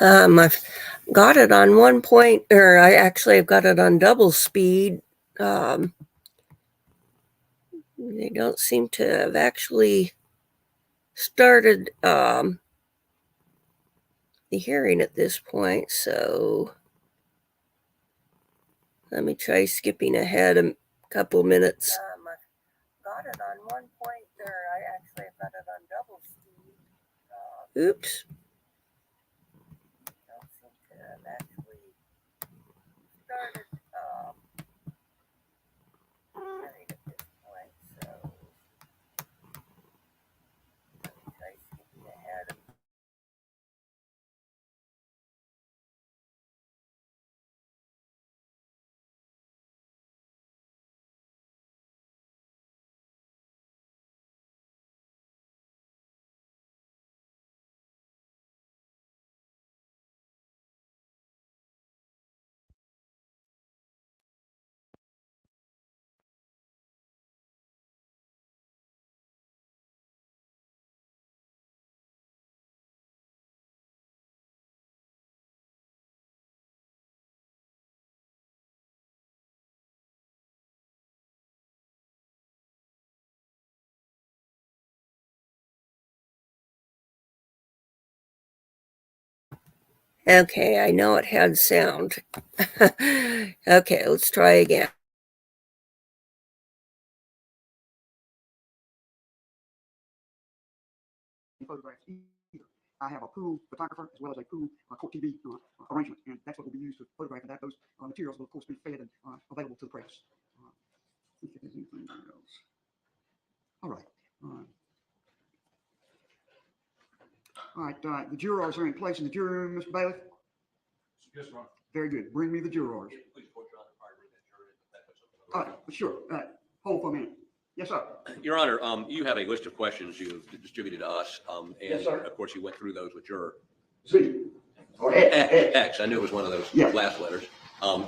I've got it on 1 or I've got it on double speed. They don't seem to have actually started the hearing at this point, so let me try skipping ahead a couple minutes. I've got it on 1 or I've got it on double speed. Oops. Don't seem to have actually started hearing at this point, so let me try skipping ahead. Okay, I know it had sound. Okay, let's try again. Photographs either. I have a pool photographer as well as a pool court TV arrangement, and that's what will be used to photograph, and that those materials will of course be fed and available to the press. If there's anything else. All right. All right. The jurors are in place in the jury room, Mr. Bailiff. Yes, Ron. Very good. Bring me the jurors. Sure. Hold for a minute. Yes, sir. Your Honor, you have a list of questions you've distributed to us, and yes, sir. Of course you went through those with juror Z. Or X. I knew it was one of those yeah. last letters.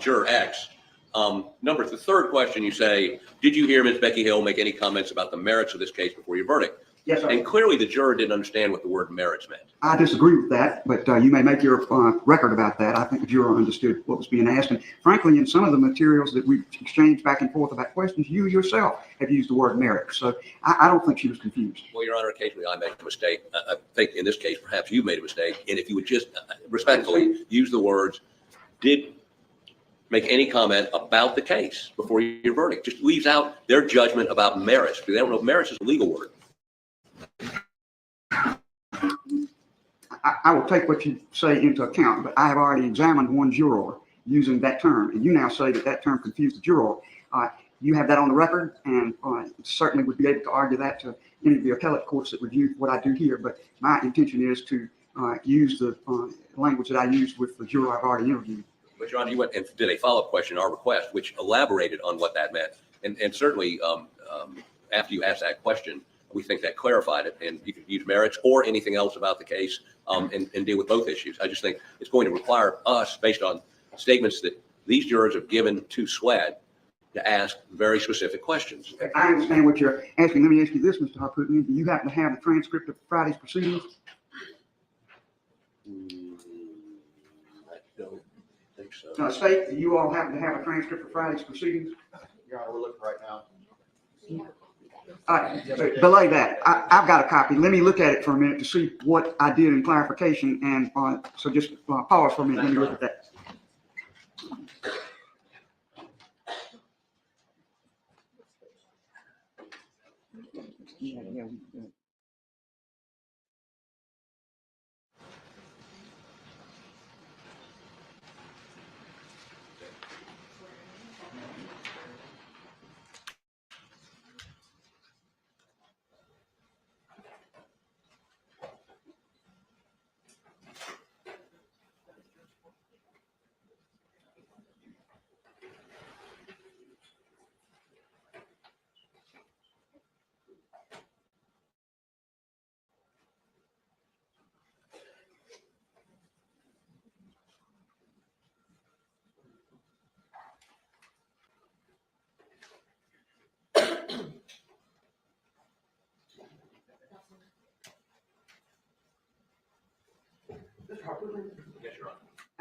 Juror X. The third question, you say, did you hear Ms. Becky Hill make any comments about the merits of this case before your verdict? Yes, sir. And clearly the juror didn't understand what the word merits meant. I disagree with that, but you may make your record about that. I think the juror understood what was being asked. And frankly, in some of the materials that we've exchanged back and forth about questions, you yourself have used the word merit. So I don't think she was confused. Well, Your Honor, occasionally I make a mistake. I think in this case, perhaps you made a mistake. And if you would just respectfully use the words, did make any comment about the case before your verdict. Just leaves out their judgment about merits, because they don't know if merits is a legal word. I will take what you say into account, but I have already examined one juror using that term, and you now say that term confused the juror. You have that on the record, and certainly would be able to argue that to any of the appellate courts that review what I do here, but my intention is to use the language that I used with the juror I've already interviewed. But Your Honor, you went and did a follow-up question, our request, which elaborated on what that meant. And certainly after you asked that question, we think that clarified it, and you could use merits or anything else about the case and deal with both issues. I just think it's going to require us, based on statements that these jurors have given to SWED, to ask very specific questions. I understand what you're asking. Let me ask you this, Mr. Harpootlian. Do you happen to have the transcript of Friday's proceedings? I don't think so. State, do you all happen to have a transcript of Friday's proceedings? Your Honor, we're looking right now. Belay that. I've got a copy. Let me look at it for a minute to see what I did in clarification. And so just pause for a minute. Let me look at that.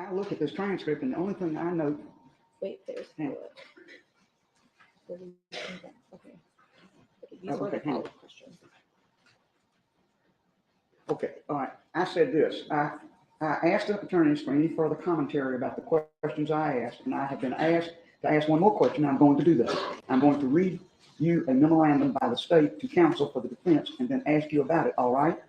I look at this transcript, and the only thing I know, Wait, there's Yeah. okay. Okay, these were the Okay, hang on. follow-up questions. okay, all right, I said this, I asked the attorneys for any further commentary about the questions I asked, and I have been asked to ask one more question. I'm going to do that. I'm going to read you a memorandum by the state to counsel for the defense and then ask you about it, all right?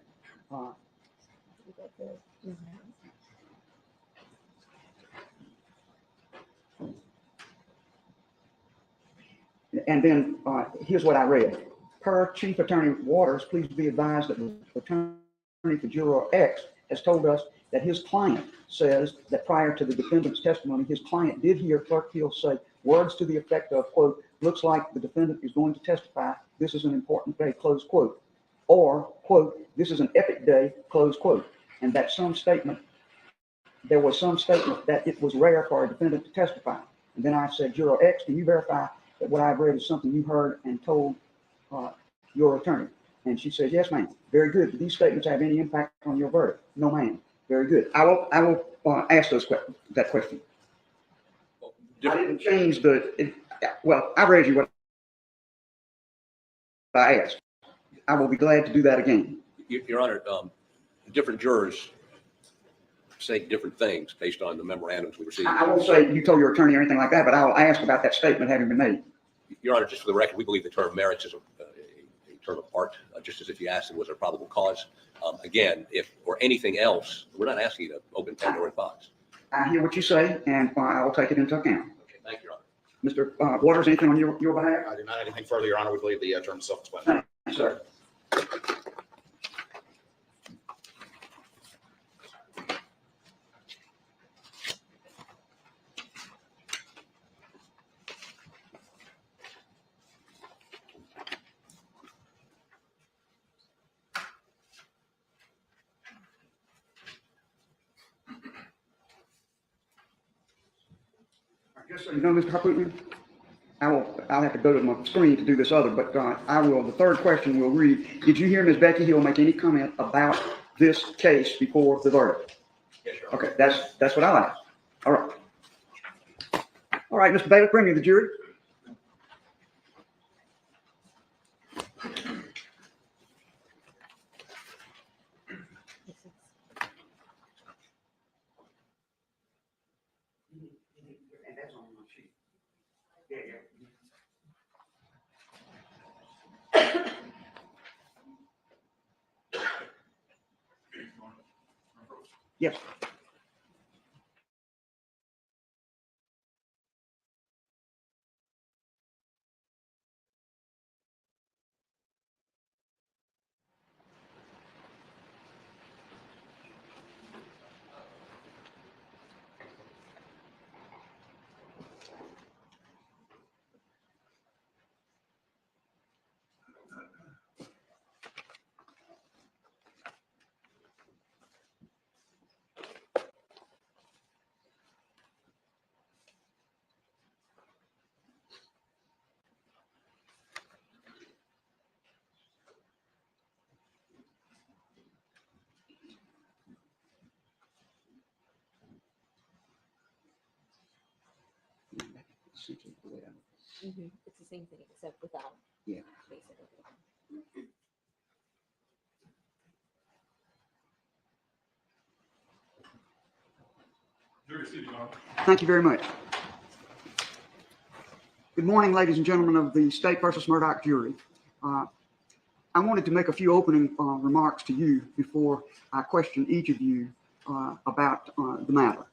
And then here's what I read. Per Chief Attorney Waters, please be advised that the attorney for Juror X has told us that his client says that prior to the defendant's testimony, his client did hear Clerk Hill say words to the effect of, quote, looks like the defendant is going to testify. This is an important day, close quote. Or, quote, this is an epic day, close quote. And that there was some statement that it was rare for a defendant to testify. And then I said, Juror X, can you verify that what I've read is something you heard and told your attorney? And she says, yes, ma'am. Very good. Do these statements have any impact on your verdict? No, ma'am. Very good. I will ask that question. I didn't change well, I read you what I asked. I will be glad to do that again. Your Honor, different jurors say different things based on the memorandums we received. I won't say you told your attorney or anything like that, but I will ask about that statement having been made. Your Honor, just for the record, we believe the term merits is a term of art, just as if you asked, was there probable cause? Again, if or anything else, we're not asking you to open Pandora's box. I hear what you say, and I will take it into account. Okay, thank you, Your Honor. Mr. Waters, anything on your behalf? I do not have anything further, Your Honor. We believe the term is self-explanatory. Thank you, sir. Just so you know, Mr. Harpootman, I'll have to go to my screen to do this other, but the third question will read, did you hear Ms. Becky Hill make any comment about this case before the verdict? Yes, Your Honor. Okay, that's what I'll ask. All right. All right, Mr. Bailiff, bring me the jury. And that's on my sheet. Yeah. Yes. It's the same thing except without. Yeah. Basically. Thank you very much. Good morning, ladies and gentlemen of the State versus Murdaugh jury. I wanted to make a few opening remarks to you before I question each of you about the matter.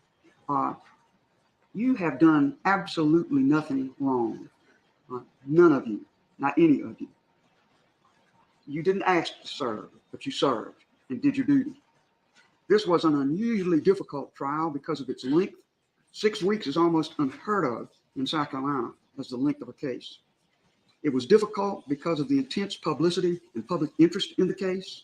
You have done absolutely nothing wrong. None of you, not any of you. You didn't ask to serve, but you served and did your duty. This was an unusually difficult trial because of its length. 6 weeks is almost unheard of in South Carolina as the length of a case. It was difficult because of the intense publicity and public interest in the case.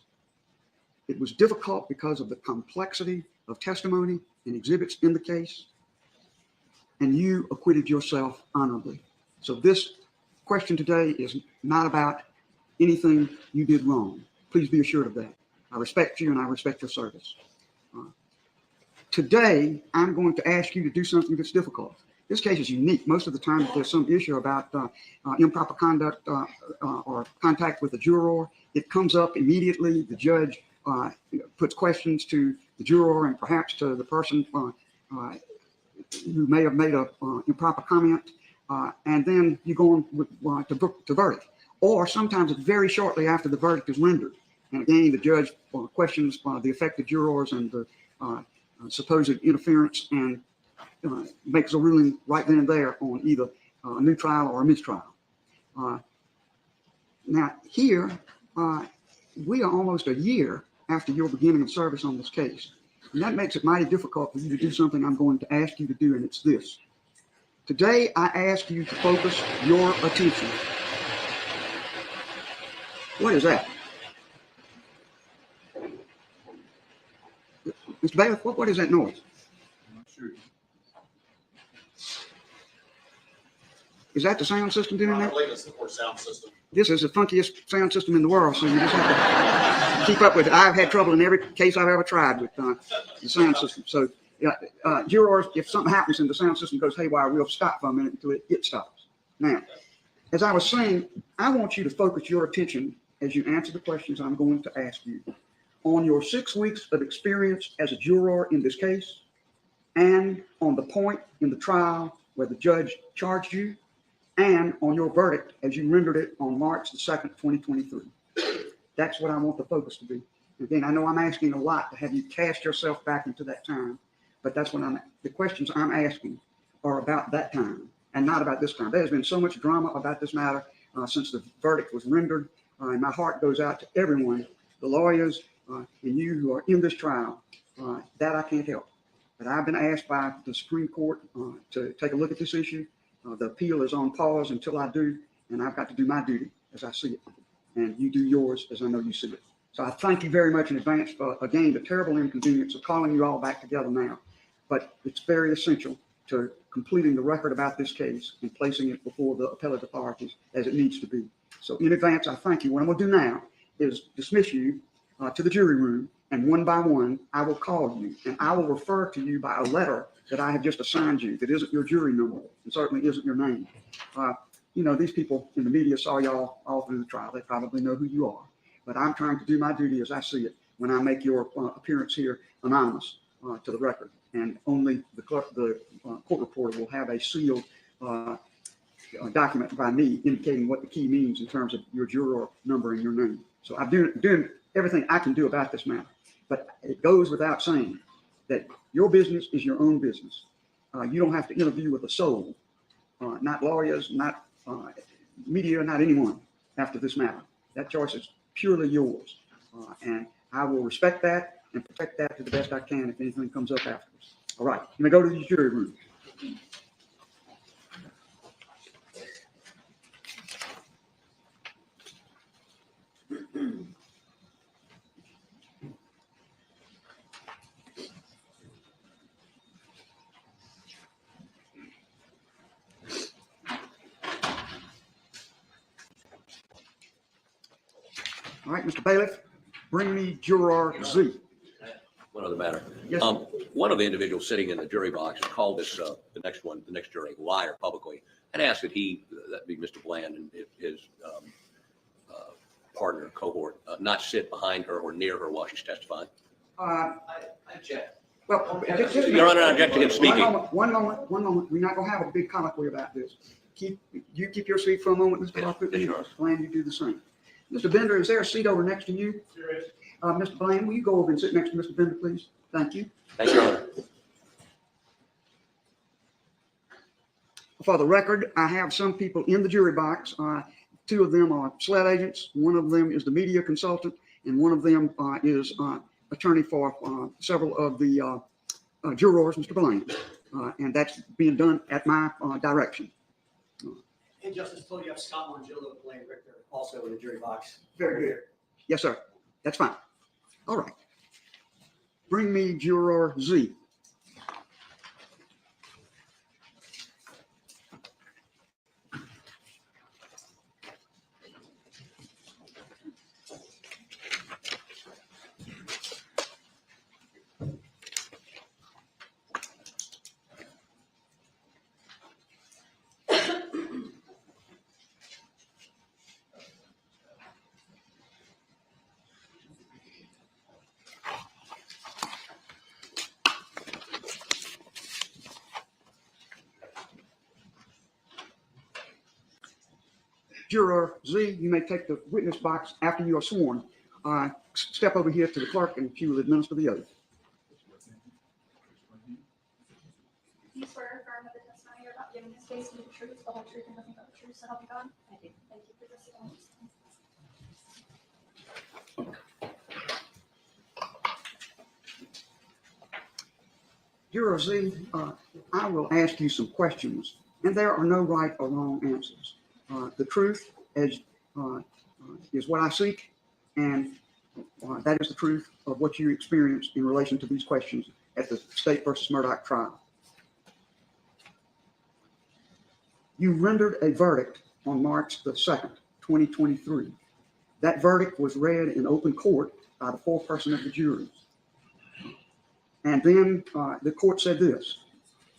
It was difficult because of the complexity of testimony and exhibits in the case. And you acquitted yourself honorably. So this question today is not about anything you did wrong. Please be assured of that. I respect you and I respect your service. Today, I'm going to ask you to do something that's difficult. This case is unique. Most of the time, if there's some issue about improper conduct or contact with a juror, it comes up immediately. The judge puts questions to the juror and perhaps to the person who may have made an improper comment, and then you go on to verdict. Or sometimes it's very shortly after the verdict is rendered. And again, the judge questions the affected jurors and the supposed interference and makes a ruling right then and there on either a new trial or a mistrial. Now here, we are almost a year after your beginning of service on this case. And that makes it mighty difficult for you to do something I'm going to ask you to do, and it's this. Today, I ask you to focus your attention. What is that? Mr. Bailiff, what is that noise? I'm not sure. Is that the sound system doing I that? believe it's the core sound system. This is the funkiest sound system in the world, so you just have to keep up with it. I've had trouble in every case I've ever tried with the sound system. So jurors, if something happens and the sound system goes haywire, we'll stop for a minute until it stops. Now, as I was saying, I want you to focus your attention as you answer the questions I'm going to ask you on your 6 weeks of experience as a juror in this case, and on the point in the trial where the judge charged you, and on your verdict as you rendered it on March the 2nd, 2023. That's what I want the focus to be. Again, I know I'm asking a lot to have you cast yourself back into that time, but that's what the questions I'm asking are about that time and not about this time. There's been so much drama about this matter since the verdict was rendered, and my heart goes out to everyone, the lawyers and you who are in this trial, that I can't help. But I've been asked by the Supreme Court to take a look at this issue. The appeal is on pause until I do, and I've got to do my duty as I see it. And you do yours as I know you see it. So I thank you very much in advance for, again, the terrible inconvenience of calling you all back together now. But it's very essential to completing the record about this case and placing it before the appellate authorities as it needs to be. So in advance, I thank you. What I'm going to do now is dismiss you to the jury room, and one by one, I will call you, and I will refer to you by a letter that I have just assigned you that isn't your jury number and certainly isn't your name. You know, these people in the media saw y'all all through the trial. They probably know who you are. But I'm trying to do my duty as I see it when I make your appearance here anonymous to the record. And only the court reporter will have a sealed document by me indicating what the key means in terms of your juror number and your name. So I'm doing everything I can do about this matter. But it goes without saying that your business is your own business. You don't have to interview with a soul, not lawyers, not media, not anyone after this matter. That choice is purely yours. And I will respect that and protect that to the best I can if anything comes up afterwards. All right, you may go to the jury room. All right, Mr. Bailiff, bring me juror Z. One other matter. Yes. One of the individuals sitting in the jury box called this, the next jury liar publicly, and asked that that be Mr. Bland and his partner, cohort, not sit behind her or near her while she's testifying. I object. Well, Your Honor, I object to him speaking. One moment. We're not going to have a big colloquy about this. You keep your seat for a moment, Mr. Lawford. Yes, Your Honor. Bland, you do the same. Mr. Bender, is there a seat over next to you? There is. Mr. Bland, will you go over and sit next to Mr. Bender, please? Thank you. Thank you, Your Honor. For the record, I have some people in the jury box. Two of them are SLED agents. One of them is the media consultant, and one of them is attorney for several of the jurors, Mr. Bland. And that's being done at my direction. And Justice Floyd, you have Scott Mongillo, Blaine Richter, also in the jury box. Very good. Yes, sir. That's fine. All right. Bring me juror Z. Juror Z, you may take the witness box after you are sworn. Step over here to the clerk and she will administer the oath. Do you swear or affirm that the testimony you're about giving this case to be the truth, the whole truth, and nothing but the truth, so help you God? I do. Thank you for this. Juror Z, I will ask you some questions, and there are no right or wrong answers. The truth is what I seek, and that is the truth of what you experienced in relation to these questions at the State versus Murdaugh trial. You rendered a verdict on March the 2nd, 2023. That verdict was read in open court by the foreperson of the jury. And then the court said this: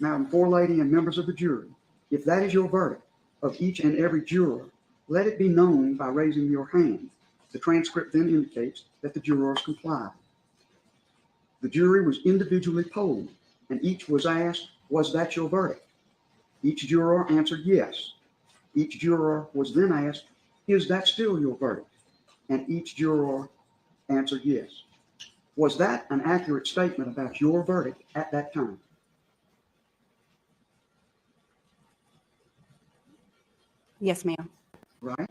Madam Forelady and members of the jury, if that is your verdict of each and every juror, let it be known by raising your hand. The transcript then indicates that the jurors complied. The jury was individually polled, and each was asked, was that your verdict? Each juror answered yes. Each juror was then asked, is that still your verdict? And each juror answered yes. Was that an accurate statement about your verdict at that time? Yes, ma'am. Right.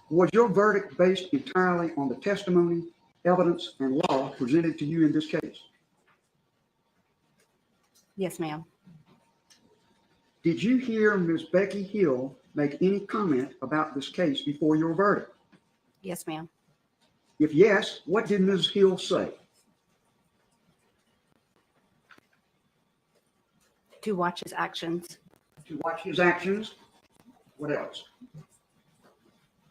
Was your verdict based entirely on the testimony, evidence, and law presented to you in this case? Yes, ma'am. Did you hear Ms. Becky Hill make any comment about this case before your verdict? Yes, ma'am. If yes, what did Ms. Hill say? To watch his actions. To watch his actions. What else?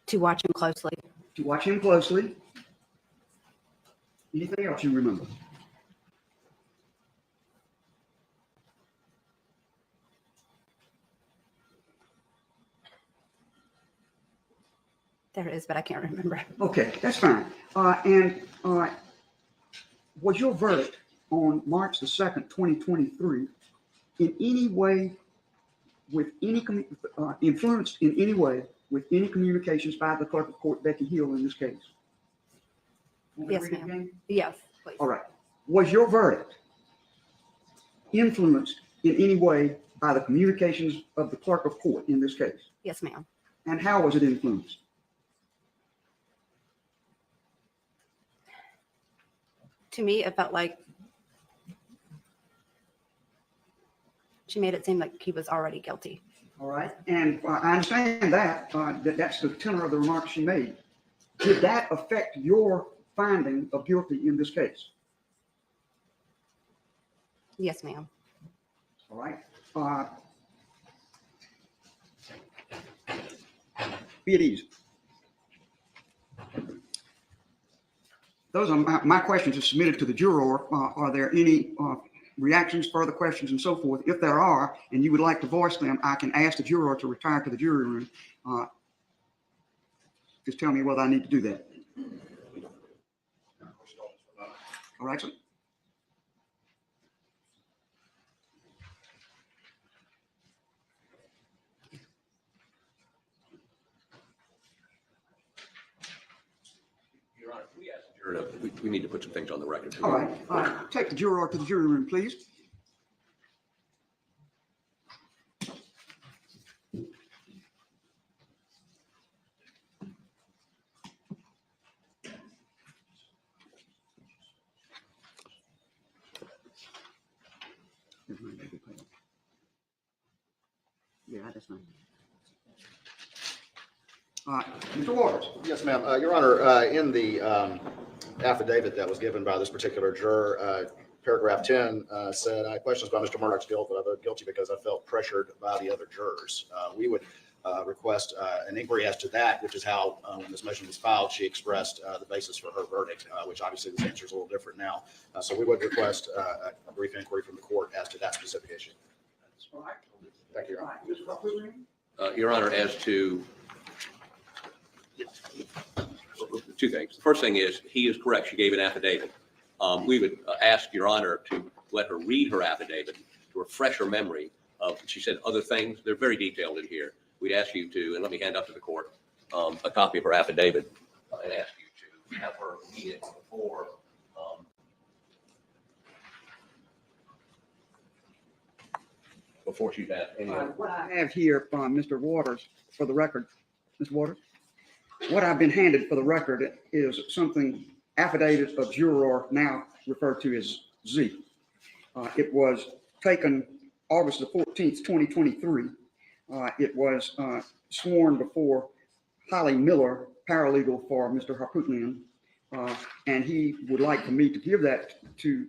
To watch him closely. To watch him closely. Anything else you remember? There is, but I can't remember. Okay, that's fine. Was your verdict on March the 2nd, 2023, in any way with any influenced in any way with any communications by the clerk of court, Becky Hill, in this case? Yes, ma'am. Yes, please. All right. Was your verdict influenced in any way by the communications of the clerk of court in this case? Yes, ma'am. And how was it influenced? To me, it felt like she made it seem like he was already guilty. All right. And I understand that, that's the tenor of the remarks she made. Did that affect your finding of guilty in this case? Yes, ma'am. All right. Be at ease. Those are my questions are submitted to the juror. Are there any reactions, further questions, and so forth? If there are, and you would like to voice them, I can ask the juror to retire to the jury room. Just tell me whether I need to do that. All right, sir. Your Honor, we asked the juror we need to put some things on the record. All right. Take the juror to the jury room, please. Yeah, that's fine. Mr. Waters. Yes, ma'am. Your Honor, in the affidavit that was given by this particular juror, paragraph 10 said, I had questions about Mr. Murdaugh's guilt, but I voted guilty because I felt pressured by the other jurors. We would request an inquiry as to that, which is how, when this motion was filed, she expressed the basis for her verdict, which obviously this answer is a little different now. So we would request a brief inquiry from the court as to that specific issue. All right. Thank you, Your Honor. Your Honor, as to two things. The first thing is, he is correct. She gave an affidavit. We would ask Your Honor to let her read her affidavit to refresh her memory of, she said other things. They're very detailed in here. we'd ask you to, and let me hand up to the court, a copy of her affidavit and ask you to have her read it before she's asked any other. What I have here from Mr. Waters, for the record, Mr. Waters, what I've been handed for the record is something, affidavit of juror, now referred to as Z. It was taken August the 14th, 2023. It was sworn before Holly Miller, paralegal for Mr. Harpootlian, and he would like for me to give that to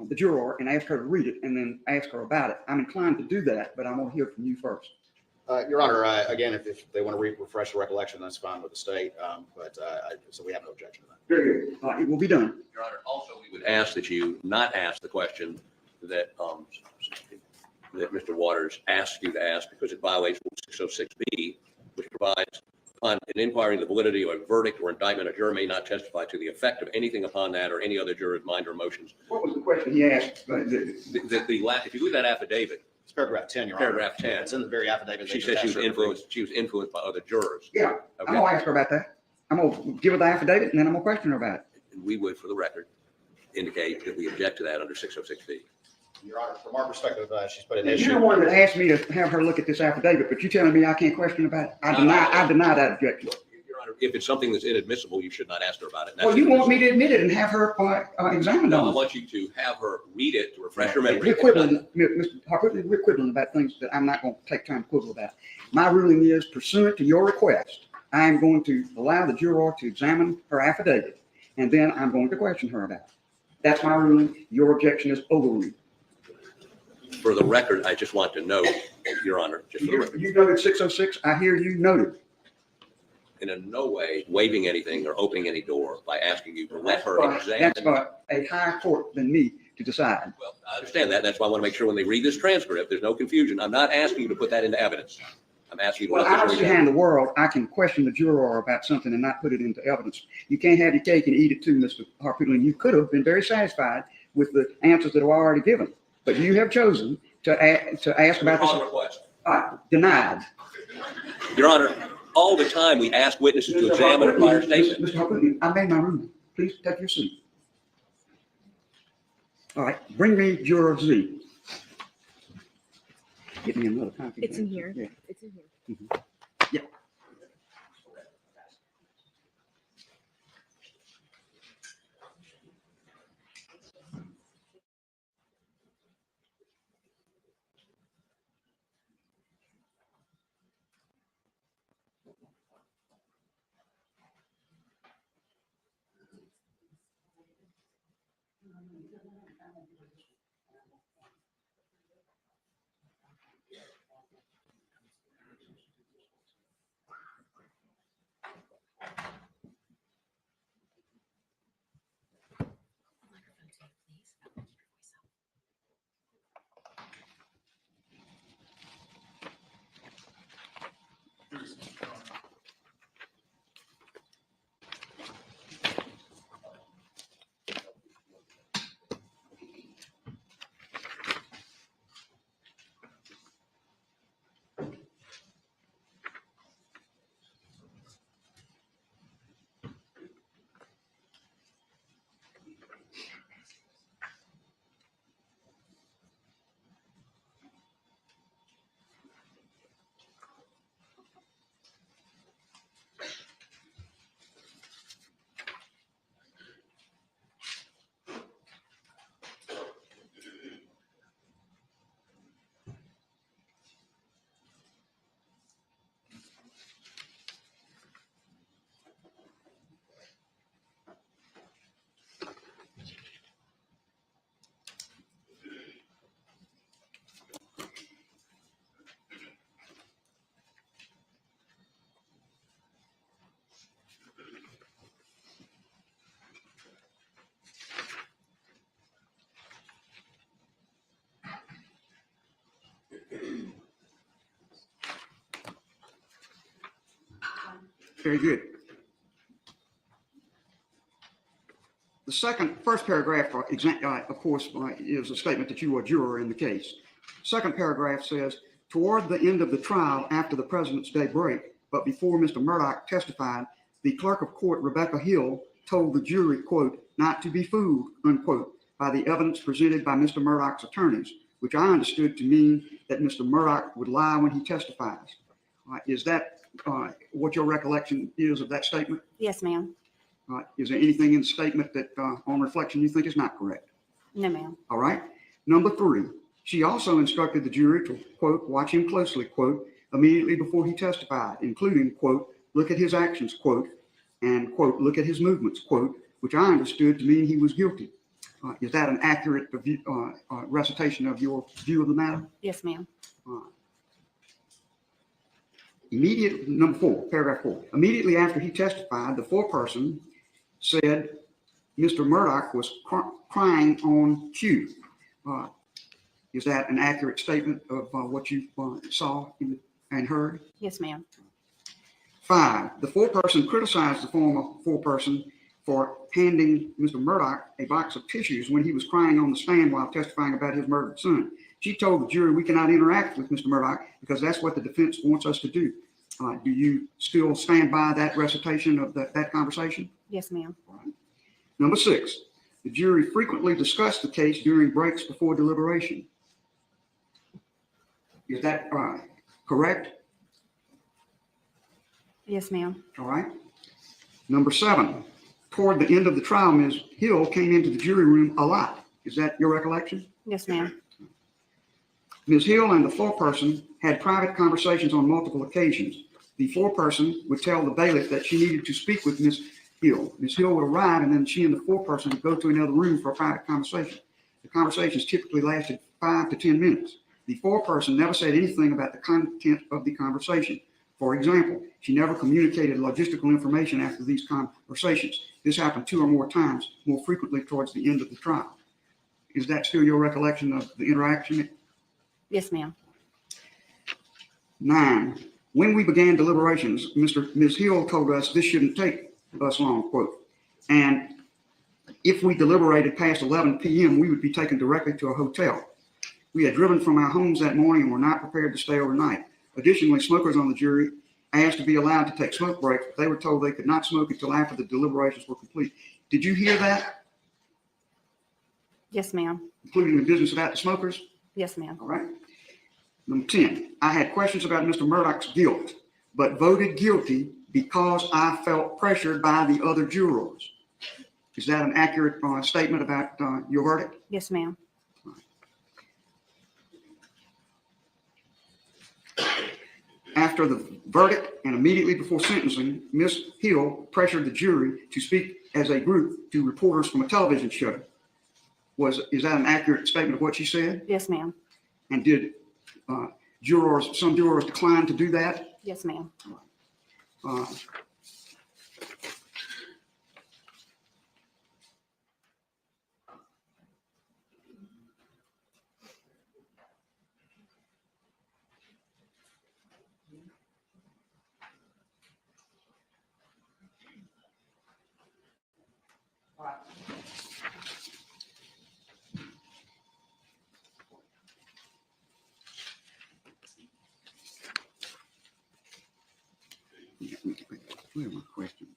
the juror and ask her to read it and then ask her about it. I'm inclined to do that, but I want to hear from you first. Your Honor, again, if they want to refresh the recollection, that's fine with the state, so we have no objection to that. Very good. It will be done. Your Honor, also, we would ask that you not ask the question that that Mr. Waters asked you to ask, because it violates Rule 606B, which provides upon an inquiry into the validity of a verdict or indictment, a juror may not testify to the effect of anything upon that or any other juror's mind or emotions. What was the question he asked? If you look at that affidavit, It's paragraph 10, Your Honor. paragraph 10, It's in the very affidavit. she said she was influenced by other jurors. Yeah, I'm Okay. gonna ask her about that. I'm gonna give her the affidavit and then I'm gonna question her about it. And we would, for the record, indicate that we object to that under 606B. Your Honor, from our perspective, she's put an You're issue. the one that asked me to have her look at this affidavit, but you're telling me I can't question about it? I deny that objection. Your Honor, if it's something that's inadmissible, you should not ask her about it. Well, you want me to admit it and have her examined No, I on it? want you to have her read it to refresh her memory. We're quibbling, Mr. Harper, we're quibbling about things that I'm not going to take time to quibble about. My ruling is pursuant to your request, I am going to allow the juror to examine her affidavit, and then I'm going to question her about it. That's my ruling. Your objection is overruled. For the record, I just want to note, Your Honor, just for the record, You noted 606. I hear you noted. in no way waiving anything or opening any door by asking you to let her That's examine. for a higher court than me to decide. Well, I understand that. That's why I want to make sure when they read this transcript, there's no confusion. I'm not asking you to put that into evidence. I'm asking you to Well, let I this don't read see how in the world I can question the juror about something and not put it into evidence. You can't have your cake and eat it too, Mr. Harpootlian. You could have been very satisfied with the answers that were already given, but you have chosen to ask about Call this. request. Denied. Your Honor, all the time we ask witnesses to examine a prior statement. Mr. Harpootlian, I made my ruling. Please take your seat. All right, bring me juror Z. Get me another copy. It's in here. Yeah. It's in here. Yeah. Very good. The first paragraph, of course, is a statement that you are a juror in the case. Second paragraph says, Toward the end of the trial after the President's Day break, but before Mr. Murdaugh testified, the clerk of court, Rebecca Hill, told the jury, quote, not to be fooled, unquote, by the evidence presented by Mr. Murdaugh's attorneys, which I understood to mean that Mr. Murdaugh would lie when he testifies. Is that what your recollection is of that statement? Yes, ma'am. Is there anything in the statement that on reflection you think is not correct? No, ma'am. All right. Number 3, she also instructed the jury to, quote, watch him closely, quote, immediately before he testified, including, quote, look at his actions, quote, and, quote, look at his movements, quote, which I understood to mean he was guilty. Is that an accurate recitation of your view of the matter? Yes, ma'am. Number 4, paragraph 4. Immediately after he testified, the foreperson said Mr. Murdaugh was crying on cue. Is that an accurate statement of what you saw and heard? Yes, ma'am. 5, the foreperson criticized the former foreperson for handing Mr. Murdaugh a box of tissues when he was crying on the stand while testifying about his murdered son. She told the jury we cannot interact with Mr. Murdaugh because that's what the defense wants us to do. Do you still stand by that recitation of that conversation? Yes, ma'am. Right. Number 6, the jury frequently discussed the case during breaks before deliberation. Is that correct? Yes, ma'am. All right. Number 7, toward the end of the trial, Ms. Hill came into the jury room a lot. Is that your recollection? Yes, ma'am. Ms. Hill and the foreperson had private conversations on multiple occasions. The foreperson would tell the bailiff that she needed to speak with Ms. Hill. Ms. Hill would arrive, and then she and the foreperson would go to another room for a private conversation. The conversations typically lasted 5 to 10 minutes. The foreperson never said anything about the content of the conversation. For example, she never communicated logistical information after these conversations. This happened 2 or more times, more frequently towards the end of the trial. Is that still your recollection of the interaction? Yes, ma'am. 9, when we began deliberations, Ms. Hill told us this shouldn't take us long, quote, and if we deliberated past 11 p.m., we would be taken directly to a hotel. We had driven from our homes that morning and were not prepared to stay overnight. Additionally, smokers on the jury asked to be allowed to take smoke breaks, but they were told they could not smoke until after the deliberations were complete. Did you hear that? Yes, ma'am. Including the business about the smokers? Yes, ma'am. All right. Number 10, I had questions about Mr. Murdaugh's guilt, but voted guilty because I felt pressured by the other jurors. Is that an accurate statement about your verdict? Yes, ma'am. After the verdict and immediately before sentencing, Ms. Hill pressured the jury to speak as a group to reporters from a television show. Is that an accurate statement of what she said? Yes, ma'am. And did some jurors decline to do that? Yes, ma'am. Where are my questions?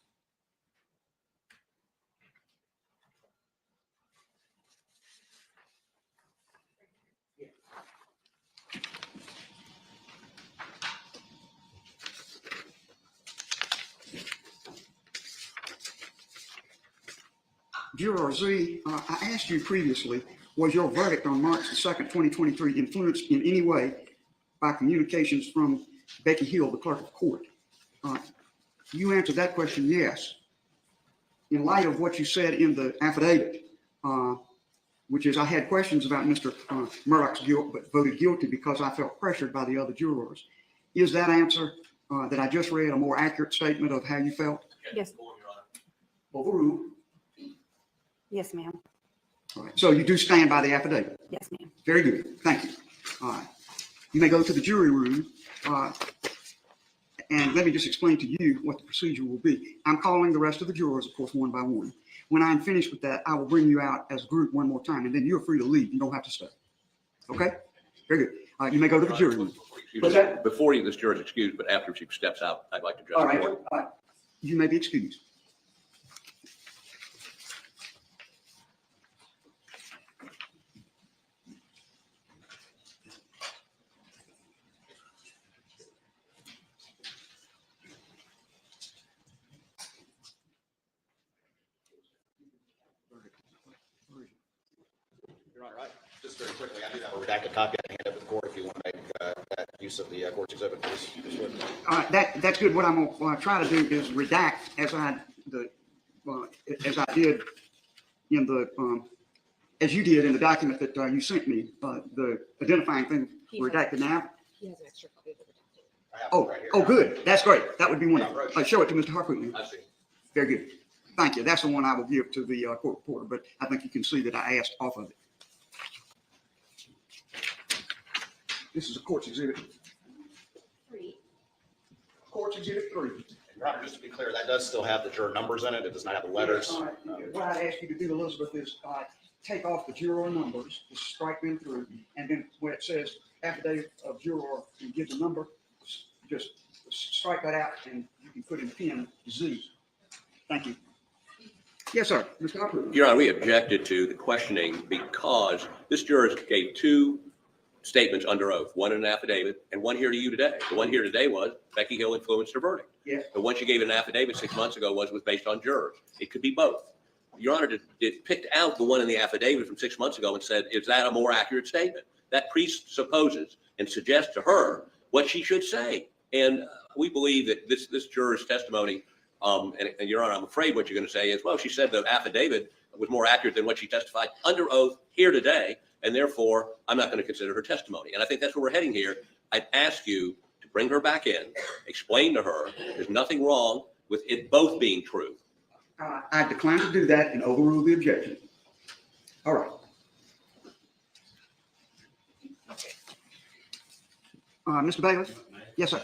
Juror Z, I asked you previously, was your verdict on March the 2nd, 2023 influenced in any way by communications from Becky Hill, the clerk of court? You answered that question, yes. In light of what you said in the affidavit, which is I had questions about Mr. Murdaugh's guilt, but voted guilty because I felt pressured by the other jurors. Is that answer that I just read a more accurate statement of how you felt? Yes. Overruled. Yes, ma'am. All right. So you do stand by the affidavit? Yes, ma'am. Very good. Thank you. All right. You may go to the jury room. And let me just explain to you what the procedure will be. I'm calling the rest of the jurors, of course, one by one. When I'm finished with that, I will bring you out as a group one more time, and then you're free to leave. You don't have to stay. Okay? Very good. You may go to the jury room. What's that? Before you, this juror is excused, but after she steps out, I'd like to address All the right, court. you may be excused. Your Honor, just very quickly, I do have a redacted copy I can hand up to the court if you want to make that use of the court's exhibit. Please would. That's good. What I'm gonna try to do is redact as I did in the as you did in the document that you sent me. The identifying thing redacted now. He has an extra copy of the document. I have it Oh, right here. oh, good. That's great. That would be wonderful. Show it to Mr. Harcourt. I see. Very good. Thank you. That's the one I will give to the court reporter, but I think you can see that I asked off of it. This is a court's exhibit. 3. Court's exhibit 3. Your Honor, just to be clear, that does still have the juror numbers in it. It does not have the letters. What I'd ask you to do, Elizabeth, is take off the juror numbers, just strike them through, and then where it says affidavit of juror and give the number, just strike that out, and you can put in pen Z. Thank you. Yes, sir. Mr. Harcourt. Your Honor, we objected to the questioning because this juror gave 2 statements under oath, one in an affidavit and one here to you today. The one here today was Becky Hill influenced her verdict. Yes. The one she gave in an affidavit 6 months ago was based on jurors. It could be both. Your Honor, it picked out the one in the affidavit from 6 months ago and said, is that a more accurate statement? That presupposes and suggests to her what she should say. And we believe that this juror's testimony, and Your Honor, I'm afraid what you're going to say is, well, she said the affidavit was more accurate than what she testified under oath here today, and therefore I'm not going to consider her testimony. And I think that's where we're heading here. I'd ask you to bring her back in, explain to her there's nothing wrong with it both being true. I decline to do that and overrule the objection. All right. Mr. Bailiff? Yes, sir.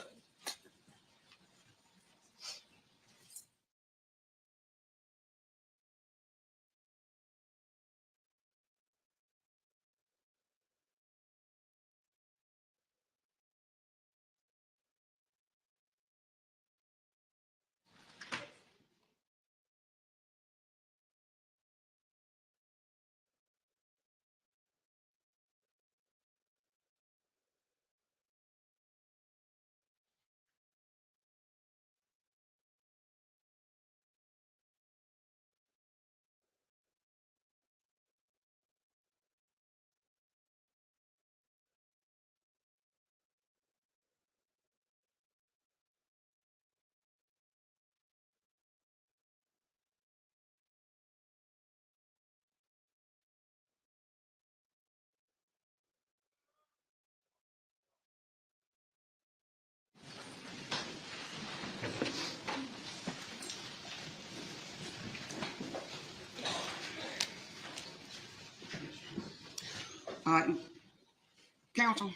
Counsel,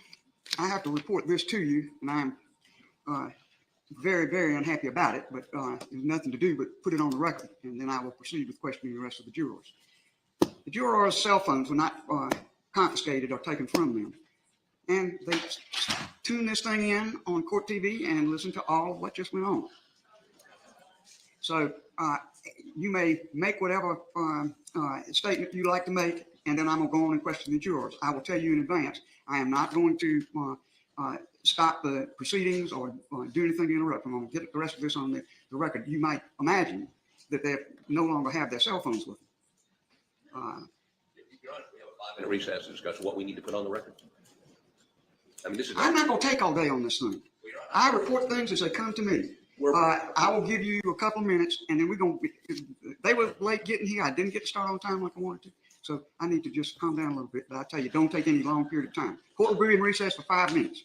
I have to report this to you, and I'm very, very unhappy about it, but there's nothing to do but put it on the record, and then I will proceed with questioning the rest of the jurors. The jurors' cell phones were not confiscated or taken from them, and they tuned this thing in on court TV and listened to all of what just went on. So you may make whatever statement you like to make, and then I'm going to go on and question the jurors. I will tell you in advance, I am not going to stop the proceedings or do anything to interrupt them. I'm going to get the rest of this on the record. You might imagine that they no longer have their cell phones with them. Your Honor, we have a 5-minute recess to discuss what we need to put on the record. I mean, this is. I'm not going to take all day on this thing. I report things as they come to me. I will give you a couple of minutes, and then we're going to. They were late getting here. I didn't get to start on time like I wanted to, so I need to just calm down a little bit. But I tell you, don't take any long period of time. Court will be in recess for 5 minutes.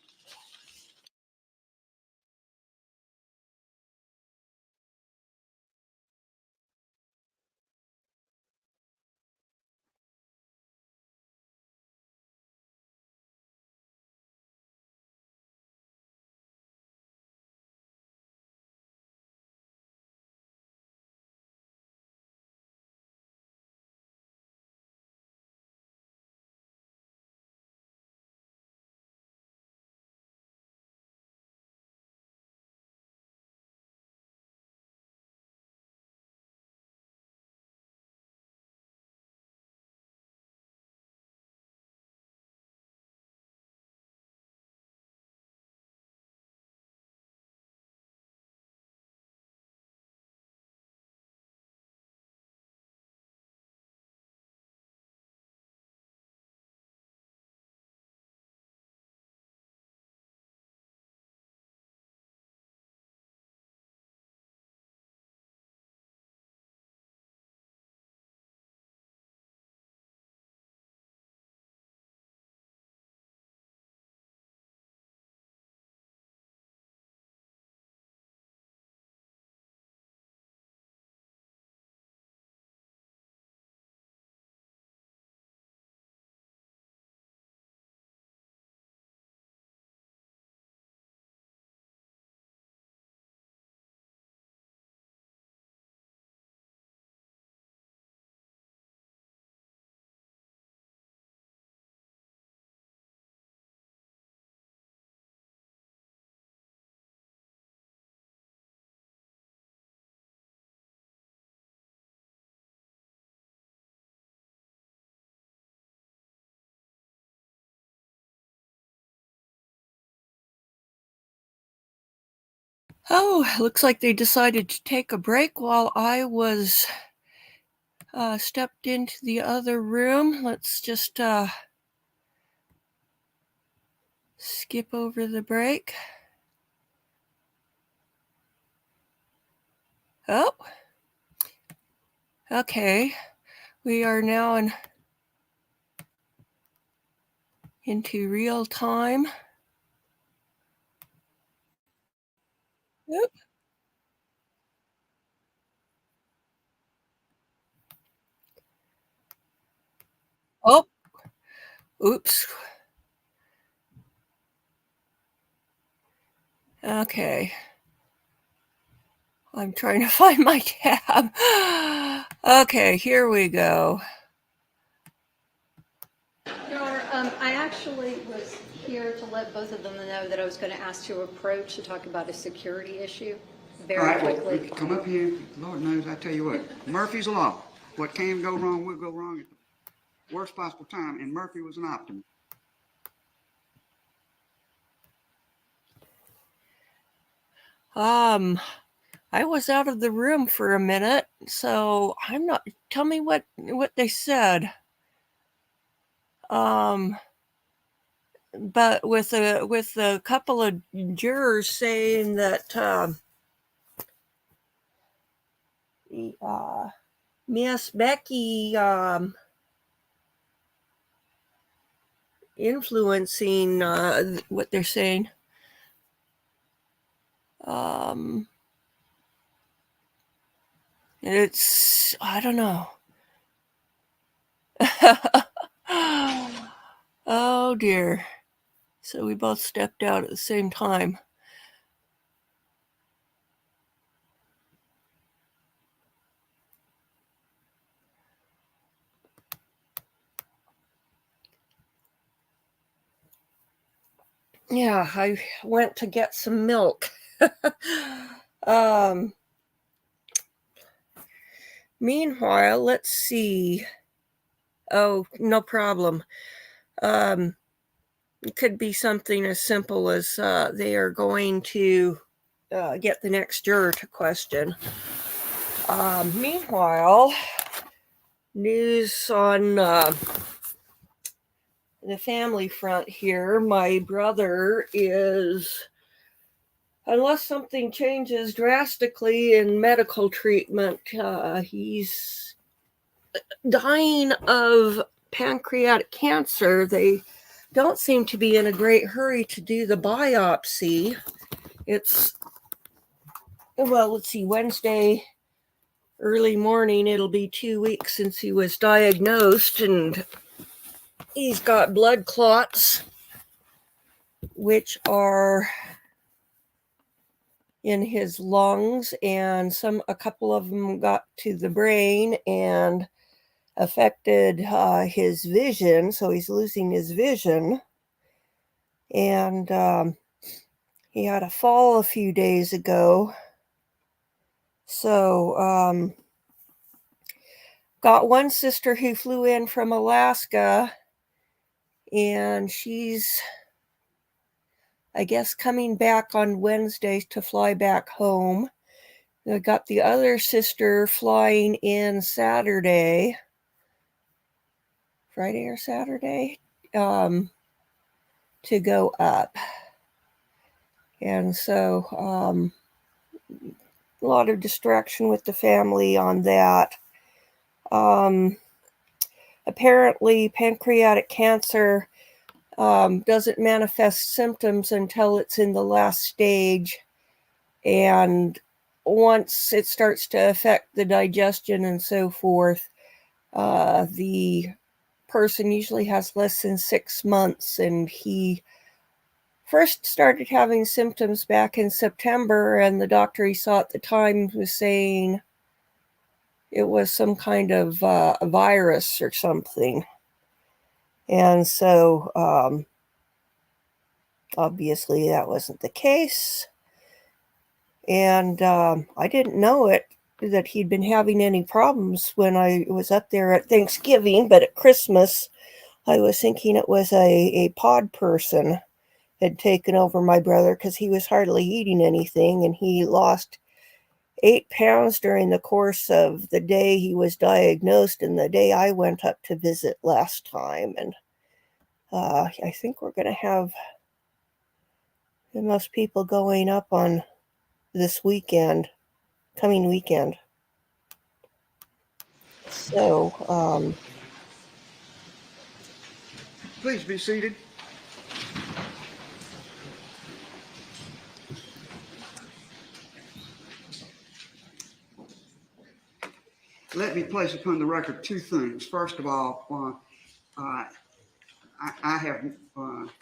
Oh, looks like they decided to take a break while I was stepped into the other room. Let's just skip over the break. Oh, okay. We are now into real time. Oop. Oh, oops. Okay. I'm trying to find my tab. Okay, here we go. Your Honor, I actually was here to let both of them know that I was going to ask to approach to talk about a security issue All very right, well, quickly. we can come up here. Lord knows, I tell you what, Murphy's Law. What can go wrong will go wrong at the worst possible time, and Murphy was an optimist. I was out of the room for a minute, so I'm not. Tell me what they said. But with a couple of jurors saying that Miss Becky influencing what they're saying. It's, I don't know. Oh dear. So we both stepped out at the same time. Yeah, I went to get some milk. Meanwhile, let's see. Oh, no problem. It could be something as simple as they are going to get the next juror to question. Meanwhile, news on the family front here. My brother is, unless something changes drastically in medical treatment, he's dying of pancreatic cancer. They don't seem to be in a great hurry to do the biopsy. It's, well, let's see, Wednesday early morning, it'll be 2 weeks since he was diagnosed, and he's got blood clots, which are in his lungs, and a couple of them got to the brain and affected his vision, so he's losing his vision. And he had a fall a few days ago. So got one sister who flew in from Alaska, and she's, I guess, coming back on Wednesday to fly back home. I got the other sister flying in Saturday, Friday or Saturday, to go up. And so a lot of distraction with the family on that. Apparently, pancreatic cancer doesn't manifest symptoms until it's in the last stage. And once it starts to affect the digestion and so forth, the person usually has less than 6 months. And he first started having symptoms back in September, and the doctor he saw at the time was saying it was some kind of a virus or something. And so obviously that wasn't the case. And I didn't know that he'd been having any problems when I was up there at Thanksgiving, but at Christmas I was thinking it was a pod person. had taken over my brother because he was hardly eating anything, and he lost 8 pounds during the course of the day he was diagnosed and the day I went up to visit last time. And I think we're going to have the most people going up on this weekend, coming weekend. So, Please be seated. Let me place upon the record 2 things. First of all, I have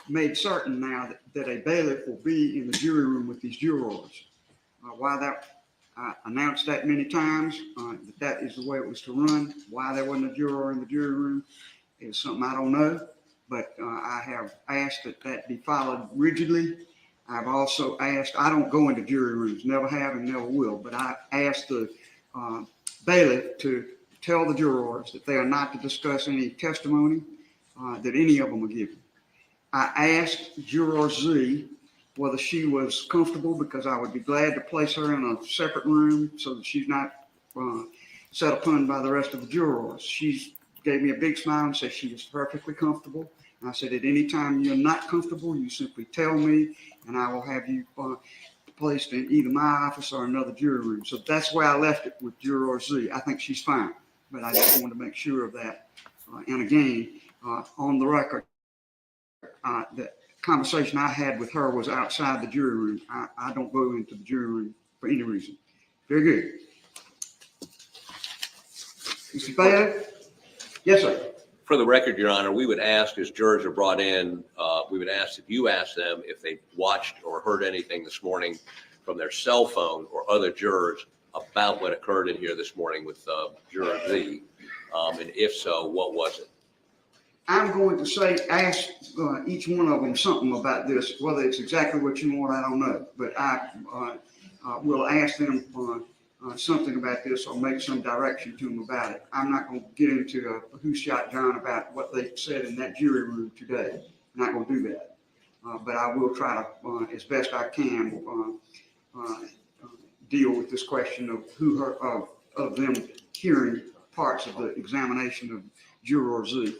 made certain now that a bailiff will be in the jury room with these jurors. Why that, I announced that many times, that is the way it was to run. Why there wasn't a juror in the jury room is something I don't know, but I have asked that be followed rigidly. I've also asked, I don't go into jury rooms, never have and never will, but I asked the bailiff to tell the jurors that they are not to discuss any testimony that any of them are giving. I asked Juror Z whether she was comfortable, because I would be glad to place her in a separate room so that she's not set upon by the rest of the jurors. She gave me a big smile and said she was perfectly comfortable. And I said, at any time you're not comfortable, you simply tell me, and I will have you placed in either my office or another jury room. So that's where I left it with Juror Z. I think she's fine, but I just wanted to make sure of that. And again, on the record, the conversation I had with her was outside the jury room. I don't go into the jury room for any reason. Very good. Mr. Bailey? Yes, sir. For the record, Your Honor, we would ask, as jurors are brought in, we would ask that you ask them if they watched or heard anything this morning from their cell phone or other jurors about what occurred in here this morning with Juror Z. And if so, what was it? I'm going to say, ask each one of them something about this. Whether it's exactly what you want, I don't know. But I will ask them something about this or make some direction to them about it. I'm not going to get into who shot John about what they said in that jury room today. I'm not going to do that. But I will try to, as best I can, deal with this question of of them hearing parts of the examination of Juror Z.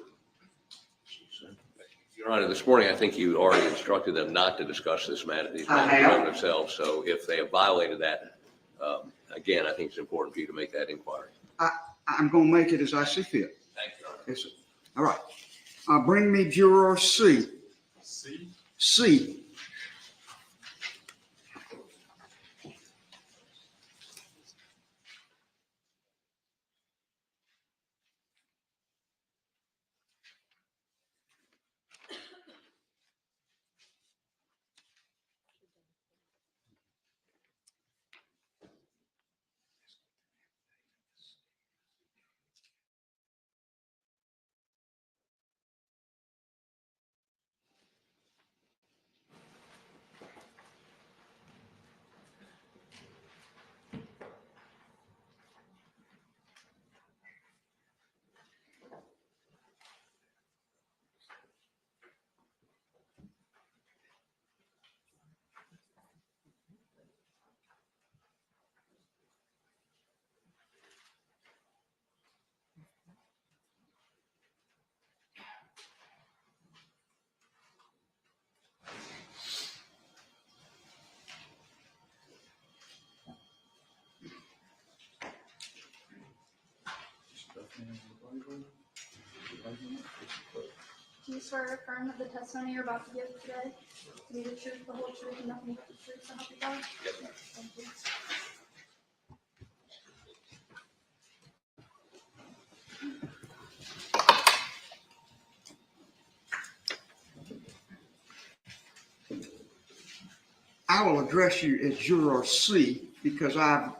Your Honor, this morning, I think you already instructed them not to discuss these matters among themselves. So if they have violated that, again, I think it's important for you to make that inquiry. I'm going to make it as I see fit. Thank you, Your Honor. Yes, sir. All right. Bring me Juror C. C. Do you swear or affirm that the testimony you're about to give today to be the truth, the whole truth, and nothing but the truth, so help you God? Yes, Yes, thank you. I will address you as Juror C because I've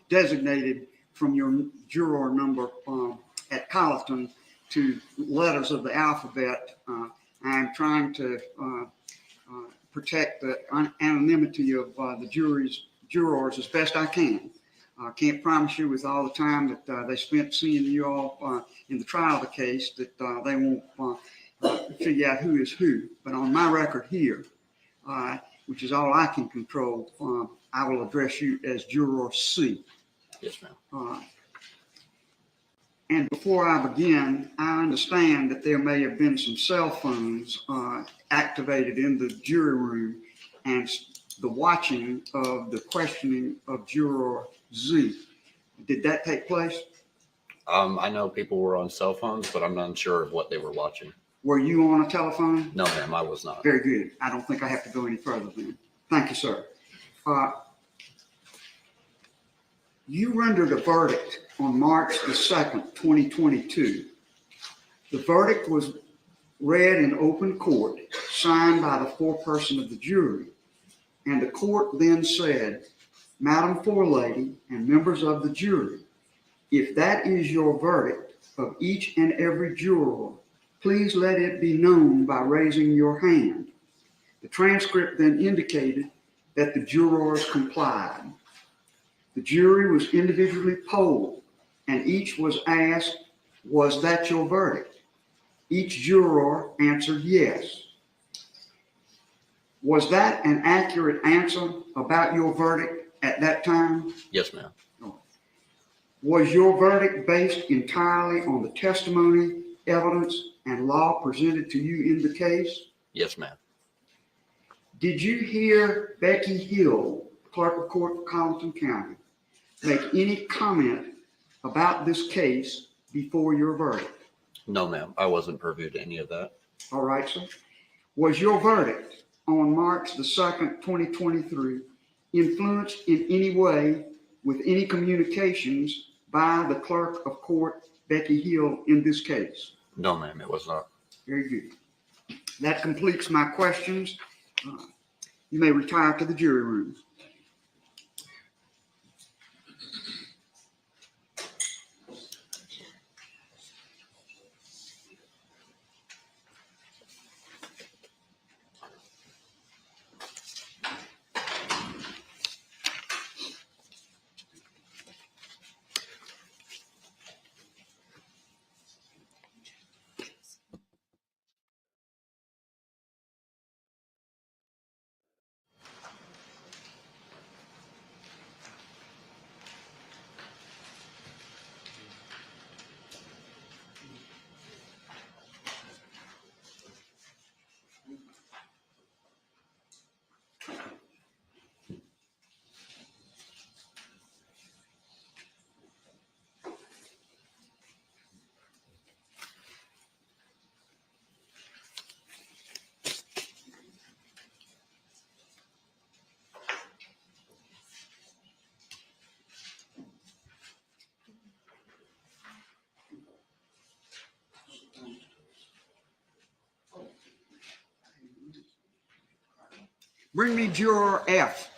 designated from your juror number at Colleton to letters of the alphabet. I'm trying to protect the anonymity of the jurors as best I can. I can't promise you with all the time that they spent seeing you all in the trial of the case that they won't figure out who is who. But on my record here, which is all I can control, I will address you as Juror C. Yes, ma'am. And before I begin, I understand that there may have been some cell phones activated in the jury room and the watching of the questioning of Juror Z. Did that take place? I know people were on cell phones, but I'm not sure of what they were watching. Were you on a telephone? No, ma'am, I was not. Very good. I don't think I have to go any further then. Thank you, sir. You rendered a verdict on March the 2nd, 2022. The verdict was read in open court, signed by the foreperson of the jury, and the court then said, Madam Forelady and members of the jury, if that is your verdict of each and every juror, please let it be known by raising your hand. The transcript then indicated that the jurors complied. The jury was individually polled, and each was asked, was that your verdict? Each juror answered yes. Was that an accurate answer about your verdict at that time? Yes, ma'am. Was your verdict based entirely on the testimony, evidence, and law presented to you in the case? Yes, ma'am. Did you hear Becky Hill, clerk of court for Colleton County, make any comment about this case before your verdict? No, ma'am, I wasn't privy to any of that. All right, sir. Was your verdict on March the 2nd, 2023 influenced in any way with any communications by the clerk of court, Becky Hill, in this case? No, ma'am, it was not. Very good. That completes my questions. You may retire to the jury room. Bring me juror F.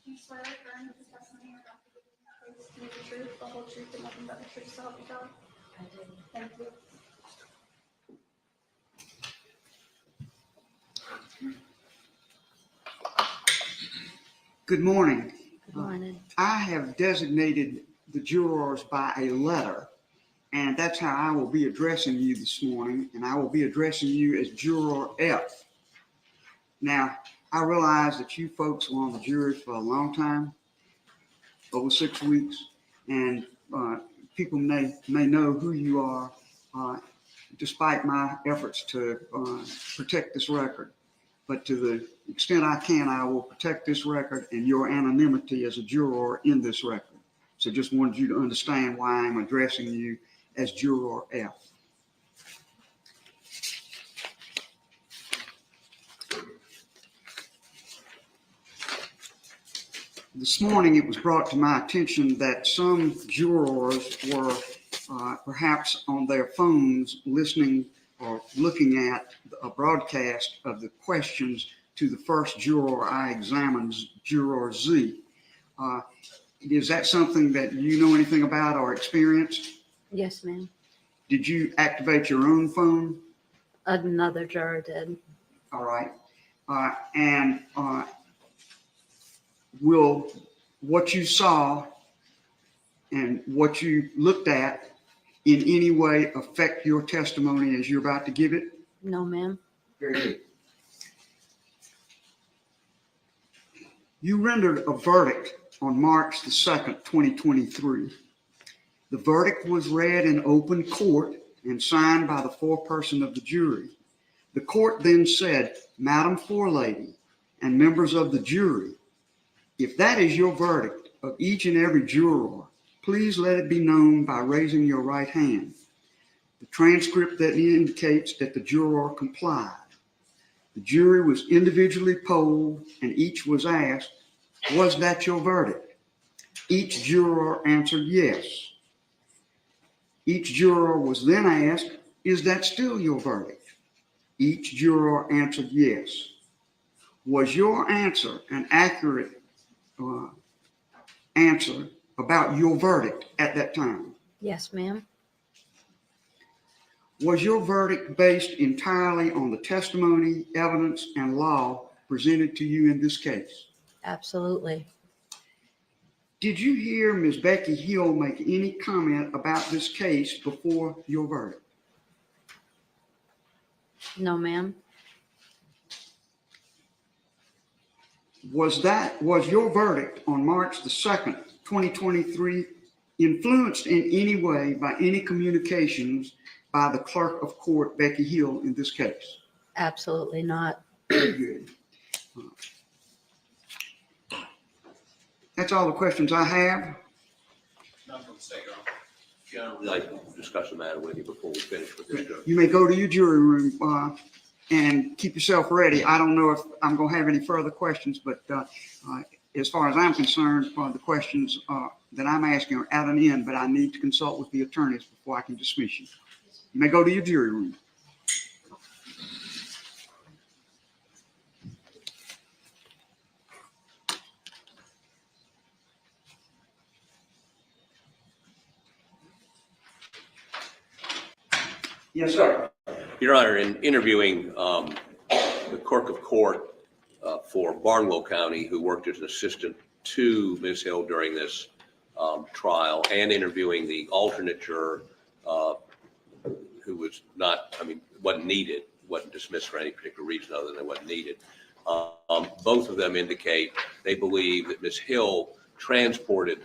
Do you swear or affirm that the testimony you're about to give is to be the truth, the whole truth, and nothing but the truth, so help you God? I do. Thank you. Good morning. Good morning. I have designated the jurors by a letter And that's how I will be addressing you this morning, and I will be addressing you as Juror F. Now, I realize that you folks were on the jury for a long time, over 6 weeks, and people may know who you are, despite my efforts to protect this record. But to the extent I can, I will protect this record and your anonymity as a juror in this record. So just wanted you to understand why I'm addressing you as Juror F. This morning, it was brought to my attention that some jurors were perhaps on their phones listening or looking at a broadcast of the questions to the first juror I examined, Juror Z. Is that something that you know anything about or experienced? Yes, ma'am. Did you activate your own phone? Another juror did. All right. And will what you saw and what you looked at in any way affect your testimony as you're about to give it? No, ma'am. Very good. You rendered a verdict on March the 2nd, 2023. The verdict was read in open court and signed by the foreperson of the jury. The court then said, Madam Forelady and members of the jury, if that is your verdict of each and every juror, please let it be known by raising your right hand. The transcript that indicates that the juror complied. The jury was individually polled and each was asked, was that your verdict? Each juror answered yes. Each juror was then asked, is that still your verdict? Each juror answered yes. Was your answer an accurate answer about your verdict at that time? Yes, ma'am. Was your verdict based entirely on the testimony, evidence, and law presented to you in this case? Absolutely. Did you hear Ms. Becky Hill make any comment about this case before your verdict? No, ma'am. Was your verdict on March the 2nd, 2023 influenced in any way by any communications by the clerk of court, Becky Hill, in this case? Absolutely not. Very good. That's all the questions I have. Nothing to say, Your Honor. John, we'd like to discuss the matter with you before we finish with this. You may go to your jury room and keep yourself ready. I don't know if I'm going to have any further questions, but as far as I'm concerned, the questions that I'm asking are at an end, but I need to consult with the attorneys before I can dismiss you. You may go to your jury room. Yes, sir. Your Honor, in interviewing the clerk of court for Barnwell County, who worked as an assistant to Ms. Hill during this trial, and interviewing the alternate juror who was not, wasn't needed, wasn't dismissed for any particular reason other than it wasn't needed. Both of them indicate they believe that Ms. Hill transported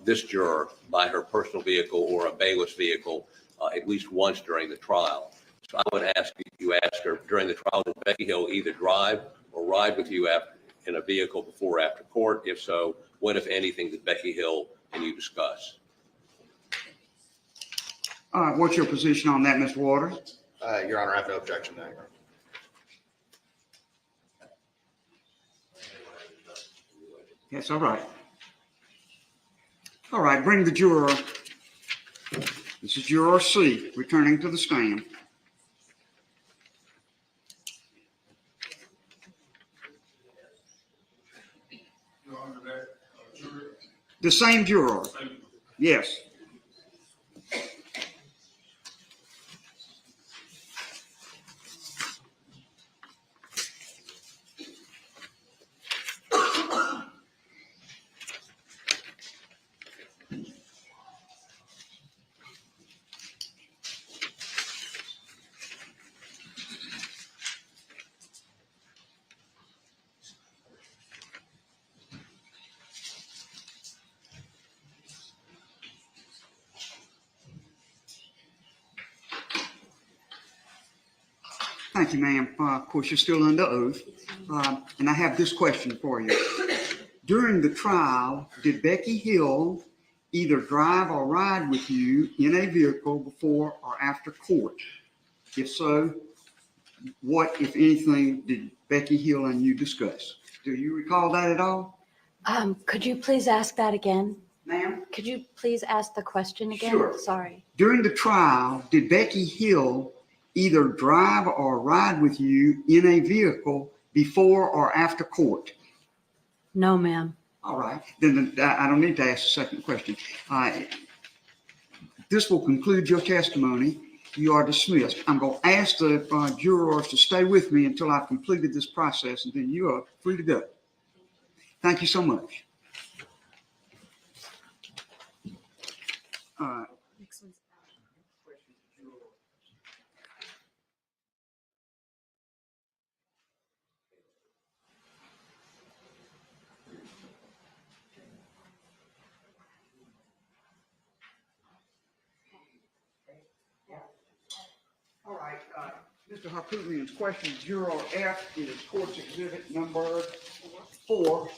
this juror by her personal vehicle or a bailiff's vehicle at least once during the trial. So I would ask you ask her during the trial, did Becky Hill either drive or ride with you in a vehicle before or after court? If so, what, if anything, did Becky Hill and you discuss? What's your position on that, Mr. Waters? Your Honor, I have no objection to that, Your Honor. Yes, all right. All right, bring the juror. This is Juror C, returning to the stand. The same juror. Yes. Thank you, ma'am. Of course, you're still under oath. And I have this question for you. During the trial, did Becky Hill either drive or ride with you in a vehicle before or after court? If so, what, if anything, did Becky Hill and you discuss? Do you recall that at all? Could you please ask that again? Ma'am? Could you please ask the question again? Sure. Sorry. During the trial, did Becky Hill either drive or ride with you in a vehicle before or after court? No, ma'am. All right, then I don't need to ask the second question. This will conclude your testimony. You are dismissed. I'm going to ask the jurors to stay with me until I've completed this process, and then you are free to go. Thank you so much. All right, Mr. Harpootlian's question, Juror F is court's exhibit number 4. All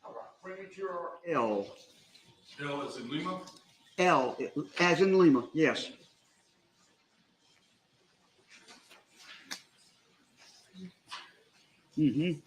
right, bring in Juror L. L is in Lima. L, as in Lima, yes. Mm-hmm.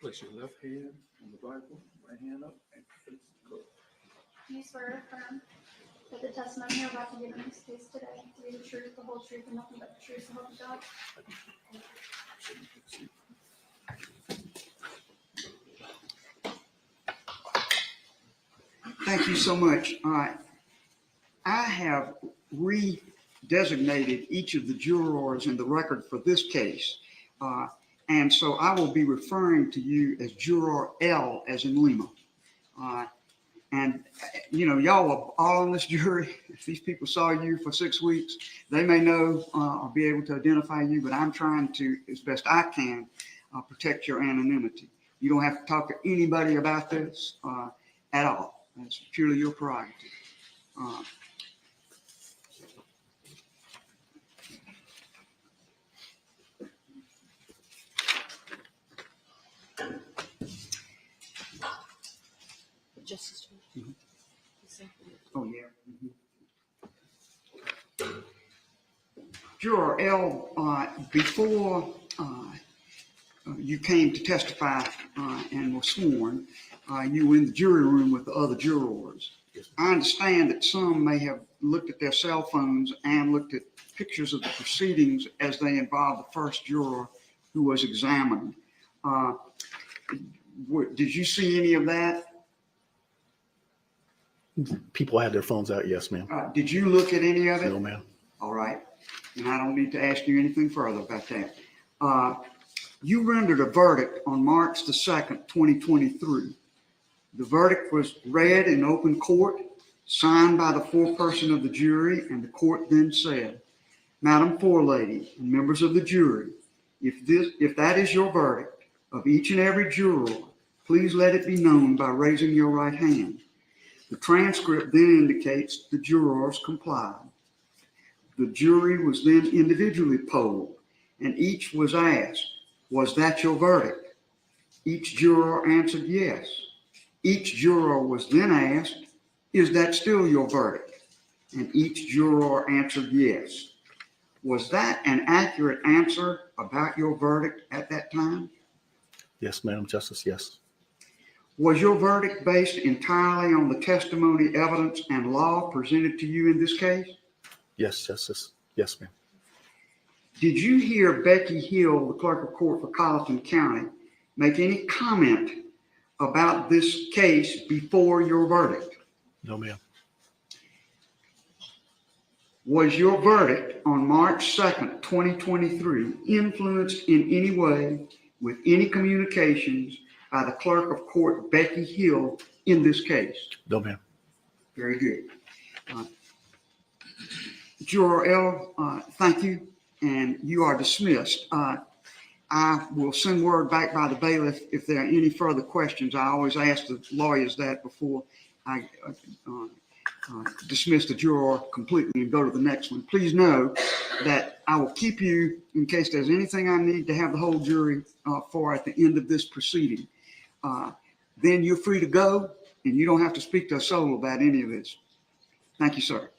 Place your left hand on the Bible, right hand up, and Do you swear or affirm that the testimony you're about to give in this case today to be the truth, the whole truth, and nothing but the truth, so help you God? Thank you so much. All right. I have redesignated each of the jurors in the record for this case. And so I will be referring to you as Juror L, as in Lima. And, you know, y'all are all on this jury. If these people saw you for 6 weeks, they may know or be able to identify you, but I'm trying to, as best I can, protect your anonymity. You don't have to talk to anybody about this at all. That's purely your prerogative. Justice. Mm-hmm. Oh, yeah. Mm-hmm. Juror L, before you came to testify and were sworn, you were in the jury room with the other jurors. I understand that some may have looked at their cell phones and looked at pictures of the proceedings as they involved the first juror who was examined. Did you see any of that? People had their phones out, yes, ma'am. Did you look at any of it? No, ma'am. All right. And I don't need to ask you anything further about that. You rendered a verdict on March the 2nd, 2023. The verdict was read in open court, signed by the foreperson of the jury, and the court then said, Madam Forelady and members of the jury, if that is your verdict of each and every juror, please let it be known by raising your right hand. The transcript then indicates the jurors complied. The jury was then individually polled, and each was asked, was that your verdict? Each juror answered yes. Each juror was then asked, is that still your verdict? And each juror answered yes. Was that an accurate answer about your verdict at that time? Yes, Madam Justice, yes. Was your verdict based entirely on the testimony, evidence, and law presented to you in this case? Yes, Justice. Yes, ma'am. Did you hear Becky Hill, the clerk of court for Colleton County, make any comment about this case before your verdict? No, ma'am. Was your verdict on March 2nd, 2023 influenced in any way with any communications by the clerk of court, Becky Hill, in this case? No, ma'am. Very good. Juror L, thank you, and you are dismissed. I will send word back by the bailiff if there are any further questions. I always ask the lawyers that before I dismiss the juror completely and go to the next one. Please know that I will keep you in case there's anything I need to have the whole jury for at the end of this proceeding. Then you're free to go, and you don't have to speak to a soul about any of this. Thank you, sir.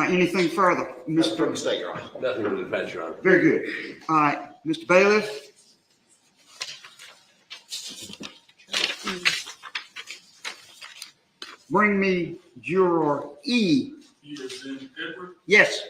Anything further, Mr. From the Mr. state, Your Honor. Nothing from the defense, Your Honor. Very good. All right, Mr. Bailiff. Bring me juror E. He is in Edward. Yes.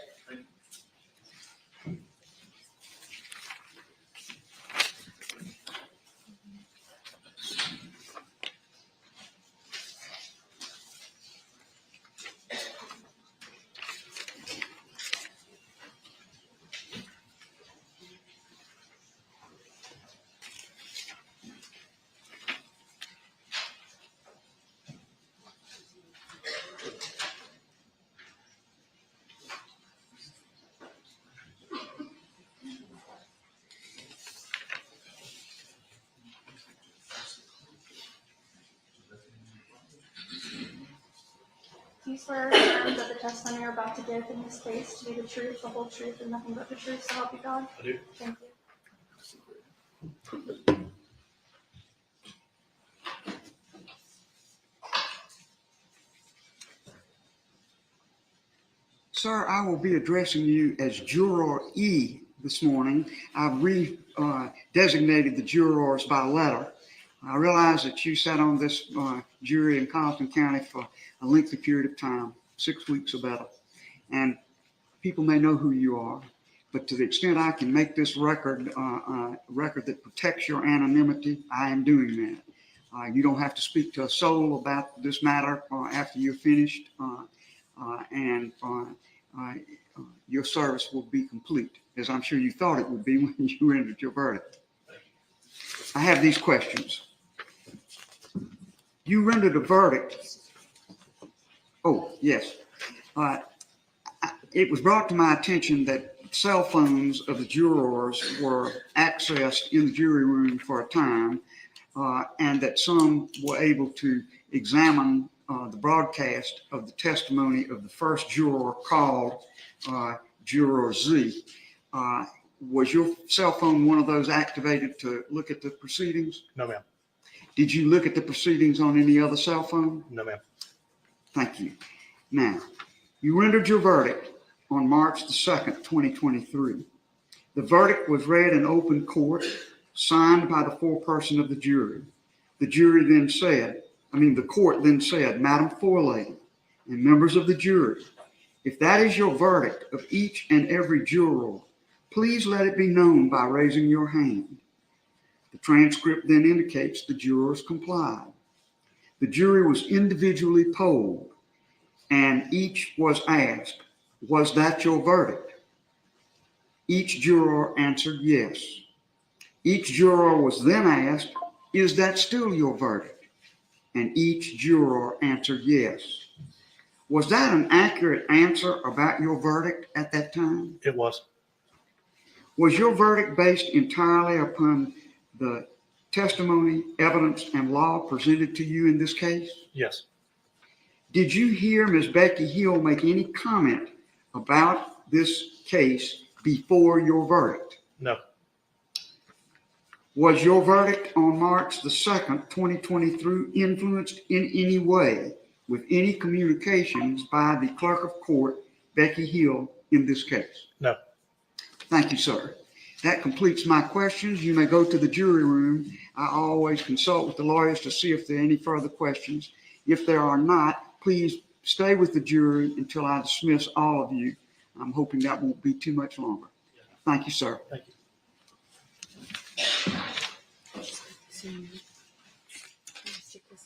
Do you swear or affirm that the testimony you're about to give in this case to be the truth, the whole truth, and nothing but the truth, so help you God? I do. Thank you. Sir, I will be addressing you as Juror E this morning. I've designated the jurors by letter. I realize that you sat on this jury in Colleton County for a lengthy period of time, 6 weeks or better, and people may know who you are, but to the extent I can make this record a record that protects your anonymity, I am doing that. You don't have to speak to a soul about this matter after you're finished, and your service will be complete, as I'm sure you thought it would be when you rendered your verdict. I have these questions. You rendered a verdict. Oh, yes. It was brought to my attention that cell phones of the jurors were accessed in the jury room for a time, and that some were able to examine the broadcast of the testimony of the first juror called Juror Z. Was your cell phone one of those activated to look at the proceedings? No, ma'am. Did you look at the proceedings on any other cell phone? No, ma'am. Thank you. Now, you rendered your verdict on March the 2nd, 2023. The verdict was read in open court, signed by the foreperson of the jury. The jury then said, the court then said, Madam Forelady and members of the jury, if that is your verdict of each and every juror, please let it be known by raising your hand. The transcript then indicates the jurors complied. The jury was individually polled, and each was asked, was that your verdict? Each juror answered yes. Each juror was then asked, is that still your verdict? And each juror answered yes. Was that an accurate answer about your verdict at that time? It was. Was your verdict based entirely upon the testimony, evidence, and law presented to you in this case? Yes. Did you hear Ms. Becky Hill make any comment about this case before your verdict? No. Was your verdict on March the 2nd, 2023 influenced in any way with any communications by the clerk of court, Becky Hill, in this case? No. Thank you, sir. That completes my questions. You may go to the jury room. I always consult with the lawyers to see if there are any further questions. If there are not, please stay with the jury until I dismiss all of you. I'm hoping that won't be too much longer. Thank you, sir. Thank you.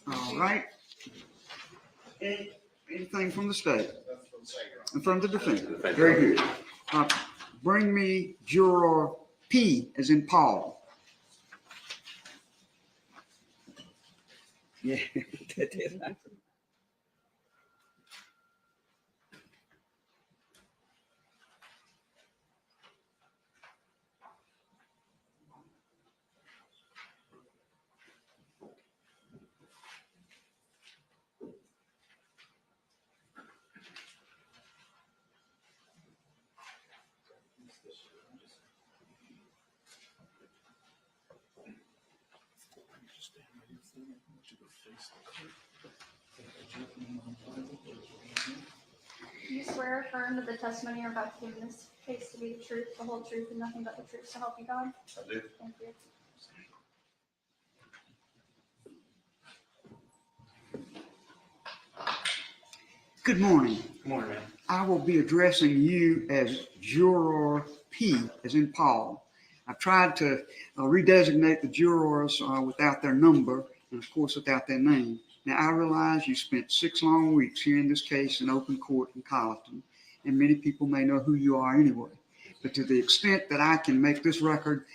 All right. Anything from the state? And from the defendant? Very good. Bring me juror P as in Paul. Yeah, that did. Do you swear or affirm that the testimony you're about to give in this case to be the truth, the whole truth, and nothing but the truth, so help you God? I do. Thank you. Good morning. Good morning, ma'am. I will be addressing you as juror P as in Paul. I've tried to redesignate the jurors without their number and of course without their name. Now I realize you spent 6 long weeks hearing this case in open court in Colleton, and many people may know who you are anyway. But to the extent that I can make this record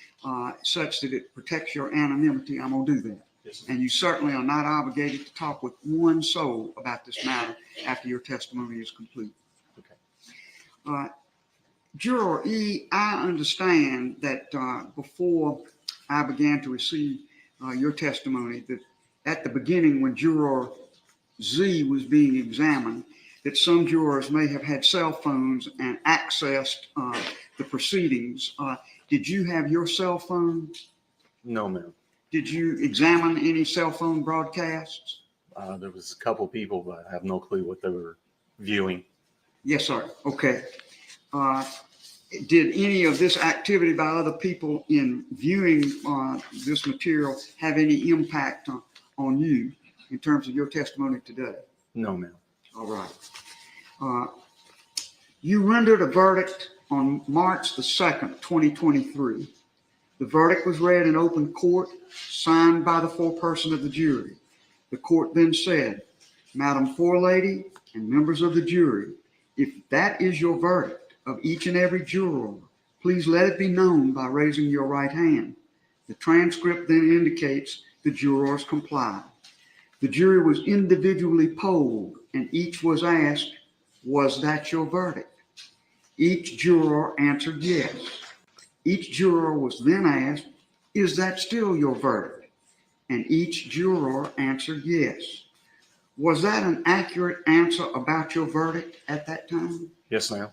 such that it protects your anonymity, I'm gonna do that. Yes, And you certainly are not obligated to talk with one soul about this matter after your testimony is complete. Okay. Juror E, I understand that before I began to receive your testimony, that at the beginning when Juror Z was being examined, that some jurors may have had cell phones and accessed the proceedings. Did you have your cell phone? No, ma'am. Did you examine any cell phone broadcasts? There was a couple people, but I have no clue what they were viewing. Yes, sir. Okay. Did any of this activity by other people in viewing this material have any impact on you in terms of your testimony today? No, ma'am. All right. You rendered a verdict on March the 2nd, 2023. The verdict was read in open court, signed by the foreperson of the jury. The court then said, Madam Forelady and members of the jury, if that is your verdict of each and every juror, please let it be known by raising your right hand. The transcript then indicates the jurors complied. The jury was individually polled and each was asked, was that your verdict? Each juror answered yes. Each juror was then asked, is that still your verdict? And each juror answered yes. Was that an accurate answer about your verdict at that time? Yes, ma'am.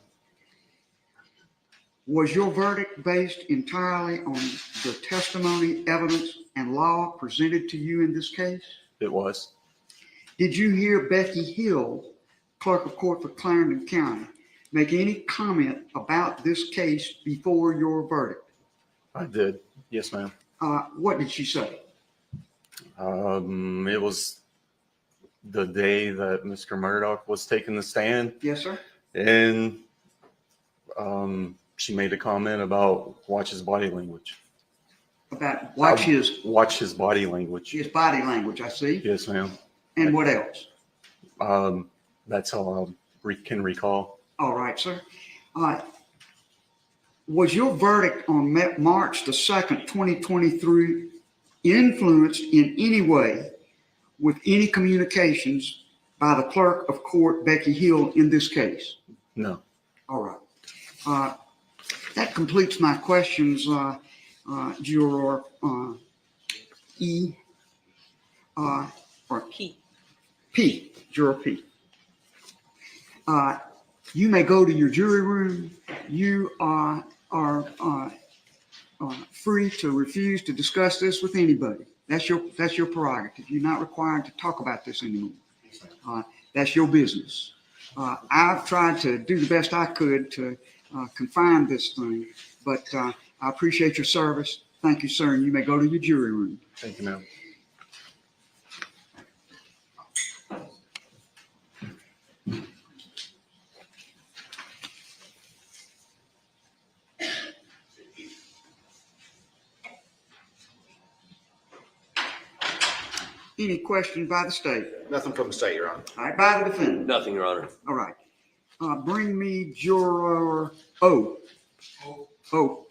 Was your verdict based entirely on the testimony, evidence, and law presented to you in this case? It was. Did you hear Becky Hill, clerk of court for Clarendon County, make any comment about this case before your verdict? I did. Yes, ma'am. What did she say? It was the day that Mr. Murdaugh was taking the stand, Yes, sir. and she made a comment about watch his body language. About watch his body language. body language, I see. Yes, ma'am. And what else? That's all I can recall. All right, sir. Was your verdict on March the 2nd, 2023 influenced in any way with any communications by the clerk of court, Becky Hill, in this case? No. All right. That completes my questions, Juror E. Or P, Juror P. You may go to your jury room. You are free to refuse to discuss this with anybody. That's your prerogative. You're not required to talk about this anymore. that's your business. I've tried to do the best I could to confine this thing, but I appreciate your service. Thank you, sir, and you may go to your jury room. Thank you, ma'am. Any questions by the state? Nothing from the state, Your Honor. All right, by the defendant. Nothing, Your Honor. All right. Bring me juror O. O.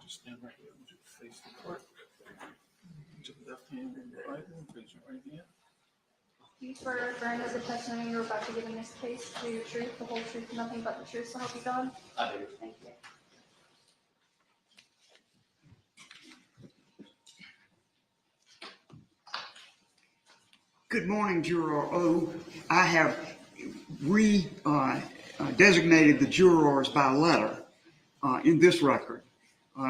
Just stand right here. Would you face the clerk? Put your left hand in the Bible and raise your right hand. Do you swear or affirm that the testimony you're about to give in this case to your truth, the whole truth, and nothing but the truth, so help you God? I do. Thank you. Good morning, Juror O. I have designated the jurors by letter in this record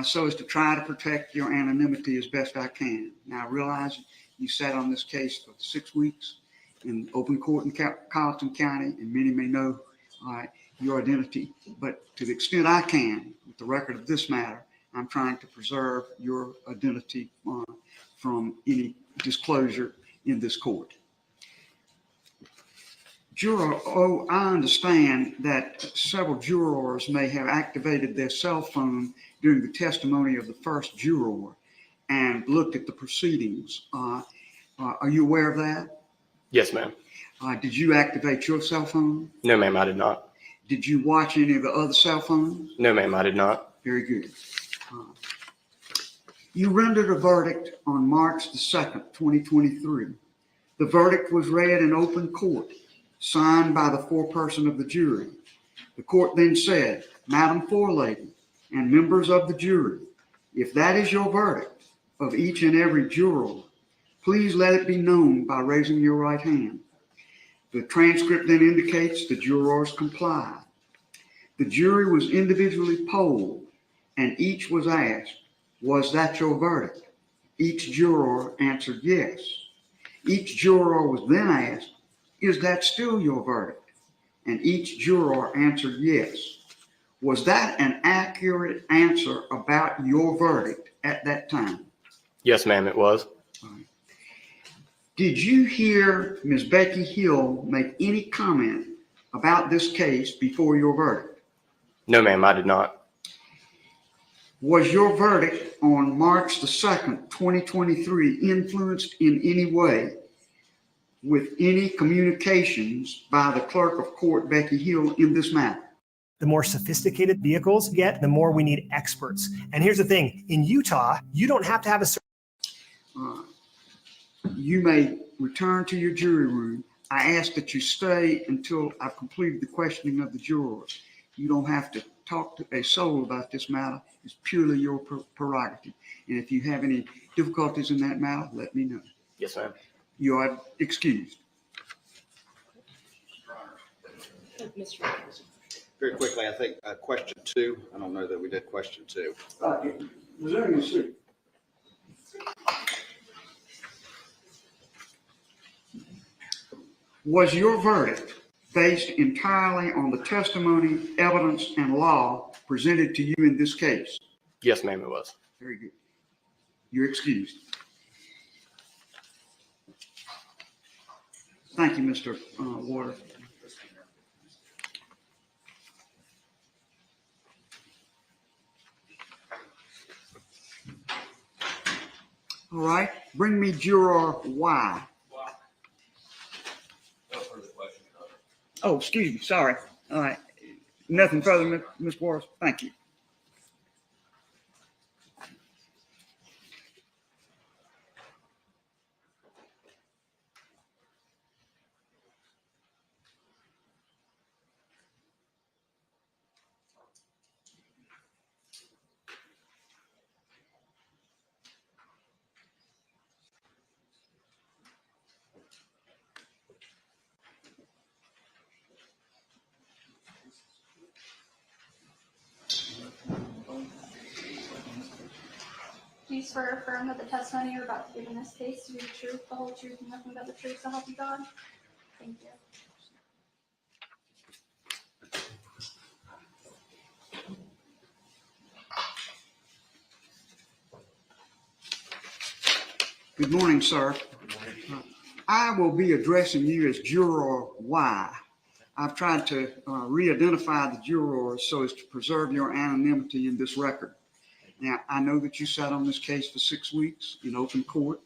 so as to try to protect your anonymity as best I can. Now, I realize you sat on this case for 6 weeks in open court in Carleton County, and many may know your identity, but to the extent I can, with the record of this matter, I'm trying to preserve your identity from any disclosure in this court. Juror O, I understand that several jurors may have activated their cell phone during the testimony of the first juror and looked at the proceedings. Are you aware of that? Yes, ma'am. Did you activate your cell phone? No, ma'am, I did not. Did you watch any of the other cell phones? No, ma'am, I did not. Very good. You rendered a verdict on March the 2nd, 2023. The verdict was read in open court, signed by the foreperson of the jury. The court then said, Madam Forelady and members of the jury, if that is your verdict of each and every juror, please let it be known by raising your right hand. The transcript then indicates the jurors complied. The jury was individually polled and each was asked, was that your verdict? Each juror answered yes. Each juror was then asked, is that still your verdict? And each juror answered yes. Was that an accurate answer about your verdict at that time? Yes, ma'am, it was. Did you hear Ms. Becky Hill make any comment about this case before your verdict? No, ma'am, I did not. Was your verdict on March the 2nd, 2023 influenced in any way with any communications by the clerk of court, Becky Hill, in this matter? The more sophisticated vehicles get, the more we need experts. And here's the thing, in Utah, you don't have to have a you may return to your jury room. I ask that you stay until I've completed the questioning of the jurors. You don't have to talk to a soul about this matter. It's purely your prerogative. And if you have any difficulties in that matter, let me know. Yes, ma'am. You are excused. Very quickly, I think question 2. I don't know that we did question 2. Resuming the suit. Was your verdict based entirely on the testimony, evidence, and law presented to you in this case? Yes, ma'am, it was. Very good. You're excused. Thank you, Mr. Warder. All right, bring me juror Y. Oh, excuse me, sorry. All right, nothing further, Ms. Morris. Thank you. Do you swear or affirm that the testimony you're about to give in this case to be the truth, the whole truth, and nothing but the truth, so help you God? Thank you. Good morning, sir. I will be addressing you as Juror Y. I've tried to re-identify the jurors so as to preserve your anonymity in this record. Now, I know that you sat on this case for 6 weeks in open court,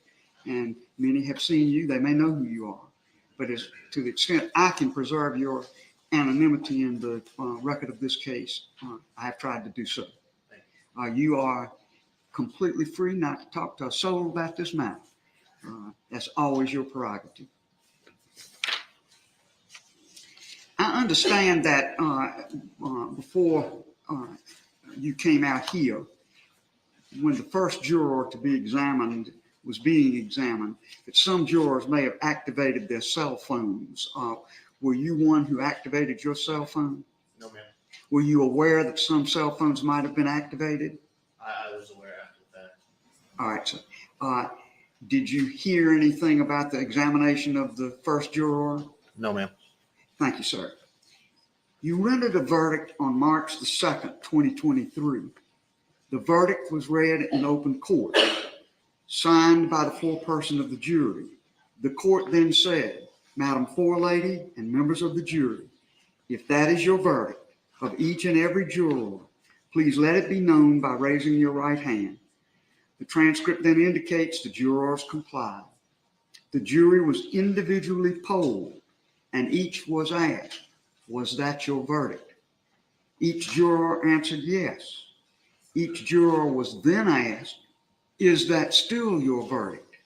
and many have seen you. They may know who you are. But as to the extent I can preserve your anonymity in the record of this case, I have tried to do so. You are completely free not to talk to a soul about this matter. That's always your prerogative. I understand that before you came out here, when the first juror to be examined was being examined, that some jurors may have activated their cell phones. Were you one who activated your cell phone? No, ma'am. Were you aware that some cell phones might have been activated? I was aware after that. All right, so did you hear anything about the examination of the first juror? No, ma'am. Thank you, sir. You rendered a verdict on March the 2nd, 2023. The verdict was read in open court, signed by the foreperson of the jury. The court then said, Madam Forelady and members of the jury, if that is your verdict of each and every juror, please let it be known by raising your right hand. The transcript then indicates the jurors complied. The jury was individually polled, and each was asked, was that your verdict? Each juror answered yes. Each juror was then asked, is that still your verdict?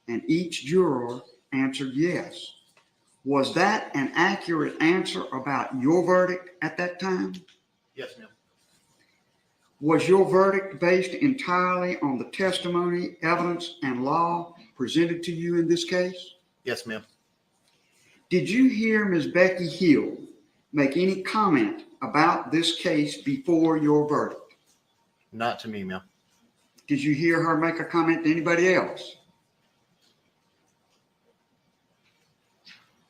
And each juror answered yes. Was that an accurate answer about your verdict at that time? Yes, ma'am. Was your verdict based entirely on the testimony, evidence, and law presented to you in this case? Yes, ma'am. Did you hear Ms. Becky Hill make any comment about this case before your verdict? Not to me, ma'am. Did you hear her make a comment to anybody else?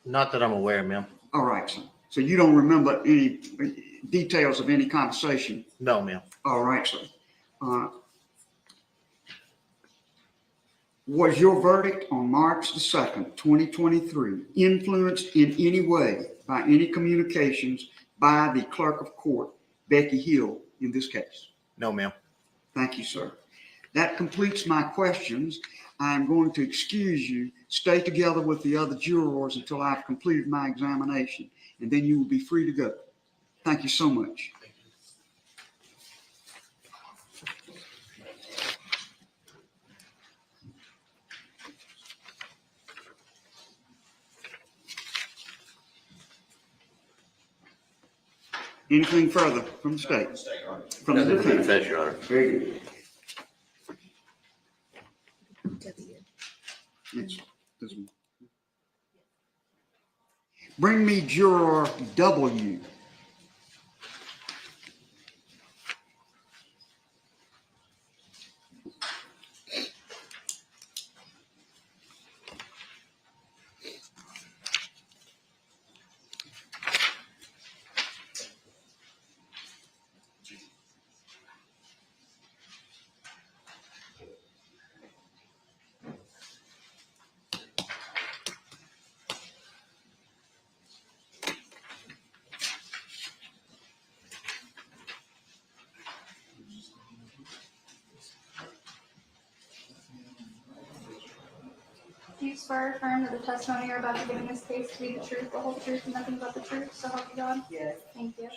Not that I'm aware, ma'am. All right, so you don't remember any details of any conversation? No, ma'am. All right, sir. Was your verdict on March the 2nd, 2023, influenced in any way by any communications by the clerk of court, Becky Hill, in this case? No, ma'am. Thank you, sir. That completes my questions. I'm going to excuse you. Stay together with the other jurors until I've completed my examination, and then you will be free to go. Thank you so much. Anything further from the state? From the defense? Your Honor. Very good. Yes, this one. Bring me juror W. Do you swear or affirm that the testimony you're about to give in this case to be the truth, the whole truth, and nothing but the truth, so help you God? Yes. Thank you.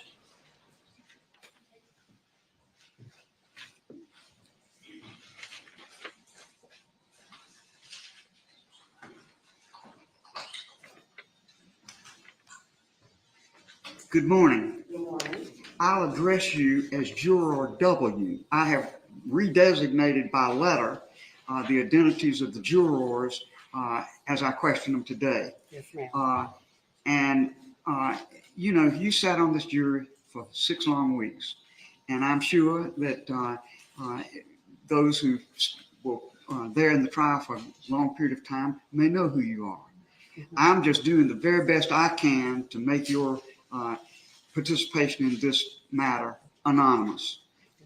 Good morning. Good morning. I'll address you as Juror W. I have redesignated by letter the identities of the jurors as I question them today. Yes, ma'am. You know, you sat on this jury for 6 long weeks, and I'm sure that those who were there in the trial for a long period of time may know who you are. I'm just doing the very best I can to make your participation in this matter anonymous,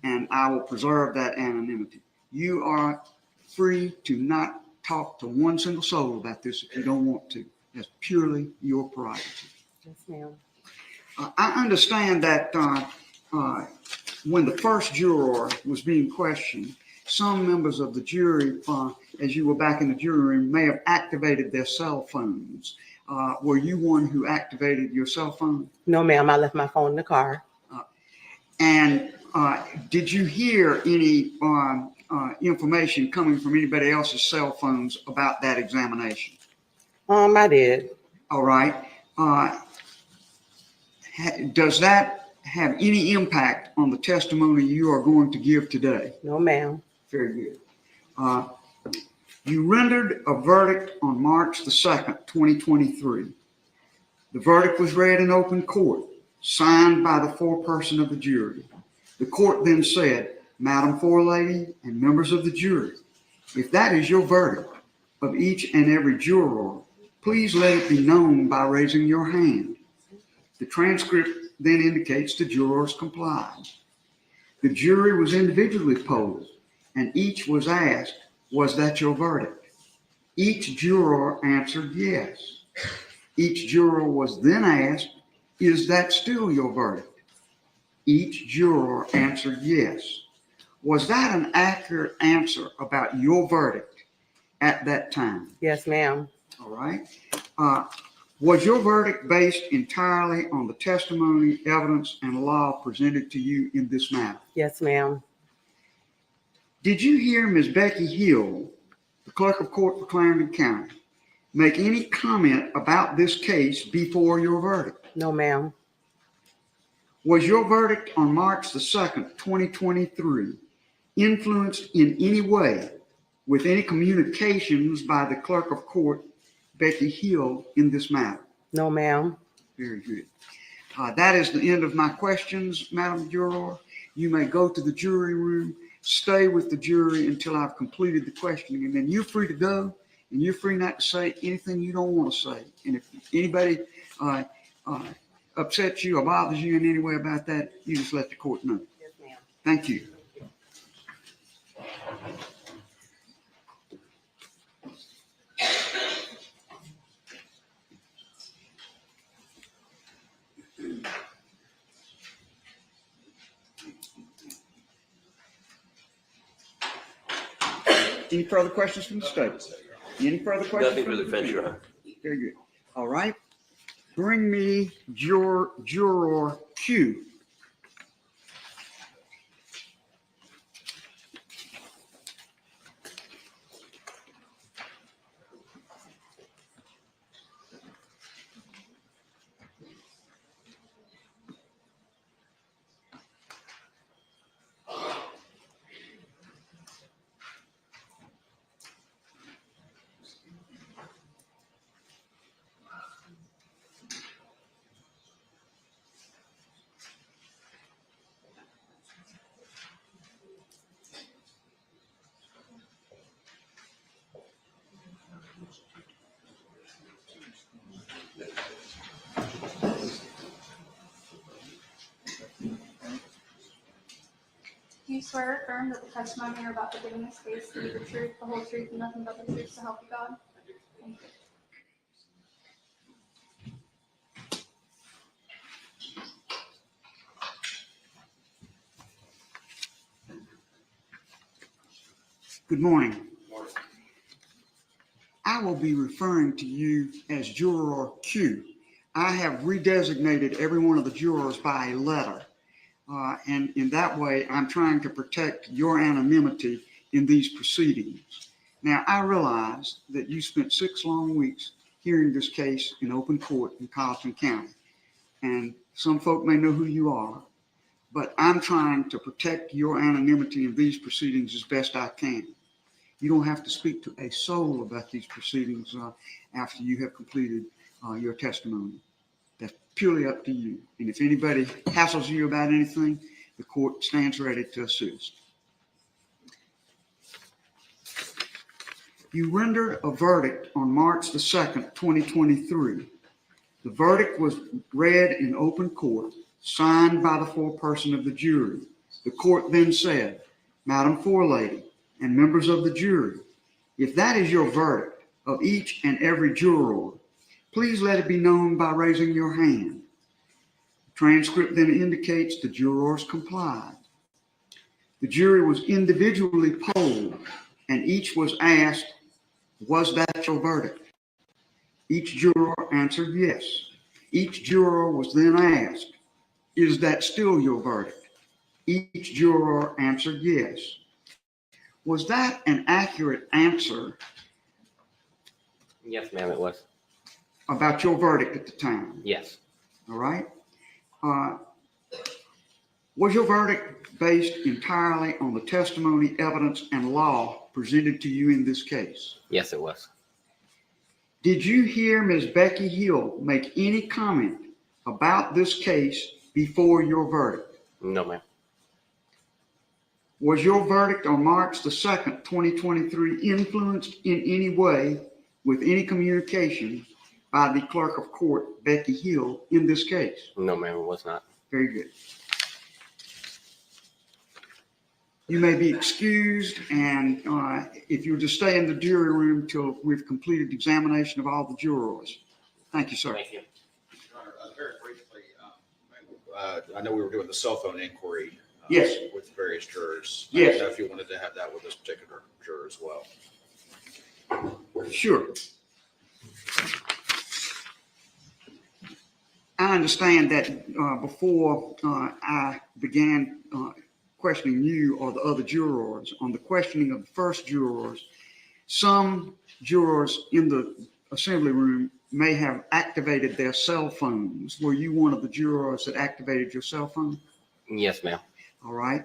and I will preserve that anonymity. You are free to not talk to one single soul about this if you don't want to. That's purely your prerogative. Yes, ma'am. I understand that when the first juror was being questioned, some members of the jury, as you were back in the jury room, may have activated their cell phones. Were you one who activated your cell phone? No, ma'am. I left my phone in the car. And did you hear any information coming from anybody else's cell phones about that examination? I did. All right. Does that have any impact on the testimony you are going to give today? No, ma'am. Very good. You rendered a verdict on March the 2nd, 2023. The verdict was read in open court, signed by the foreperson of the jury. The court then said, Madam Forelady and members of the jury, if that is your verdict of each and every juror, please let it be known by raising your hand. The transcript then indicates the jurors complied. The jury was individually polled, and each was asked, was that your verdict? Each juror answered yes. Each juror was then asked, is that still your verdict? Each juror answered yes. Was that an accurate answer about your verdict at that time? Yes, ma'am. All right. Was your verdict based entirely on the testimony, evidence, and law presented to you in this matter? Yes, ma'am. Did you hear Ms. Becky Hill, the clerk of court for Clarendon County, make any comment about this case before your verdict? No, ma'am. Was your verdict on March the 2nd, 2023, influenced in any way with any communications by the clerk of court, Becky Hill, in this matter? No, ma'am. Very good. That is the end of my questions, Madam Juror. You may go to the jury room, stay with the jury until I've completed the questioning, and then you're free to go, and you're free not to say anything you don't want to say. And if anybody upsets you or bothers you in any way about that, you just let the court know. Yes, ma'am. Thank you. Any further questions from the state? Any further questions? Nothing for the defense, Your Honor. Very good. All right. Bring me juror Q. Do you swear or affirm that the testimony you're about to give in this case will be the truth, the whole truth, and nothing but the truth, so help you God? Thank you. Good morning. I will be referring to you as juror Q. I have redesignated every one of the jurors by a letter. And in that way, I'm trying to protect your anonymity in these proceedings. Now, I realize that you spent 6 long weeks hearing this case in open court in Colleton County. And some folk may know who you are, but I'm trying to protect your anonymity in these proceedings as best I can. You don't have to speak to a soul about these proceedings after you have completed your testimony. That's purely up to you. And if anybody hassles you about anything, the court stands ready to assist. You rendered a verdict on March the 2nd, 2023. The verdict was read in open court, signed by the foreperson of the jury. The court then said, Madam Forelady and members of the jury, if that is your verdict of each and every juror, please let it be known by raising your hand. The transcript then indicates the jurors complied. The jury was individually polled, and each was asked, was that your verdict? Each juror answered yes. Each juror was then asked, is that still your verdict? Each juror answered yes. Was that an accurate answer Yes, ma'am, it was. about your verdict at the time? Yes. All right. Was your verdict based entirely on the testimony, evidence, and law presented to you in this case? Yes, it was. Did you hear Ms. Becky Hill make any comment about this case before your verdict? No, ma'am. Was your verdict on March the 2nd, 2023 influenced in any way with any communication by the clerk of court, Becky Hill, in this case? No, ma'am, it was not. Very good. You may be excused, and if you'll just stay in the jury room till we've completed examination of all the jurors. Thank you, sir. Thank you. Your Honor, very briefly, I know we were doing the cell phone inquiry. Yes. With various jurors. Yes. I didn't know if you wanted to have that with this particular juror as well. Sure. I understand that before I began questioning you or the other jurors, on the questioning of the first jurors, some jurors in the assembly room may have activated their cell phones. Were you one of the jurors that activated your cell phone? Yes, ma'am. All right.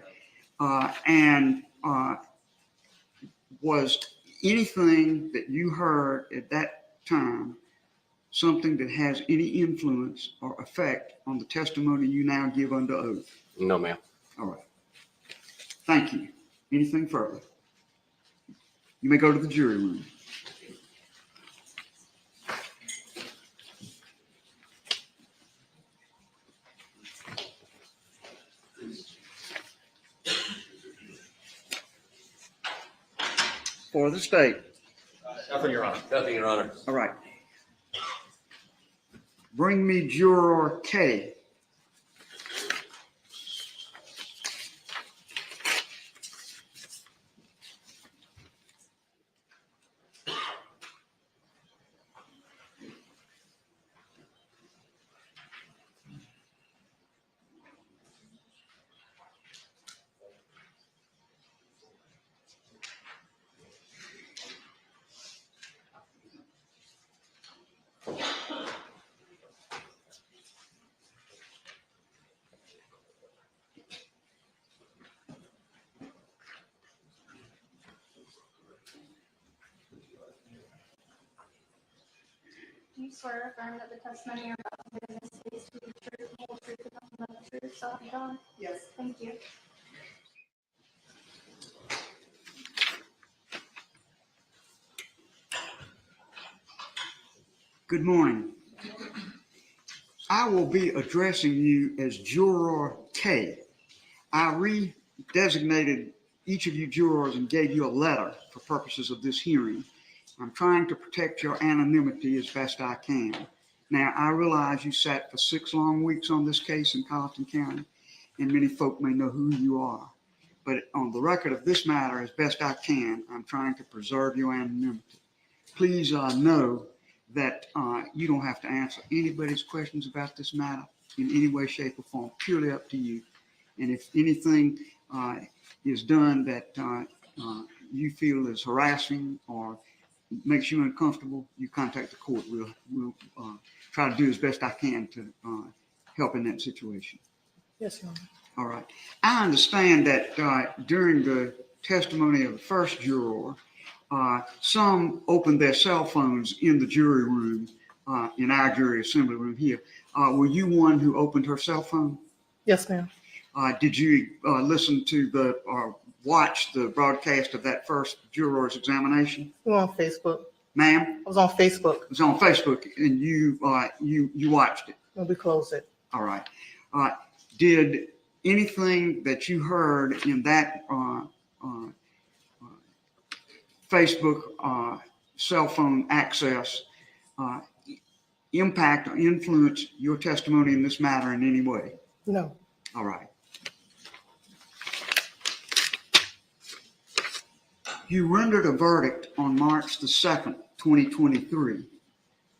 Was anything that you heard at that time something that has any influence or effect on the testimony you now give under oath? No, ma'am. All right. Thank you. Anything further? You may go to the jury room. For the state. Nothing, Your Honor. Nothing, Your Honor. All right. Bring me juror K. Do you swear or affirm that the testimony you're about to give in this case will be the truth, the whole truth, and nothing but the truth, so help you God? Yes. Thank you. Good morning. I will be addressing you as Juror K. I redesignated each of you jurors and gave you a letter for purposes of this hearing. I'm trying to protect your anonymity as best I can. Now, I realize you sat for 6 long weeks on this case in Colleton County, and many folk may know who you are. But on the record of this matter, as best I can, I'm trying to preserve your anonymity. Please know that you don't have to answer anybody's questions about this matter in any way, shape, or form, purely up to you. And if anything is done that you feel is harassing or makes you uncomfortable, you contact the court. We'll try to do as best I can to help in that situation. Yes, Your Honor. All right. I understand that during the testimony of the first juror, some opened their cell phones in the jury room, in our jury assembly room here. Were you one who opened her cell phone? Yes, ma'am. Did you listen to the watch the broadcast of that first juror's examination? We're on Facebook. Ma'am? I was on Facebook. It was on Facebook, and you watched it. When we closed it. All right. Did anything that you heard in that Facebook cell phone access impact or influence your testimony in this matter in any way? No. All right. You rendered a verdict on March the 2nd, 2023.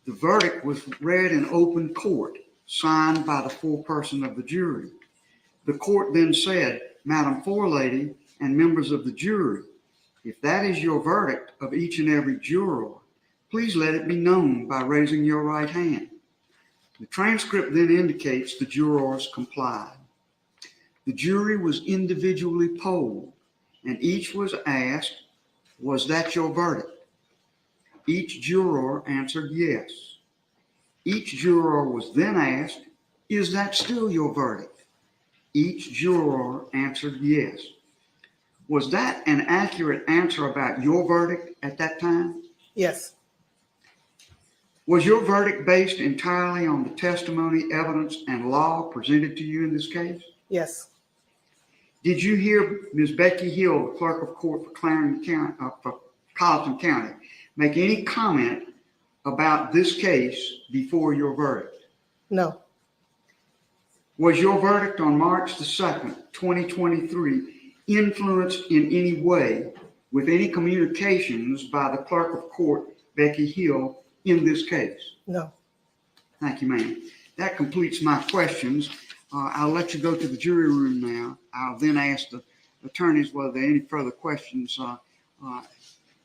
The verdict was read in open court, signed by the foreperson of the jury. The court then said, Madam Forelady and members of the jury, if that is your verdict of each and every juror, please let it be known by raising your right hand. The transcript then indicates the jurors complied. The jury was individually polled, and each was asked, was that your verdict? Each juror answered yes. Each juror was then asked, is that still your verdict? Each juror answered yes. Was that an accurate answer about your verdict at that time? Yes. Was your verdict based entirely on the testimony, evidence, and law presented to you in this case? Yes. Did you hear Ms. Becky Hill, the clerk of court for Colleton County, make any comment about this case before your verdict? No. Was your verdict on March the 2nd, 2023, influenced in any way with any communications by the clerk of court, Becky Hill, in this case? No. Thank you, ma'am. That completes my questions. I'll let you go to the jury room now. I'll then ask the attorneys whether there are any further questions.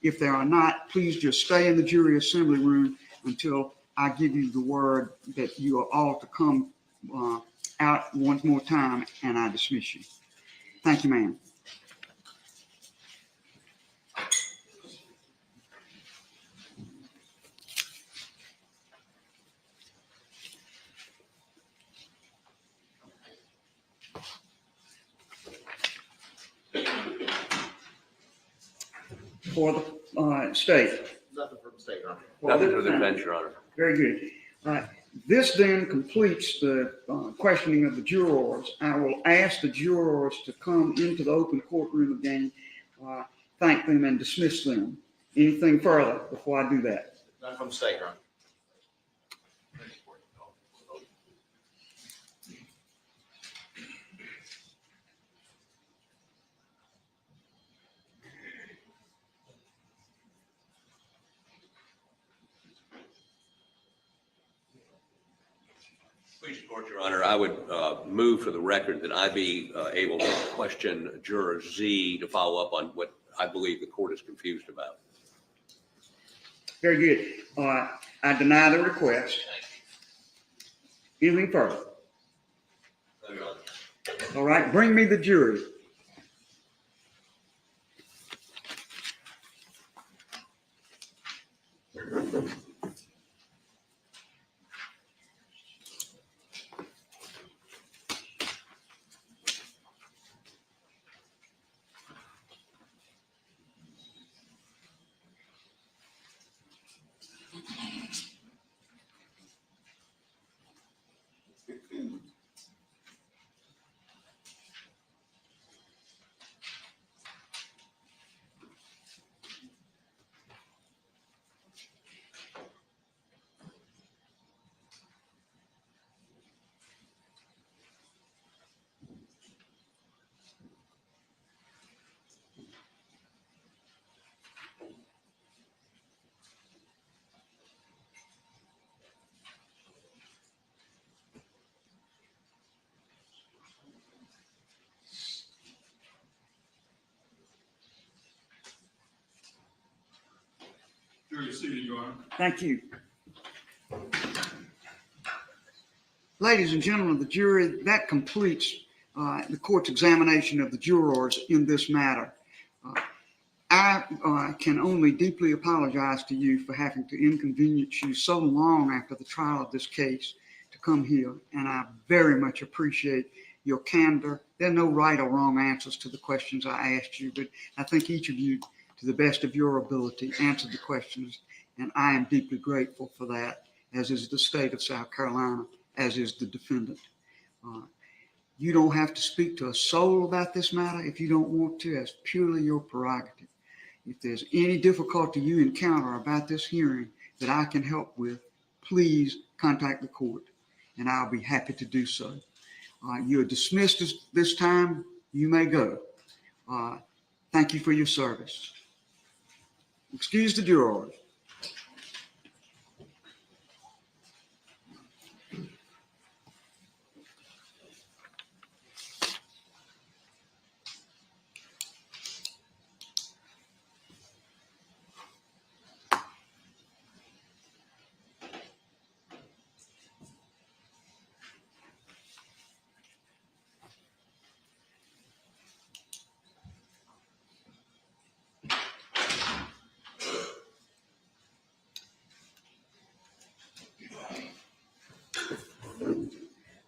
If there are not, please just stay in the jury assembly room until I give you the word that you are all to come out one more time and I dismiss you. Thank you, ma'am. For the state. Nothing from the state, Your Honor. Nothing for the defense, Your Honor. Very good. This then completes the questioning of the jurors. I will ask the jurors to come into the open courtroom again, thank them and dismiss them. Anything further before I do that? Nothing from the state, Your Honor. Please support, Your Honor. I would move for the record that I be able to question Juror Z to follow up on what I believe the court is confused about. Very good. I deny the request. Anything further? No, Your Honor. All right, bring me the jury. Jury is seated, Your Honor. Thank you. Ladies and gentlemen of the jury, that completes the court's examination of the jurors in this matter. I can only deeply apologize to you for having to inconvenience you so long after the trial of this case to come here, and I very much appreciate your candor. There are no right or wrong answers to the questions I asked you, but I think each of you, to the best of your ability, answered the questions, and I am deeply grateful for that, as is the state of South Carolina, as is the defendant. You don't have to speak to a soul about this matter if you don't want to. That's purely your prerogative. If there's any difficulty you encounter about this hearing that I can help with, please contact the court, and I'll be happy to do so. You are dismissed this time. You may go. Thank you for your service. Excuse the jurors.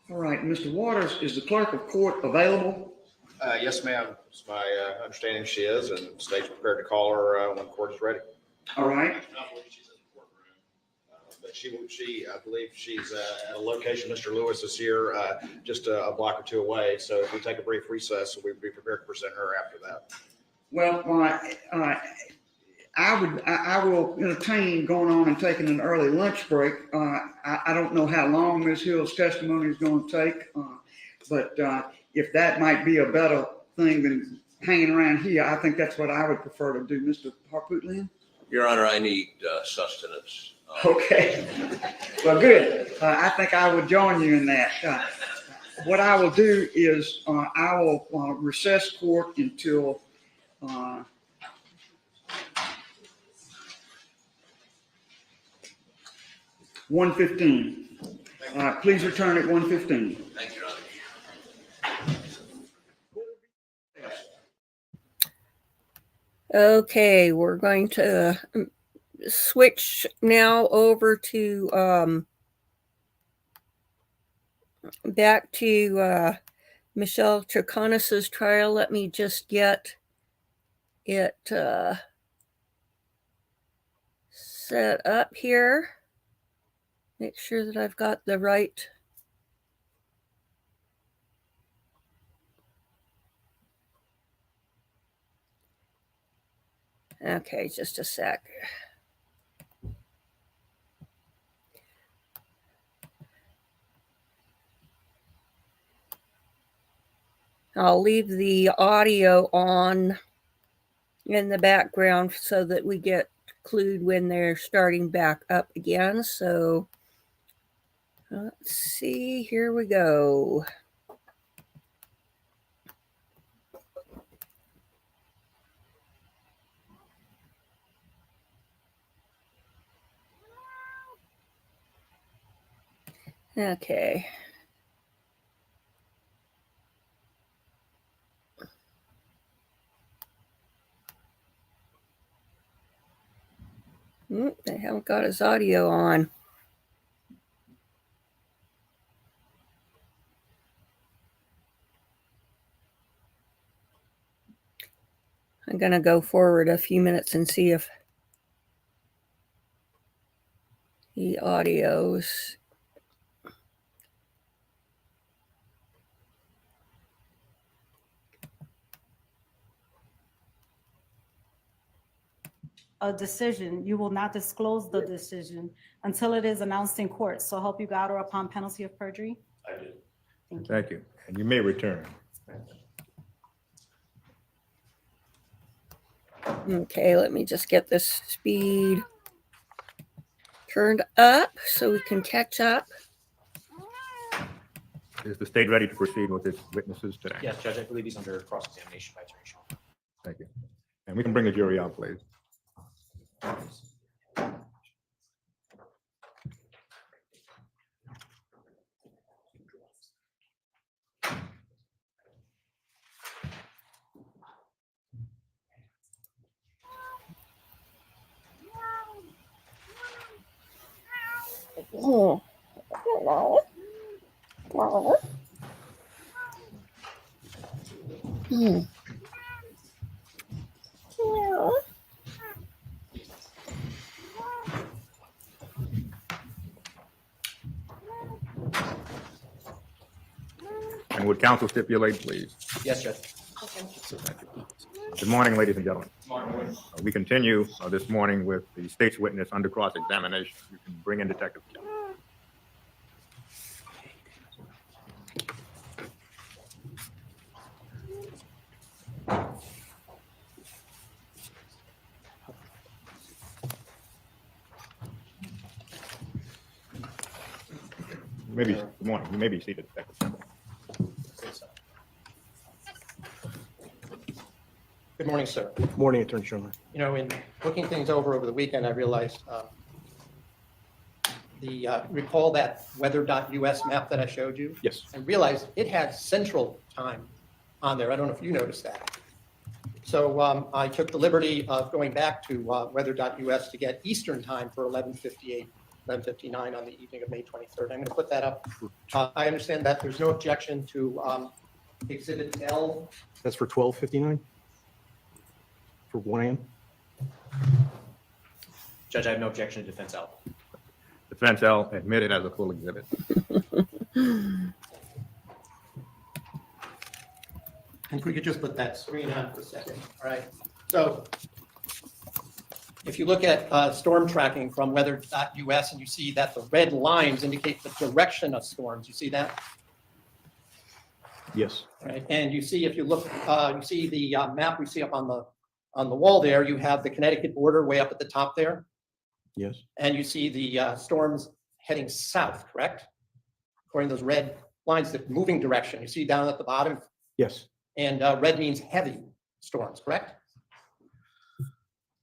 All right, Mr. Waters, is the clerk of court available? Yes, ma'am. It's my understanding she is, and the state's prepared to call her when court is ready. All right. But I believe she's at a location. Mr. Lewis is here, just a block or two away. So if we take a brief recess, we'd be prepared to present her after that. Well, I will entertain going on and taking an early lunch break. I don't know how long Ms. Hill's testimony is going to take, but if that might be a better thing than hanging around here, I think that's what I would prefer to do. Mr. Harpootlian? Your Honor, I need sustenance. Okay. Well, good. I think I would join you in that. What I will do is I will recess court until 1:15. Please return at 1:15. Thank you, Your Honor. Okay, we're going to switch now over to back to Michelle Troconis's trial. Let me just get it set up here. Make sure that I've got the right. Okay, just a sec. I'll leave the audio on in the background so that we get clued when they're starting back up again. So let's see, here we go. Okay. They haven't got his audio on. I'm going to go forward a few minutes and see if the audio's. A decision, you will not disclose the decision until it is announced in court. So help you God or upon penalty of perjury? I do. Thank you. And you may return. Okay, let me just get this speed turned up so we can catch up. Is the state ready to proceed with its witnesses today? Yes, Judge, I believe he's under cross-examination by Attorney Shaw. Thank you. And we can bring the jury out, please. Oh, hello. Hello. And would counsel stipulate, please? Yes, Judge. Good morning, ladies and gentlemen. We continue this morning with the state's witness under cross-examination. You can bring in Detective Kelly. Maybe, good morning. You may be seated, Detective Kelly. Good morning, sir. Good morning, Attorney Schumer. You know, in looking things over the weekend, I realized recall that weather.us map that I showed you? Yes. I realized it had central time on there. I don't know if you noticed that. So I took the liberty of going back to weather.us to get Eastern time for 11:58, 11:59 on the evening of May 23rd. I'm going to put that up. I understand that there's no objection to Exhibit L. That's for 12:59? For 1 a.m.? Judge, I have no objection to defense L. Defense L admitted as a full exhibit. And if we could just put that screen on for a second, all right? So if you look at storm tracking from weather.us and you see that the red lines indicate the direction of storms, you see that? Yes. Right, and you see, if you look, you see the map we see up on the wall there, you have the Connecticut border way up at the top there. Yes. And you see the storms heading south, correct? According to those red lines, the moving direction, you see down at the bottom? Yes. And red means heavy storms, correct?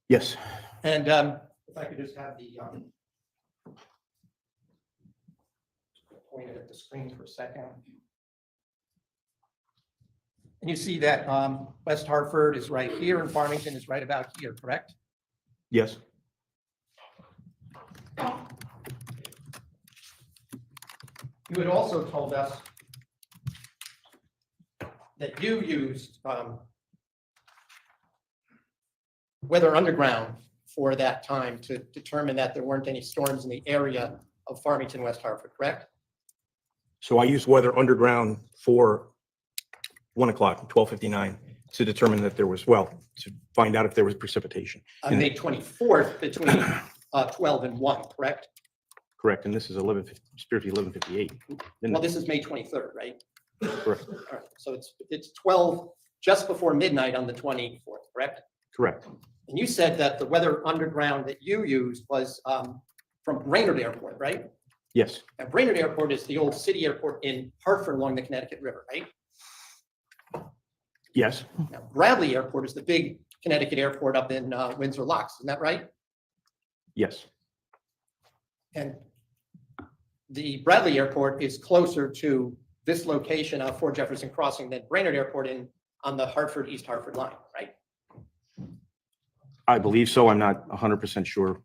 Yes. And if I could just have the point it at the screen for a second. And you see that West Hartford is right here and Farmington is right about here, correct? Yes. You had also told us that you used Weather Underground for that time to determine that there weren't any storms in the area of Farmington, West Hartford, correct? So I used Weather Underground for 1 o'clock, 12:59, to determine that there was, well, to find out if there was precipitation. On May 24th between 12 and 1, correct? Correct, and this is 11:58. Well, this is May 23rd, right? Correct. All right, so it's 12, just before midnight on the 24th, correct? Correct. And you said that the Weather Underground that you used was from Brainerd Airport, right? Yes. And Brainerd Airport is the old city airport in Hartford along the Connecticut River, right? Yes. Now, Bradley Airport is the big Connecticut airport up in Windsor Locks, isn't that right? Yes. And the Bradley Airport is closer to this location of Fort Jefferson Crossing than Brainerd Airport on the Hartford, East Hartford line, right? I believe so. I'm not 100% sure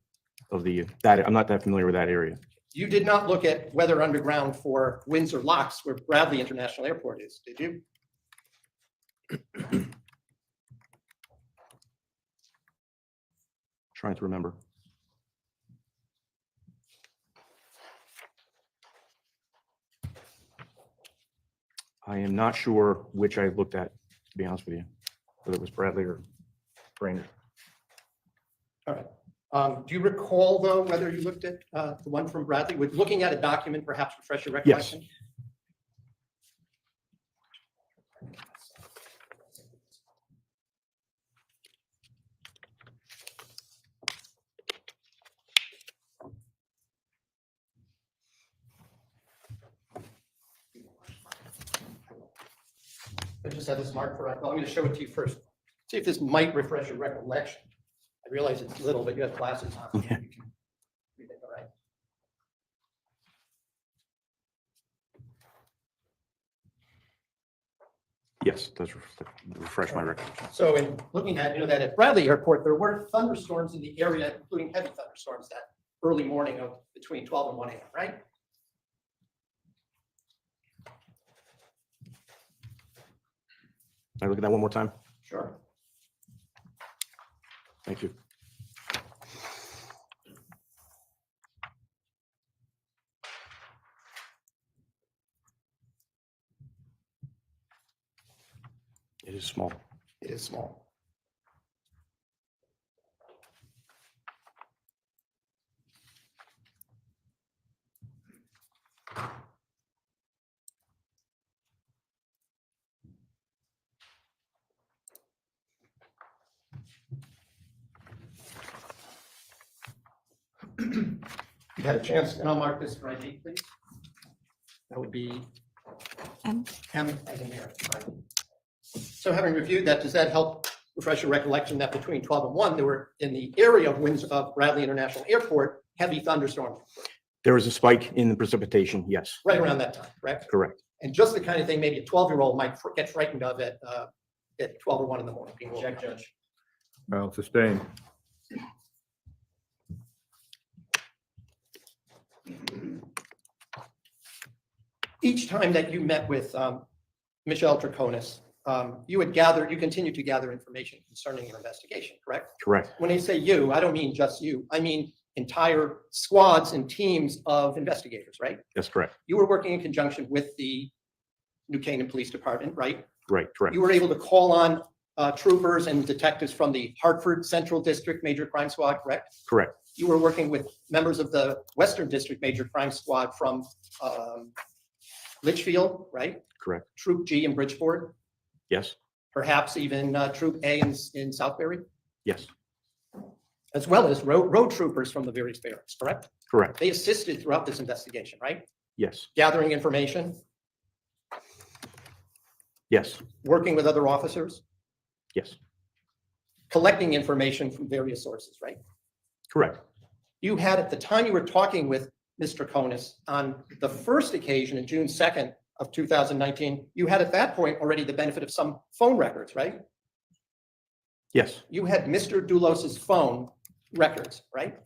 of that. I'm not that familiar with that area. You did not look at Weather Underground for Windsor Locks, where Bradley International Airport is, did you? Trying to remember. I am not sure which I looked at, to be honest with you, whether it was Bradley or Brainerd. All right. Do you recall, though, whether you looked at the one from Bradley? Would looking at a document perhaps refresh your recollection? Yes. I just had this marked for, I'm going to show it to you first. See if this might refresh your recollection. I realize it's little, but you have glasses on. Yeah. You can read it, all right. Yes, it does refresh my recollection. So in looking at, that at Bradley Airport, there were thunderstorms in the area, including heavy thunderstorms that early morning of between 12 and 1 a.m., right? I look at that one more time? Sure. Thank you. It is small. It is small. You had a chance, and I'll mark this for ID, please. That would be M. M as in Mary. So having reviewed that, does that help refresh your recollection that between 12 and 1, there were in the area of winds of Bradley International Airport, heavy thunderstorms There was a spike in the precipitation, yes. right around that time, correct? Correct. And just the kind of thing maybe a 12-year-old might get frightened of at 12 or 1 in the morning. Check, Judge. Well, sustained. Each time that you met with Michelle Troconis, you continue to gather information concerning your investigation, correct? Correct. When I say you, I don't mean just you. I mean entire squads and teams of investigators, right? That's correct. You were working in conjunction with the New Canaan Police Department, right? Right, correct. You were able to call on troopers and detectives from the Hartford Central District Major Crime Squad, correct? Correct. You were working with members of the Western District Major Crime Squad from Litchfield, right? Correct. Troop G in Bridgeport, Yes. perhaps even Troop A in Southbury, Yes. as well as road troopers from the various barracks, correct? Correct. They assisted throughout this investigation, right? Yes. Gathering information, Yes. working with other officers, Yes. collecting information from various sources, right? Correct. You had, at the time you were talking with Mr. Troconis on the first occasion in June 2nd of 2019, you had at that point already the benefit of some phone records, right? Yes. You had Mr. Dulos's phone records, right?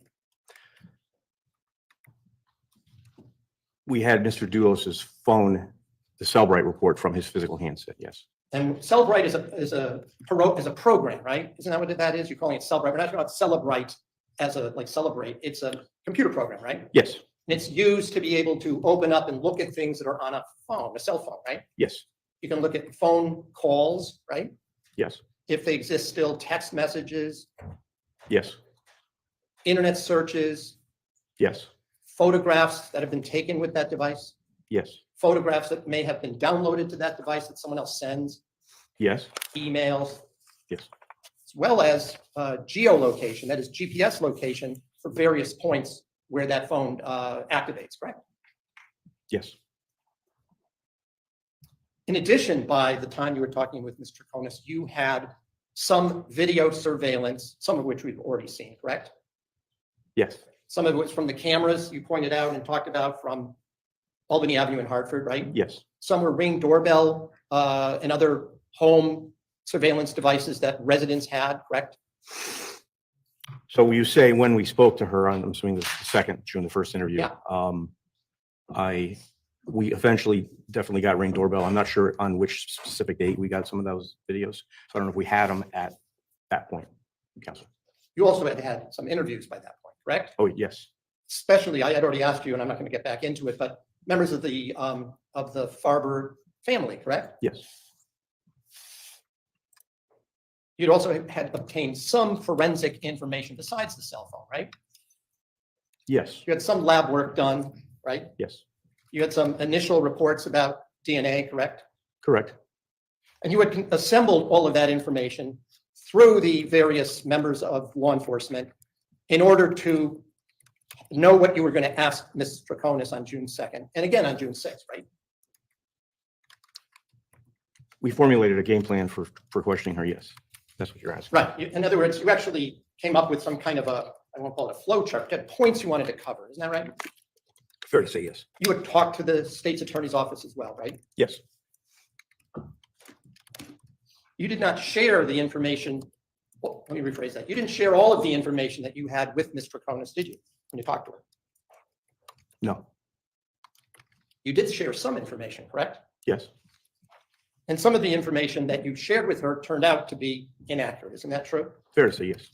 We had Mr. Dulos's phone, the Cellbrite report from his physical handset, yes. And Cellbrite is a program, right? Isn't that what that is? You're calling it Cellbrite. We're not talking about Celebrite as a, like celebrate. It's a computer program, right? Yes. And it's used to be able to open up and look at things that are on a phone, a cell phone, right? Yes. You can look at phone calls, right? Yes. If they exist still, text messages, Yes. internet searches, Yes. photographs that have been taken with that device, Yes. photographs that may have been downloaded to that device that someone else sends, Yes. emails, Yes. as well as geolocation, that is GPS location for various points where that phone activates, correct? Yes. In addition, by the time you were talking with Mr. Troconis, you had some video surveillance, some of which we've already seen, correct? Yes. Some of it was from the cameras you pointed out and talked about from Albany Avenue in Hartford, right? Yes. Some were Ring doorbell and other home surveillance devices that residents had, correct? So you say when we spoke to her on, I'm assuming the second, during the first interview. Yeah. We eventually definitely got Ring doorbell. I'm not sure on which specific date we got some of those videos. So I don't know if we had them at that point, Council. You also had some interviews by that point, correct? Oh, yes. Especially, I had already asked you, and I'm not going to get back into it, but members of the Farber family, correct? Yes. You'd also had obtained some forensic information besides the cell phone, right? Yes. You had some lab work done, right? Yes. You had some initial reports about DNA, correct? Correct. And you had assembled all of that information through the various members of law enforcement in order to know what you were going to ask Ms. Troconis on June 2nd, and again on June 6th, right? We formulated a game plan for questioning her, yes. That's what you're asking. Right. In other words, you actually came up with some kind of a, I won't call it a flow chart, you had points you wanted to cover. Isn't that right? Fair to say yes. You would talk to the state's attorney's office as well, right? Yes. You did not share the information. Well, let me rephrase that. You didn't share all of the information that you had with Ms. Troconis, did you, when you talked to her? No. You did share some information, correct? Yes. And some of the information that you shared with her turned out to be inaccurate. Isn't that true? Fair to say yes.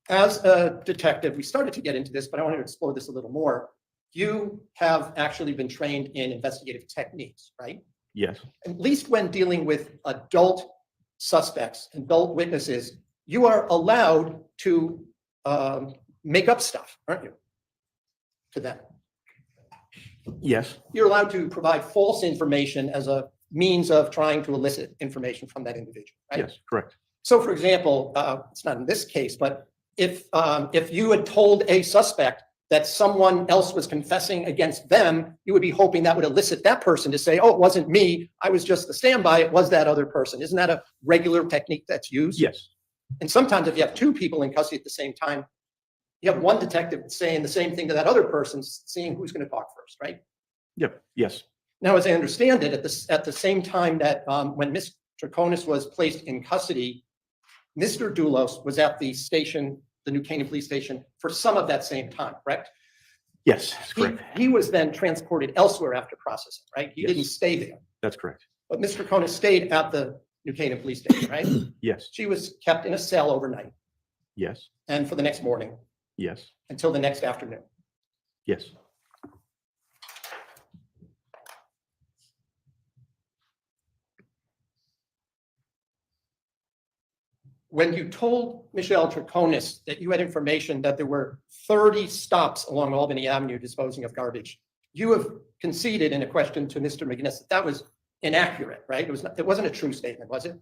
As a detective, we started to get into this, but I want to explore this a little more. You have actually been trained in investigative techniques, right? Yes. At least when dealing with adult suspects, adult witnesses, you are allowed to make up stuff, aren't you? To them. Yes. You're allowed to provide false information as a means of trying to elicit information from that individual, right? Yes, correct. So for example, it's not in this case, but if you had told a suspect that someone else was confessing against them, you would be hoping that would elicit that person to say, oh, it wasn't me, I was just the standby, it was that other person. Isn't that a regular technique that's used? Yes. And sometimes if you have two people in custody at the same time, you have one detective saying the same thing to that other person, seeing who's going to talk first, right? Yep. Yes. Now, as I understand it, at the same time that when Ms. Troconis was placed in custody, Mr. Dulos was at the station, the New Canaan Police Station, for some of that same time, correct? Yes, that's correct. He was then transported elsewhere after processing, right? He didn't stay there. That's correct. But Ms. Troconis stayed at the New Canaan Police Station, right? Yes. She was kept in a cell overnight Yes. and for the next morning Yes. until the next afternoon. Yes. When you told Michelle Troconis that you had information that there were 30 stops along Albany Avenue disposing of garbage, you have conceded in a question to Mr. McGinnis that that was inaccurate, right? It wasn't a true statement, was it?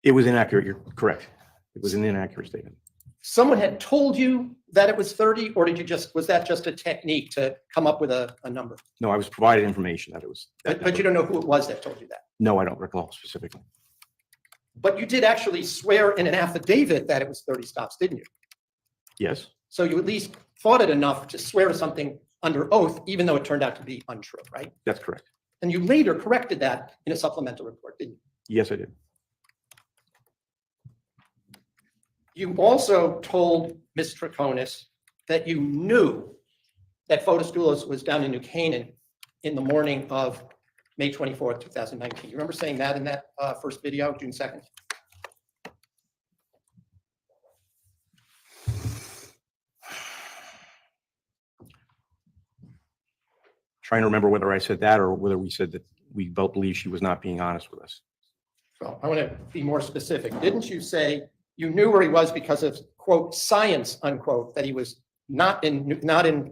It was inaccurate. You're correct. It was an inaccurate statement. Someone had told you that it was 30, or was that just a technique to come up with a number? No, I was provided information that it was. But you don't know who it was that told you that. No, I don't recall specifically. But you did actually swear in an affidavit that it was 30 stops, didn't you? Yes. So you at least thought it enough to swear to something under oath, even though it turned out to be untrue, right? That's correct. And you later corrected that in a supplemental report, didn't you? Yes, I did. You also told Ms. Troconis that you knew that Fotis Dulos was down in New Canaan in the morning of May 24th, 2019. You remember saying that in that first video, June 2nd? Trying to remember whether I said that or whether we said that we both believe she was not being honest with us. Well, I want to be more specific. Didn't you say you knew where he was because of, quote, science, unquote, that he was not in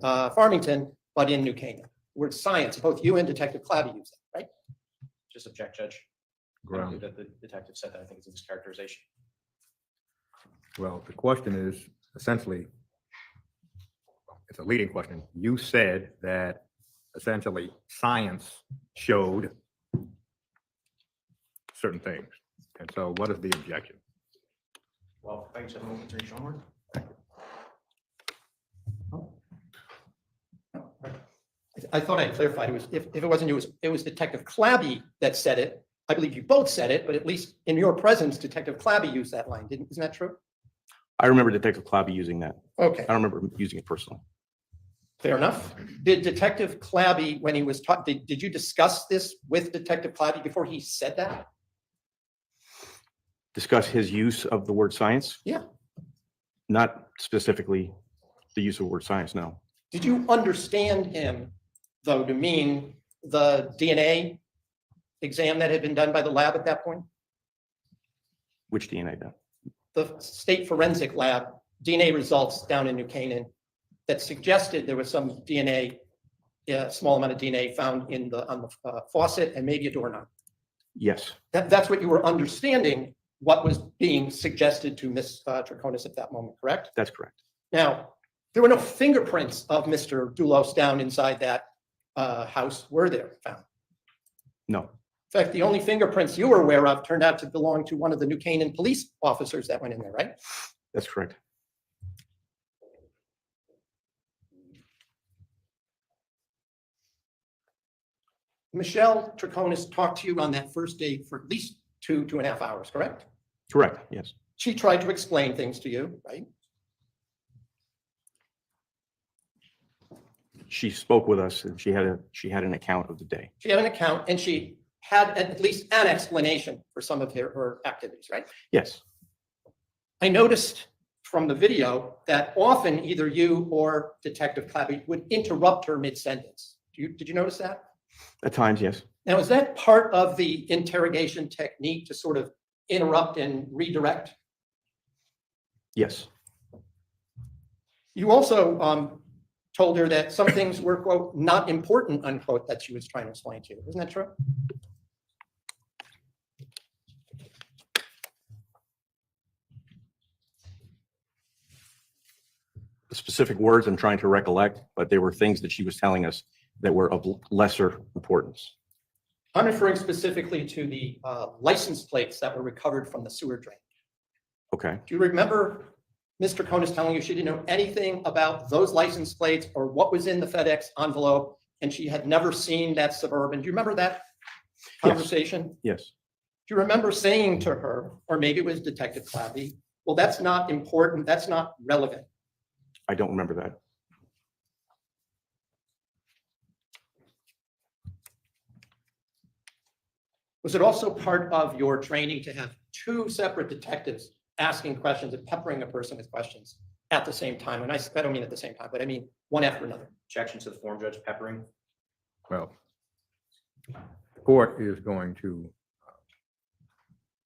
Farmington, but in New Canaan? The word science, both you and Detective Clabby used that, right? Just object, Judge. I don't believe that the detective said that. I think it's a mischaracterization. Well, the question is essentially, it's a leading question. You said that essentially science showed certain things. And so what is the objection? Well, thanks, gentlemen. Attorney Schoenberg. I thought I clarified. It was if it wasn't you, it was Detective Clabby that said it. I believe you both said it, but at least in your presence, Detective Clabby used that line. Isn't that true? I remember Detective Clabby using that. Okay. I don't remember using it personally. Fair enough. Did Detective Clabby, when he was talking, did you discuss this with Detective Clabby before he said that? Discuss his use of the word science? Yeah. Not specifically the use of the word science, no. Did you understand him, though, to mean the DNA exam that had been done by the lab at that point? Which DNA then? The state forensic lab, DNA results down in New Canaan that suggested there was some DNA, a small amount of DNA found on the faucet and maybe a doorknob. Yes. That's what you were understanding, what was being suggested to Ms. Troconis at that moment, correct? That's correct. Now, there were no fingerprints of Mr. Dulos down inside that house, were there, found? No. In fact, the only fingerprints you were aware of turned out to belong to one of the New Canaan police officers that went in there, right? That's correct. Michelle Troconis talked to you on that first day for at least 2.5 hours, correct? Correct, yes. She tried to explain things to you, right? She spoke with us and she had an account of the day. She had an account and she had at least an explanation for some of her activities, right? Yes. I noticed from the video that often either you or Detective Clabby would interrupt her mid-sentence. Did you notice that? At times, yes. Now, is that part of the interrogation technique to sort of interrupt and redirect? Yes. You also told her that some things were, quote, not important, unquote, that she was trying to explain to you. Isn't that true? The specific words I'm trying to recollect, but they were things that she was telling us that were of lesser importance. I'm referring specifically to the license plates that were recovered from the sewer drain. Okay. Do you remember Mr. Troconis telling you she didn't know anything about those license plates or what was in the FedEx envelope, and she had never seen that Suburban? Do you remember that conversation? Yes. Do you remember saying to her, or maybe it was Detective Clabby, well, that's not important, that's not relevant? I don't remember that. Was it also part of your training to have two separate detectives asking questions and peppering a person with questions at the same time? And I don't mean at the same time, but I mean one after another. Objection to the form, Judge, peppering. Well, the court is going to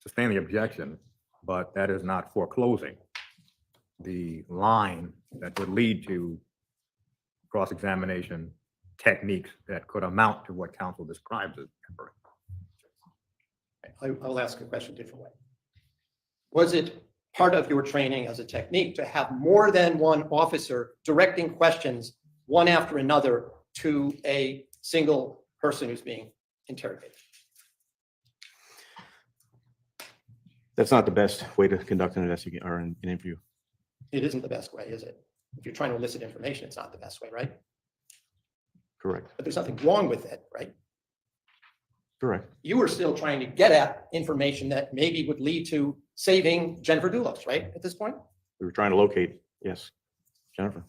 sustain the objection, but that is not foreclosing the line that would lead to cross-examination techniques that could amount to what counsel describes as peppering. I'll ask a question a different way. Was it part of your training as a technique to have more than one officer directing questions one after another to a single person who's being interrogated? That's not the best way to conduct an investigation or an interview. It isn't the best way, is it? If you're trying to elicit information, it's not the best way, right? Correct. But there's nothing wrong with it, right? Correct. You were still trying to get at information that maybe would lead to saving Jennifer Dulos, right, at this point? We were trying to locate, yes, Jennifer.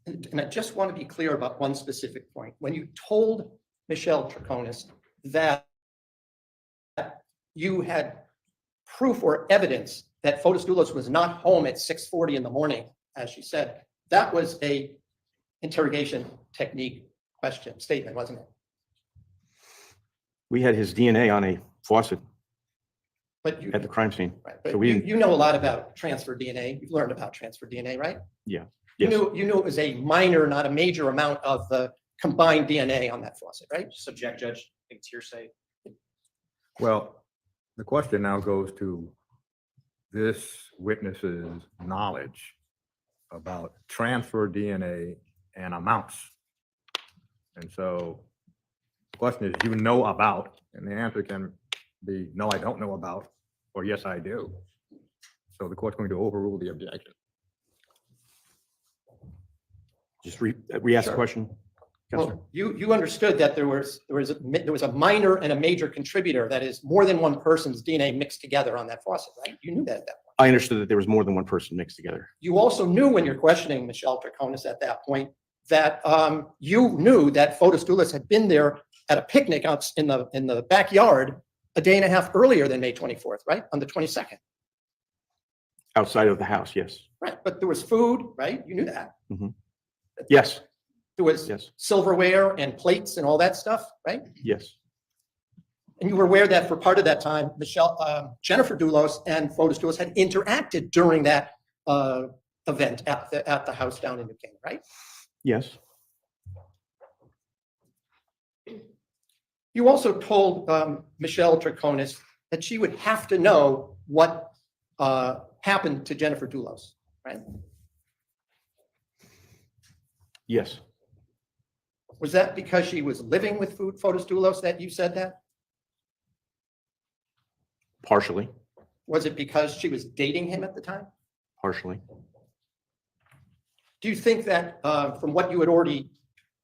And I just want to be clear about one specific point. When you told Michelle Troconis that you had proof or evidence that Fotis Dulos was not home at 6:40 in the morning, as she said, that was a interrogation technique statement, wasn't it? We had his DNA on a faucet But you, at the crime scene. right, but So we, you know a lot about transfer DNA. You've learned about transfer DNA, right? yeah, You yes, knew it was a minor, not a major amount of the combined DNA on that faucet, right? Subject, Judge. I think it's hearsay. Well, the question now goes to this witness's knowledge about transfer DNA and amounts. And so the question is, you know about, and the answer can be, no, I don't know about, or yes, I do. So the court's going to overrule the objection. just re-ask the question. Counselor. Well, you understood that there was a minor and a major contributor, that is more than one person's DNA mixed together on that faucet, right? You knew that at that point. I understood that there was more than one person mixed together. You also knew when you're questioning Michelle Troconis at that point that you knew that Fotis Dulos had been there at a picnic out in the backyard a day and a half earlier than May 24th, right? On the 22nd. Outside of the house, yes. Right, but there was food, right? You knew that. Mhm. Yes, There was yes, silverware and plates and all that stuff, right? yes, And you were aware that for part of that time, Jennifer Dulos and Fotis Dulos had interacted during that event at the house down in New Canaan, right? yes. You also told Michelle Troconis that she would have to know what happened to Jennifer Dulos, right? Yes, Was that because she was living with Fotis Dulos that you said that? partially, Was it because she was dating him at the time? partially. Do you think that from what you had already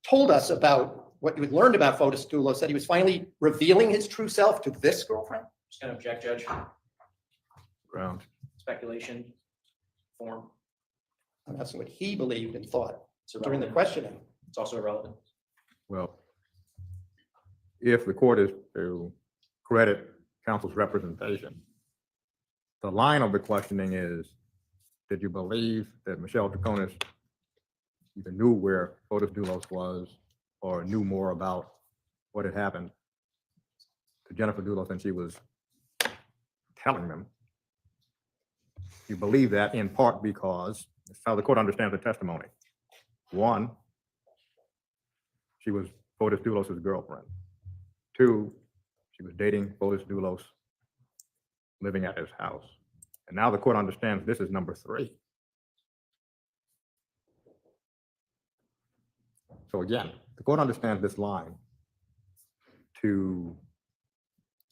told us about what you had learned about Fotis Dulos, that he was finally revealing his true self to this girlfriend? Just gonna object, Judge. Ground. Speculation, form. I'm asking what he believed and thought It's during the irrelevant. questioning. It's also irrelevant. Well, if the court is to credit counsel's representation, the line of the questioning is, did you believe that Michelle Troconis either knew where Fotis Dulos was or knew more about what had happened to Jennifer Dulos than she was telling them? You believe that in part because it's how the court understands the testimony. One, she was Fotis Dulos' girlfriend. Two, she was dating Fotis Dulos, living at his house. And now the court understands this is number three. So again, the court understands this line to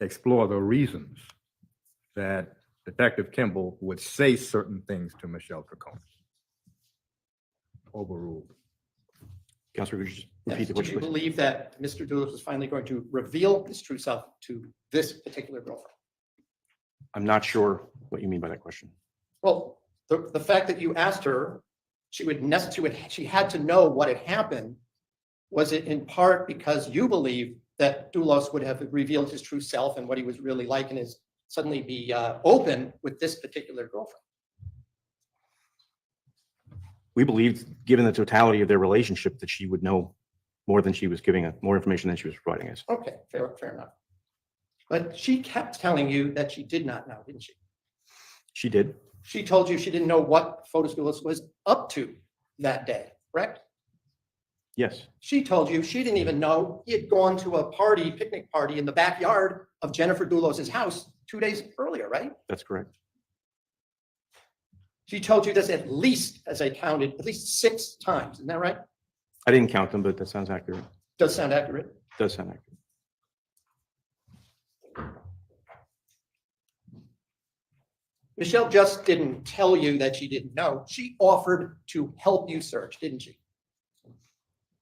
explore the reasons that Detective Kimball would say certain things to Michelle Troconis. Overruled. Counselor, would you just repeat the Do question? you please? believe that Mr. Dulos is finally going to reveal his true self to this particular girlfriend? I'm not sure what you mean by that question. Well, the fact that you asked her, she had to know what had happened. Was it in part because you believe that Dulos would have revealed his true self and what he was really like and is suddenly be open with this particular girlfriend? We believed, given the totality of their relationship, that she would know more than she was giving us, more information than she was providing us. Okay, fair enough. But she kept telling you that she did not know, didn't she? She did. She told you she didn't know what Fotis Dulos was up to that day, correct? Yes. She told you she didn't even know he had gone to a party, picnic party in the backyard of Jennifer Dulos' house 2 days earlier, right? That's correct. She told you this at least, as I counted, at least 6 times. Isn't that right? I didn't count them, but that sounds accurate. Does sound accurate. Does sound accurate. Michelle just didn't tell you that she didn't know. She offered to help you search, didn't she?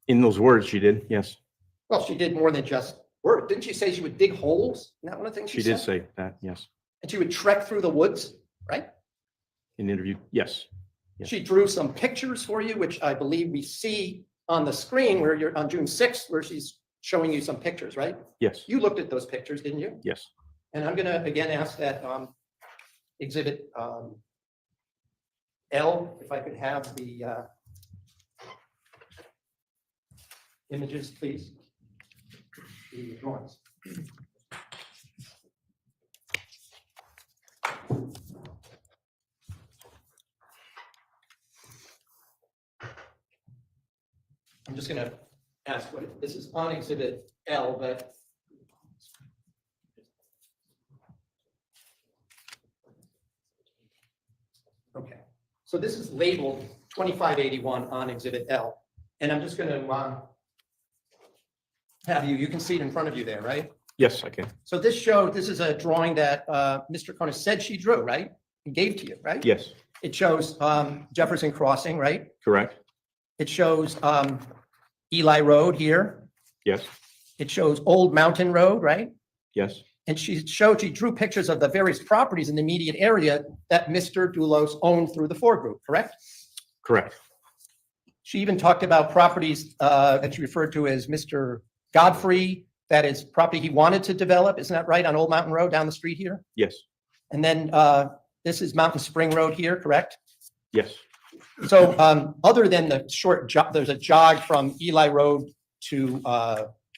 In those words, she did, yes. Well, she did more than just work. Didn't she say she would dig holes? Isn't that one of the things She did say that, yes. And she would trek through the woods, right? In the interview, yes. She drew some pictures for you, which I believe we see on the screen where you're on June 6th, where she's showing you some pictures, right? Yes. You looked at those pictures, didn't you? Yes. And I'm gonna again ask that exhibit L, if I could have the images, please. The drawings. I'm just going to ask what this is on exhibit L, but okay. So this is labeled 2581 on exhibit L, and I'm just going to have you can see it in front of you there, right? Yes, I can. So this is a drawing that Mr. Troconis said she drew, right? And gave to you, right? Yes. It shows Jefferson Crossing, right? Correct. It shows Eli Road here. Yes. It shows Old Mountain Road, right? Yes. And she drew pictures of the various properties in the immediate area that Mr. Dulos owned through the foregroup, correct? Correct. She even talked about properties that she referred to as Mr. Godfrey, that is property he wanted to develop, isn't that right, on Old Mountain Road down the street here? Yes. And then this is Mountain Spring Road here, correct? Yes. So other than the short jog, there's a jog from Eli Road to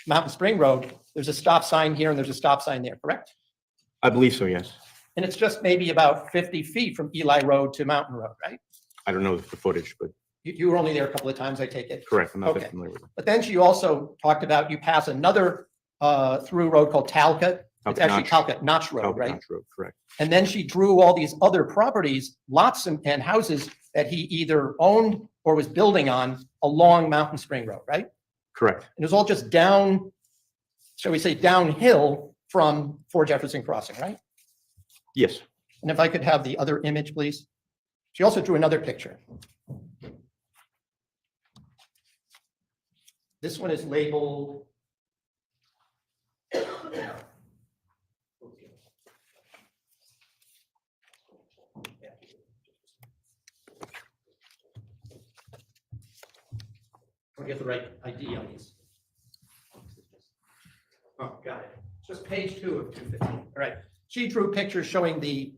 Mountain Spring Road, there's a stop sign here and there's a stop sign there, correct? I believe so, yes. And it's just maybe about 50 feet from Eli Road to Mountain Road, right? I don't know the footage, but You were only there a couple of times, I take it? correct. I'm not Okay. that familiar with it. But then she also talked about you pass another through road called Talcott. It's actually Talcott Notch Road, right? Notch Road, correct. And then she drew all these other properties, lots and houses that he either owned or was building on along Mountain Spring Road, right? Correct. And it was all just down, shall we say, downhill from Fort Jefferson Crossing, right? Yes. And if I could have the other image, please. She also drew another picture. This one is labeled. I'll get the right ID on these. got it. Just page 2 of 215. All right. She drew pictures showing the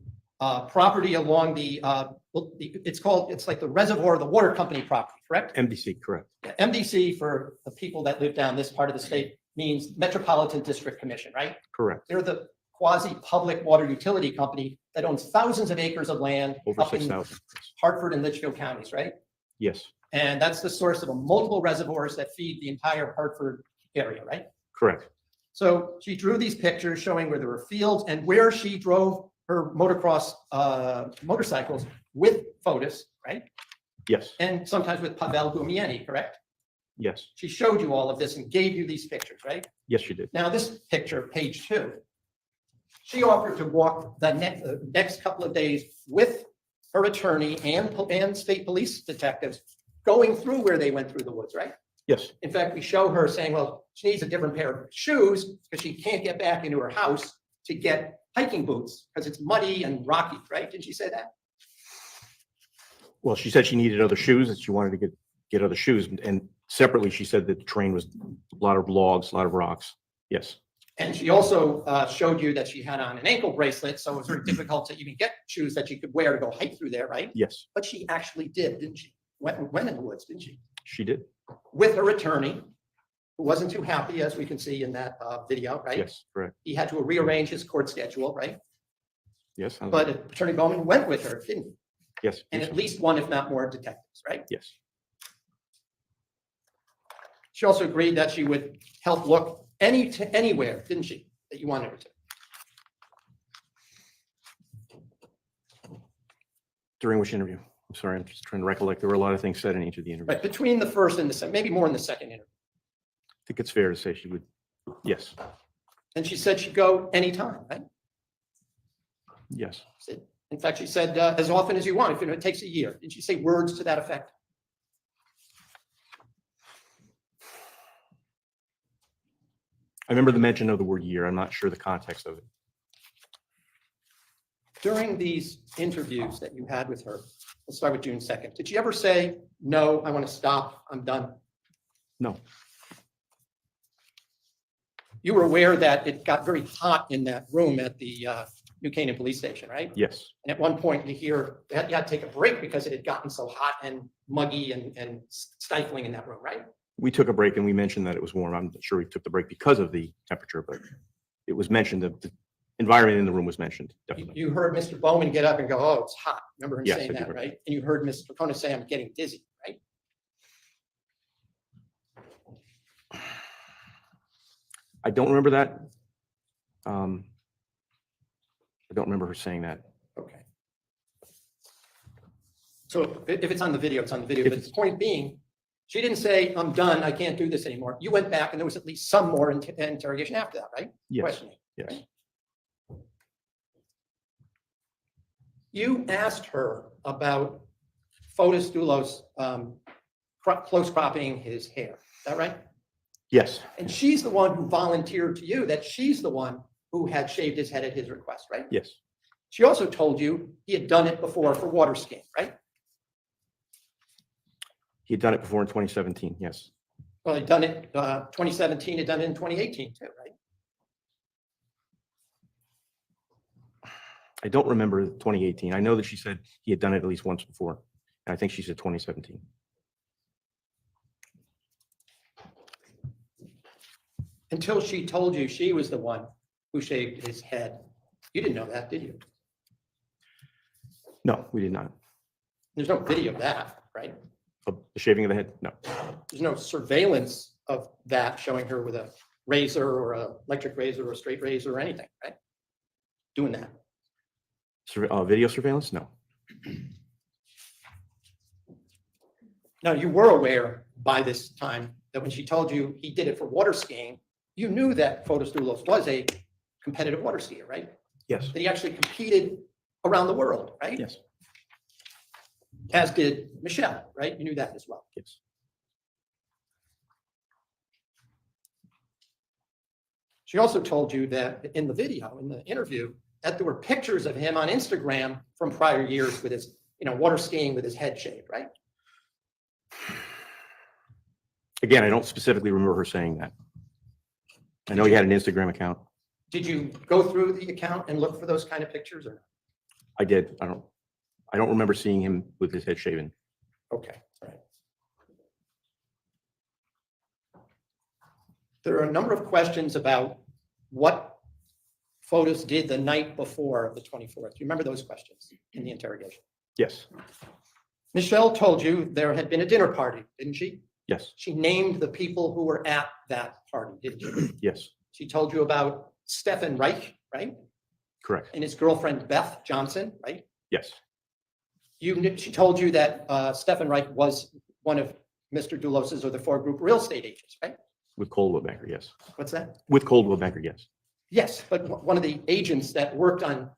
property along it's like the reservoir, the water company property, correct? MDC, correct. MDC, for the people that live down this part of the state, means Metropolitan District Commission, right? Correct. They're the quasi-public water utility company that owns thousands of acres of land Over up in 6,000. Hartford and Litchfield counties, right? Yes, And that's the source of multiple reservoirs that feed the entire Hartford area, right? correct. So she drew these pictures showing where there were fields and where she drove her motocross motorcycles with Fotis, right? Yes, And sometimes with Pavel Gumieni, correct? yes, She showed you all of this and gave you these pictures, right? yes, you did. Now, this picture, page 2, she offered to walk the next couple of days with her attorney and state police detectives going through where they went through the woods, right? Yes, In fact, we show her saying, well, she needs a different pair of shoes because she can't get back into her house to get hiking boots because it's muddy and rocky, right? Didn't she say that? well, she said she needed other shoes, and she wanted to get other shoes. And separately, she said that the terrain was a lot of logs, a lot of rocks. Yes, And she also showed you that she had on an ankle bracelet, so it was very difficult to even get shoes that she could wear to go hike through there, right? yes, But she actually did, didn't she? Went in the woods, didn't she? she did. With her attorney, who wasn't too happy, as we can see in that video, right? Yes, correct. He had to rearrange his court schedule, right? Yes, But Attorney Bowman went with her, didn't he? yes, And at least one, if not more, detectives, right? yes, She also agreed that she would help look anywhere, didn't she? That you wanted her to. during which interview? I'm sorry, I'm just trying to recollect. There were a lot of things said in each of the interviews. Right, between the first and the second, maybe more in the second interview. I think it's fair to say she would, yes, And she said she'd go anytime, right? yes, In fact, she said, as often as you want, if it takes a year. Did she say words to that effect? I remember the mention of the word year. I'm not sure the context of it. During these interviews that you had with her, let's start with June 2nd. Did she ever say, no, I want to stop, I'm done? No, You were aware that it got very hot in that room at the New Canaan Police Station, right? yes, And at one point you hear, you had to take a break because it had gotten so hot and muggy and stifling in that room, right? we took a break and we mentioned that it was warm. I'm not sure we took the break because of the temperature, but it was mentioned that the environment in the room was mentioned, definitely. You heard Mr. Bowman get up and go, oh, it's hot. Remember him Yes, saying I do that, remember. right? And you heard Mr. Troconis say, I'm getting dizzy, right? I don't remember that. I don't remember her saying that. Okay. So if it's on the video, it's on the video. If But the point being, she didn't say, I'm done, I can't do this anymore. You went back and there was at least some more interrogation after that, right? Yes, Questioning. yes, You asked her about Fotis Dulos close cropping his hair. Is that right? yes, And she's the one who volunteered to you that she's the one who had shaved his head at his request, right? yes, She also told you he had done it before for water skiing, right? he had done it before in 2017, yes. Well, he'd done it 2017, he'd done it in 2018 too, right? I don't remember 2018. I know that she said he had done it at least once before. And I think she said 2017. Until she told you she was the one who shaved his head. You didn't know that, did you? No, we did not. There's no video of that, right? Of the shaving of the head? No. There's no surveillance of that showing her with a razor or an electric razor or a straight razor or anything, right? Doing that. Video surveillance? No. Now, you were aware by this time that when she told you he did it for water skiing, you knew that Fotis Dulos was a competitive water skier, right? Yes. That he actually competed around the world, right? Yes. As did Michelle, right? You knew that as well. Yes. She also told you that in the video, in the interview, that there were pictures of him on Instagram from prior years with his, water skiing with his head shaved, right? Again, I don't specifically remember her saying that. I know he had an Instagram account. Did you go through the account and look for those kind of pictures or? I did. I don't remember seeing him with his head shaven. Okay, all right. There are a number of questions about what Fotis did the night before the 24th. Do you remember those questions in the interrogation? Yes. Michelle told you there had been a dinner party, didn't she? Yes. She named the people who were at that party, didn't she? Yes. She told you about Stefan Reich, right? Correct. And his girlfriend Beth Johnson, right? Yes. She told you that Stefan Reich was one of Mr. Dulos's or the Four Group real estate agents, right? With Coldwell Banker, yes. What's that? With Coldwell Banker, yes. Yes, but one of the agents that worked on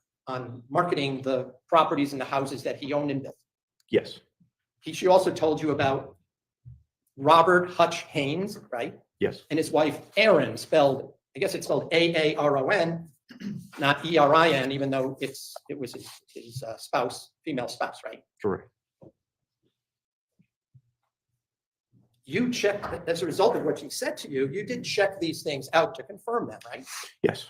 marketing the properties and the houses that he owned and built. Yes. She also told you about Robert Hutch Haynes, right? Yes. And his wife Erin, spelled, I guess it's spelled A-A-R-O-N, not E-R-I-N, even though it was his spouse, female spouse, right? Correct. You checked, as a result of what she said to you, you did check these things out to confirm them, right? Yes.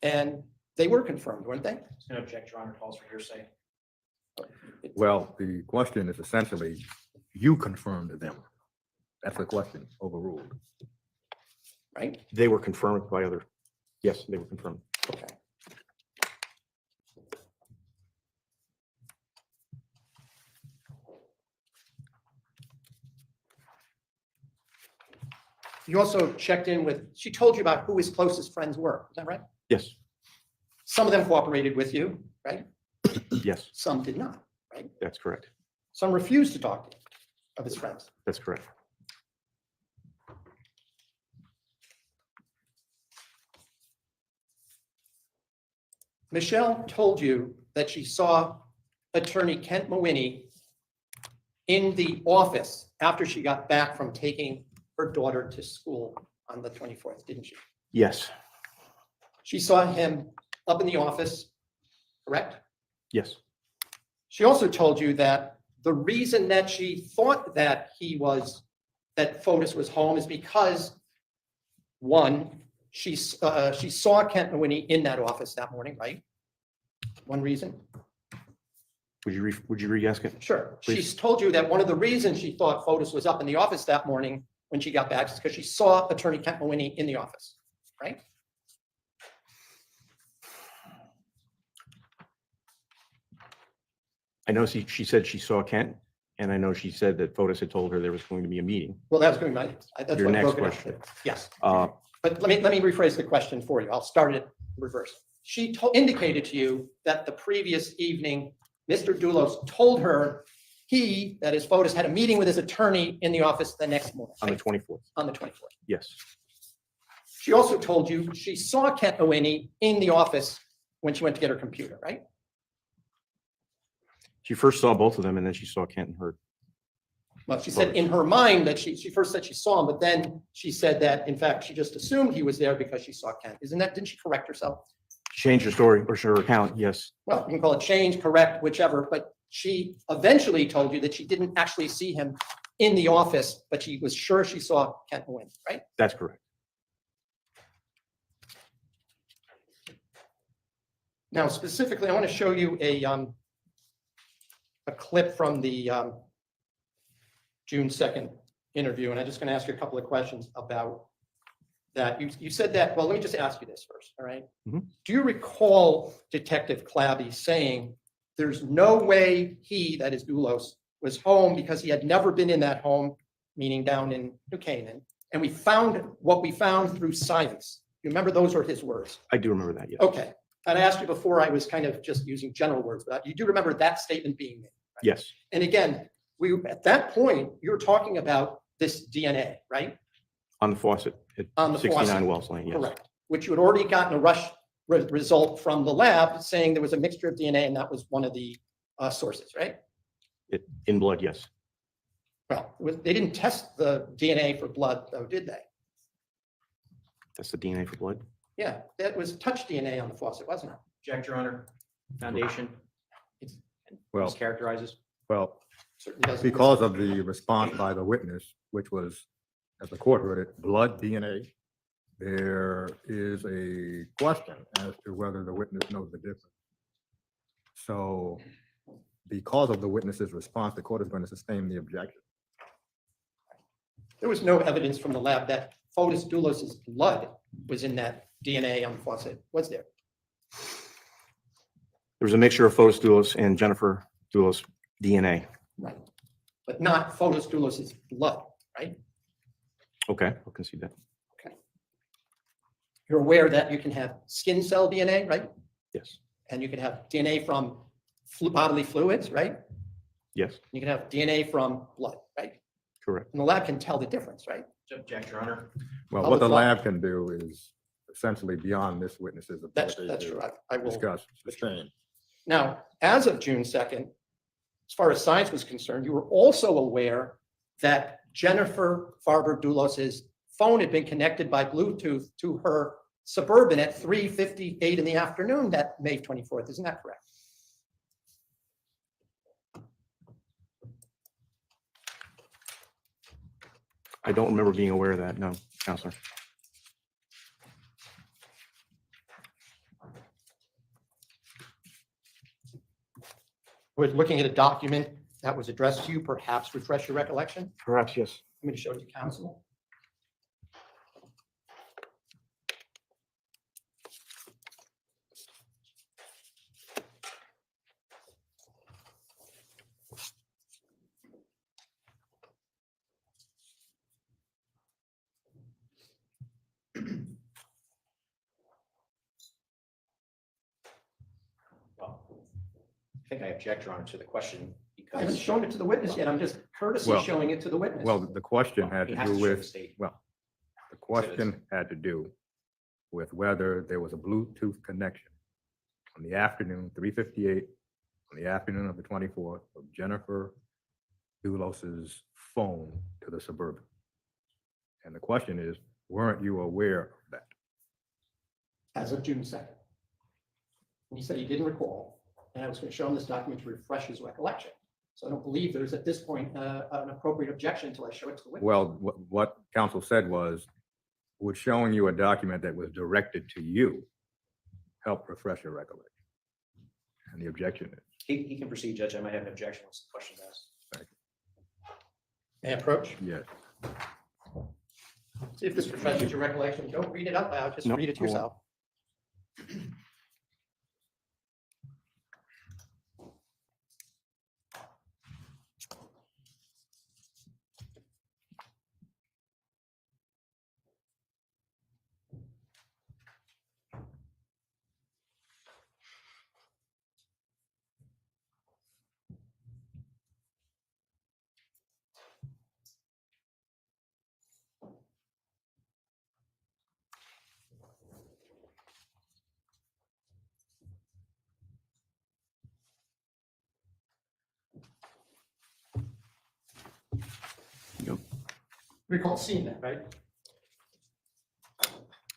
And they were confirmed, weren't they? No object, Your Honor, calls for hearsay. Well, the question is essentially, you confirmed them. That's the question, overruled. Right? They were confirmed by other, yes, they were confirmed. Okay. You also checked in with, she told you about who his closest friends were, is that right? Yes. Some of them cooperated with you, right? Yes. Some did not, right? That's correct. Some refused to talk to you of his friends. That's correct. Michelle told you that she saw attorney Kent Mawhinney in the office after she got back from taking her daughter to school on the 24th, didn't she? Yes. She saw him up in the office, correct? Yes. She also told you that the reason that she thought that that Fotis was home is because, one, she saw Kent Mawhinney in that office that morning, right? One reason. Would you re-ask it? Sure. Please. She's told you that one of the reasons she thought Fotis was up in the office that morning when she got back is because she saw attorney Kent Mawhinney in the office, right? I know she said she saw Kent, and I know she said that Fotis had told her there was going to be a meeting. Well, that was going to be that's Your what I next broke it up question. to. Yes. But let me rephrase the question for you. I'll start it reverse. She indicated to you that the previous evening, Mr. Dulos told her that is Fotis, had a meeting with his attorney in the office the next morning. On the 24th. On the 24th. Yes. She also told you she saw Kent Mawhinney in the office when she went to get her computer, right? She first saw both of them, and then she saw Kent and heard. Well, she said in her mind that she first said she saw him, but then she said that, in fact, she just assumed he was there because she saw Kent. Didn't she correct herself? Change her story or her account, yes. Well, you can call it change, correct, whichever, but she eventually told you that she didn't actually see him in the office, but she was sure she saw Kent Mawhinney, right? That's correct. Now, specifically, I want to show you a clip from the June 2nd interview, and I'm just going to ask you a couple of questions about that. You said that, well, let me just ask you this first, all right? Mm-hmm. Do you recall Detective Clabby saying there's no way he, that is Dulos, was home because he had never been in that home, meaning down in New Canaan, and we found what we found through silence? You remember those were his words? I do remember that, yes. Okay. And I asked you before, I was kind of just using general words, but you do remember that statement being made? Right? Yes. And again, at that point, you were talking about this DNA, right? On the faucet at On the 69 faucet. Wells Lane, yes. Correct. Which you had already gotten a rush result from the lab saying there was a mixture of DNA and that was one of the sources, right? In blood, yes. Well, they didn't test the DNA for blood though, did they? That's the DNA for blood? Yeah, that was touch DNA on the faucet, wasn't it? Object, Your Honor. Foundation. Well, Mischaracterizes. Well, Certainly doesn't. because of the response by the witness, which was, as the court heard it, blood DNA, there is a question as to whether the witness knows the difference. So because of the witness's response, the court is going to sustain the objection. There was no evidence from the lab that Fotis Dulos's blood was in that DNA on the faucet, was there? There was a mixture of Fotis Dulos and Jennifer Dulos DNA. Right. But not Fotis Dulos's blood, right? Okay, I'll concede that. You're aware that you can have skin cell DNA, right? Yes. And you can have DNA from bodily fluids, right? Yes, You can have DNA from blood, right? correct. And the lab can tell the difference, right? Object, Your Honor. Well, I what the would thought- lab can do is essentially beyond this witness's That's ability true. to I will. discuss, sustain. Now, as of June 2nd, as far as science was concerned, you were also aware that Jennifer Farber Dulos's phone had been connected by Bluetooth to her Suburban at 3:58 in the afternoon that May 24th. Isn't that correct? I don't remember being aware of that, no, Counselor. We're looking at a document that was addressed to you, perhaps refresh your recollection. Perhaps, yes. Let me show it to counsel. I think I object, Your Honor, to the question I haven't because. shown it to the witness yet. I'm just courtesy Well- showing it to the witness. Well, the question had He to has do to show the with, state. well, the question had to do with whether there was a Bluetooth connection on the afternoon, 3:58, on the afternoon of the 24th, of Jennifer Dulos's phone to the Suburban. And the question is, weren't you aware of that? As of June 2nd. And he said he didn't recall, and I was going to show him this document to refresh his recollection. So I don't believe there's at this point an appropriate objection until I show it to the witness. Well, what counsel said was, would showing you a document that was directed to you help refresh your recollection? And the objection is, He can proceed, Judge. I might have an objection once the question's asked. May I approach? yes. See if this refreshes your recollection. Don't read it out loud, just Nope, read it to I won't. yourself. Yep. Recall seeing that, right?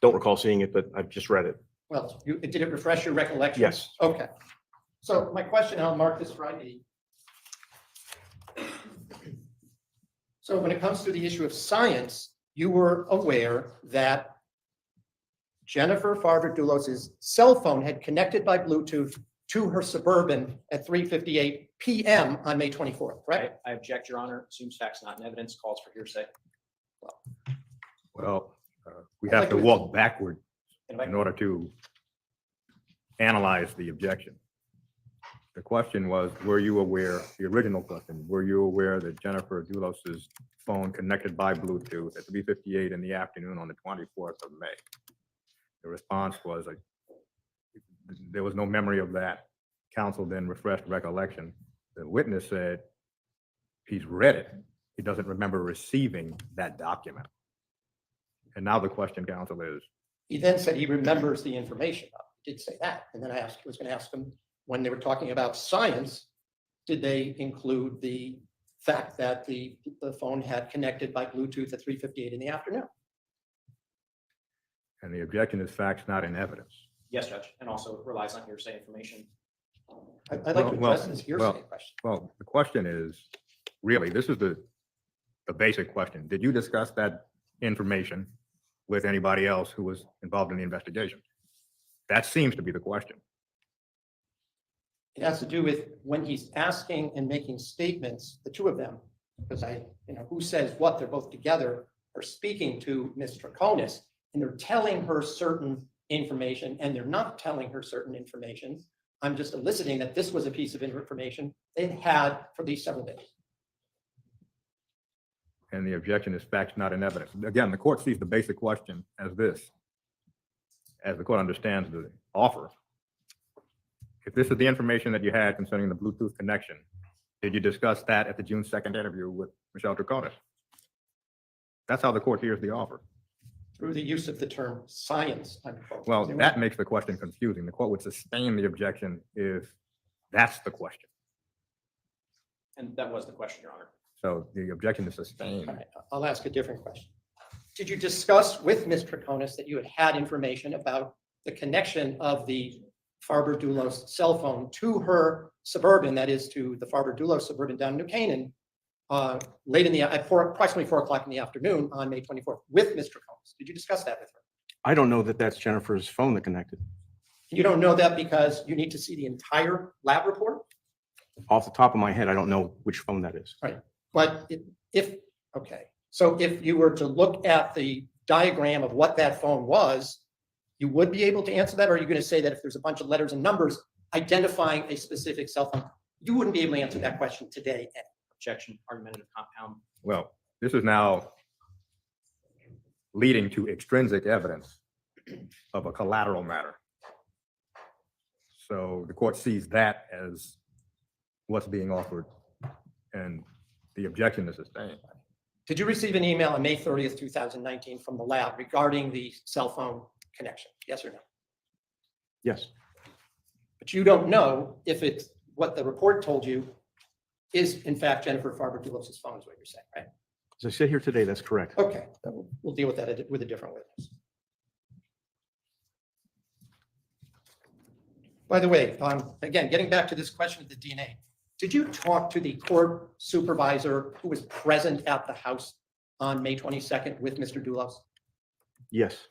Don't recall seeing it, but I've just read it. Well, did it refresh your recollection? Yes. Okay. So my question, I'll mark this for ID. So when it comes to the issue of science, you were aware that Jennifer Farber Dulos's cell phone had connected by Bluetooth to her Suburban at 3:58 PM on May 24th, right? I object, Your Honor. Assumes facts not in evidence, calls for hearsay. Well, we I'd have like to to- walk backward And if I- in order to analyze the objection. The question was, were you aware, the original question, were you aware that Jennifer Dulos's phone connected by Bluetooth at 3:58 in the afternoon on the 24th of May? The response was, there was no memory of that. Counsel then refreshed recollection. The witness said he's read it. He doesn't remember receiving that document. And now the question, counsel, is, He then said he remembers the information. He did say that. And then I was going to ask him, when they were talking about science, did they include the fact that the phone had connected by Bluetooth at 3:58 in the afternoon? and the objection is facts not in evidence. Yes, Judge, and also relies on hearsay information. I'd like to address this hearsay question. Well, the question is, really, this is the basic question. Did you discuss that information with anybody else who was involved in the investigation? That seems to be the question. It has to do with when he's asking and making statements, the two of them, because who says what, they're both together, are speaking to Ms. Troconis, and they're telling her certain information, and they're not telling her certain information. I'm just eliciting that this was a piece of information they'd had for these several days. And the objection is facts not in evidence. Again, the court sees the basic question as this, as the court understands the offer. If this is the information that you had concerning the Bluetooth connection, did you discuss that at the June 2nd interview with Michelle Troconis? That's how the court hears the offer. Through the use of the term science, unquote. Well, that makes the question confusing. The court would sustain the objection if that's the question. And that was the question, Your Honor. So the objection is sustained. All right, I'll ask a different question. Did you discuss with Ms. Troconis that you had information about the connection of the Farber Dulos cell phone to her Suburban, that is to the Farber Dulos Suburban down in New Canaan, late in the, approximately 4 o'clock in the afternoon on May 24th with Ms. Troconis? Did you discuss that with her? I don't know that that's Jennifer's phone that connected. You don't know that because you need to see the entire lab report? Off the top of my head, I don't know which phone that is. Right, but okay. So if you were to look at the diagram of what that phone was, you would be able to answer that? Or are you going to say that if there's a bunch of letters and numbers identifying a specific cell phone, you wouldn't be able to answer that question today? Objection, argumentative compound. Well, this is now leading to extrinsic evidence of a collateral matter. So the court sees that as what's being offered, and the objection is sustained. Did you receive an email on May 30th, 2019 from the lab regarding the cell phone connection? Yes or no? Yes. But you don't know if it's what the report told you is in fact Jennifer Farber Dulos' phone, is what you're saying, right? As I sit here today, that's correct. Okay, then we'll deal with that with a different witness. By the way, again, getting back to this question of the DNA, did you talk to the court supervisor who was present at the house on May 22nd with Mr. Dulos? Yes.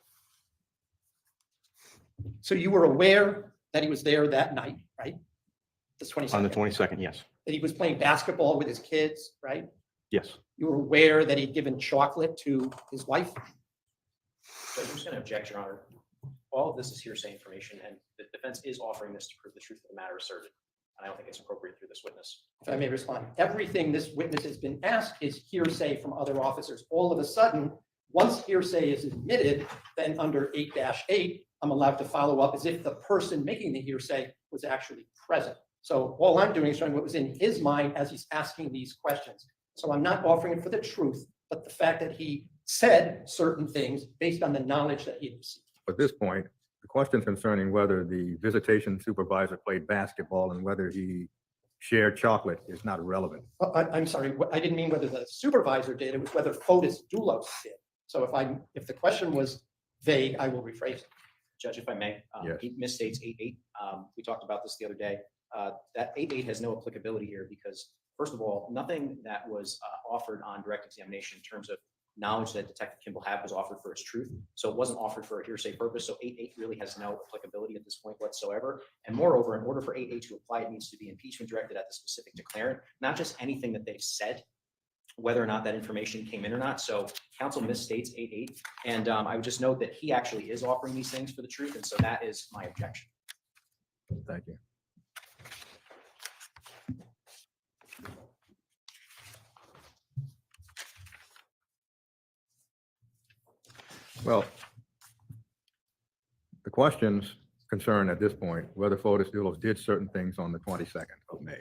So you were aware that he was there that night, right? The 22nd. On the 22nd, yes. That he was playing basketball with his kids, right? Yes. You were aware that he'd given chocolate to his wife? So I'm just going to object, Your Honor. All of this is hearsay information, and the defense is offering this to prove the truth of the matter asserted. And I don't think it's appropriate through this witness. If I may respond, everything this witness has been asked is hearsay from other officers. All of a sudden, once hearsay is admitted, then under 8-8, I'm allowed to follow up as if the person making the hearsay was actually present. So all I'm doing is showing what was in his mind as he's asking these questions. So I'm not offering it for the truth, but the fact that he said certain things based on the knowledge that he received. At this point, the question concerning whether the visitation supervisor played basketball and whether he shared chocolate is not relevant. I'm sorry, I didn't mean whether the supervisor did, it was whether Fotis Dulos did. So if the question was vague, I will rephrase it. Judge, if I may, Yes. he misstates 8-8. We talked about this the other day. That 8-8 has no applicability here because, first of all, nothing that was offered on direct examination in terms of knowledge that Detective Kimball had was offered for its truth. So it wasn't offered for a hearsay purpose. So 8-8 really has no applicability at this point whatsoever. And moreover, in order for 8-8 to apply, it needs to be impeachment directed at the specific declarant, not just anything that they've said, whether or not that information came in or not. So counsel misstates 8-8. And I would just note that he actually is offering these things for the truth. And so that is my objection. Thank you. Well, the questions concern at this point whether Fotis Dulos did certain things on the 22nd of May.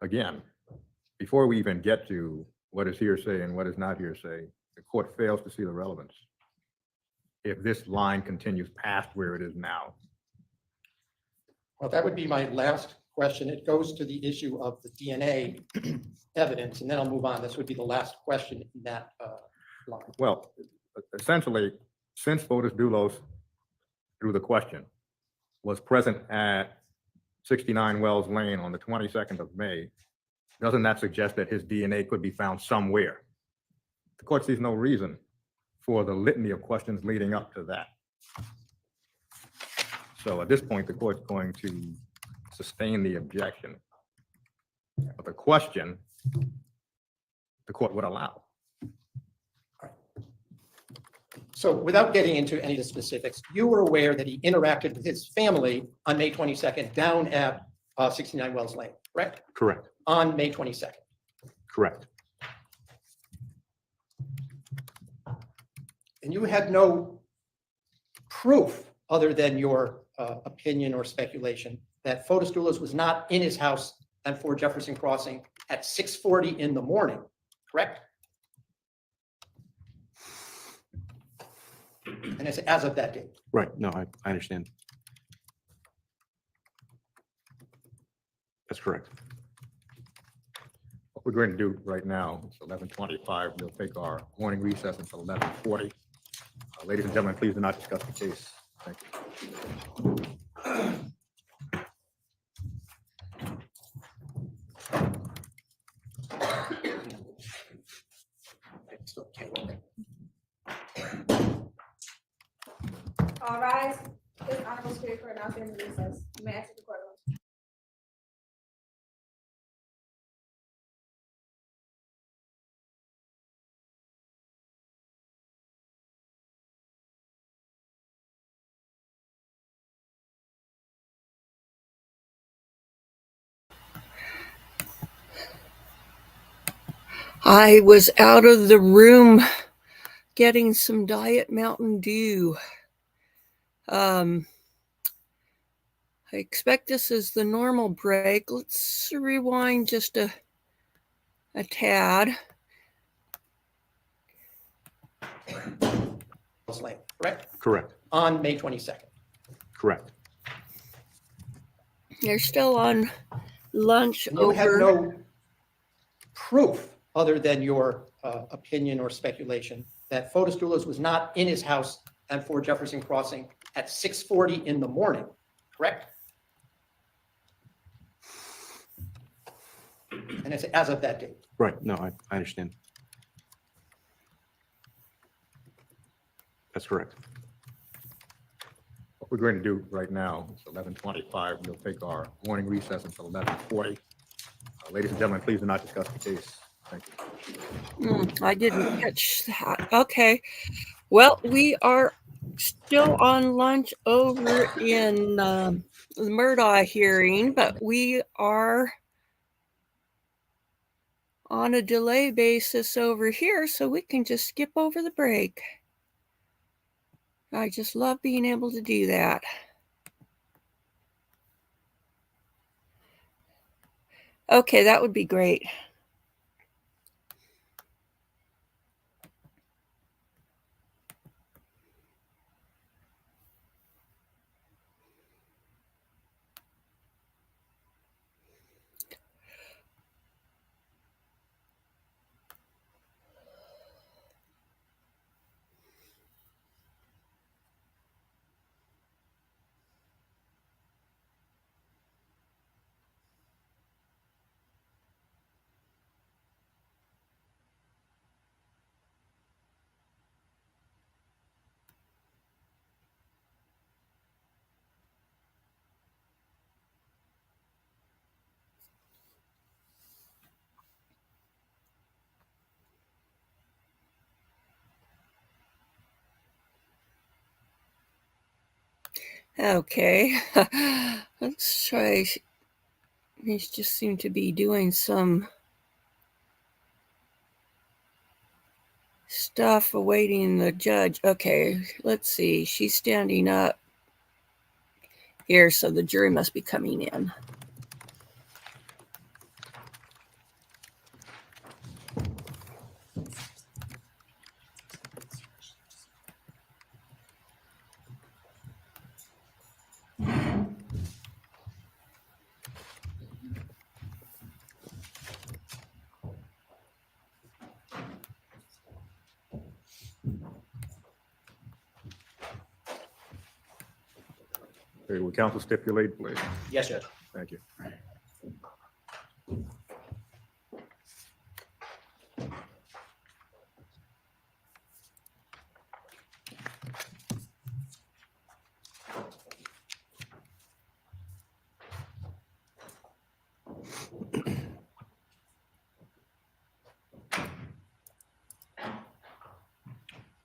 Again, before we even get to what is hearsay and what is not hearsay, the court fails to see the relevance if this line continues past where it is now. Well, that would be my last question. It goes to the issue of the DNA evidence, and then I'll move on. This would be the last question in that line. Well, essentially, since Fotis Dulos, through the question, was present at 69 Wells Lane on the 22nd of May, doesn't that suggest that his DNA could be found somewhere? the court sees no reason for the litany of questions leading up to that. So at this point, the court's going to sustain the objection. But the question, the court would allow. So without getting into any of the specifics, you were aware that he interacted with his family on May 22nd down at 69 Wells Lane, correct? Correct. On May 22nd. Correct. And you had no proof other than your opinion or speculation that Fotis Dulos was not in his house on 4 Jefferson Crossing at 6:40 in the morning, correct? And it's as of that date. Right. No, I understand. That's correct. What we're going to do right now, it's 11:25. We'll take our morning recess until 11:40. Ladies and gentlemen, please do not discuss the case. Thank you. All rise. This honorable spirit court now stands in recess. You may exit the courtroom. I was out of the room getting some Diet Mountain Dew. I expect this is the normal break. Let's rewind just a tad. Lane, correct? Correct. On May 22nd. Correct. They're still on lunch You had over. no proof other than your opinion or speculation that Fotis Dulos was not in his house on 4 Jefferson Crossing at 6:40 in the morning, correct? And it's as of that date. Right. No, I understand. That's correct. What we're going to do right now, it's 11:25. We'll take our morning recess until 11:40. Ladies and gentlemen, please do not discuss the case. Thank you. I didn't catch that. Okay. Well, we are still on lunch over in the Murdaugh hearing, but we are on a delay basis over here, so we can just skip over the break. I just love being able to do that. Okay, that would be great. Okay, let's try. These just seem to be doing some stuff awaiting the judge. Okay, let's see. She's standing up here, so the jury must be coming in. Okay, will counsel stipulate, please? Yes, Judge. Thank you.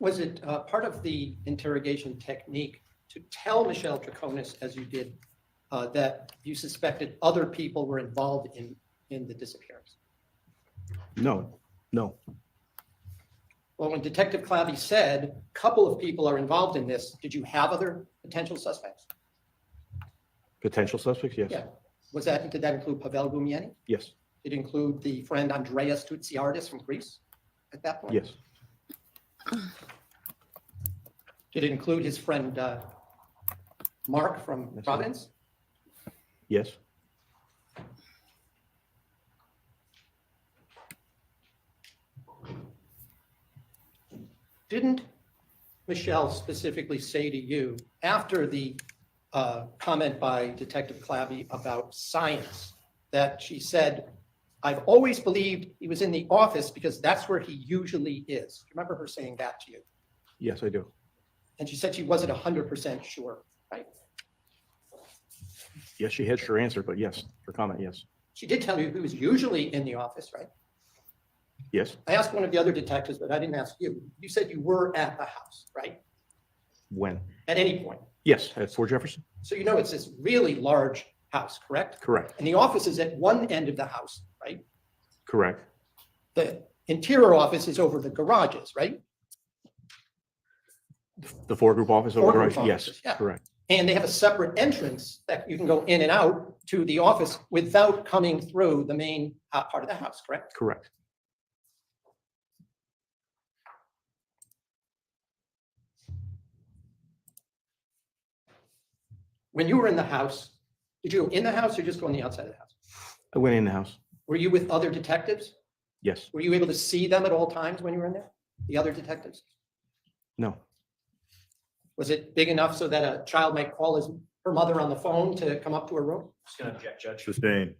Was it part of the interrogation technique to tell Michelle Troconis, as you did, that you suspected other people were involved in the disappearance? No, no. Well, when Detective Clavey said a couple of people are involved in this, did you have other potential suspects? Potential suspects, yes. Yeah. Did that include Pavel Gumieni? Yes, Did it include the friend Andreas Tutsiardis from Greece at that point? yes, Did it include his friend Mark from Providence? yes. Didn't Michelle specifically say to you after the comment by Detective Clavey about science that she said, I've always believed he was in the office because that's where he usually is? Do you remember her saying that to you? Yes, I do. And she said she wasn't 100% sure, right? Yes, she hedged her answer, but yes, her comment, yes. She did tell you he was usually in the office, right? Yes. I asked one of the other detectives, but I didn't ask you. You said you were at the house, right? When? At any point. Yes, at Fort Jefferson? So you know it's this really large house, correct? Correct, And the office is at one end of the house, right? correct. The interior office is over the garages, right? The four-group office over Four-group garage? Yes, offices, yeah. correct. And they have a separate entrance that you can go in and out to the office without coming through the main part of the house, correct? Correct. When you were in the house, did you go in the house or just go on the outside of the house? I went in the house. Were you with other detectives? Yes. Were you able to see them at all times when you were in there? The other detectives? No. Was it big enough so that a child might call her mother on the phone to come up to her room? Just gonna object, Judge. Sustained.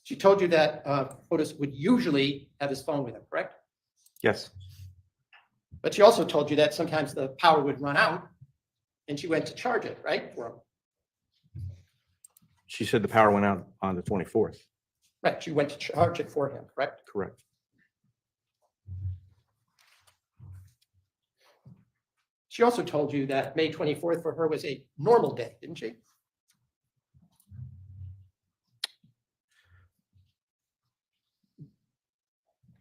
She told you that Fotis would usually have his phone with him, correct? Yes. But she also told you that sometimes the power would run out and she went to charge it, right? For him. She said the power went out on the 24th. Right, she went to charge it for him, correct? Correct. She also told you that May 24th for her was a normal day, didn't she?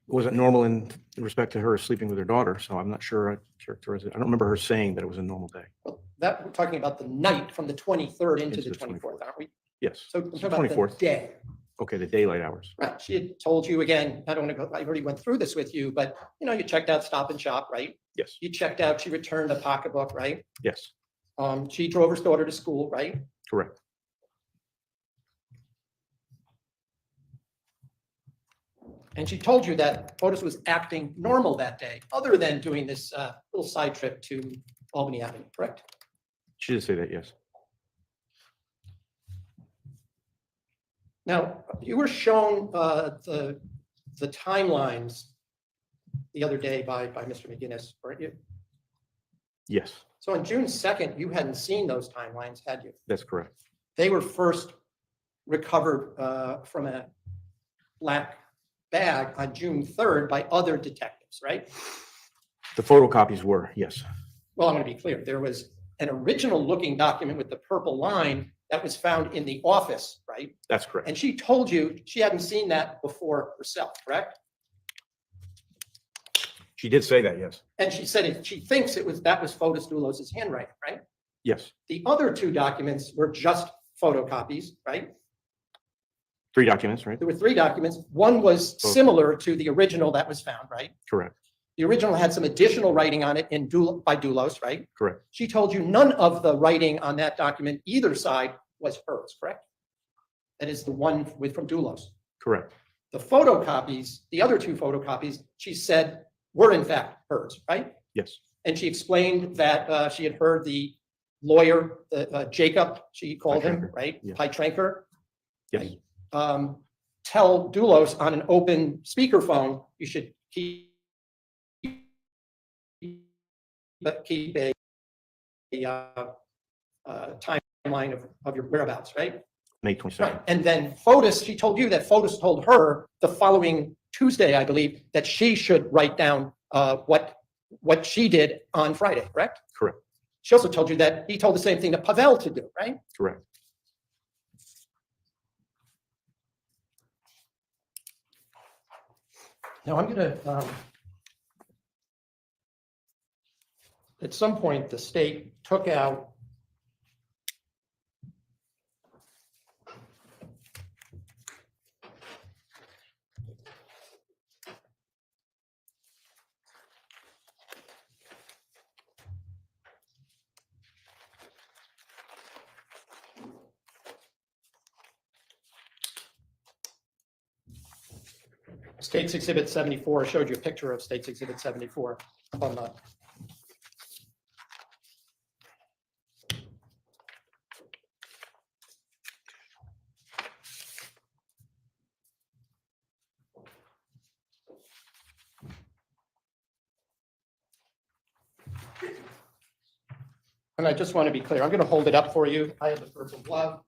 Wasn't normal in respect to her sleeping with her daughter, so I'm not sure I characterize it. I don't remember her saying that it was a normal day. That, we're talking about the night from the 23rd into the 24th, aren't we? Yes. So we're talking about the 24th. day. Okay, the daylight hours. Right, she had told you again, I don't want to go, I already went through this with you, but you know, you checked out Stop and Shop, right? Yes. You checked out, she returned a pocketbook, right? Yes, She drove her daughter to school, right? correct. And she told you that Fotis was acting normal that day, other than doing this little side trip to Albany Avenue, correct? She did say that, yes. Now, you were shown the timelines the other day by Mr. McGinnis, weren't you? Yes, So on June 2nd, you hadn't seen those timelines, had you? that's correct. They were first recovered from a black bag on June 3rd by other detectives, right? The photocopies were, yes. Well, I'm going to be clear. There was an original looking document with the purple line that was found in the office, right? That's correct. And she told you she hadn't seen that before herself, correct? She did say that, yes. And she said she thinks that was Fotis Dulos' handwriting, right? Yes. The other two documents were just photocopies, right? 3 documents, right? There were 3 documents. One was similar to the original that was found, right? Correct, The original had some additional writing on it by Dulos, right? correct. She told you none of the writing on that document, either side, was hers, correct? That is the one from Dulos. Correct. The photocopies, the other 2 photocopies, she said were in fact hers, right? Yes, And she explained that she had heard the lawyer, Jacob, she called him, Pietranker, right? yeah. Pietranker, yes. tell Dulos on an open speakerphone, you should keep a timeline of your whereabouts, right? May 22nd. Right. And then Fotis, she told you that Fotis told her the following Tuesday, I believe, that she should write down what she did on Friday, correct? Correct. She also told you that he told the same thing to Pavel to do, right? Correct. Now I'm gonna, at some point, the state took out State's Exhibit 74. I showed you a picture of State's Exhibit 74 up on the. And I just want to be clear, I'm going to hold it up for you. I have the purple glove.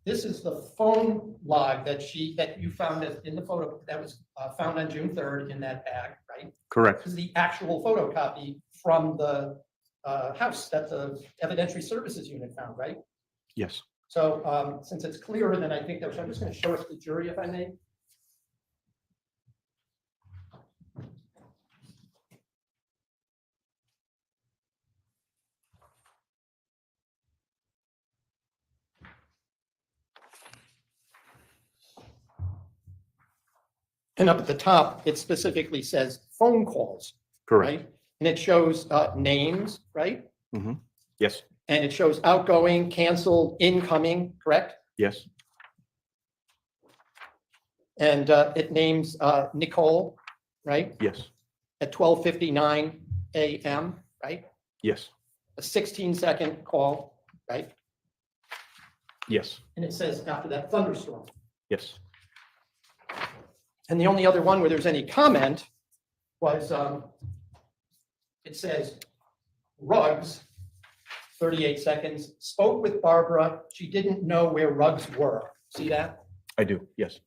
This is the phone log that you found in the photo that was found on June 3rd in that bag, right? Correct. This is the actual photocopy from the house that the Evidentiary Services Unit found, right? Yes. So since it's clearer than I think that, I'm just going to show it to the jury if I may. And up at the top, it specifically says phone calls. Correct. Right? And it shows names, right? Mm-hmm. Yes. And it shows outgoing, canceled, incoming, correct? Yes. And it names Nicole, right? Yes. At 12:59 a.m., right? Yes. A 16-second call, right? Yes. And it says after that thunderstorm. Yes. And the only other one where there's any comment was, it says Ruggs, 38 seconds, spoke with Barbara. She didn't know where Ruggs were. See that? I do. Yes.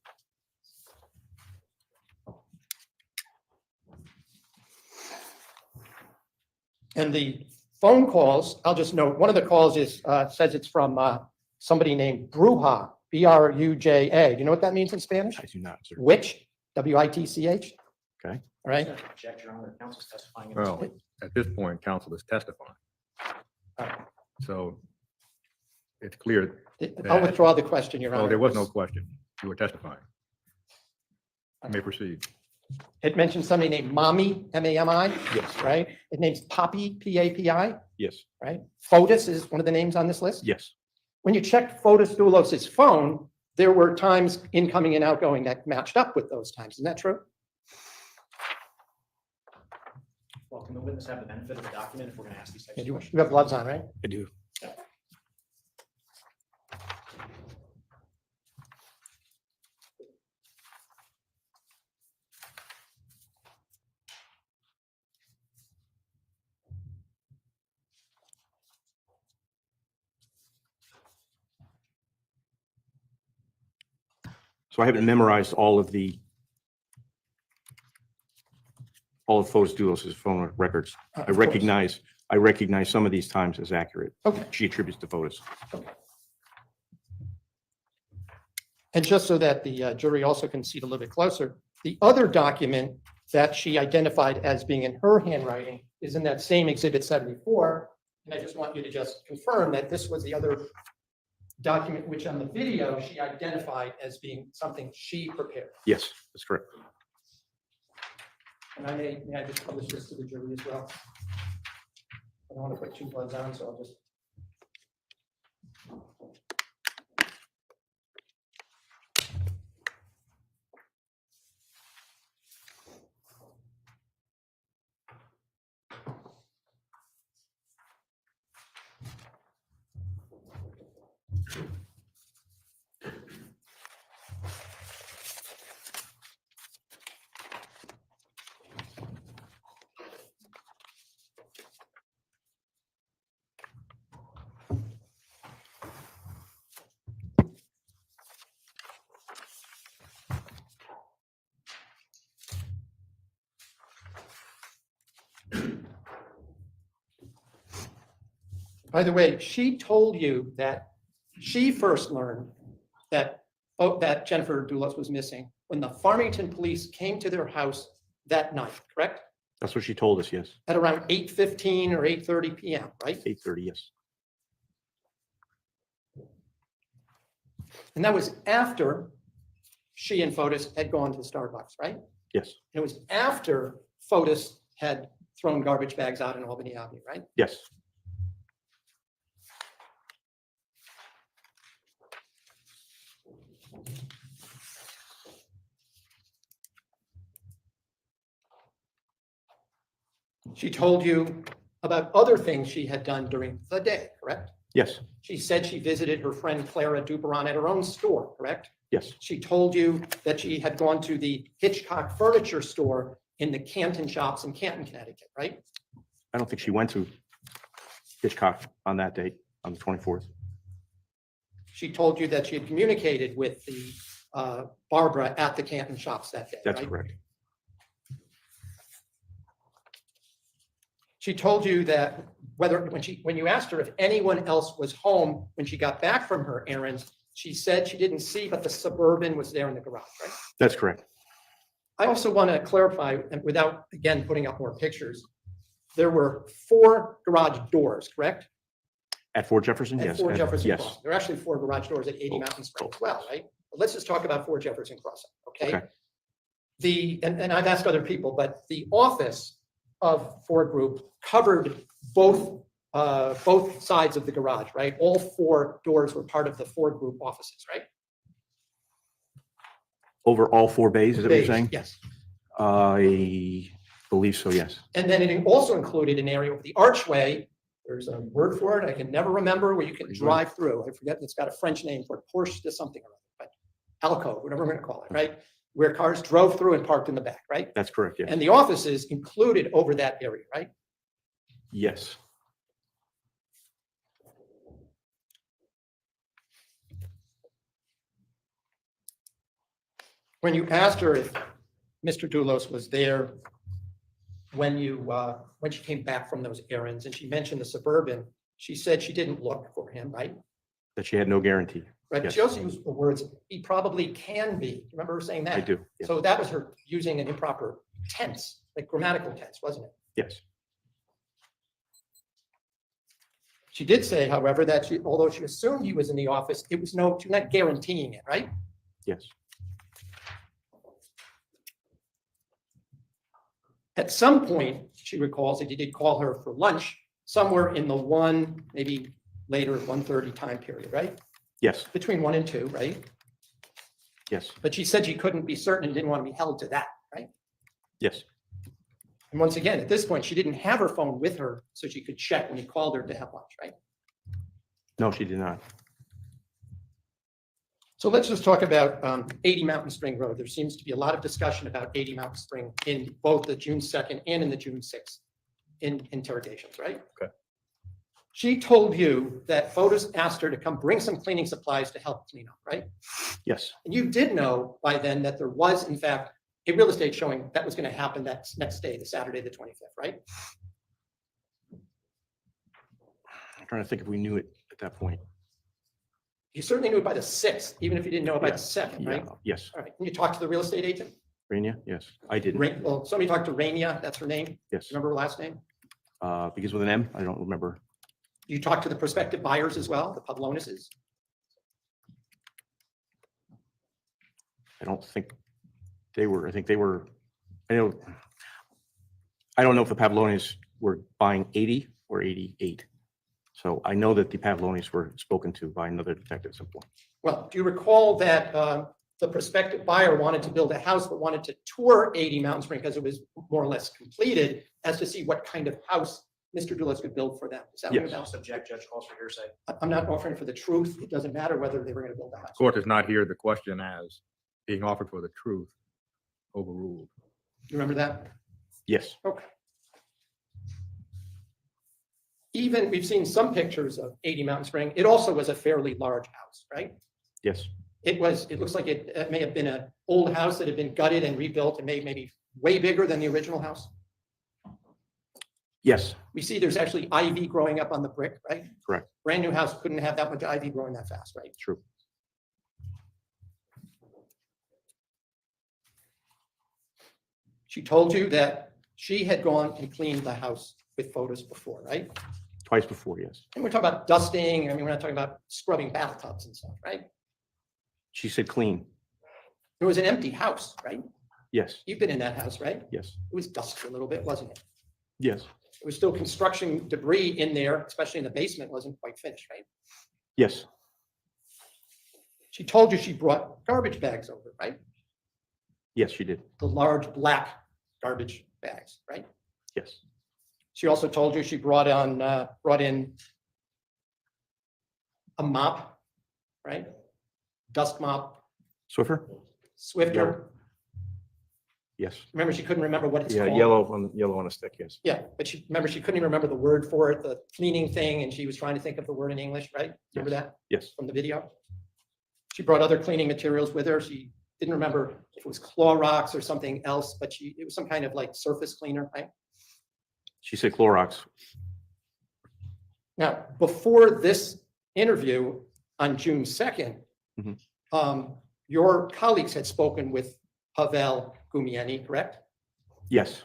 And the phone calls, I'll just note, one of the calls is, says it's from somebody named Bruja, B-R-U-J-A. Do you know what that means in Spanish? I do not, sir. Witch, W-I-T-C-H. Okay. All right. Object, Your Honor, counsel's testifying. in this Well, case. at this point, counsel is testifying. So it's clear. I'll withdraw the question, Your Honor. Oh, there was no question. You were testifying. You may proceed. It mentions somebody named Mommy, M-A-M-I. Yes. Right? It names Poppy, P-A-P-I. Yes. Right? Fotis is one of the names on this list. Yes. When you checked Fotis Dulos' phone, there were times incoming and outgoing that matched up with those times. Isn't that true? Well, can the witness have the benefit of the document if we're going to ask these types of You questions? have gloves on, right? I do. So I haven't memorized all of Fotis Dulos' phone records. I Of recognize some of these times as accurate. Okay. She attributes to Fotis. And just so that the jury also can see it a little bit closer, the other document that she identified as being in her handwriting is in that same Exhibit 74. And I just want you to just confirm that this was the other document, which on the video she identified as being something she prepared. Yes, that's correct. And may I just publish this to the jury as well? I don't want to put two gloves on, so I'll just. By the way, she told you that she first learned that, that Jennifer Dulos was missing when the Farmington police came to their house that night, correct? That's what she told us, yes. At around 8:15 or 8:30 p.m., right? 8:30, yes. And that was after she and Fotis had gone to the Starbucks, right? Yes, And it was after Fotis had thrown garbage bags out in Albany Avenue, right? yes. She told you about other things she had done during the day, correct? Yes, She said she visited her friend Clara Duperon at her own store, correct? yes, She told you that she had gone to the Hitchcock Furniture Store in the Canton Shops in Canton, Connecticut, right? I don't think she went to Hitchcock on that date, on the 24th. She told you that she had communicated with the Barbara at the Canton Shops that day, That's right? correct. She told you that when you asked her if anyone else was home when she got back from her errands, she said she didn't see, but the Suburban was there in the garage, right? That's correct. I also want to clarify, and without, again, putting up more pictures, there were 4 garage doors, correct? At Fort Jefferson, At yes. 4 Jefferson Yes, Crossing. There are actually 4 garage doors at 80 Mountain Spring as well, right? But let's just talk about 4 Jefferson Crossing, okay? okay, And I've asked other people, but the office of Ford Group covered both sides of the garage, right? All 4 doors were part of the Ford Group offices, right? over all 4 bays, is that what you're Bays, saying? yes. I believe so, yes. And then it also included an area with the archway. There's a word for it, I can never remember, where you can drive through. I forget, it's got a French name for it, Porsche to something or other, but alcove, whatever we're gonna call it, right? Where cars drove through and parked in the back, right? That's correct, yes. And the offices included over that area, right? Yes, When you asked her if Mr. Dulos was there when she came back from those errands, and she mentioned the Suburban, she said she didn't look for him, right? that she had no guarantee. Right, but Yes. she also used the words, he probably can be. You remember her saying that? I do, yes. So that was her using an improper tense, like grammatical tense, wasn't it? Yes, She did say, however, that although she assumed he was in the office, she's not guaranteeing it, right? yes, At some point, she recalls that he did call her for lunch somewhere in the 1, maybe later, 1:30 time period, right? yes, Between 1 and 2, right? yes, But she said she couldn't be certain and didn't want to be held to that, right? yes, And once again, at this point, she didn't have her phone with her, so she could check when he called her to have lunch, right? no, she did not. So let's just talk about 80 Mountain Spring Road. There seems to be a lot of discussion about 80 Mountain Spring in both the June 2nd and in the June 6th interrogations, right? Okay. She told you that Fotis asked her to come bring some cleaning supplies to help clean up, right? Yes, And you did know by then that there was, in fact, a real estate showing that was going to happen that next day, the Saturday, the 25th, right? I'm trying to think if we knew it at that point. You certainly knew it by the 6th, even if you didn't know it by the 2nd, right? Yeah, yes, All right. Can you talk to the real estate agent? Rania, yes, I did. Well, somebody talked to Rania, that's her name. Yes, Remember her last name? begins with an M, I don't remember. You talked to the prospective buyers as well, the Pavlonises? I don't think they were, I think they were, I don't know if the Pavlonis were buying 80 or 88. So I know that the Pavlonis were spoken to by another detective at some point. Well, do you recall that the prospective buyer wanted to build a house, but wanted to tour 80 Mountain Spring because it was more or less completed, as to see what kind of house Mr. Dulos could build for them? Is that what Yes. Subject, judge calls for hearsay. I'm not offering for the truth. It doesn't matter whether they were going to build a house. Court does not hear the question as being offered for the truth overruled. You remember that? Yes, Okay. Even, we've seen some pictures of 80 Mountain Spring. It also was a fairly large house, right? yes, It looks like it may have been an old house that had been gutted and rebuilt and made maybe way bigger than the original house. Yes, We see there's actually ivy growing up on the brick, right? correct. Brand new house couldn't have that much ivy growing that fast, right? True. She told you that she had gone and cleaned the house with Fotis before, right? Twice before, yes. And we're talking about dusting. I mean, we're not talking about scrubbing bathtubs and stuff, right? She said clean. It was an empty house, right? Yes, You've been in that house, right? yes, It was dusty a little bit, wasn't it? yes, There was still construction debris in there, especially in the basement, wasn't quite finished, right? yes, She told you she brought garbage bags over, right? yes, she did. The large black garbage bags, right? Yes, She also told you she brought in a mop, right? Dust mop, Swiffer? Swifter. Yes. Remember, she couldn't remember what it's Yeah, called. yellow on a stick, yes. Yeah, but she couldn't even remember the word for it, the cleaning thing, and she was trying to think of the word in English, right? Remember that Yes, from the video? She brought other cleaning materials with her. She didn't remember if it was Clorox or something else, but it was some kind of like surface cleaner, right? she said Clorox. Now, before this interview on June 2nd, Mhm. Your colleagues had spoken with Pavel Gumieni, correct? Yes,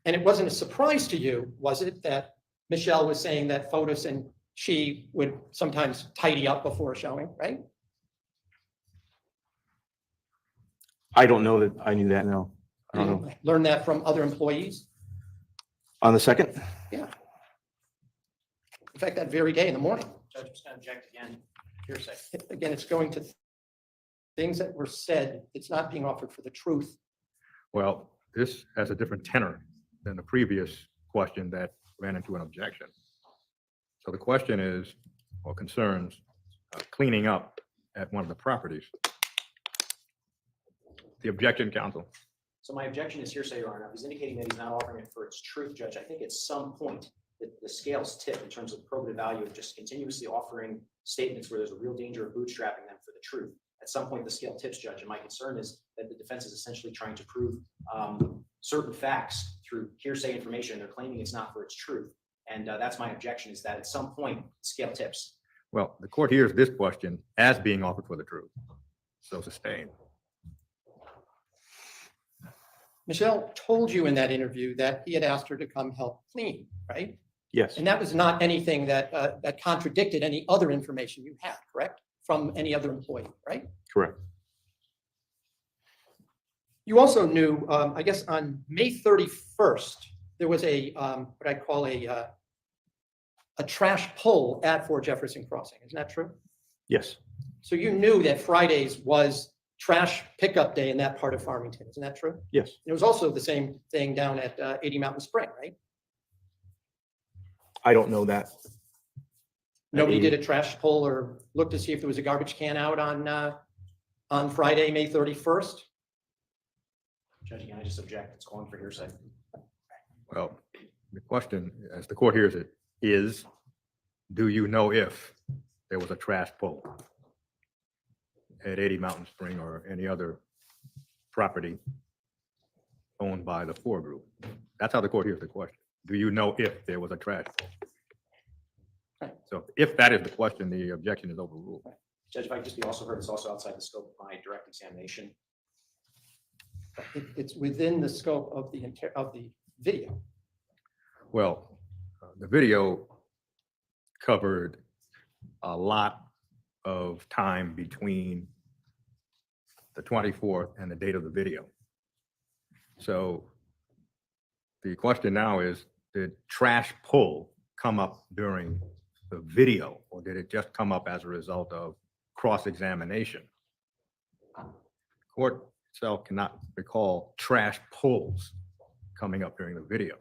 And it wasn't a surprise to you, was it, that Michelle was saying that Fotis and she would sometimes tidy up before a showing, right? I don't know that I knew that, no. I don't know. Learn that from other employees? On the second? Yeah. In fact, that very day in the morning. Judge, I'm just going to object again. Hearsay. Again, it's going to things that were said. It's not being offered for the truth. Well, this has a different tenor than the previous question that ran into an objection. So the question is, or concerns, cleaning up at one of the properties. The objection, counsel. So my objection is hearsay, Your Honor. He's indicating that he's not offering it for its truth, Judge. I think at some point that the scales tip in terms of probative value of just continuously offering statements where there's a real danger of bootstrapping them for the truth. At some point, the scale tips, Judge. And my concern is that the defense is essentially trying to prove certain facts through hearsay information. They're claiming it's not for its truth. And that's my objection, is that at some point, the scale tips. Well, the court hears this question as being offered for the truth. So sustained. Michelle told you in that interview that he had asked her to come help clean, right? Yes, And that was not anything that that contradicted any other information you had, correct? From any other employee, right? correct. You also knew, I guess on May 31st, there was a, what I call a trash pull at Fort Jefferson Crossing. Isn't that true? Yes, So you knew that Fridays was trash pickup day in that part of Farmington. Isn't that true? yes. It was also the same thing down at 80 Mountain Spring, right? I don't know that. Nobody did a trash pull or looked to see if there was a garbage can out on Friday, May 31st? Judge, again, I just object. It's calling for hearsay. Well, the question, as the court hears it, is, do you know if there was a trash pull at 80 Mountain Spring or any other property owned by the Ford Group? That's how the court hears the question. Do you know if there was a trash pull? So if that is the question, the objection is overruled. Judge, if I could just be also heard, it's also outside the scope of my direct examination. It's within the scope of the video. Well, the video covered a lot of time between the 24th and the date of the video. So the question now is, did trash pull come up during the video, or did it just come up as a result of cross-examination? Court itself cannot recall trash pulls coming up during the video.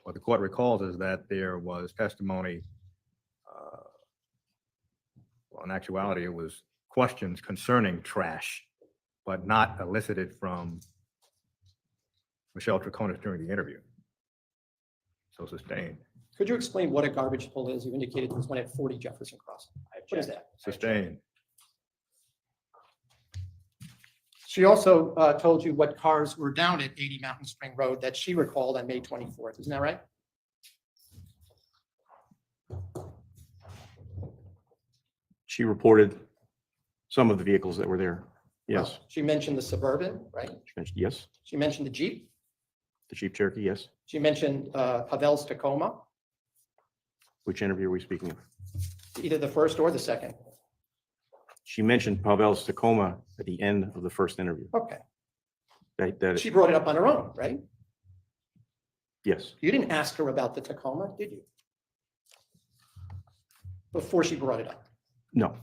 What the court recalls is that there was testimony, well, in actuality, it was questions concerning trash, but not elicited from Michelle Troconis during the interview. So sustained. Could you explain what a garbage pull is? You indicated there was one at 40 Jefferson Crossing. What is that? Sustained. She also told you what cars were down at 80 Mountain Spring Road that she recalled on May 24th. Isn't that right? She reported some of the vehicles that were there. Yes. Well, she mentioned the Suburban, right? She mentioned, yes. She mentioned the Jeep. The Jeep Cherokee, yes. She mentioned Havel's Tacoma, Which interview are we speaking of? either the first or the second. She mentioned Pavel's Tacoma at the end of the first interview. Okay. That, She brought it up on her own, right? yes, You didn't ask her about the Tacoma, did you? Before she brought it up. no,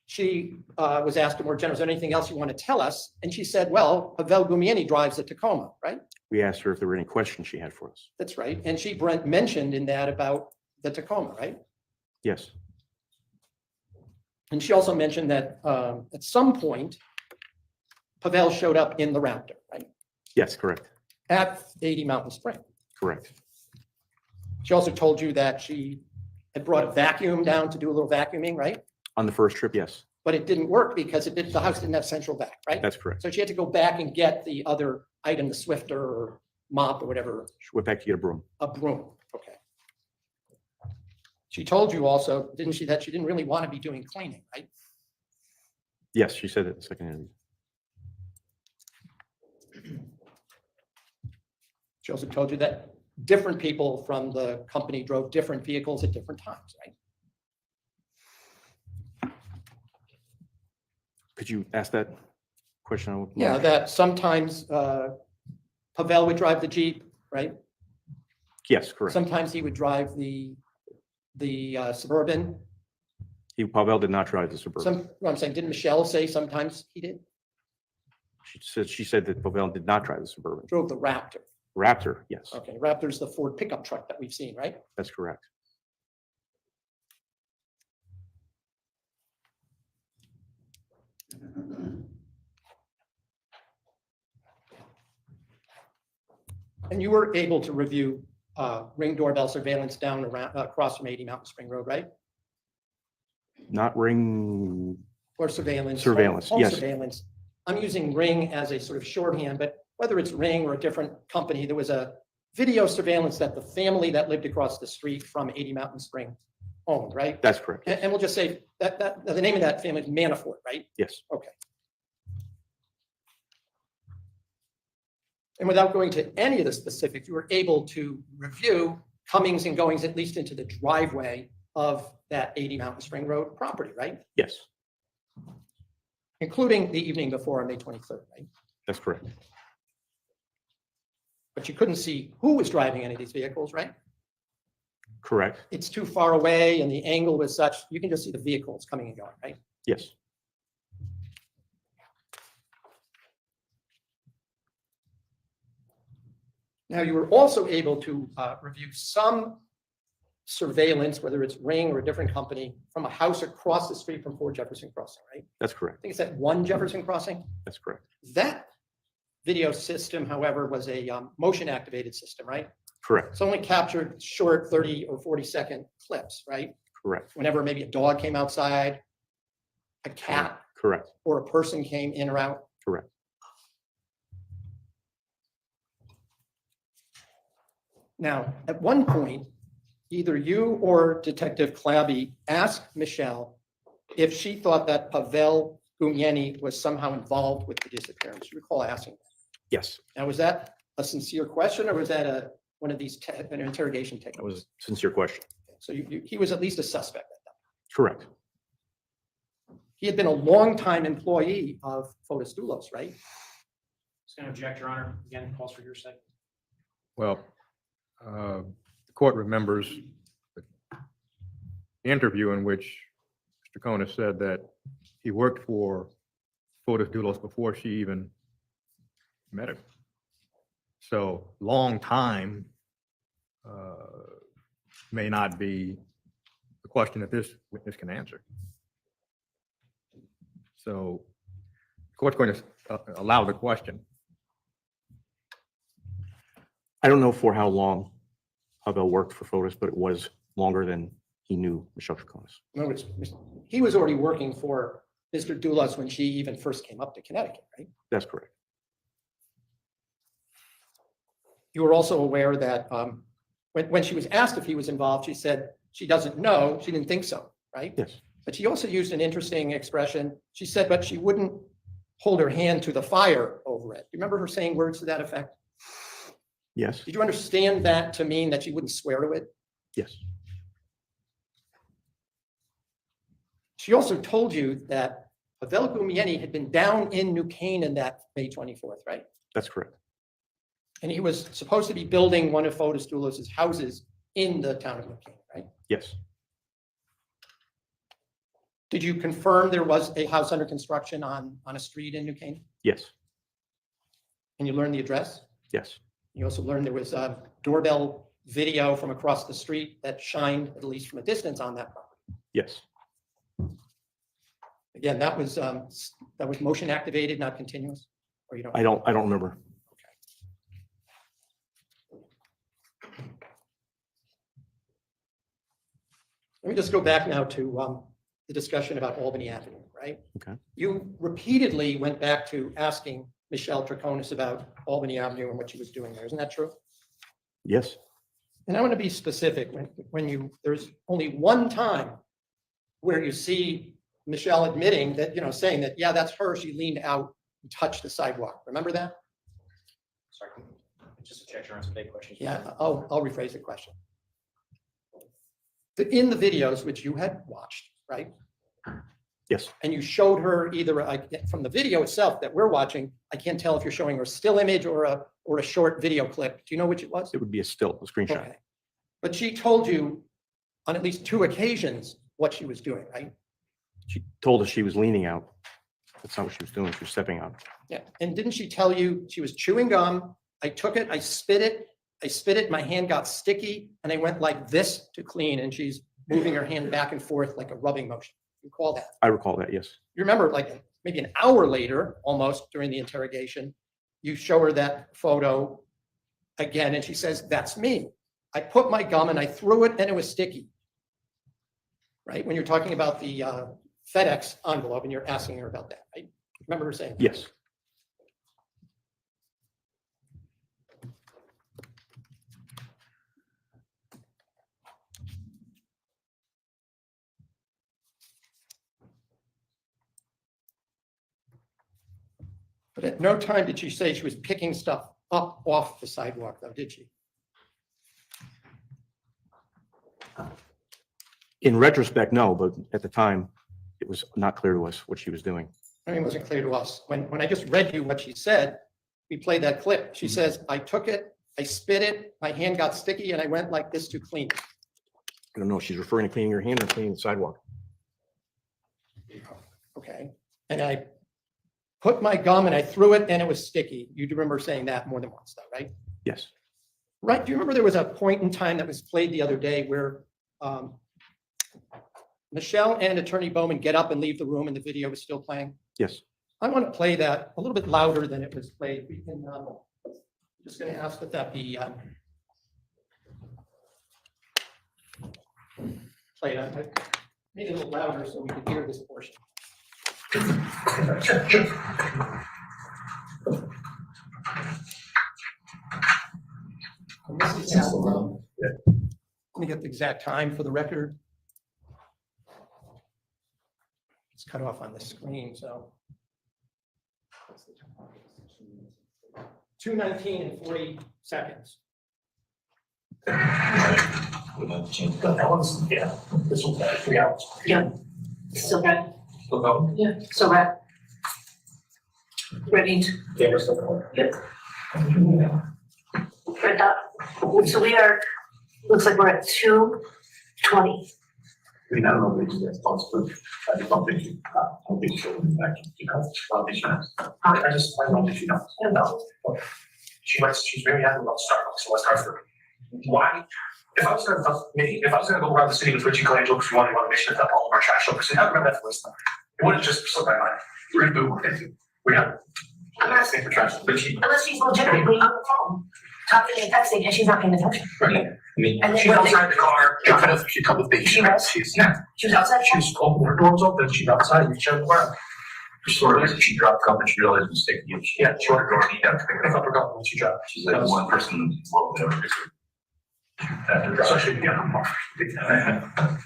She was asked more general, is there anything else you want to tell us? And she said, well, Pavel Gumieni drives the Tacoma, right? we asked her if there were any questions she had for us. That's right. And she mentioned in that about the Tacoma, right? Yes, And she also mentioned that at some point, Pavel showed up in the Raptor, right? yes, correct, At 80 Mountain Spring. correct. She also told you that she had brought a vacuum down to do a little vacuuming, right? On the first trip, yes, But it didn't work because the house didn't have central vac, right? that's correct. So she had to go back and get the other item, the Swifter or mop or whatever, She went back to get a broom. a broom. Okay. She told you also, didn't she, that she didn't really want to be doing cleaning, right? Yes, she said that in the second interview. She also told you that different people from the company drove different vehicles at different times, right? Could you ask that question? Yeah, that sometimes Pavel would drive the Jeep, right? Yes, correct. Sometimes he would drive the Suburban. Pavel did not drive the Suburban. I'm saying, didn't Michelle say sometimes he did? She said that Pavel did not drive the Suburban. Drove the Raptor. Raptor, yes, Okay, Raptor's the Ford pickup truck that we've seen, right? that's correct. And you were able to review Ring doorbell surveillance down around across from 80 Mountain Spring Road, right? Not Ring, Or surveillance. Surveillance, home yes. Surveillance. I'm using Ring as a sort of shorthand, but whether it's Ring or a different company, there was a video surveillance that the family that lived across the street from 80 Mountain Spring owned, right? that's correct. And we'll just say that the name of that family is Manafort, right? Yes, Okay. And without going to any of the specifics, you were able to review comings and goings, at least into the driveway of that 80 Mountain Spring Road property, right? yes, Including the evening before on May 23rd, right? that's correct. But you couldn't see who was driving any of these vehicles, right? Correct, It's too far away and the angle was such, you can just see the vehicles coming and going, right? yes, Now, you were also able to review some surveillance, whether it's Ring or a different company, from a house across the street from 4 Jefferson Crossing, right? that's correct. I think it's at 1 Jefferson Crossing. That's correct. That video system, however, was a motion activated system, right? Correct, It's only captured short 30 or 40-second clips, right? correct, Whenever maybe a dog came outside, a cat correct, or a person came in or out. correct. Now, at one point, either you or Detective Clabby asked Michelle if she thought that Pavel Gumieni was somehow involved with the disappearance. You recall asking that? Yes, Now, was that a sincere question or was that one of these an interrogation techniques? that was a sincere question. So he was at least a suspect at that. Correct, He had been a longtime employee of Fotis Dulos, right? Just going to object, Your Honor. Again, calls for your sake. Well, the court remembers the interview in which Mr. Troconis said that he worked for Fotis Dulos before she even met him. So long time may not be the question that this witness can answer. So the court's going to allow the question. I don't know for how long Pavel worked for Fotis, but it was longer than he knew Michelle Troconis. In other words, he was already working for Mr. Dulos when she even first came up to Connecticut, right? That's correct. You were also aware that when she was asked if he was involved, she said she doesn't know, she didn't think so, right? Yes. But she also used an interesting expression. She said, but she wouldn't hold her hand to the fire over it. You remember her saying words to that effect? Yes. Did you understand that to mean that she wouldn't swear to it? Yes. She also told you that Pavel Gumieni had been down in New Canaan that May 24th, right? That's correct. And he was supposed to be building one of Fotis Dulos' houses in the town of New Canaan, right? Yes. Did you confirm there was a house under construction on a street in New Canaan? Yes. And you learned the address? Yes. You also learned there was a doorbell video from across the street that shined, at least from a distance, on that property. Yes. Again, that was motion activated, not continuous? Or you don't? I don't remember. Let me just go back now to the discussion about Albany Avenue, right? Okay. You repeatedly went back to asking Michelle Troconis about Albany Avenue and what she was doing there. Isn't that true? Yes. And I want to be specific. There's only one time where you see Michelle admitting that, saying that, yeah, that's her. She leaned out and touched the sidewalk. Remember that? Sorry, just to check your answer to the question. Yeah, I'll rephrase the question. In the videos which you had watched, right? Yes. And you showed her either from the video itself that we're watching, I can't tell if you're showing her a still image or a short video clip. Do you know which it was? It would be a screenshot. Okay. But she told you on at least 2 occasions what she was doing, right? She told us she was leaning out. That's not what she was doing. She was stepping out. Yeah. And didn't she tell you she was chewing gum? I took it, I spit it, my hand got sticky, and I went like this to clean, and she's moving her hand back and forth like a rubbing motion. You recall that? I recall that, yes. You remember, like maybe an hour later, almost during the interrogation, you show her that photo again, and she says, that's me. I put my gum and I threw it, and it was sticky. Right? When you're talking about the FedEx envelope and you're asking her about that, right? Remember her saying that? Yes. But at no time did she say she was picking stuff up off the sidewalk, though, did she? In retrospect, no, but at the time, it was not clear to us what she was doing. I mean, it wasn't clear to us. When I just read you what she said, we played that clip. She says, I took it, I spit it, my hand got sticky, and I went like this to clean it. I don't know. She's referring to cleaning her hand or cleaning the sidewalk. Okay. And I put my gum and I threw it and it was sticky. You do remember saying that more than once, though, right? Yes. Right. Do you remember there was a point in time that was played the other day where Michelle and Attorney Bowman get up and leave the room and the video was still playing? Yes. I want to play that a little bit louder than it was played. We can, just going to ask that be played. I made it a little louder so we could hear this portion. And this is how, let me get the exact time for the record. It's cut off on the screen, so. 2:19 and 40 seconds. Yeah, this will be 3 hours. Yeah, still got. Still going? Yeah, still got. Ready to. Yeah, we're still going. Yep. Right up. So we are, looks like we're at 2:20. I mean, I don't know if it's responsible. I don't think she will be back, I just, I don't think she knows. No. She's very happy about Starbucks, so let's start for why? If I was gonna go around the city with Richie Colangelo, because we wanted to make sure that all of our trash over, I remember that first time. It would have just slipped my mind. We're gonna do, we got. Unless she's legitimately on the phone, talking and texting, and she's not paying attention. Right. I mean, And then she's what they- outside the car, she come with baby. She was? Yeah. She was outside? She was open, her door was open, she's outside, and she shut the door. She sort of, she dropped the cup and she realized it was sticking. Yeah, she ordered her door, she had to pick up her cup when she dropped. She's like one person, well, never gets her. So she began to mark.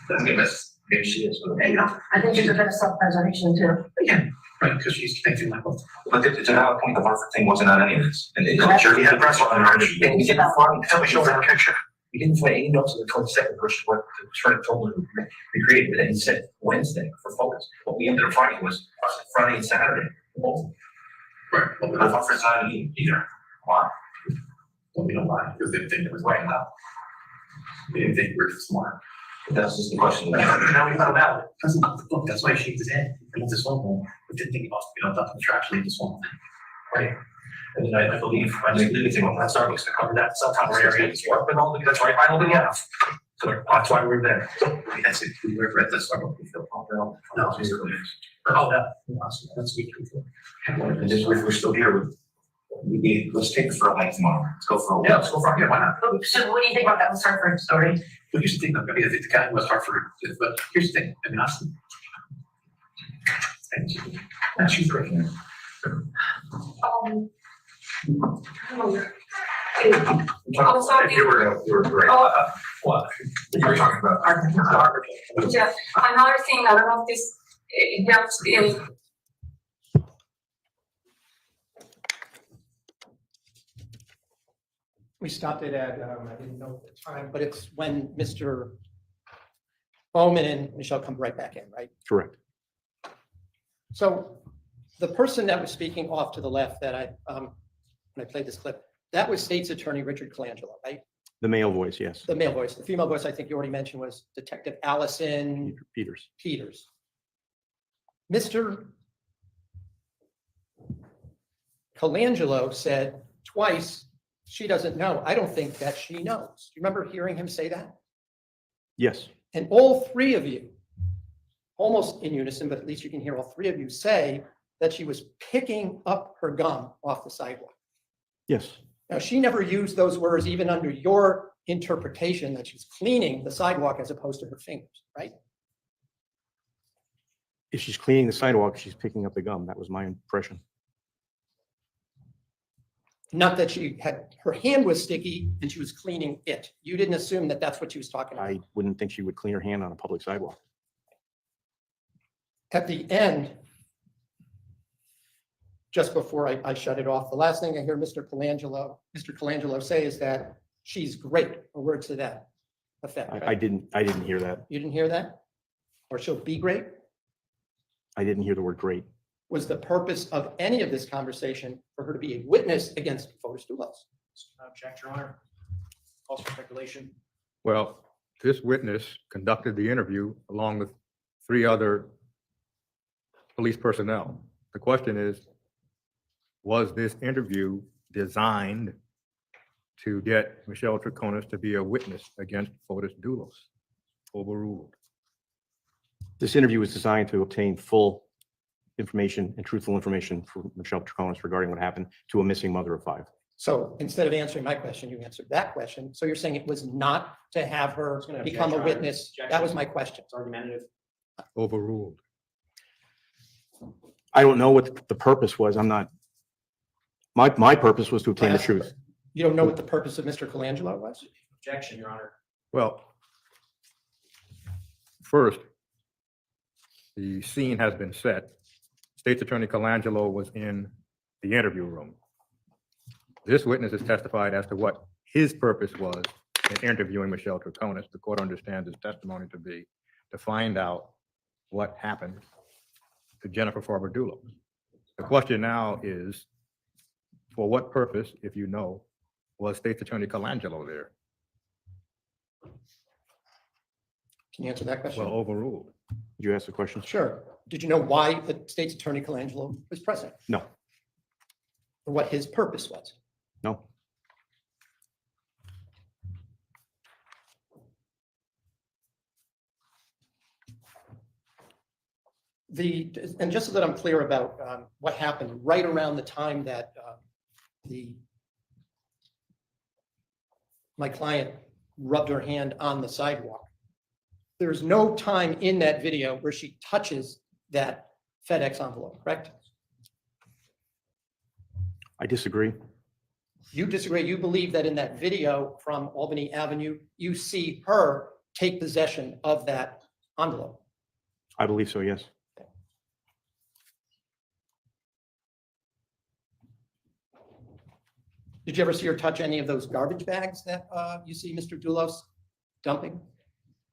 Doesn't get missed. Maybe she is. But you know, I think she's a bit of self-preservation too. Yeah, right, because she's thinking like, well. But it's a valid point, the Hartford thing wasn't on any of this. And it's sure he had a press on her. She didn't get that far. Tell me, show her a picture. He didn't find any notes of the 22nd version what the attorney told him to recreate, but then he said Wednesday for Fotis. What we ended up finding was Friday and Saturday. Right. Well, the Hartford's not either. Why? Well, we don't lie, because they didn't think it was right now. They didn't think we were smart. But that's just the question. Now we found out. That's not the book. That's why he shaked his head. He went this one home, but didn't think about, nothing contractually this one. Right. And then I believe, I just didn't think, well, that's Starbucks to cover that sometime area. But all the, that's right, I only have. So that's why we were there. That's it. We were at the Starbucks. We feel confident. No, it's really. Oh, that's weak. And just, we're still here with. Let's take it for a hike tomorrow. Let's go for a walk. Yeah, let's go for a hike. Why not? So what do you think about that West Hartford story? Well, here's the thing, I mean, I think the guy in West Hartford, but here's the thing, I mean, honestly. And she's right here. You were great. What? You were talking about. Yeah, another thing, I don't know if this helps is We stopped it at, I didn't know the time, but it's when Mr. Bowman and Michelle come right back in, right? Correct. So the person that was speaking off to the left that when I played this clip, that was State's Attorney Richard Colangelo, right? The male voice, yes. The male voice. The female voice, I think you already mentioned, was Detective Allison Peters. Mr. Colangelo said twice, she doesn't know. I don't think that she knows. Do you remember hearing him say that? Yes. And all three of you, almost in unison, but at least you can hear all three of you say that she was picking up her gum off the sidewalk. Yes. Now, she never used those words even under your interpretation that she was cleaning the sidewalk as opposed to her fingers, right? If she's cleaning the sidewalk, she's picking up the gum. That was my impression. Not that she had, her hand was sticky and she was cleaning it. You didn't assume that that's what she was talking about. I wouldn't think she would clean her hand on a public sidewalk. At the end, just before I shut it off, the last thing I hear Mr. Colangelo say is that she's great, or words to that effect. Right? I didn't hear that. You didn't hear that? Or she'll be great? I didn't hear the word great. Was the purpose of any of this conversation for her to be a witness against Fotis Dulos? Object, Your Honor. False speculation. Well, this witness conducted the interview along with 3 other police personnel. The question is, was this interview designed to get Michelle Troconis to be a witness against Fotis Dulos? Overruled. This interview was designed to obtain full information and truthful information from Michelle Troconis regarding what happened to a missing mother of 5. So instead of answering my question, you answered that question. So you're saying it was not to have her become a witness? That was my question. It's argumentative. Overruled. I don't know what the purpose was. I'm not, my purpose was to obtain the truth. You don't know what the purpose of Mr. Colangelo was? Objection, Your Honor. Well, first, the scene has been set. State's Attorney Colangelo was in the interview room. This witness has testified as to what his purpose was in interviewing Michelle Troconis. The court understands his testimony to be to find out what happened to Jennifer Farber Dulos. The question now is, for what purpose, if you know, was State's Attorney Colangelo there? Can you answer that question? Well, overruled. Did you ask the question? Sure. Did you know why the State's Attorney Colangelo was present? No. Or what his purpose was? No. And just so that I'm clear about what happened right around the time that my client rubbed her hand on the sidewalk. There's no time in that video where she touches that FedEx envelope, correct? I disagree. You disagree. You believe that in that video from Albany Avenue, you see her take possession of that envelope. I believe so, yes. Did you ever see her touch any of those garbage bags that you see Mr. Dulos dumping?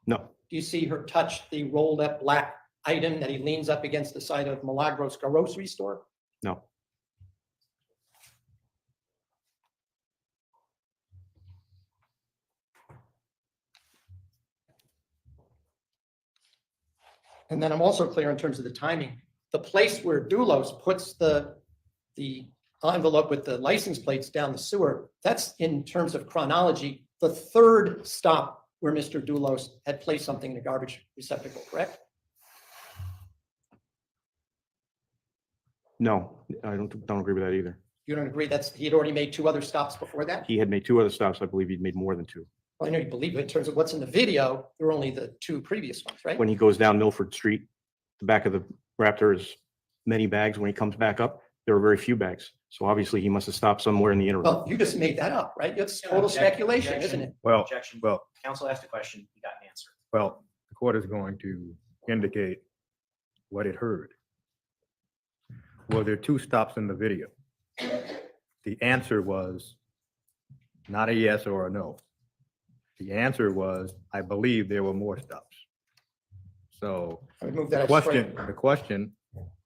No. Do you see her touch the rolled up black item that he leans up against the side of Milagros grocery store? No. And then I'm also clear in terms of the timing. The place where Dulos puts the envelope with the license plates down the sewer, that's in terms of chronology, the third stop where Mr. Dulos had placed something in a garbage receptacle, correct? No, I don't agree with that either. You don't agree he had already made 2 other stops before that? He had made 2 other stops. I believe he'd made more than 2. Well, I know you believe it in terms of what's in the video. There were only the 2 previous ones, right? When he goes down Milford Street, the back of the Raptor is many bags. When he comes back up, there are very few bags. So obviously he must have stopped somewhere in the interim. Well, you just made that up, right? It's total speculation, isn't it? Well, Objection. well, Council asked a question, you got an answer. well, the court is going to indicate what it heard. Were there 2 stops in the video? The answer was not a yes or a no. The answer was, I believe there were more stops. So I would move the that question,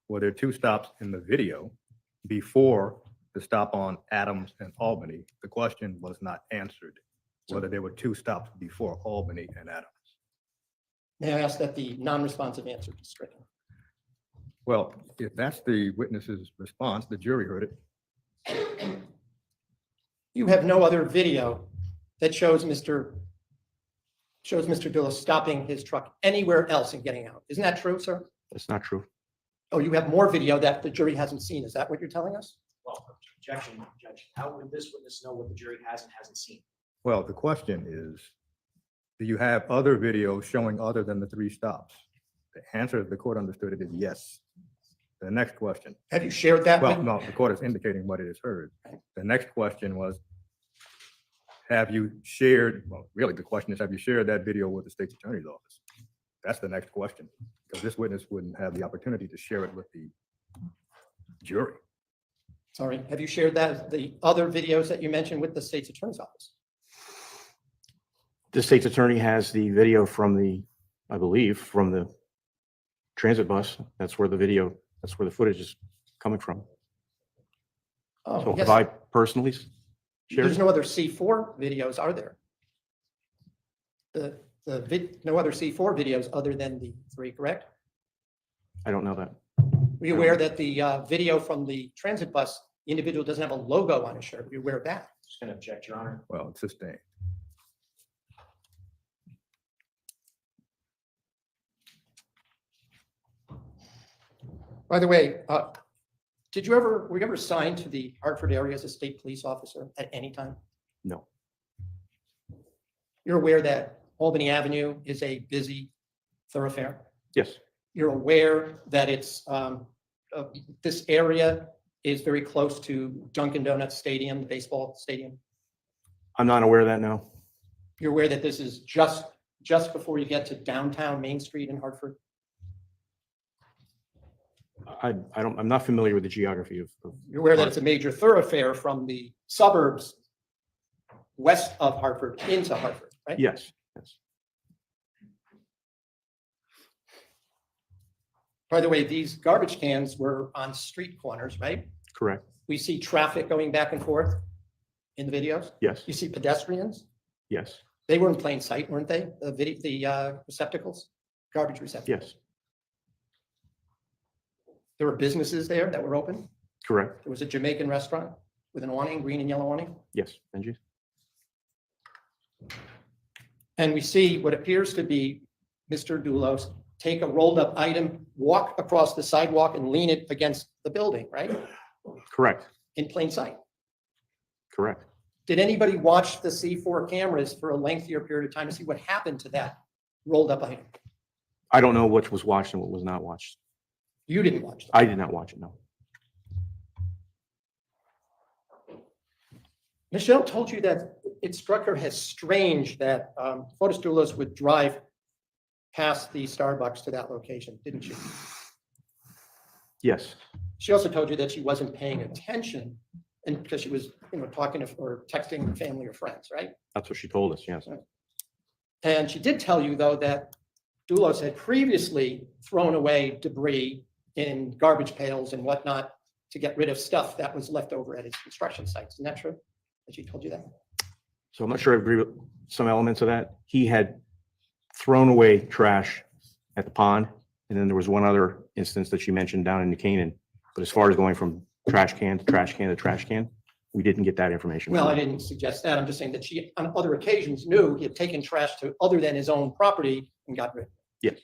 were there 2 stops in the video before the stop on Adams and Albany? The question was not answered, whether there were 2 stops before Albany and Adams. May I ask that the non-responsive answer be stricken? Well, if that's the witness's response, the jury heard it. You have no other video that shows Mr. Dulos stopping his truck anywhere else and getting out. Isn't that true, sir? That's not true. Oh, you have more video that the jury hasn't seen. Is that what you're telling us? Well, objection, Judge. How would this witness know what the jury has and hasn't seen? Well, the question is, do you have other videos showing other than the 3 stops? The answer, the court understood it, is yes. The next question. Have you shared that? Well, no, the court is indicating what it has heard. The next question was, have you shared, well, really the question is, have you shared that video with the state's attorney's office? That's the next question, because this witness wouldn't have the opportunity to share it with the jury. Sorry, have you shared the other videos that you mentioned with the state's attorney's office? The state's attorney has the video from I believe, from the transit bus. That's where the footage is coming from. Oh, So yes. have I personally shared? There's no other C4 videos, are there? No other C4 videos other than the 3, correct? I don't know that. Were you aware that the video from the transit bus, the individual doesn't have a logo on his shirt? Were you aware of that? Just going to object, Your Honor. Well, it's sustained. By the way, were you ever assigned to the Hartford area as a state police officer at any time? No. You're aware that Albany Avenue is a busy thoroughfare? Yes. You're aware that this area is very close to Dunkin' Donuts Stadium, the baseball stadium? I'm not aware of that now. You're aware that this is just before you get to downtown Main Street in Hartford? I'm not familiar with the geography of. You're aware that it's a major thoroughfare from the suburbs west of Hartford into Hartford, right? Yes. Yes. By the way, these garbage cans were on street corners, right? Correct. We see traffic going back and forth in the videos. Yes. You see pedestrians. Yes. They were in plain sight, weren't they? The receptacles, garbage receptacles. Yes. There were businesses there that were open. Correct. There was a Jamaican restaurant with an awning, green and yellow awning. Yes. Benji. And we see what appears to be Mr. Dulos take a rolled up item, walk across the sidewalk and lean it against the building, right? Correct. In plain sight. Correct. Did anybody watch the C4 cameras for a lengthier period of time to see what happened to that rolled up item? I don't know what was watched and what was not watched. You didn't watch them. I did not watch it, no. Michelle told you that it struck her as strange that Fotis Dulos would drive past the Starbucks to that location, didn't she? Yes. She also told you that she wasn't paying attention and because she was, talking to or texting family or friends, right? That's what she told us, yes. And she did tell you, though, that Dulos had previously thrown away debris in garbage pails and whatnot to get rid of stuff that was left over at his construction sites. Isn't that true? That she told you that? So I'm not sure I agree with some elements of that. He had thrown away trash at the pond, and then there was one other instance that she mentioned down in New Canaan. But as far as going from trash can to trash can to trash can, we didn't get that information. Well, I didn't suggest that. I'm just saying that she, on other occasions, knew he had taken trash to other than his own property and got rid of it. Yes.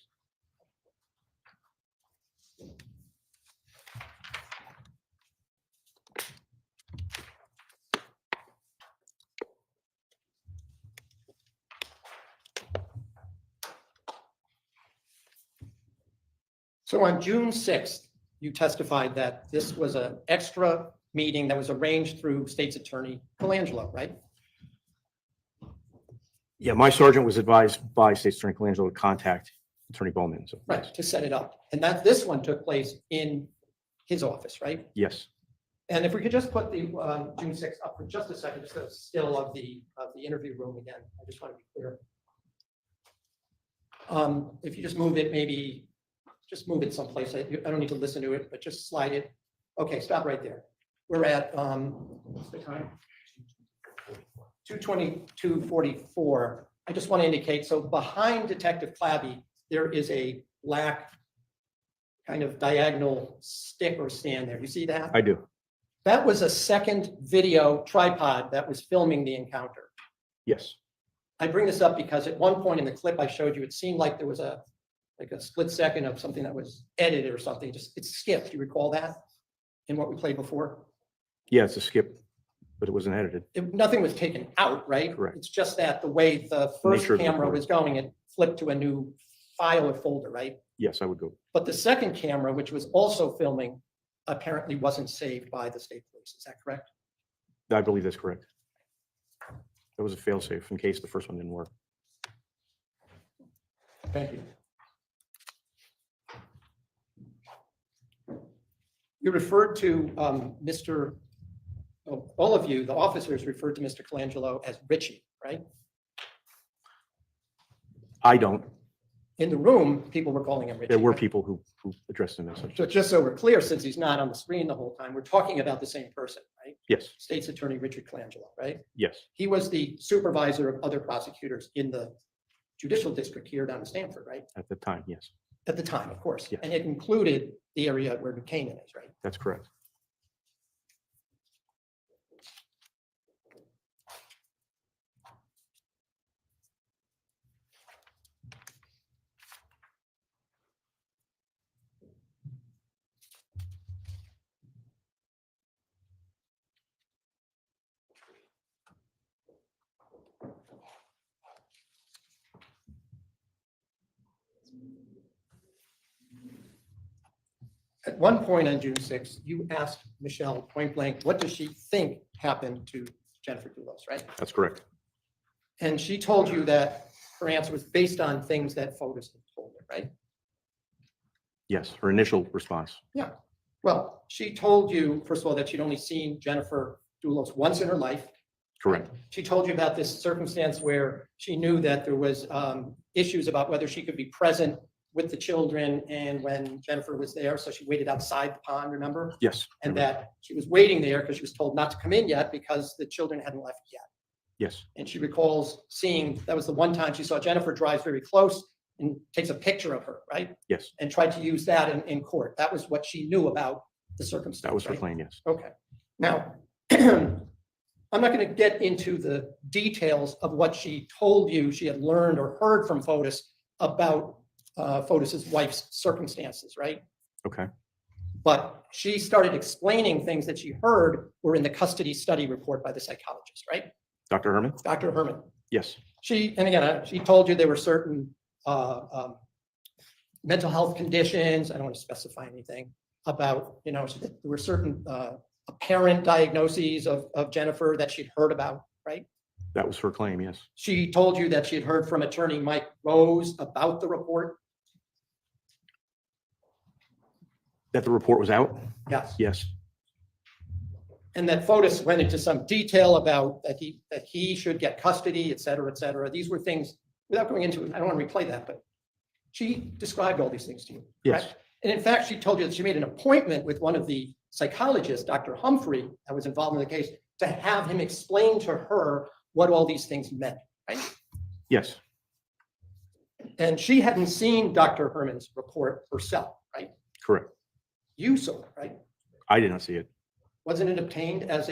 So on June 6th, you testified that this was an extra meeting that was arranged through State's Attorney Colangelo, right? Yeah, my sergeant was advised by State Attorney Colangelo to contact Attorney Bowman. So Right, to set it up. And that this one took place in his office, right? yes. And if we could just put the June 6th up for just a second, just a still of the interview room again. I just want to be clear. If you just move it, maybe just move it someplace. I don't need to listen to it, but just slide it. Okay, stop right there. We're at, what's the time? 2:22:44. I just want to indicate, so behind Detective Clabby, there is a black kind of diagonal stick or stand there. You see that? I do. That was a second video tripod that was filming the encounter. Yes. I bring this up because at one point in the clip I showed you, it seemed like there was a split second of something that was edited or something. Just it skipped. Do you recall that in what we played before? Yeah, it's a skip, but it wasn't edited. Nothing was taken out, right? Correct. It's just that the way the first Nature of the camera recording. was going, it flipped to a new file or folder, right? Yes, I would go. But the second camera, which was also filming, apparently wasn't saved by the state police. Is that correct? I believe that's correct. That was a fail-safe in case the first one didn't work. Thank you. You referred to all of you, the officers referred to Mr. Colangelo as Richie, right? I don't. In the room, people were calling him Richie. There were right? people who addressed him as such. So just so we're clear, since he's not on the screen the whole time, we're talking about the same person, right? Yes. State's Attorney Richard Colangelo, right? Yes. He was the supervisor of other prosecutors in the judicial district here down in Stamford, right? At the time, yes. At the time, of course. Yes. And it included the area where New Canaan is, right? That's correct. At one point on June 6th, you asked Michelle point blank, what does she think happened to Jennifer Dulos, right? That's correct. And she told you that her answer was based on things that Fotis had told her, right? Yes, her initial response. Yeah. Well, she told you, first of all, that she'd only seen Jennifer Dulos once in her life. Correct. She told you about this circumstance where she knew that there was issues about whether she could be present with the children and when Jennifer was there, so she waited outside the pond, remember? Yes. And that she was waiting there because she was told not to come in yet because the children hadn't left yet. Yes. And she recalls seeing, that was the one time she saw Jennifer drives very close and takes a picture of her, right? Yes. And tried to use that in court. That was what she knew about the circumstance. That was her right? claim, yes. Okay. Now, I'm not going to get into the details of what she told you she had learned or heard from Fotis about Fotis's wife's circumstances, right? Okay. But she started explaining things that she heard were in the custody study report by the psychologist, right? Dr. Herman? Dr. Herman. Yes. And again, she told you there were certain mental health conditions. I don't want to specify anything about, there were certain apparent diagnoses of Jennifer that she'd heard about, right? That was her claim, yes. She told you that she had heard from attorney Mike Rose about the report. That the report was out? Yes. Yes. And that Fotis went into some detail about that he should get custody, et cetera, et cetera. These were things, without going into it, I don't want to replay that, but she described all these things to you. Yes. Correct? And in fact, she told you that she made an appointment with one of the psychologists, Dr. Humphrey, that was involved in the case, to have him explain to her what all these things meant, right? Yes. And she hadn't seen Dr. Herman's report herself, right? Correct. You saw it, right? I did not see it. Wasn't it obtained as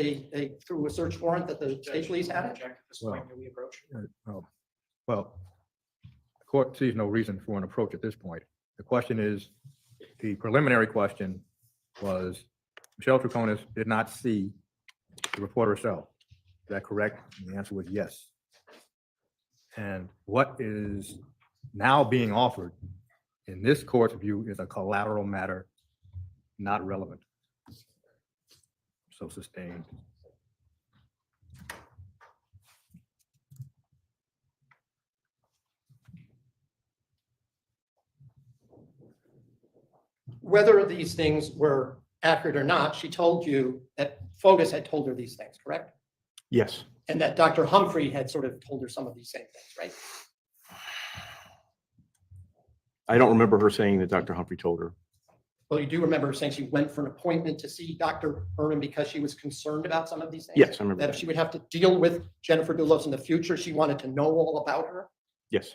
through a search warrant that the state police had it? Well, the court sees no reason for an approach at this point. The question is, the preliminary question was, Michelle Troconis did not see the report herself. Is that correct? And the answer was yes. And what is now being offered in this court's view is a collateral matter, not relevant. So sustained. Whether these things were accurate or not, she told you that Fotis had told her these things, correct? Yes. And that Dr. Humphrey had sort of told her some of these same things, right? I don't remember her saying that Dr. Humphrey told her. Well, you do remember her saying she went for an appointment to see Dr. Herman because she was concerned about some of these things? Yes, I remember That if she would have to deal with Jennifer Dulos in the future, she wanted to know all about her? Yes.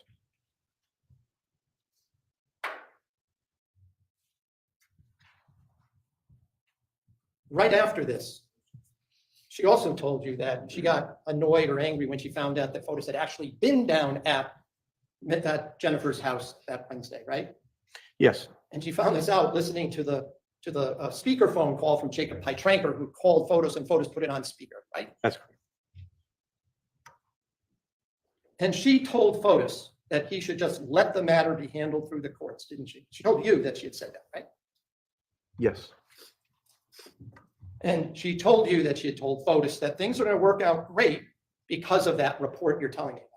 Right after this, she also told you that she got annoyed or angry when she found out that Fotis had actually been down at Jennifer's house that Wednesday, right? Yes. And she found this out listening to the speakerphone call from Jacob Pytranker, who called Fotis, and Fotis put it on speaker, right? That's correct. And she told Fotis that he should just let the matter be handled through the courts, didn't she? She told you that she had said that, right? Yes. And she told you that she had told Fotis that things are going to work out great because of that report you're telling me about.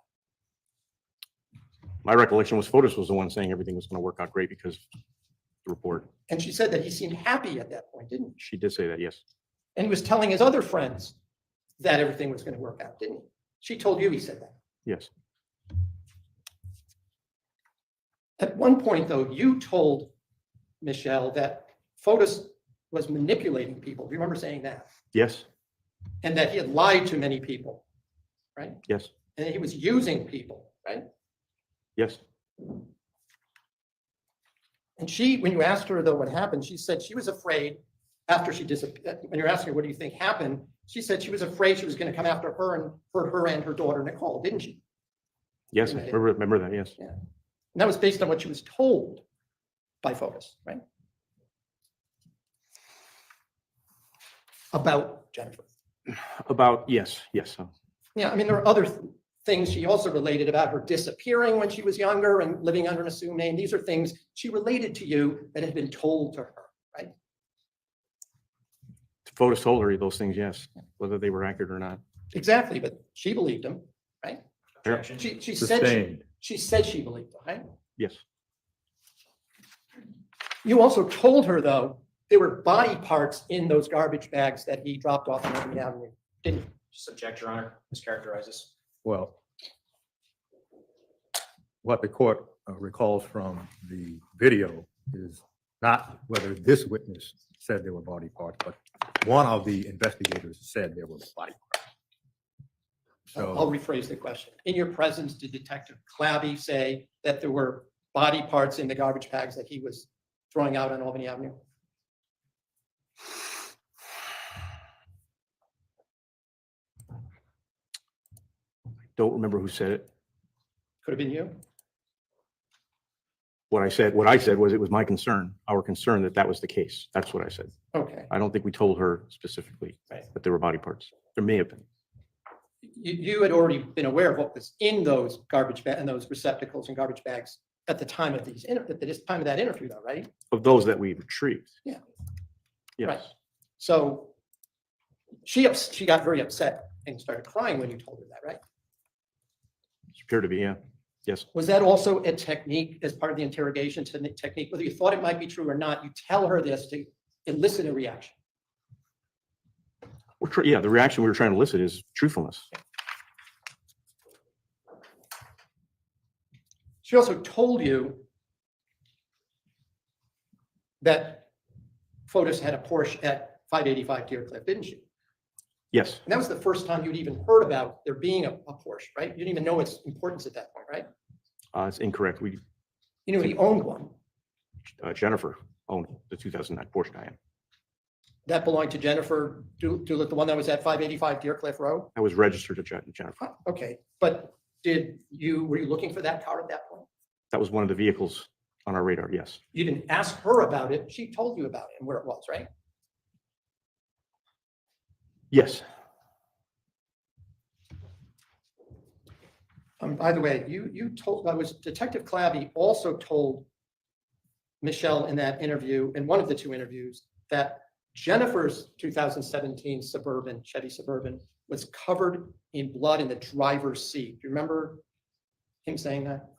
My recollection was Fotis was the one saying everything was going to work out great because of the report. And she said that he seemed happy at that point, didn't he? She did say that, yes. And he was telling his other friends that everything was going to work out, didn't he? She told you he said that. Yes. At one point, though, you told Michelle that Fotis was manipulating people. Do you remember saying that? Yes. And that he had lied to many people, right? Yes. And that he was using people, right? Yes. And she, when you asked her, though, what happened, she said she was afraid after she disappeared. When you're asking her, what do you think happened? She said she was afraid she was going to come after her and hurt her and her daughter, Nicole, didn't she? Yes, I remember that, yes. Yeah. And that was based on what she was told by Fotis, right? About Jennifer. About, yes, yes. Yeah, I mean, there are other things she also related about her disappearing when she was younger and living under an assumed name. These are things she related to you that had been told to her, right? Fotis told her those things, yes, whether they were accurate or not. Exactly, but she believed him, right? Yeah. She Sustained. said she believed him, right? Yes. You also told her, though, there were body parts in those garbage bags that he dropped off on Albany Avenue, didn't you? Subject, Your Honor, mischaracterizes. Well, what the court recalls from the video is not whether this witness said there were body parts, but one of the investigators said there were body parts. So I'll rephrase the question. In your presence, did Detective Clabby say that there were body parts in the garbage bags that he was throwing out on Albany Avenue? Don't remember who said it. Could have been you. What I said was it was my concern, our concern that that was the case. That's what I said. Okay. I don't think we told her specifically that there were body parts. There may have been. You had already been aware of what was in those garbage bags and those receptacles and garbage bags at the time of that interview, though, right? Of those that we retrieved. Yeah. Yes. Right. So she got very upset and started crying when you told her that, right? It appeared to be, yeah. Yes. Was that also a technique as part of the interrogation technique? Whether you thought it might be true or not, you tell her this to elicit a reaction. Yeah, the reaction we were trying to elicit is truthfulness. She also told you that Fotis had a Porsche at 585 Deercliff, didn't she? Yes. And that was the first time you'd even heard about there being a Porsche, right? You didn't even know its importance at that point, right? It's incorrect. You knew he owned one. Jennifer owned the 2009 Porsche Cayenne. That belonged to Jennifer Dulos, the one that was at 585 Deercliff Road? That was registered to Jennifer. Okay, but were you looking for that car at that point? That was one of the vehicles on our radar, yes. You didn't ask her about it. She told you about it and where it was, right? Yes. By the way, Detective Clabby also told Michelle in that interview, in one of the two interviews, that Jennifer's 2017 Chevy Suburban was covered in blood in the driver's seat. Do you remember him saying that?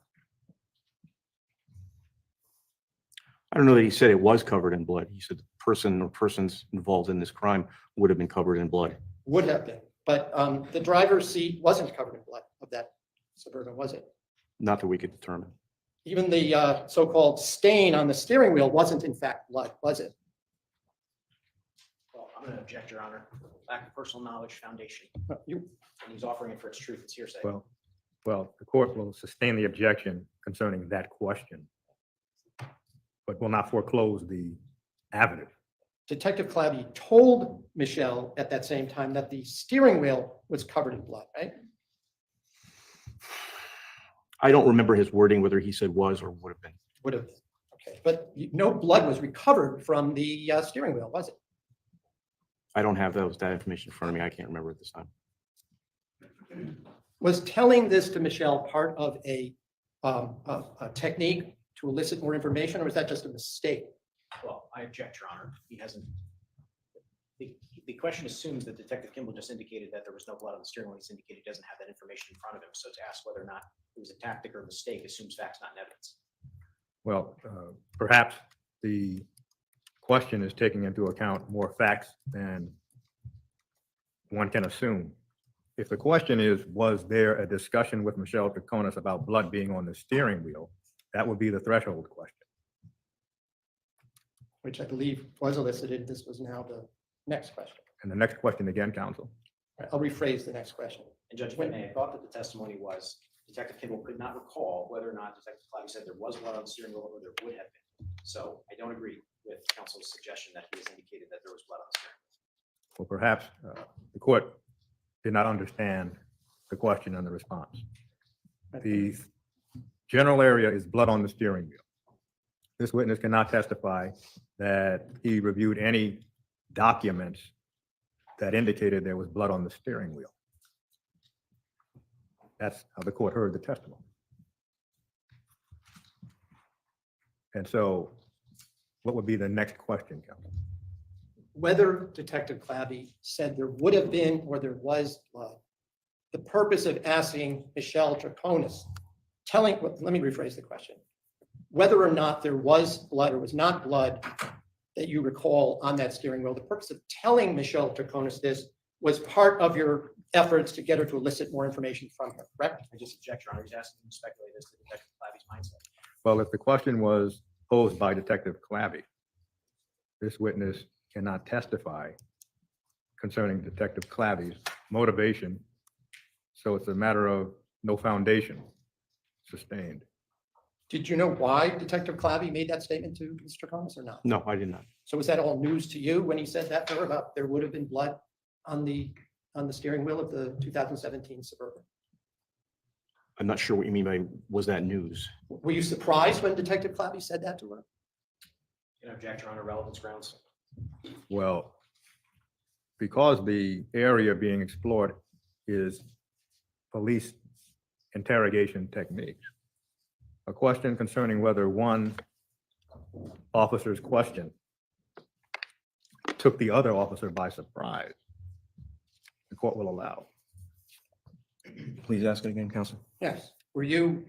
I don't know that he said it was covered in blood. He said the person or persons involved in this crime would have been covered in blood. Would have been, but the driver's seat wasn't covered in blood of that Suburban, was it? Not that we could determine. Even the so-called stain on the steering wheel wasn't in fact blood, was it? Well, I'm going to object, Your Honor. Lack of personal knowledge foundation. And he's offering it for its truth. It's hearsay. Well, the court will sustain the objection concerning that question, but will not foreclose the avenue. Detective Clabby told Michelle at that same time that the steering wheel was covered in blood, right? I don't remember his wording, whether he said was or would have been. Would have, okay. But no blood was recovered from the steering wheel, was it? I don't have that information in front of me. I can't remember at this time. Was telling this to Michelle part of a technique to elicit more information, or was that just a mistake? Well, I object, Your Honor. He hasn't. The question assumes that Detective Kimball just indicated that there was no blood on the steering wheel. He's indicated he doesn't have that information in front of him. So to ask whether or not it was a tactic or a mistake assumes facts, not evidence. Well, perhaps the question is taking into account more facts than one can assume. If the question is, was there a discussion with Michelle Troconis about blood being on the steering wheel, that would be the threshold question. Which I believe was elicited. This was now the next question. And the next question again, counsel. I'll rephrase the next question. And Judge Whitney, I thought that the testimony was Detective Kimball could not recall whether or not Detective Clabby said there was blood on the steering wheel or there would have been. So I don't agree with counsel's suggestion that he has indicated that there was blood on the steering wheel. Well, perhaps the court did not understand the question and the response. The general area is blood on the steering wheel. This witness cannot testify that he reviewed any documents that indicated there was blood on the steering wheel. That's how the court heard the testimony. And so what would be the next question, counsel? Whether Detective Clabby said there would have been or there was blood. The purpose of asking Michelle Troconis, let me rephrase the question. Whether or not there was blood or was not blood that you recall on that steering wheel, the purpose of telling Michelle Troconis this was part of your efforts to get her to elicit more information from her, correct? I just object, Your Honor. He's asking him to speculate as to Detective Clabby's mindset. Well, if the question was posed by Detective Clabby, this witness cannot testify concerning Detective Clabby's motivation. So it's a matter of no foundation sustained. Did you know why Detective Clabby made that statement to Mr. Troconis or not? No, I did not. So was that all news to you when he said that to her about there would have been blood on the steering wheel of the 2017 Suburban? I'm not sure what you mean by, was that news? Were you surprised when Detective Clappy said that to her? Can I object, Your Honor, relevance grounds? Well, because the area being explored is police interrogation techniques, a question concerning whether one officer's question took the other officer by surprise, the court will allow. Please ask it again, counsel. Yes. Were you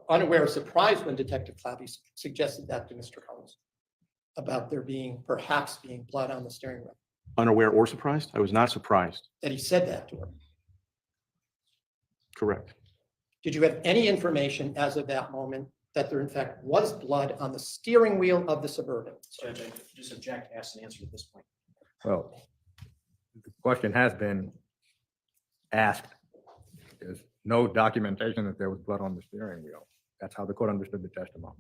unaware or surprised when Detective Clappy suggested that to Mr. Collins about there perhaps being blood on the steering wheel? Unaware or surprised? I was not surprised. That he said that to her? Correct. Did you have any information as of that moment that there in fact was blood on the steering wheel of the Suburban? Judge, I just object, ask and answer at this point. Well, the question has been asked. There's no documentation that there was blood on the steering wheel. That's how the court understood the testimony.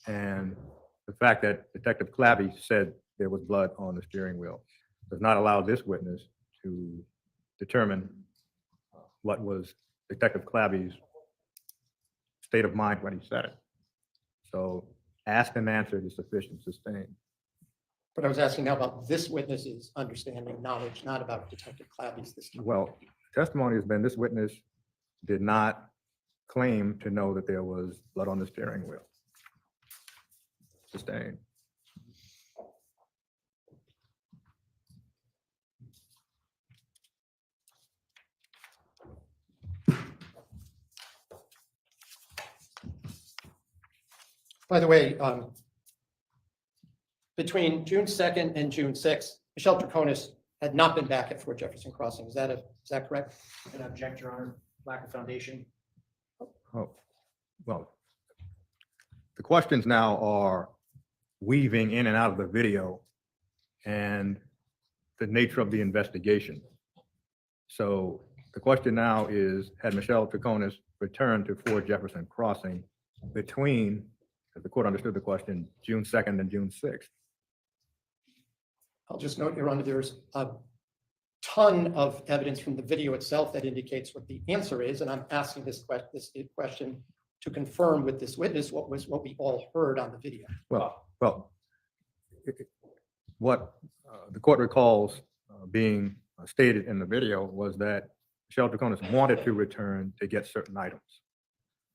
And the fact that Detective Clappy said there was blood on the steering wheel does not allow this witness to determine what was Detective Clappy's state of mind when he said it. So asked and answered is sufficient, sustained. But I was asking now about this witness's understanding, knowledge, not about Detective Clappy's this time. Well, testimony has been this witness did not claim to know that there was blood on the steering wheel. Sustained. By the way, between June 2nd and June 6th, Michelle Troconis had not been back at Fort Jefferson Crossing. Is that correct? Can I object, Your Honor? Lack of foundation. Oh, well, the questions now are weaving in and out of the video and the nature of the investigation. So the question now is, had Michelle Troconis returned to Fort Jefferson Crossing between, as the court understood the question, June 2nd and June 6th? I'll just note, Your Honor, there's a ton of evidence from the video itself that indicates what the answer is, and I'm asking this question to confirm with this witness what we all heard on the video. Well, what the court recalls being stated in the video was that Michelle Troconis wanted to return to get certain items.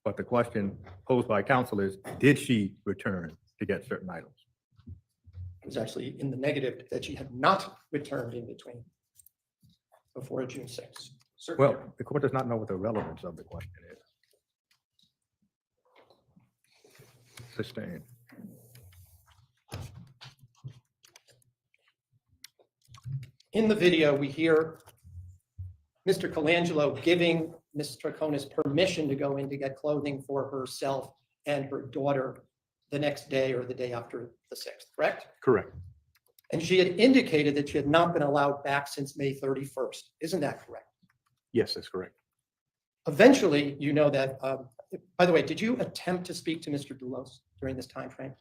But the question posed by counsel is, did she return to get certain items? It was actually in the negative that she had not returned in between before June 6th. Well, the court does not know what the relevance of the question is. Sustained. In the video, we hear Mr. Colangelo giving Ms. Troconis permission to go in to get clothing for herself and her daughter the next day or the day after the 6th, correct? Correct. And she had indicated that she had not been allowed back since May 31st. Isn't that correct? Yes, that's correct. Eventually, you know that, by the way, did you attempt to speak to Mr. Dulos during this time frame?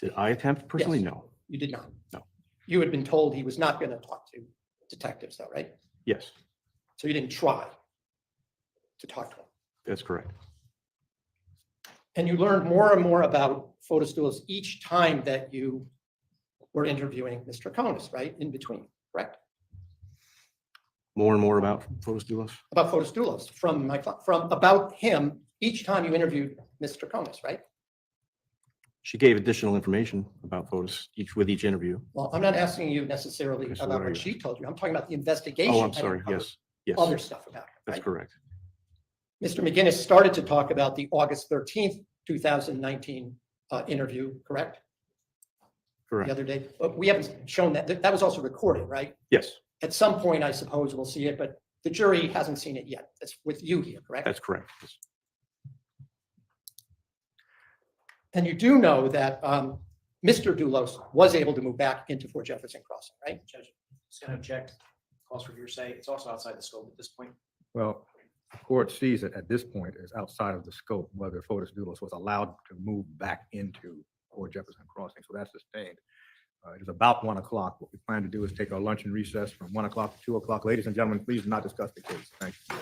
Did I attempt personally? Yes. No. You did not? No. You had been told he was not going to talk to detectives though, right? Yes, So you didn't try to talk to him. that's correct. And you learned more and more about Fotis Dulos each time that you were interviewing Mr. Troconis, right? In between, correct? More and more about Fotis Dulos? About Fotis Dulos from about him each time you interviewed Mr. Troconis, right? She gave additional information about Fotis with each interview. Well, I'm not asking you necessarily Okay, so about what are what you? she told you. I'm talking about the investigation. Oh, I'm and sorry. uncovered Yes, yes. Other stuff about it, That's right? correct. Mr. McGinnis started to talk about the August 13th, 2019 interview, correct? Correct. The other day, but we haven't shown that. That was also recorded, right? Yes, At some point, I suppose we'll see it, but the jury hasn't seen it yet. That's with you here, correct? that's correct. Yes. And you do know that Mr. Dulos was able to move back into Fort Jefferson Crossing, right? Judge, just going to object. Calls for hearsay. It's also outside the scope at this point. Well, the court sees it at this point as outside of the scope whether Fotis Dulos was allowed to move back into Fort Jefferson Crossing. So that's sustained. It is about 1 o'clock. What we plan to do is take our lunch and recess from 1 o'clock to 2 o'clock. Ladies and gentlemen, please do not discuss the case. Thank you.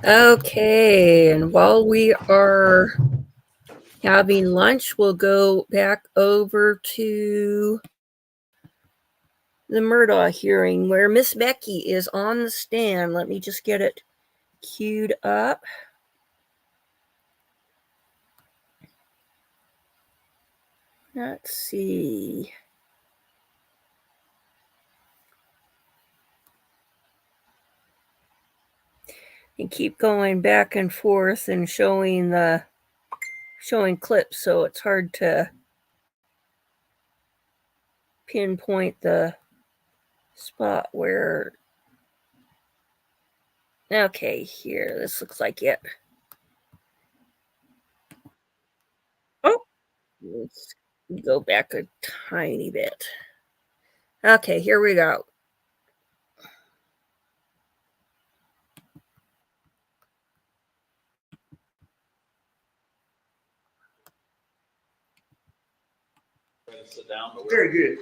Okay, and while we are having lunch, we'll go back over to the Murdaugh hearing where Miss Becky is on the stand. Let me just get it queued up. Let's see. And keep going back and forth and showing clips, so it's hard to pinpoint the spot where. Okay, here, this looks like it. Oh, let's go back a tiny bit. Okay, here we go. Sit down. Very good.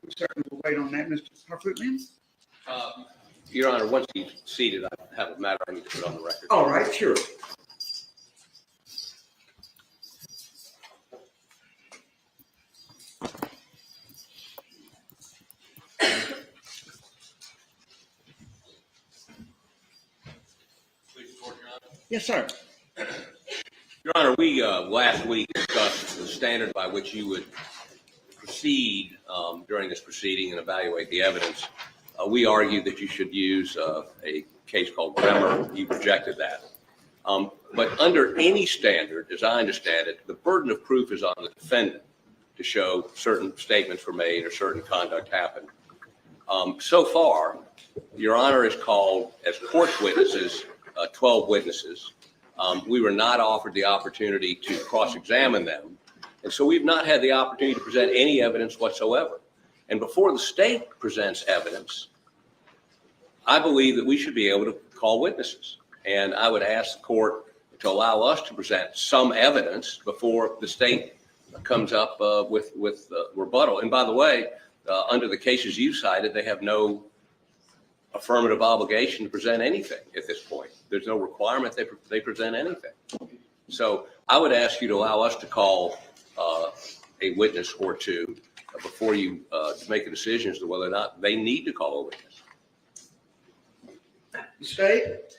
We certainly will wait on that, Mr. Harfootman. Your Honor, once he's seated, I have a matter I need to put on the record. All right, sure. Yes, sir. Your Honor, we last week discussed the standard by which you would proceed during this proceeding and evaluate the evidence. We argued that you should use a case called Bremer. You rejected that. But under any standard, as I understand it, the burden of proof is on the defendant to show certain statements were made or certain conduct happened. So far, Your Honor has called as court witnesses 12 witnesses. We were not offered the opportunity to cross-examine them. And so we've not had the opportunity to present any evidence whatsoever. And before the state presents evidence, I believe that we should be able to call witnesses. And I would ask the court to allow us to present some evidence before the state comes up with rebuttal. And by the way, under the cases you cited, they have no affirmative obligation to present anything at this point. There's no requirement they present anything. So I would ask you to allow us to call a witness or two before you make a decision as to whether or not they need to call a witness. State?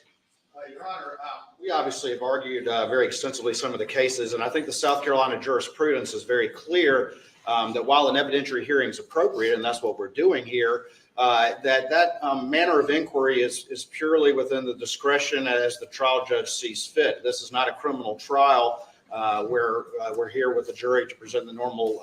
Your Honor, we obviously have argued very extensively some of the cases, and I think the South Carolina jurisprudence is very clear that while an evidentiary hearing is appropriate, and that's what we're doing here, that manner of inquiry is purely within the discretion as the trial judge sees fit. This is not a criminal trial where we're here with the jury to present the normal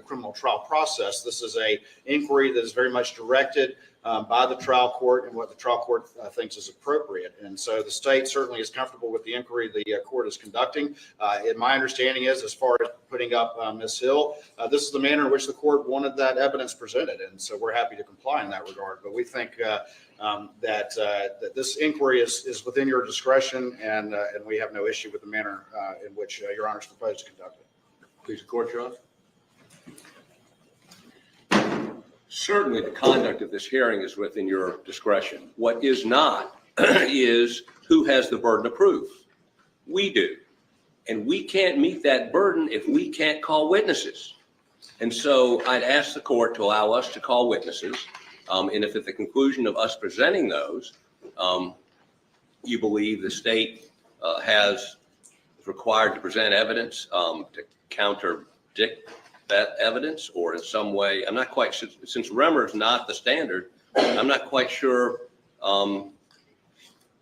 criminal trial process. This is a inquiry that is very much directed by the trial court and what the trial court thinks is appropriate. And so the state certainly is comfortable with the inquiry the court is conducting. And my understanding is, as far as putting up Ms. Hill, this is the manner in which the court wanted that evidence presented. And so we're happy to comply in that regard. But we think that this inquiry is within your discretion, and we have no issue with the manner in which Your Honor's proposed to conduct it. Please, the court, Your Honor. Certainly, the conduct of this hearing is within your discretion. What is not is who has the burden of proof. We do. And we can't meet that burden if we can't call witnesses. And so I'd ask the court to allow us to call witnesses. And if at the conclusion of us presenting those, you believe the state is required to present evidence to contradict that evidence, or in some way, I'm not quite, since Remmer is not the standard, I'm not quite sure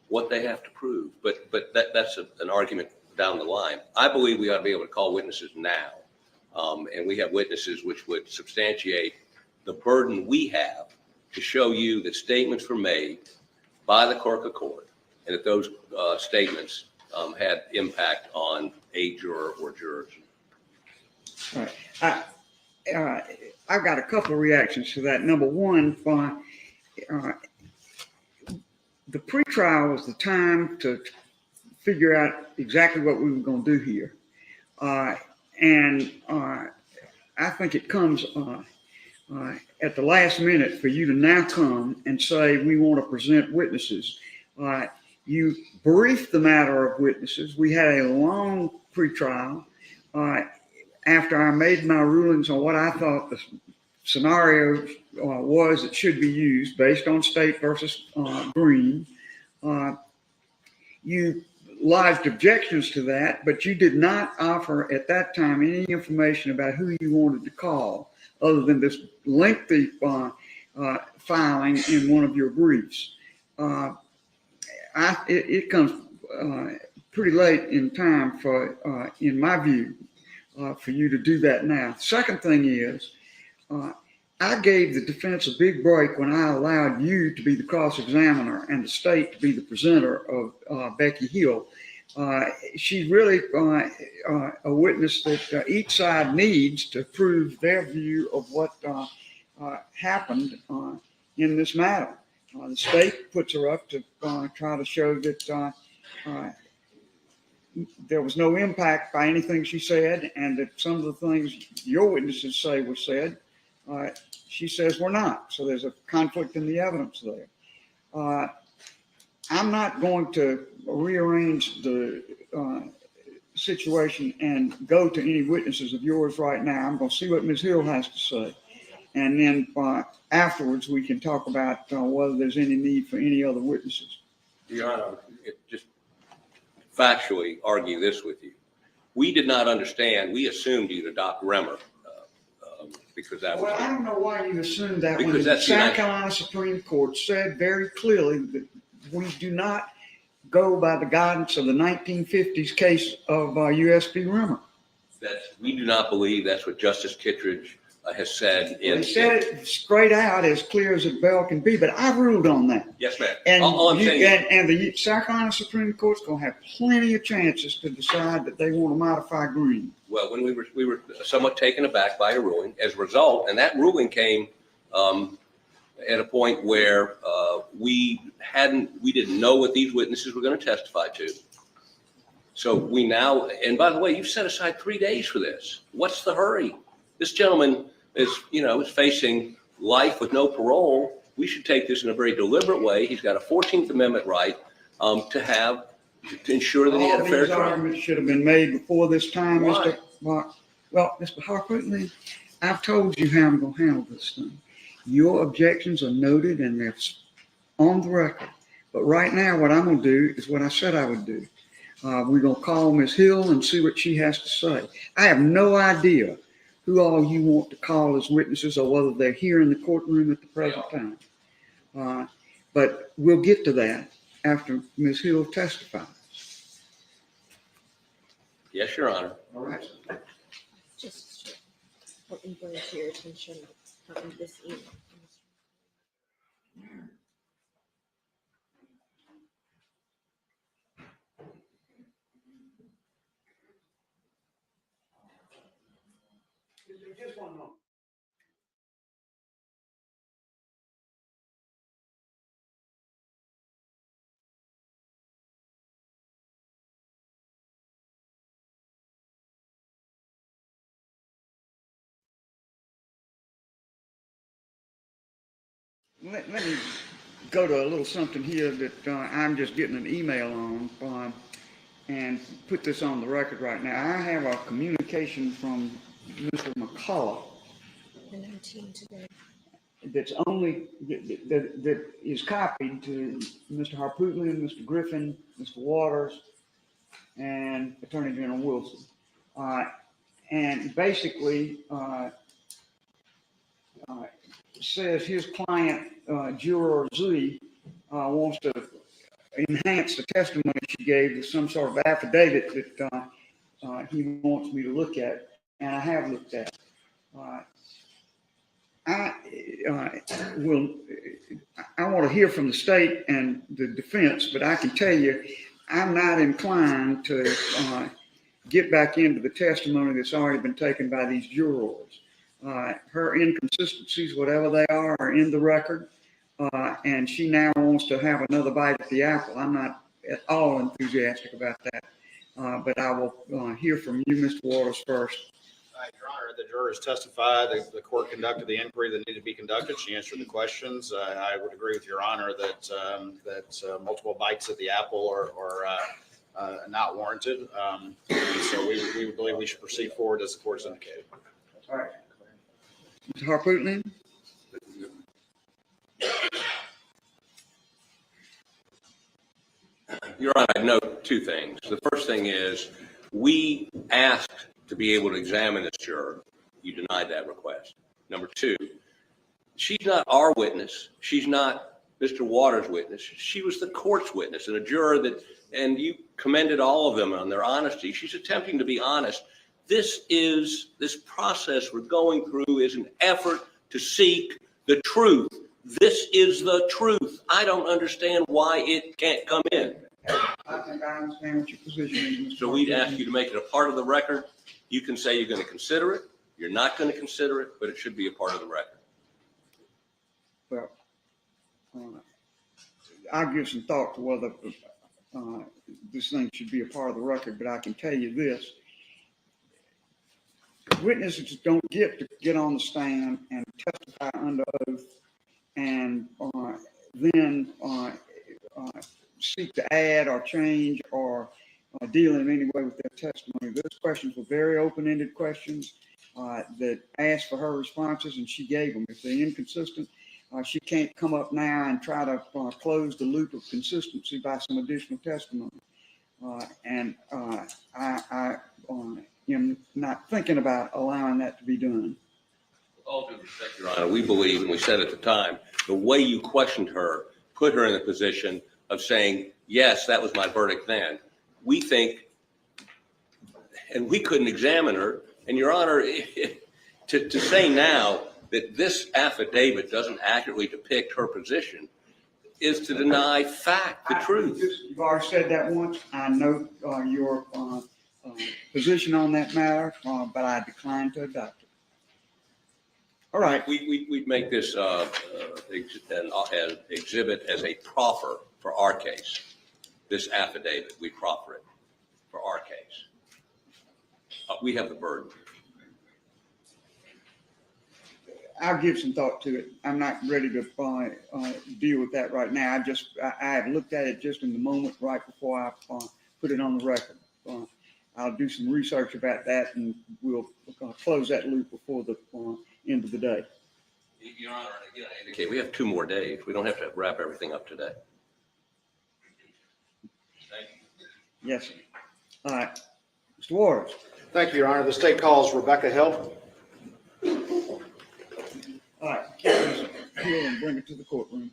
what they have to prove, but that's an argument down the line. I believe we ought to be able to call witnesses now, and we have witnesses which would substantiate the burden we have to show you that statements were made by the clerk of court, and that those statements had impact on a juror or jurors. All right. I've got a couple of reactions to that. Number one, the pretrial was the time to figure out exactly what we were going to do here. And I think it comes at the last minute for you to now come and say, we want to present witnesses. You briefed the matter of witnesses. We had a long pretrial. After I made my rulings on what I thought the scenario was that should be used based on State versus Green, you lodged objections to that, but you did not offer at that time any information about who you wanted to call other than this lengthy filing in one of your briefs. It comes pretty late in time for, in my view, for you to do that now. Second thing is, I gave the defense a big break when I allowed you to be the cross-examiner and the state to be the presenter of Becky Hill. She's really a witness that each side needs to prove their view of what happened in this matter. The state puts her up to try to show that there was no impact by anything she said, and that some of the things your witnesses say were said, she says were not. So there's a conflict in the evidence there. I'm not going to rearrange the situation and go to any witnesses of yours right now. I'm going to see what Ms. Hill has to say. And then afterwards, we can talk about whether there's any need for any other witnesses. Your Honor, just factually argue this with you. We did not understand. We assumed you'd adopt Remmer because that was. Well, I don't know why you assumed that when Because the that's South Carolina Supreme Court said very clearly that we do not go by the guidance of the 1950s case of USB Remmer. We do not believe that's what Justice Kittredge has said. They said it straight out, as clear as a bell can be, but I ruled on that. Yes, ma'am. And, All I'm saying and the South Carolina Supreme Court's going to have plenty of chances to decide that they want to modify Green. Well, when we were somewhat taken aback by a ruling as a result, and that ruling came at a point where we didn't know what these witnesses were going to testify to. So we now, and by the way, you've set aside 3 days for this. What's the hurry? This gentleman is facing life with no parole. We should take this in a very deliberate way. He's got a 14th Amendment right to ensure that he had a fair All these trial. arguments should have been made before this time, Why? Mr. Mark. Well, Mr. Harper, I've told you how I'm going to handle this thing. Your objections are noted and they're on the record. But right now, what I'm going to do is what I said I would do. We're going to call Ms. Hill and see what she has to say. I have no idea who all you want to call as witnesses or whether they're here in the courtroom at the present time. But we'll get to that after Ms. Hill testifies. Yes, Your Honor. All right. Just let me bring to your attention this email. Just one moment. Let me go to a little something here that I'm just getting an email on and put this on the record right now. I have a communication from Mr. McCullough The 19 today. that's only, that is copied to Mr. Harpootlian, Mr. Griffin, Mr. Waters, and Attorney General Wilson. And basically says his client, Juror Z, wants to enhance the testimony she gave to some sort of affidavit that he wants me to look at, and I have looked at. I want to hear from the state and the defense, but I can tell you, I'm not inclined to get back into the testimony that's already been taken by these jurors. Her inconsistencies, whatever they are in the record, and she now wants to have another bite at the apple. I'm not at all enthusiastic about that, but I will hear from you, Mr. Waters, first. Your Honor, the jurors testified, the court conducted the inquiry that needed to be conducted. She answered the questions. I would agree with Your Honor that multiple bites at the apple are not warranted. So we believe we should proceed forward as the court has indicated. All right. Mr. Harpootlian? Your Honor, I note two things. The first thing is we asked to be able to examine this juror. You denied that request. Number two, she's not our witness. She's not Mr. Waters' witness. She was the court's witness and a juror that, and you commended all of them on their honesty. She's attempting to be honest. This process we're going through is an effort to seek the truth. This is the truth. I don't understand why it can't come in. I think I understand what your position is. So we'd ask you to make it a part of the record. You can say you're going to consider it. You're not going to consider it, but it should be a part of the record. Well, I'll give some thought to whether this thing should be a part of the record, but I can tell you this. Witnesses don't get on the stand and testify under oath and then seek to add or change or deal in any way with their testimony. Those questions were very open-ended questions that asked for her responses, and she gave them. If they're inconsistent, she can't come up now and try to close the loop of consistency by some additional testimony. I am not thinking about allowing that to be done. With all due respect, Your Honor, we believe, and we said at the time, the way you questioned her put her in a position of saying, yes, that was my verdict then. We think, and we couldn't examine her, and Your Honor, to say now that this affidavit doesn't accurately depict her position is to deny fact, the truth. You've already said that once. I note your position on that matter, but I decline to adopt it. All right. We'd make this an exhibit as a proffer for our case. This affidavit, we proffer it for our case. We have the burden. I'll give some thought to it. I'm not ready to deal with that right now. I have looked at it just in the moment right before I put it on the record. I'll do some research about that, and we'll close that loop before the end of the day. Your Honor, again, I indicate we have 2 more days. We don't have to wrap everything up today. Thank you. Yes, sir. All right. Mr. Waters. Thank you, Your Honor. The state calls Rebecca Hill. All right. Keep this here and bring it to the courtroom.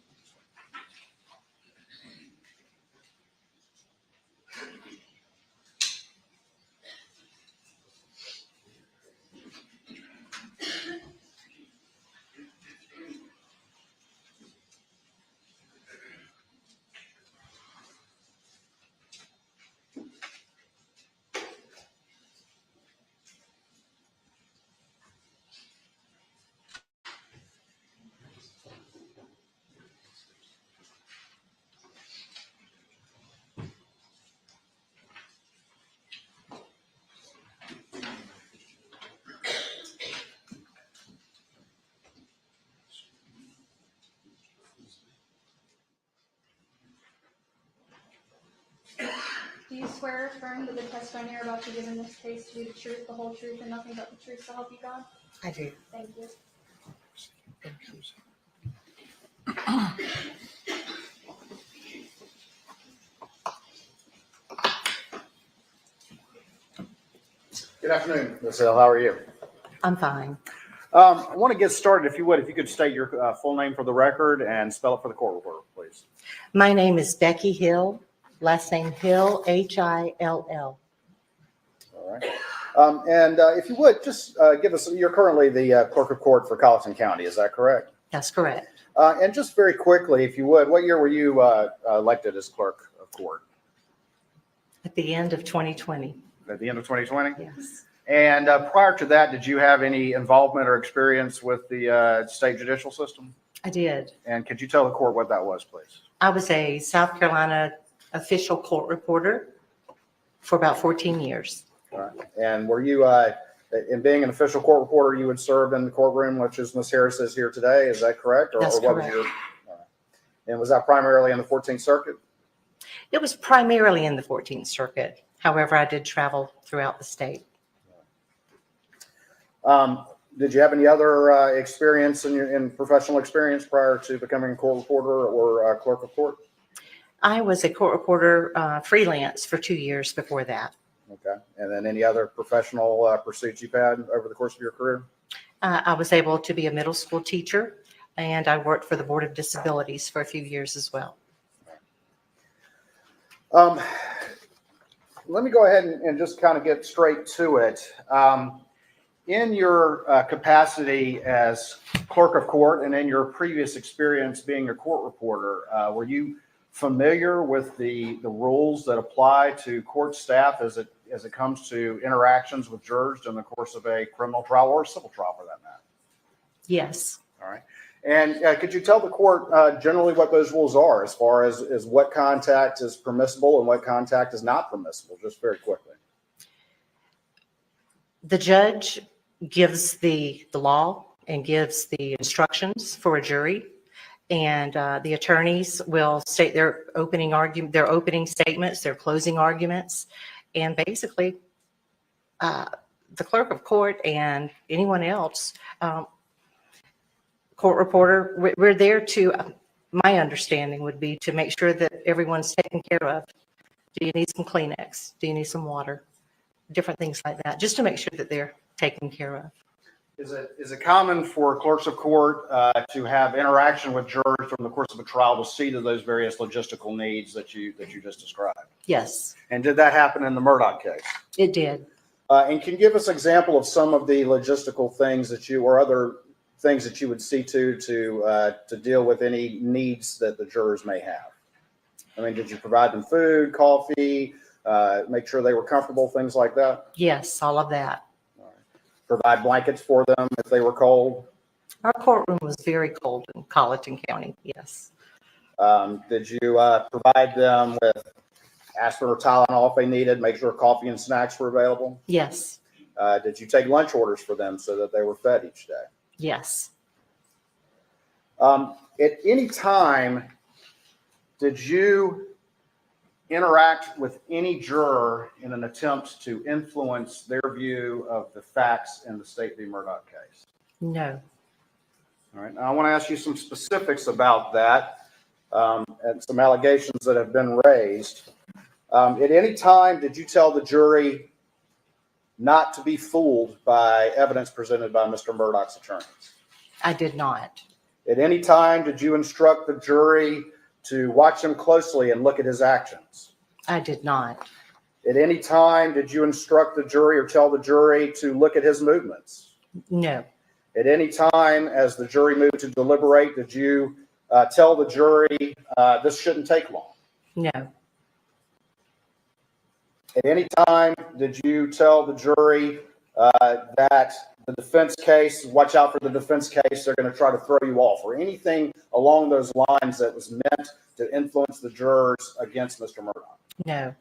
Do you swear or affirm that the testimony you're about to give in this case to be the truth, the whole truth, and nothing but the truth, so help you God? I do. Thank you. Good afternoon, Ms. Hill. How are you? I'm fine. I want to get started, if you would, if you could state your full name for the record and spell it for the court reporter, please. My name is Becky Hill, last name Hill, Hill. All right. And if you would, just give us, you're currently the clerk of court for Colleton County, is that correct? That's correct. And just very quickly, if you would, what year were you elected as clerk of court? At the end of 2020. At the end of 2020? Yes. And prior to that, did you have any involvement or experience with the state judicial system? I did. And could you tell the court what that was, please? I was a South Carolina official court reporter for about 14 years. All right. And were you In being an official court reporter, you would serve in the courtroom, which is Ms. Harris is here today. Is that correct? That's what was correct. your? All right. And was that primarily in the 14th Circuit? It was primarily in the 14th Circuit. However, I did travel throughout the state. Did you have any other experience in professional experience prior to becoming a court reporter or clerk of court? I was a court reporter freelance for 2 years before that. Okay. And then any other professional pursuits you've had over the course of your career? I was able to be a middle school teacher, and I worked for the Board of Disabilities for a few years as well. Let me go ahead and just kind of get straight to it. In your capacity as clerk of court and in your previous experience being a court reporter, were you familiar with the rules that apply to court staff as it comes to interactions with jurors in the course of a criminal trial or a civil trial for that matter? Yes. All right. And could you tell the court generally what those rules are as far as what contact is permissible and what contact is not permissible, just very quickly? The judge gives the law and gives the instructions for a jury, and the attorneys will state their opening argument, their opening statements, their closing arguments, and basically the clerk of court and anyone else, court reporter, we're there to, my understanding would be to make sure that everyone's taken care of. Do you need some Kleenex? Do you need some water? Different things like that, just to make sure that they're taken care of. Is it common for clerks of court to have interaction with jurors from the course of a trial to see to those various logistical needs that you just described? Yes. And did that happen in the Murdaugh case? It did. And can you give us an example of some of the logistical things that you or other things that you would see to deal with any needs that the jurors may have? I mean, did you provide them food, coffee, make sure they were comfortable, things like that? Yes, all of that. Provide blankets for them if they were cold? Our courtroom was very cold in Colleton County, yes. Did you provide them with aspirin or Tylenol if they needed, make sure coffee and snacks were available? Yes. Did you take lunch orders for them so that they were fed each day? Yes. At any time, did you interact with any juror in an attempt to influence their view of the facts in the State v. Murdaugh case? No. All right. Now I want to ask you some specifics about that and some allegations that have been raised. At any time, did you tell the jury not to be fooled by evidence presented by Mr. Murdaugh's attorneys? I did not. At any time, did you instruct the jury to watch him closely and look at his actions? I did not. At any time, did you instruct the jury or tell the jury to look at his movements? No. At any time, as the jury moved to deliberate, did you tell the jury this shouldn't take long? No. At any time, did you tell the jury that the defense case, watch out for the defense case, they're going to try to throw you off, or anything along those lines that was meant to influence the jurors against Mr. Murdaugh? No.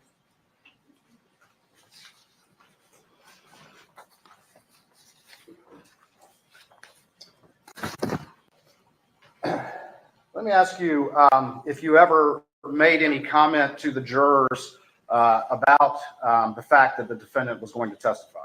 Let me ask you if you ever made any comment to the jurors about the fact that the defendant was going to testify.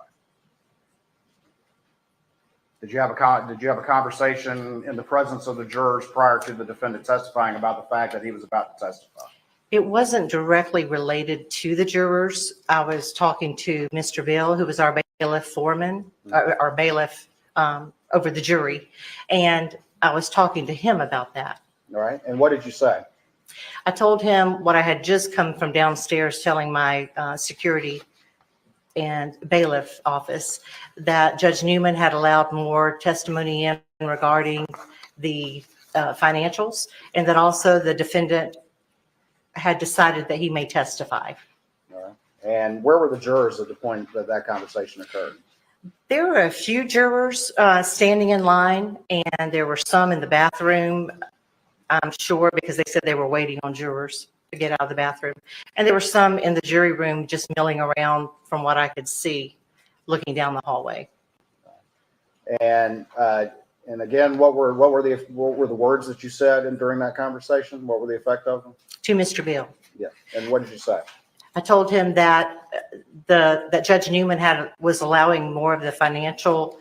Did you have a conversation in the presence of the jurors prior to the defendant testifying about the fact that he was about to testify? It wasn't directly related to the jurors. I was talking to Mr. Bill, who was our bailiff foreman, our bailiff over the jury, and I was talking to him about that. All right. And what did you say? I told him what I had just come from downstairs telling my security and bailiff office, that Judge Newman had allowed more testimony in regarding the financials, and that also the defendant had decided that he may testify. All right. And where were the jurors at the point that that conversation occurred? There were a few jurors standing in line, and there were some in the bathroom, I'm sure, because they said they were waiting on jurors to get out of the bathroom. And there were some in the jury room just milling around from what I could see, looking down the hallway. And again, what were the words that you said during that conversation? What were the effect of them? To Mr. Bill. Yeah. And what did you say? I told him that that Judge Newman was allowing more of the financial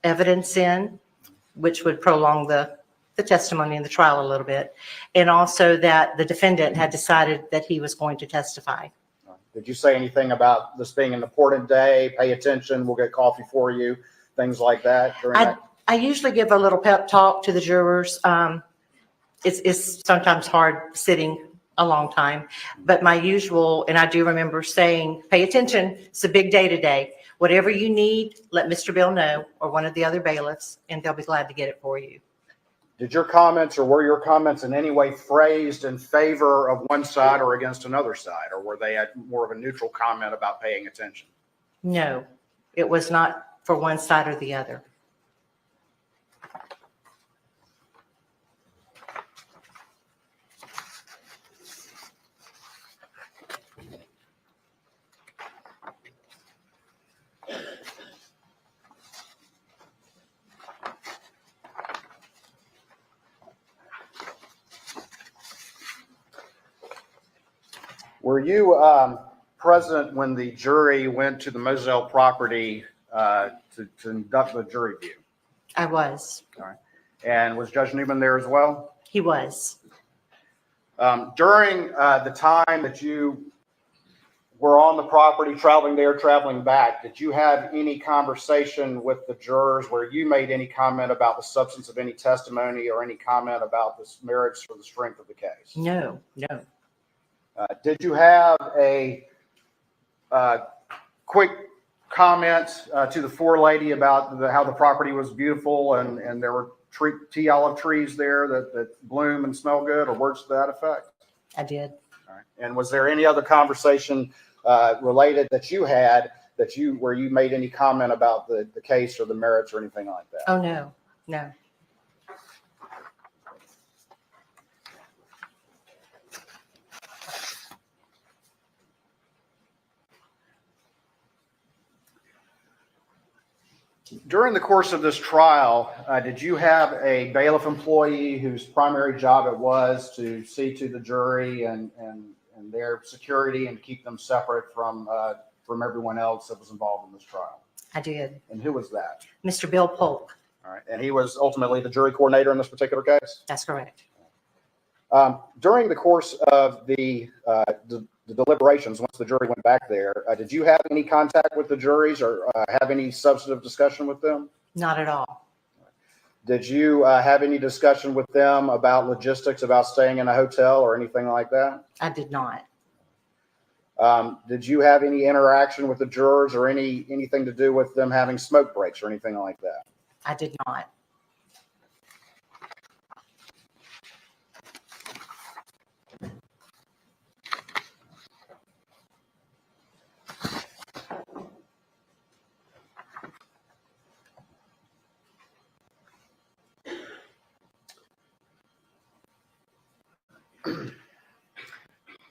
evidence in, which would prolong the testimony in the trial a little bit, and also that the defendant had decided that he was going to testify. Did you say anything about this being an important day? Pay attention. We'll get coffee for you. Things like that during that? I usually give a little pep talk to the jurors. It's sometimes hard sitting a long time, but my usual, and I do remember saying, pay attention. It's a big day today. Whatever you need, let Mr. Bill know or one of the other bailiffs, and they'll be glad to get it for you. Did your comments or were your comments in any way phrased in favor of one side or against another side, or were they more of a neutral comment about paying attention? No, it was not for one side or the other. Were you present when the jury went to the Moselle property to conduct the jury view? I was. All right. And was Judge Newman there as well? He was. During the time that you were on the property, traveling there, traveling back, did you have any conversation with the jurors where you made any comment about the substance of any testimony or any comment about the merits or the strength of the case? No, no. Did you have a quick comment to the forelady about how the property was beautiful and there were tea olive trees there that bloom and smell good, or words to that effect? I did. All right. And was there any other conversation related that you had where you made any comment about the case or the merits or anything like that? Oh, no, no. During the course of this trial, did you have a bailiff employee whose primary job it was to see to the jury and their security and keep them separate from everyone else that was involved in this trial? I did. And who was that? Mr. Bill Polk. All right. And he was ultimately the jury coordinator in this particular case? That's correct. During the course of the deliberations, once the jury went back there, did you have any contact with the juries or have any substantive discussion with them? Not at all. Did you have any discussion with them about logistics, about staying in a hotel or anything like that? I did not. Did you have any interaction with the jurors or anything to do with them having smoke breaks or anything like that? I did not.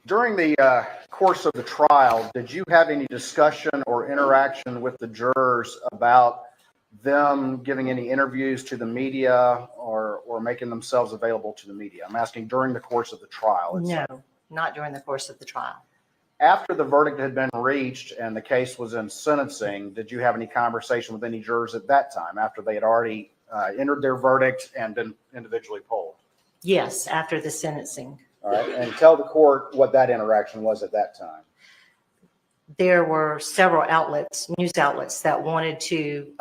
During the course of the trial, did you have any discussion or interaction with the jurors about them giving any interviews to the media or making themselves available to the media? I'm asking during the course of the trial. No, not during the course of the trial. After the verdict had been reached and the case was in sentencing, did you have any conversation with any jurors at that time after they had already entered their verdict and been individually polled? Yes, after the sentencing. All right, and tell the court what that interaction was at that time. There were several outlets, news outlets, that wanted to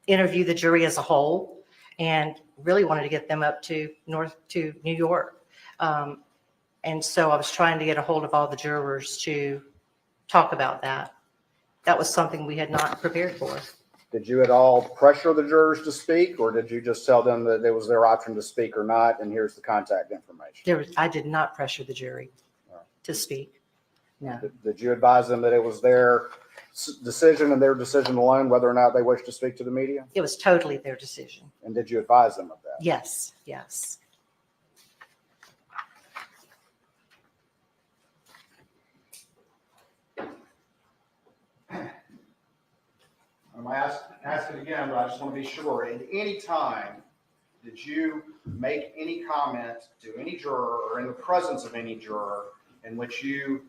interview the jury as a whole and really wanted to get them up to New York. And so I was trying to get a hold of all the jurors to talk about that. That was something we had not prepared for. Did you at all pressure the jurors to speak, or did you just tell them that it was their option to speak or not, and here's the contact information? I did not pressure the jury to speak. No. Did you advise them that it was their decision and their decision alone whether or not they wished to speak to the media? It was totally their decision. And did you advise them of that? Yes, yes. I'm gonna ask it again, but I just want to be sure. At any time, did you make any comment to any juror or in the presence of any juror in which you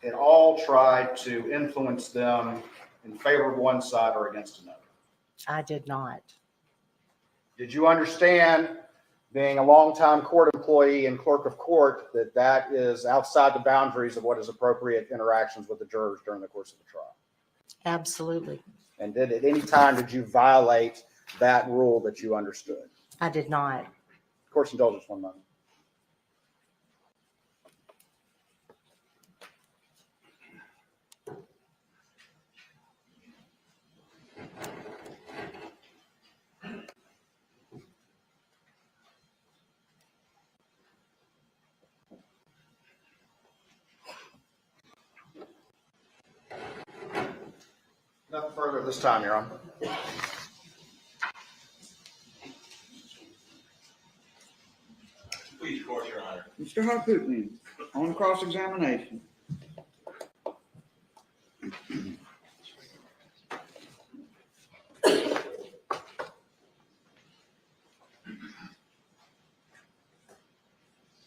at all tried to influence them in favor of one side or against another? I did not. Did you understand, being a longtime court employee and clerk of court, that that is outside the boundaries of what is appropriate interactions with the jurors during the course of the trial? Absolutely. And at any time did you violate that rule that you understood? I did not. Court's indulgence, 1 moment. Nothing further this time, Your Honor. Please, court, Your Honor. Mr. Harpootlian, on cross-examination.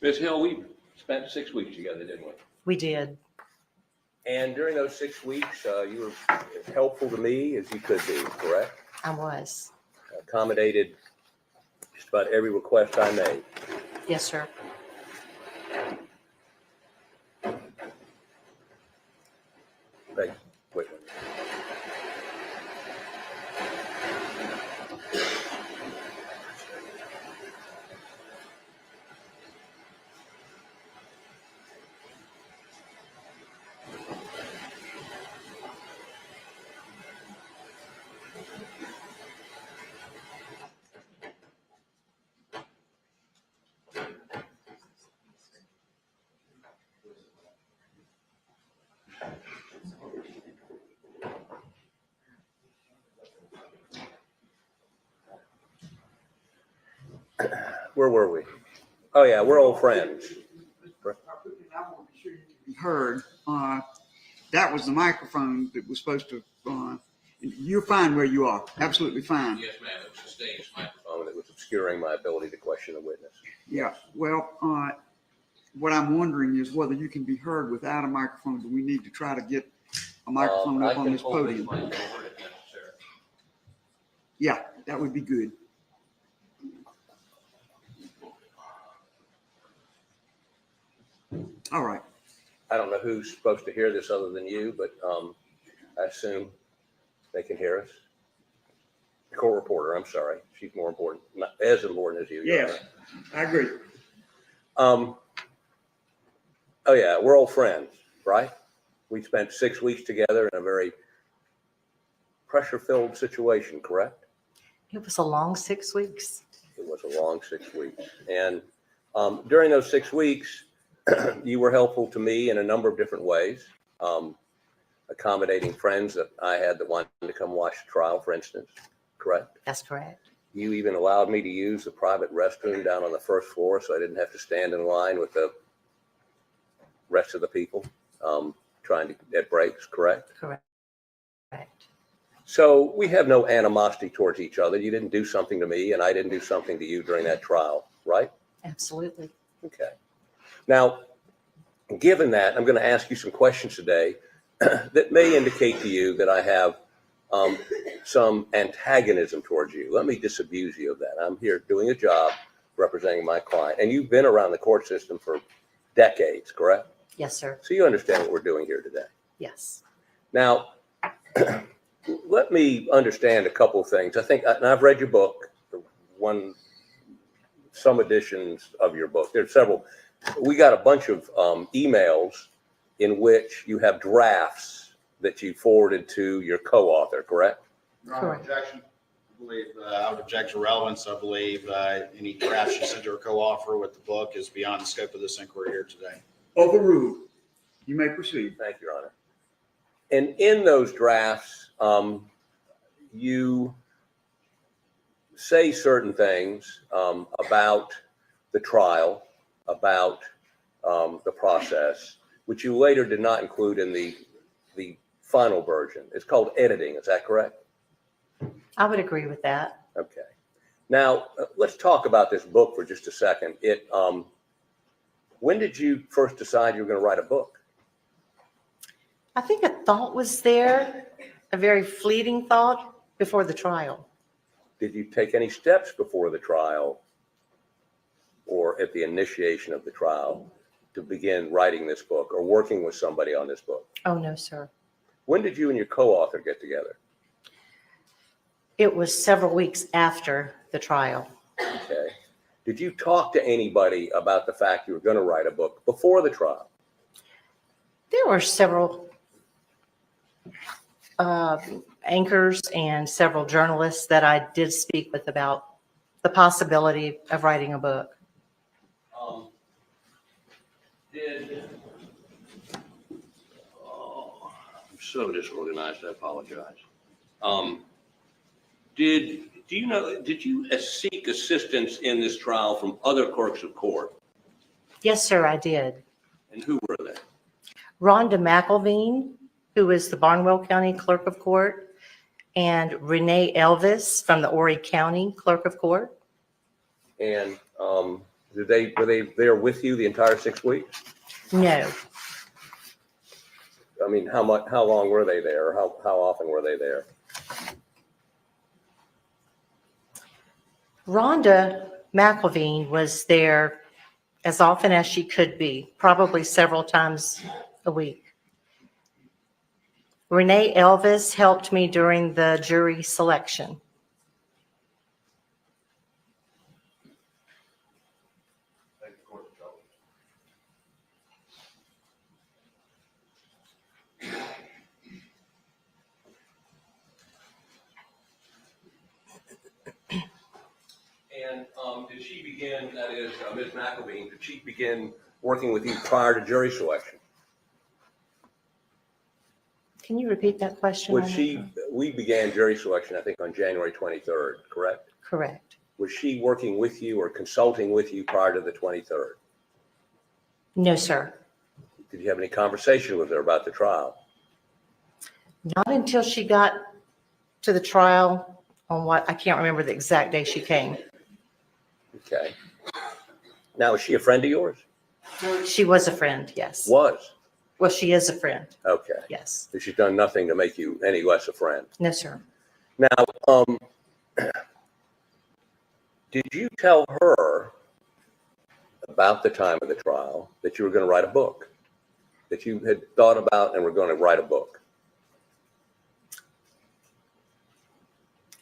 Ms. Hill, we spent 6 weeks together, didn't we? We did. And during those 6 weeks, you were as helpful to me as you could be, correct? I was. Accommodated just about every request I made. Yes, sir. Wait. Where were we? Oh, yeah, we're old friends. I want to be sure you can be heard. That was the microphone that was supposed to, you're fine where you are. Absolutely fine. Yes, ma'am. It was a staged microphone that was obscuring my ability to question a witness. Yeah. Well, what I'm wondering is whether you can be heard without a microphone. Do we need to try to get a microphone up on this podium? Yeah, that would be good. All right. I don't know who's supposed to hear this other than you, but I assume they can hear us. The court reporter, I'm sorry. She's more important, not as important as you. Yes, I agree. Oh, yeah, we're old friends, right? We spent 6 weeks together in a very pressure-filled situation, correct? It was a long 6 weeks. It was a long 6 weeks. And during those 6 weeks, you were helpful to me in a number of different ways, accommodating friends that I had that wanted to come watch the trial, for instance, correct? That's correct. You even allowed me to use the private restroom down on the first floor so I didn't have to stand in line with the rest of the people trying to get breaks, correct? Correct. So we have no animosity towards each other. You didn't do something to me and I didn't do something to you during that trial, right? Absolutely. Okay. Now, given that, I'm going to ask you some questions today that may indicate to you that I have some antagonism towards you. Let me disabuse you of that. I'm here doing a job representing my client, and you've been around the court system for decades, correct? Yes, sir. So you understand what we're doing here today. Yes. Now, let me understand a couple of things. I think, and I've read your book, some editions of your book. There's several. We got a bunch of emails in which you have drafts that you forwarded to your co-author, correct? Your Honor, objection. I believe I would object to relevance. I believe any drafts you sent to a co-author with the book is beyond the scope of this inquiry here today. Overruled. You may proceed. Thank you, Your Honor. And in those drafts, you say certain things about the trial, about the process, which you later did not include in the final version. It's called editing. Is that correct? I would agree with that. Okay. Now, let's talk about this book for just a second. When did you first decide you were going to write a book? I think a thought was there, a very fleeting thought before the trial. Did you take any steps before the trial or at the initiation of the trial to begin writing this book or working with somebody on this book? Oh, no, sir. When did you and your co-author get together? It was several weeks after the trial. Okay. Did you talk to anybody about the fact you were going to write a book before the trial? There were several anchors and several journalists that I did speak with about the possibility of writing a book. I'm so disorganized, I apologize. Did you seek assistance in this trial from other clerks of court? Yes, sir, I did. And who were they? Rhonda McElveen, who is the Barnwell County Clerk of Court, and Renee Elvis from the Horry County Clerk of Court. And were they there with you the entire 6 weeks? No. I mean, how long were they there? How often were they there? Rhonda McElveen was there as often as she could be, probably several times a week. Renee Elvis helped me during the jury selection. And did she begin, that is, Ms. McElveen, did she begin working with you prior to jury selection? Can you repeat that question? We began jury selection, I think, on January 23rd, correct? Correct. Was she working with you or consulting with you prior to the 23rd? No, sir. Did you have any conversation with her about the trial? Not until she got to the trial on what, I can't remember the exact day she came. Okay. Now, is she a friend of yours? She was a friend, yes. Was? Well, she is a friend. Okay. Yes. She's done nothing to make you any less a friend. No, sir. Now, did you tell her about the time of the trial that you were going to write a book? That you had thought about and were going to write a book?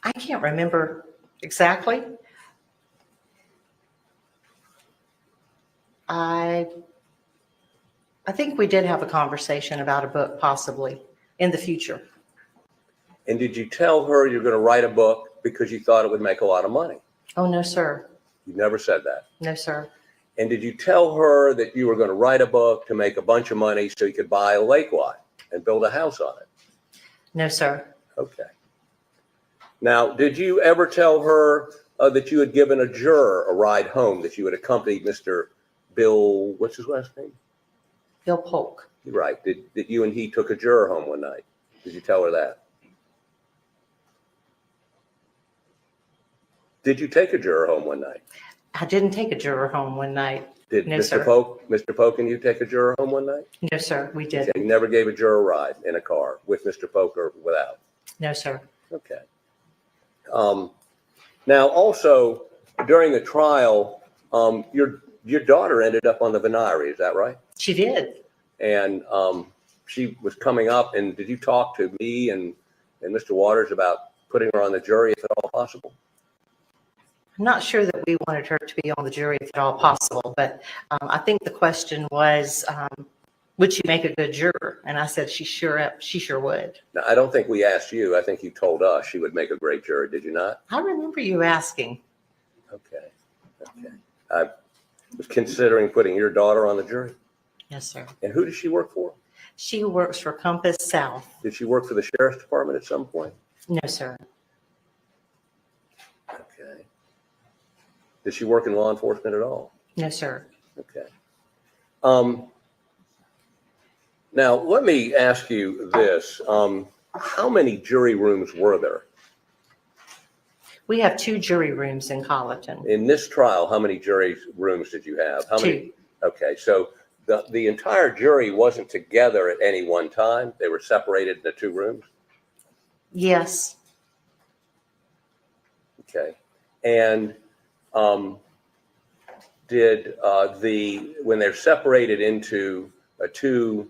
I can't remember exactly. I think we did have a conversation about a book possibly in the future. And did you tell her you're going to write a book because you thought it would make a lot of money? Oh, no, sir. You never said that. No, sir. And did you tell her that you were going to write a book to make a bunch of money so you could buy a lake lot and build a house on it? No, sir. Okay. Now, did you ever tell her that you had given a juror a ride home, that you had accompanied Mr. Bill, what's his last name? Bill Polk. Right. That you and he took a juror home one night? Did you tell her that? Did you take a juror home one night? I didn't take a juror home one night. Did No, Mr. sir. Polk and you take a juror home one night? No, sir, we didn't. Okay, you never gave a juror a ride in a car with Mr. Polk or without? No, sir. Okay. Now, also, during the trial, your daughter ended up on the Venari, is that right? She did. And she was coming up, and did you talk to me and Mr. Waters about putting her on the jury if at all possible? I'm not sure that we wanted her to be on the jury if at all possible, but I think the question was, would she make a good juror? And I said she sure would. Now, I don't think we asked you. I think you told us she would make a great juror. Did you not? I remember you asking. Okay. Okay. I was considering putting your daughter on the jury. Yes, sir. And who does she work for? She works for Compass South. Did she work for the sheriff's department at some point? No, sir. Okay. Did she work in law enforcement at all? No, sir. Okay. Now, let me ask you this. How many jury rooms were there? We have 2 jury rooms in Colleton. In this trial, how many jury rooms did you have? How many? 2. Okay, so the entire jury wasn't together at any one time. They were separated into 2 rooms? Yes. Okay. And when they're separated into 2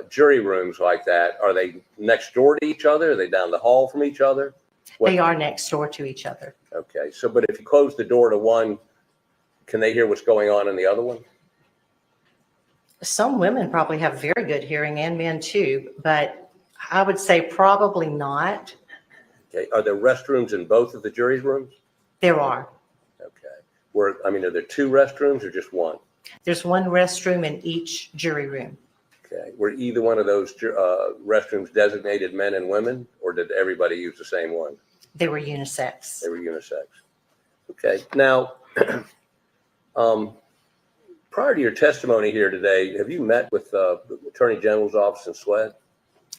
jury rooms like that, are they next door to each other? Are they down the hall from each other? They are next door to each other. Okay, so but if you close the door to one, can they hear what's going on in the other one? Some women probably have very good hearing, and men too, but I would say probably not. Okay, are there restrooms in both of the jury's rooms? There are. Okay, are there 2 restrooms or just 1? There's 1 restroom in each jury room. Okay, were either one of those restrooms designated men and women, or did everybody use the same one? They were unisex. They were unisex. Okay, now, prior to your testimony here today, have you met with the Attorney General's office in Swed?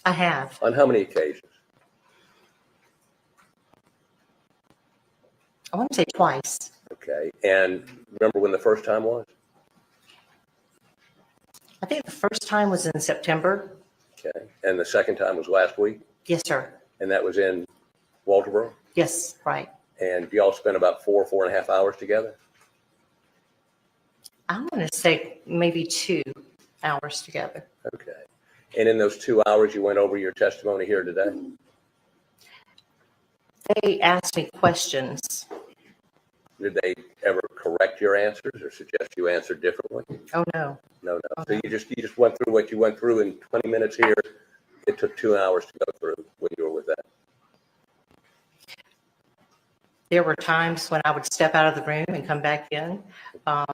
I have. On how many occasions? I want to say twice. Okay, and remember when the first time was? I think the first time was in September. Okay, and the second time was last week? Yes, sir. And that was in Walterboro? Yes, right. And y'all spent about 4.5 hours together? I want to say maybe 2 hours together. Okay. And in those 2 hours, you went over your testimony here today? They asked me questions. Did they ever correct your answers or suggest you answer differently? Oh, no. No. So you just went through what you went through in 20 minutes here. It took 2 hours to go through when you were with them. There were times when I would step out of the room and come back in. But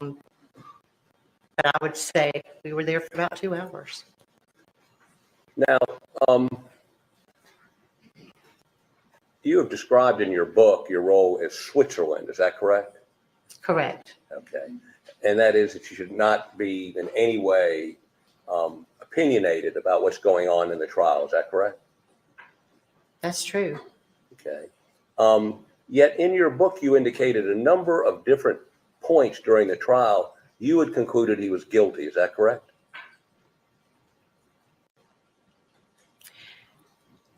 I would say we were there for about 2 hours. Now, you have described in your book your role as Switzerland. Is that correct? Correct. Okay. And that is that you should not be in any way opinionated about what's going on in the trial. Is that correct? That's true. Okay. Yet in your book, you indicated a number of different points during the trial you had concluded he was guilty. Is that correct?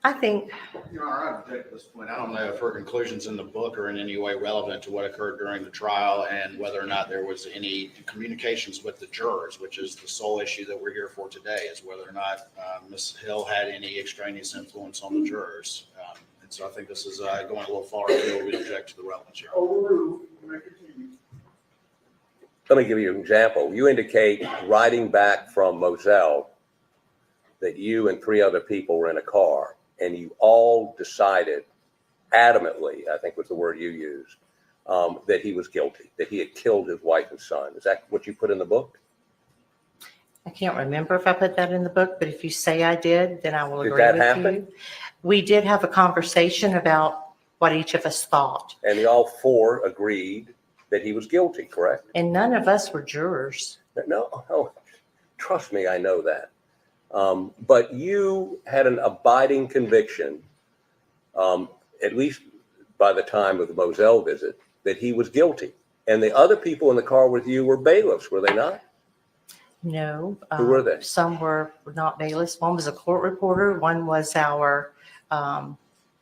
I think. Your Honor, I object to this point. I don't know if her conclusions in the book are in any way relevant to what occurred during the trial and whether or not there was any communications with the jurors, which is the sole issue that we're here for today, is whether or not Ms. Hill had any extraneous influence on the jurors. And so I think this is going a little far afield. We object to the relevance here. Let me give you an example. You indicate riding back from Moselle that you and 3 other people were in a car and you all decided adamantly, I think was the word you used, that he was guilty, that he had killed his wife and son. Is that what you put in the book? I can't remember if I put that in the book, but if you say I did, then I will agree that with happen? you. We did have a conversation about what each of us thought. And they all 4 agreed that he was guilty, correct? And none of us were jurors. No, trust me, I know that. But you had an abiding conviction, at least by the time of the Moselle visit, that he was guilty. And the other people in the car with you were bailiffs, were they not? No. Who were they? Some were not bailiffs. One was a court reporter. One was our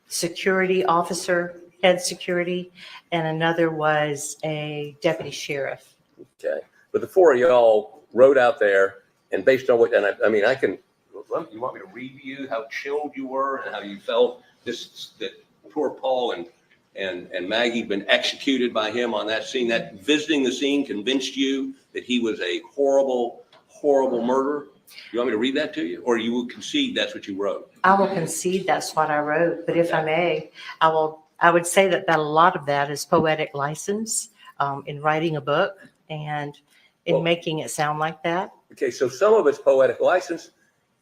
security officer, head security, and another was a deputy sheriff. Okay. But the 4 of y'all rode out there, and based on what, and I mean, you want me to read to you how chilled you were and how you felt that poor Paul and Maggie had been executed by him on that scene, that visiting the scene convinced you that he was a horrible, horrible murderer? You want me to read that to you, or you will concede that's what you wrote? I will concede that's what I wrote, but if I may, I would say that a lot of that is poetic license in writing a book and in making it sound like that. Okay, so some of it's poetic license,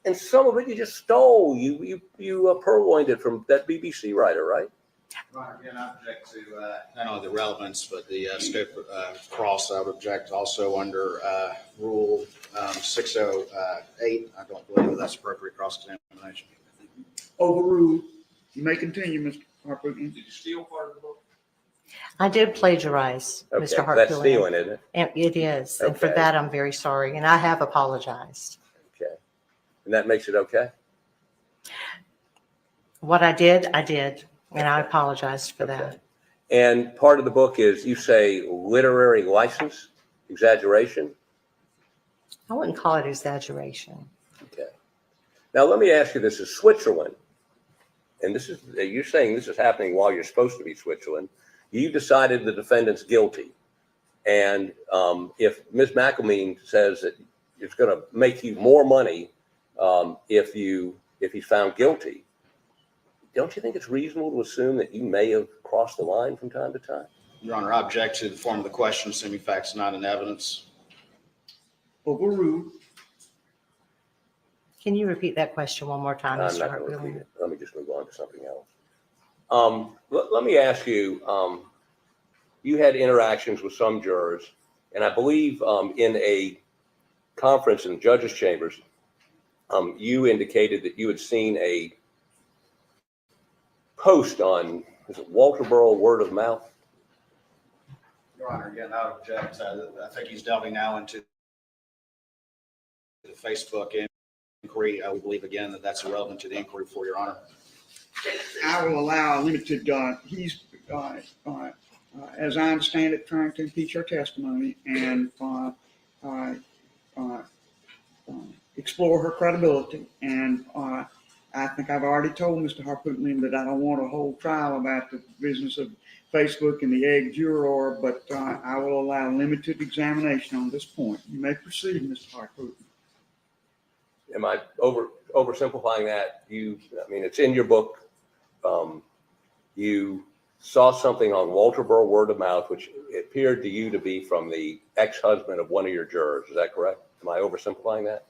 and some of it you just stole. You purloined it from that BBC writer, right? Right. Again, I object to not only the relevance, but the scope of cross. I would object also under Rule 608. I don't believe that's appropriate cross-examination. Overruled. You may continue, Mr. Harper. Did you steal part of the book? I did plagiarize, Okay, Mr. Hartfield. that's stealing, isn't it? And it is. And for Okay. that, I'm very sorry. And I have apologized. Okay. And that makes it okay? What I did. And I apologized for that. And part of the book is, you say, literary license, exaggeration? I wouldn't call it exaggeration. Okay. Now, let me ask you this. Is Switzerland, and this is, you're saying this is happening while you're supposed to be Switzerland, you decided the defendant's guilty. And if Ms. McElmeen says that it's going to make you more money if he's found guilty, don't you think it's reasonable to assume that you may have crossed the line from time to time? Your Honor, I object to the form of the question, assuming facts not in evidence. Overruled. Can you repeat that question one more time, I'm Mr. not going to Hartfield? repeat it. Let me just move on to something else. Let me ask you, you had interactions with some jurors, and I believe in a conference in the judges' chambers, you indicated that you had seen a post on, is it Walterboro Word of Mouth? Your Honor, again, I object. I think he's delving now into the Facebook inquiry. I would believe again that that's irrelevant to the inquiry for Your Honor. I will allow limited, he's, as I understand it, trying to impeach her testimony and explore her credibility. And I think I've already told Mr. Harpootlian that I don't want a whole trial about the business of Facebook and the egg juror, but I will allow limited examination on this point. You may proceed, Mr. Harpootlian. Am I oversimplifying that? I mean, it's in your book. You saw something on Walterboro Word of Mouth, which appeared to you to be from the ex-husband of one of your jurors. Is that correct? Am I oversimplifying that?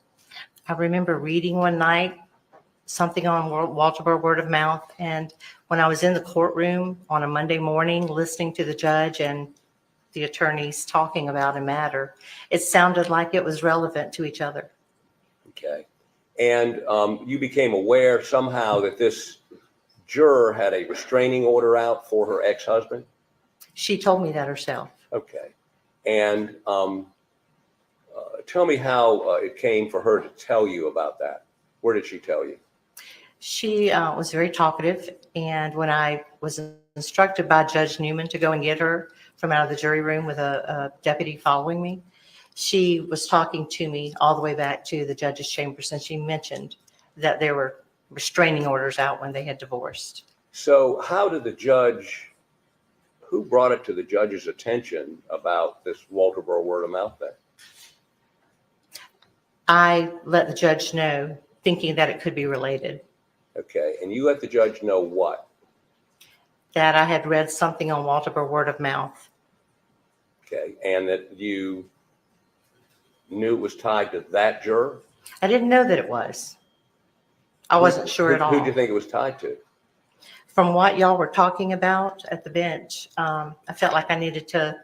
I remember reading one night something on Walterboro Word of Mouth. And when I was in the courtroom on a Monday morning, listening to the judge and the attorneys talking about a matter, it sounded like it was relevant to each other. Okay. And you became aware somehow that this juror had a restraining order out for her ex-husband? She told me that herself. Okay. And tell me how it came for her to tell you about that. Where did she tell you? She was very talkative. And when I was instructed by Judge Newman to go and get her from out of the jury room with a deputy following me, she was talking to me all the way back to the judge's chambers. And she mentioned that there were restraining orders out when they had divorced. So how did the judge, who brought it to the judge's attention about this Walterboro Word of Mouth thing? I let the judge know, thinking that it could be related, Okay. And you let the judge know what? that I had read something on Walterboro Word of Mouth. Okay. And that you knew it was tied to that juror? I didn't know that it was. I wasn't sure at all. Who do you think it was tied to? From what y'all were talking about at the bench, I felt like I needed to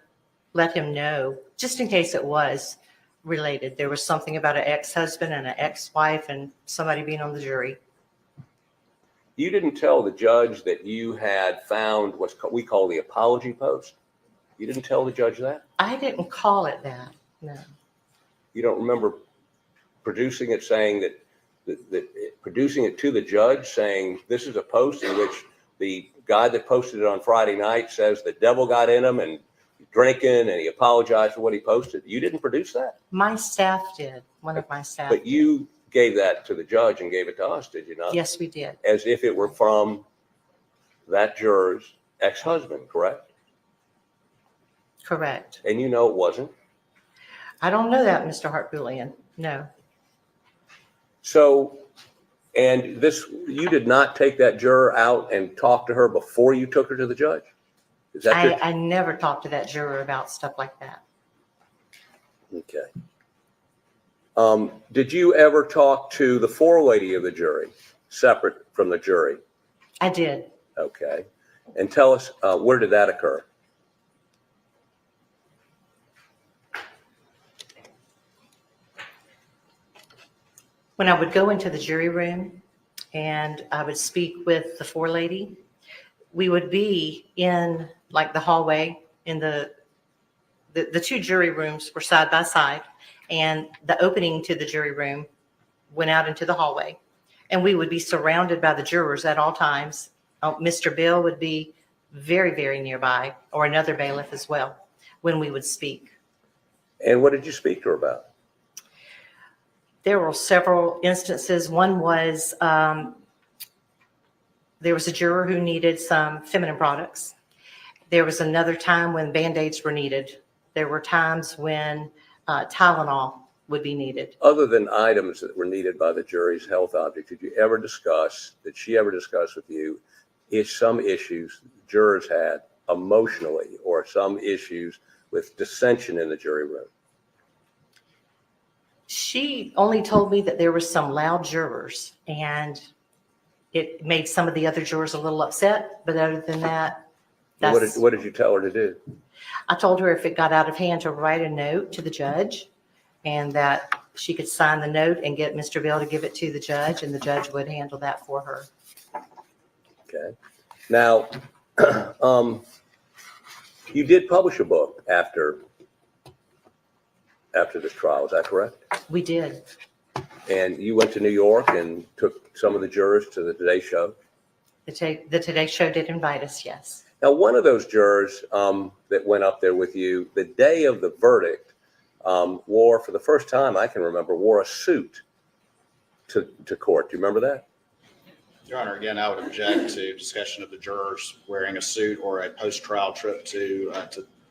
let him know, just in case it was related. There was something about an ex-husband and an ex-wife and somebody being on the jury. You didn't tell the judge that you had found what we call the apology post? You didn't tell the judge that? I didn't call it that, no. You don't remember producing it, saying that producing it to the judge, saying this is a post in which the guy that posted it on Friday night says the devil got in him and drinking and he apologized for what he posted? You didn't produce that? My staff did, one of my staff. But you gave that to the judge and gave it to us, did you not? Yes, we did. As if it were from that juror's ex-husband, correct? Correct. And you know it wasn't? I don't know that, Mr. Hartpootlian, no. So, and this, you did not take that juror out and talk to her before you took her to the judge? Is that I never talked to that juror about stuff like that. Okay. Did you ever talk to the forelady of the jury, separate from the jury? I did. Okay. And tell us, where did that occur? When I would go into the jury room and I would speak with the forelady, we would be in like the hallway in the two jury rooms were side by side, and the opening to the jury room went out into the hallway. And we would be surrounded by the jurors at all times. Mr. Bill would be very, very nearby, or another bailiff as well, when we would speak. And what did you speak to her about? There were several instances. One was there was a juror who needed some feminine products. There was another time when Band-Aids were needed. There were times when Tylenol would be needed. Other than items that were needed by the jury's health object, did you ever discuss, did she ever discuss with you, if some issues jurors had emotionally or some issues with dissension in the jury room? She only told me that there were some loud jurors, and it made some of the other jurors a little upset. But other than that, What did you tell her to do? I told her if it got out of hand to write a note to the judge, and that she could sign the note and get Mr. Bill to give it to the judge, and the judge would handle that for her. Okay. Now, you did publish a book after this trial, is that correct? We did. And you went to New York and took some of the jurors to the Today Show? The Today Show did invite us, yes. Now, one of those jurors that went up there with you, the day of the verdict, wore, for the first time I can remember, wore a suit to court. Do you remember that? Your Honor, again, I would object to discussion of the jurors wearing a suit or a post-trial trip to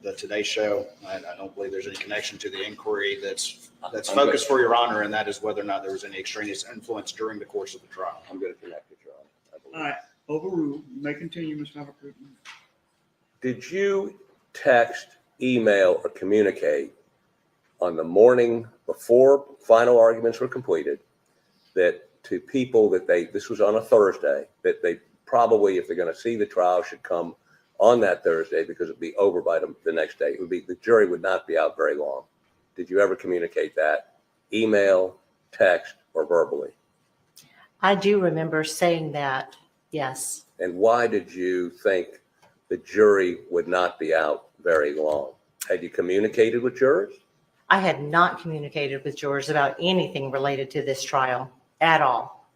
the Today Show. I don't believe there's any connection to the inquiry that's focused for Your Honor, and that is whether or not there was any extraneous influence during the course of the trial. I'm going to connect it, Your Honor. All right, overruled. You may continue, Mr. Haverkruger. Did you text, email, or communicate on the morning before final arguments were completed that to people that this was on a Thursday, that they probably, if they're going to see the trial, should come on that Thursday because it'd be over by the next day? It would be, the jury would not be out very long. Did you ever communicate that, email, text, or verbally? I do remember saying that, yes. And why did you think the jury would not be out very long? Had you communicated with jurors? I had not communicated with jurors about anything related to this trial at all.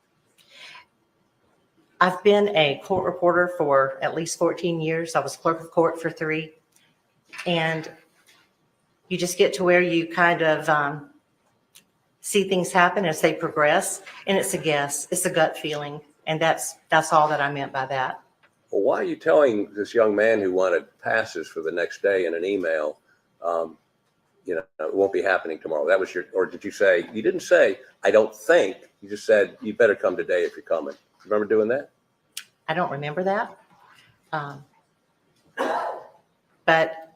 I've been a court reporter for at least 14 years. I was clerk of court for 3. And you just get to where you kind of see things happen as they progress. And it's a guess, it's a gut feeling. And that's all that I meant by that. Well, why are you telling this young man who wanted passes for the next day in an email, it won't be happening tomorrow? That was or did you say, you didn't say, I don't think, you just said, you better come today if you're coming. Remember doing that? I don't remember that. But,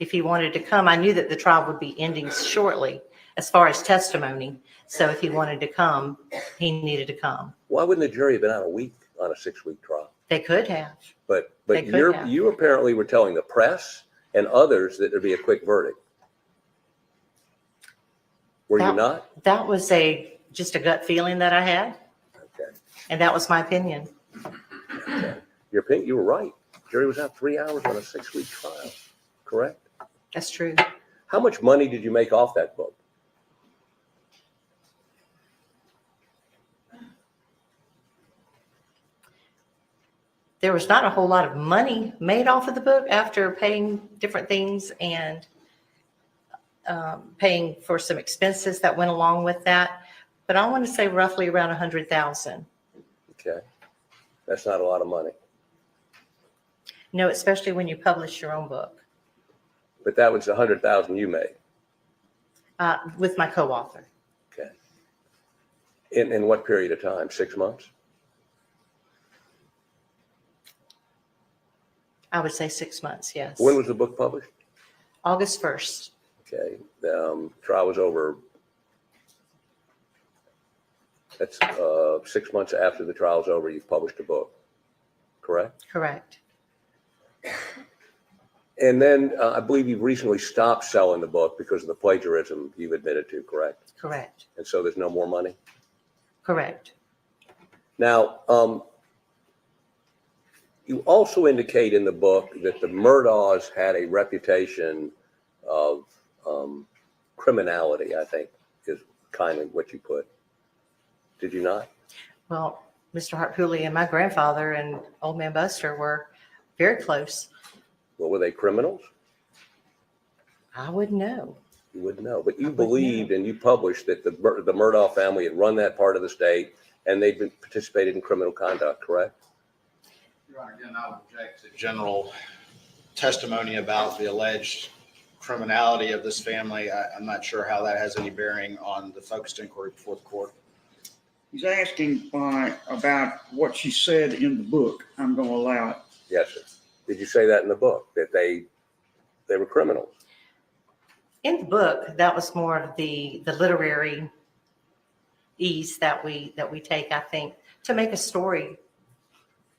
if he wanted to come, I knew that the trial would be ending shortly as far as testimony. So if he wanted to come, he needed to come. Why wouldn't the jury have been out a week on a 6-week trial? They could have. But They could have. you apparently were telling the press and others that there'd be a quick verdict. Were you not? That was just a gut feeling that I had. Okay. And that was my opinion. Okay. Your opinion, you were right. Jury was out 3 hours on a 6-week trial, correct? That's true. How much money did you make off that book? There was not a whole lot of money made off of the book after paying different things and paying for some expenses that went along with that. But I want to say roughly around $100,000. Okay. That's not a lot of money. No, especially when you publish your own book. But that was $100,000 you made. With my co-author. Okay. In what period of time? 6 months? I would say 6 months, yes. When was the book published? August 1st. Okay. Trial was over. That's 6 months after the trial's over, you've published a book, correct? Correct. And then I believe you've recently stopped selling the book because of the plagiarism you've admitted to, correct? Correct. And so there's no more money? Correct. Now, You also indicate in the book that the Murdaughs had a reputation of criminality, I think is kindly what you put. Did you not? Well, Mr. Hartpooley and my grandfather and Old Man Buster were very close. Well, were they criminals? I wouldn't know. You wouldn't know, but you believed and you published that the Murdaugh family had run that part of the state and they'd been participated in criminal conduct, correct? Your Honor, again, I would object to general testimony about the alleged criminality of this family. I'm not sure how that has any bearing on the focused inquiry before the court. He's asking about what she said in the book. I'm going to allow it. Yes, sir. Did you say that in the book, that they were criminals? In the book, that was more of the literary ease that we take, I think, to make a story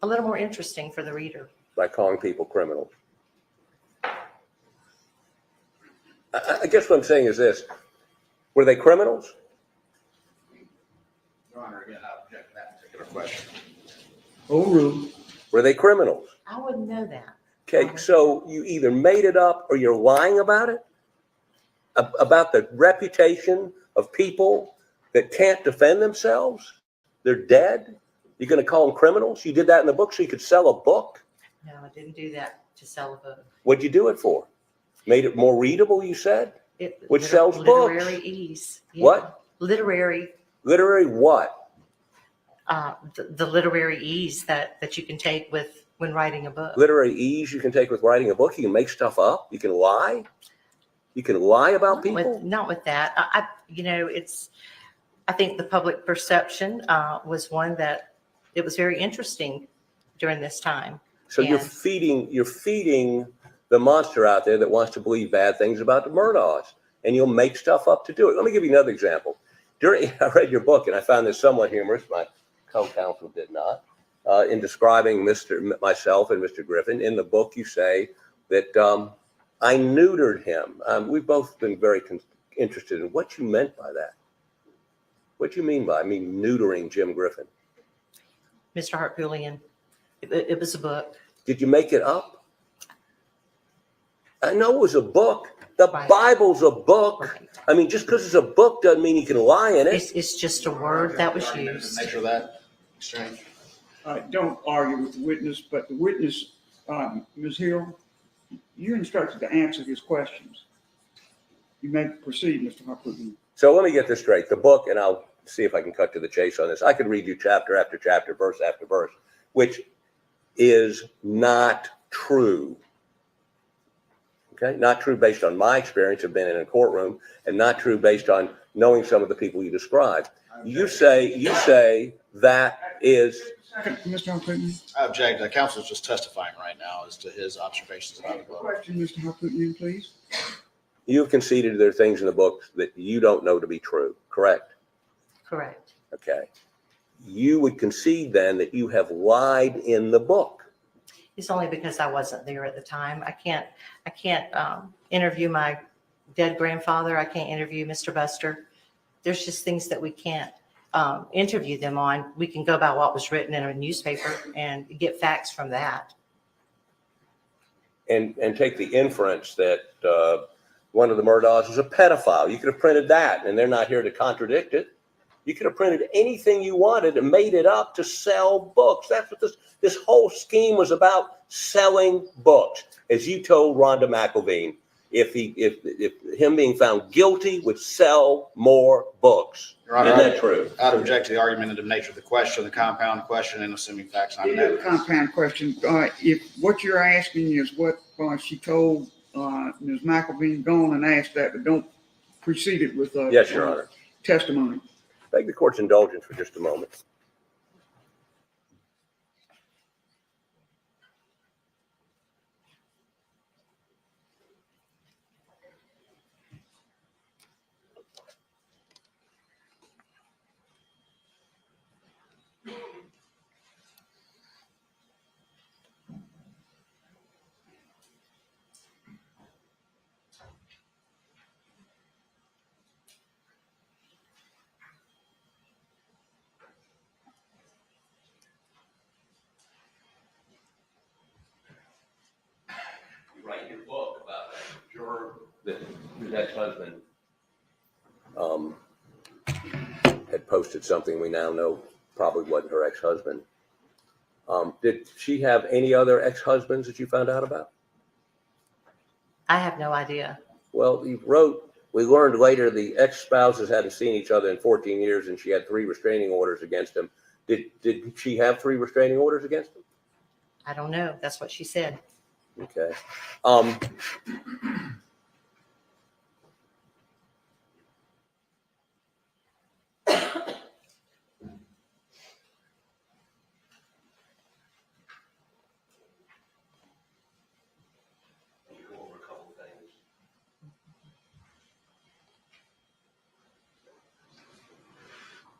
a little more interesting for the reader. By calling people criminals. I guess what I'm saying is this. Were they criminals? Your Honor, again, I object to that particular question. Overruled. Were they criminals? I wouldn't know that. Okay, so you either made it up or you're lying about it? About the reputation of people that can't defend themselves? They're dead? You're going to call them criminals? You did that in the book so you could sell a book? No, I didn't do that to sell a book. What'd you do it for? Made it more readable, you said? Which sells books? Literary ease. Yeah. What? Literary. Literary what? The literary ease that you can take with when writing a book. Literary ease you can take with writing a book. You can make stuff up. You can lie. You can lie about people. Not with that. I think the public perception was one that it was very interesting during this time. So you're feeding the monster out there that wants to believe bad things about the Murdaughs, and you'll make stuff up to do it. Let me give you another example. I read your book and I found this somewhat humorous. My co-counsel did not. In describing myself and Mr. Griffin, in the book you say that I neutered him. We've both been very interested in what you meant by that. What do you mean by neutering Jim Griffin? Mr. Hartpoolian, it was a book. Did you make it up? I know it was a book. The Bible's a book. Right. Just because it's a book doesn't mean you can lie in it. It's just a word that was used. Nature of that exchange. Don't argue with the witness, but the witness, Ms. Hill, you're instructed to answer his questions. You may proceed, Mr. Hartpoolian. So let me get this straight. The book, and I'll see if I can cut to the chase on this. I could read you chapter after chapter, verse after verse, which is not true. Okay, not true based on my experience of being in a courtroom, and not true based on knowing some of the people you described. You say that is. Mr. Hartpoolian. I object. The counsel is just testifying right now as to his observations about the book. Question, Mr. Hartpoolian, please. You have conceded there are things in the book that you don't know to be true, correct? Correct. Okay. You would concede then that you have lied in the book. It's only because I wasn't there at the time. I can't interview my dead grandfather. I can't interview Mr. Buster. There's just things that we can't interview them on. We can go by what was written in a newspaper and get facts from that. And take the inference that one of the Murdaughs was a pedophile. You could have printed that, and they're not here to contradict it. You could have printed anything you wanted and made it up to sell books. That's what this whole scheme was about, selling books. As you told Rhonda McElveen, if him being found guilty would sell more books. Your Honor, Isn't that true? I'd object to the argumentative nature of the question, the compound question, and assuming facts not evidence. Compound question. If what you're asking is what she told Ms. McElveen, go on and ask that, but don't precede it with Yes, Your Honor. testimony. Beg the court's indulgence for just a moment. whose ex-husband had posted something we now know probably wasn't her ex-husband. Did she have any other ex-husbands that you found out about? I have no idea. Well, you wrote, we learned later the ex-spouses hadn't seen each other in 14 years and she had 3 restraining orders against him. Did she have 3 restraining orders against him? I don't know. That's what she said. Okay.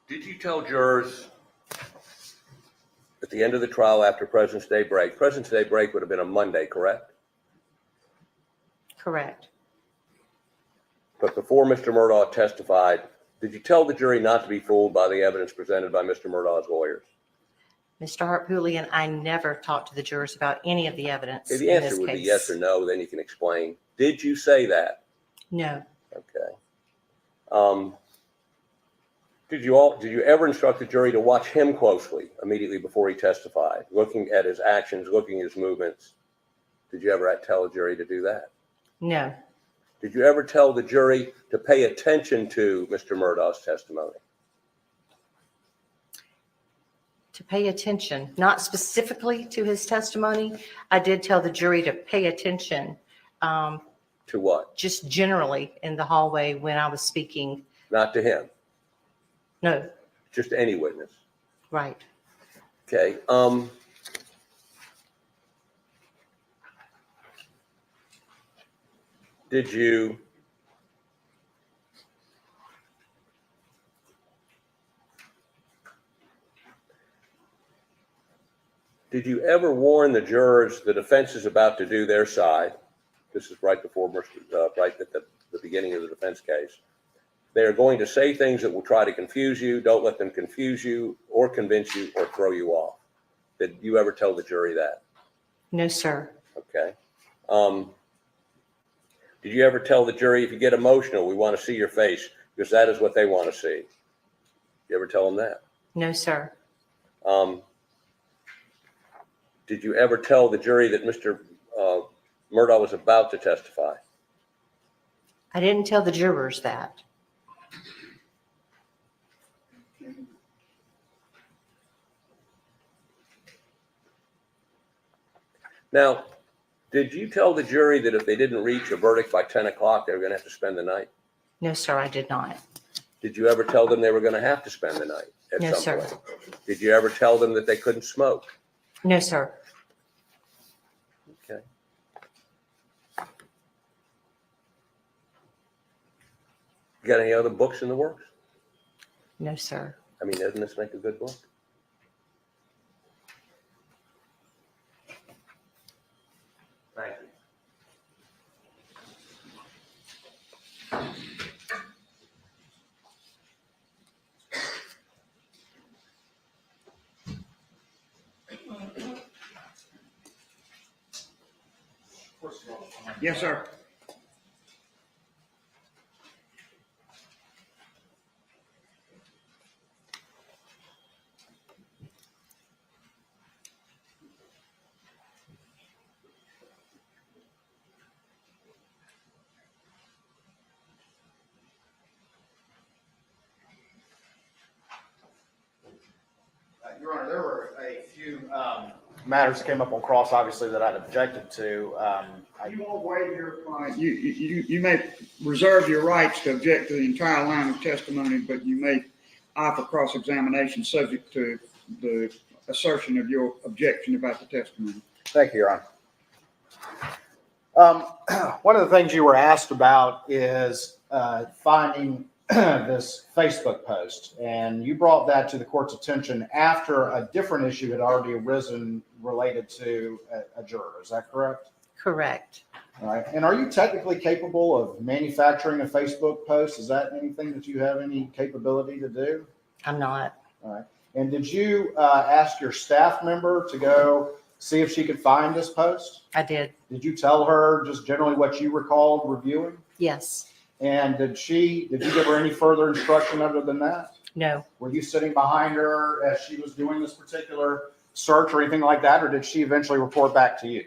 Did you tell jurors at the end of the trial after President's Day break? President's Day break would have been a Monday, correct? Correct. But before Mr. Murdaugh testified, did you tell the jury not to be fooled by the evidence presented by Mr. Murdaugh's lawyers? Mr. Hartpoolian, I never talked to the jurors about any of the evidence If the in answer this would be case. yes or no, then you can explain. Did you say that? No. Okay. Did you ever instruct the jury to watch him closely immediately before he testified, looking at his actions, looking at his movements? Did you ever tell the jury to do that? No. Did you ever tell the jury to pay attention to Mr. Murdaugh's testimony? To pay attention, not specifically to his testimony. I did tell the jury to pay attention. To what? Just generally in the hallway when I was speaking. Not to him? No. Just to any witness? Right. Okay. Did you ever warn the jurors the defense is about to do their side? This is right before, right at the beginning of the defense case. They are going to say things that will try to confuse you. Don't let them confuse you or convince you or throw you off. Did you ever tell the jury that? No, sir. Okay. Did you ever tell the jury, if you get emotional, we want to see your face because that is what they want to see? You ever tell them that? No, sir. Did you ever tell the jury that Mr. Murdaugh was about to testify? I didn't tell the jurors that. Now, did you tell the jury that if they didn't reach a verdict by 10 o'clock, they were going to have to spend the night? No, sir, I did not. Did you ever tell them they were going to have to spend the night at No, some sir. point? Did you ever tell them that they couldn't smoke? No, sir. Okay. You got any other books in the works? No, sir. I mean, doesn't this make a good book? Thank you. Yes, sir. Your Honor, there were a few matters that came up on cross, obviously, that I'd objected to. You won't waive your, you may reserve your rights to object to the entire line of testimony, but you may offer cross-examination subject to the assertion of your objection about the testimony. Thank you, Your Honor. One of the things you were asked about is finding this Facebook post, and you brought that to the court's attention after a different issue had already arisen related to a juror. Is that correct? Correct. All right. And are you technically capable of manufacturing a Facebook post? Is that anything that you have any capability to do? I'm not. All right. And did you ask your staff member to go see if she could find this post? I did. Did you tell her just generally what you recalled reviewing? Yes. And did you give her any further instruction other than that? No. Were you sitting behind her as she was doing this particular search or anything like that, or did she eventually report back to you?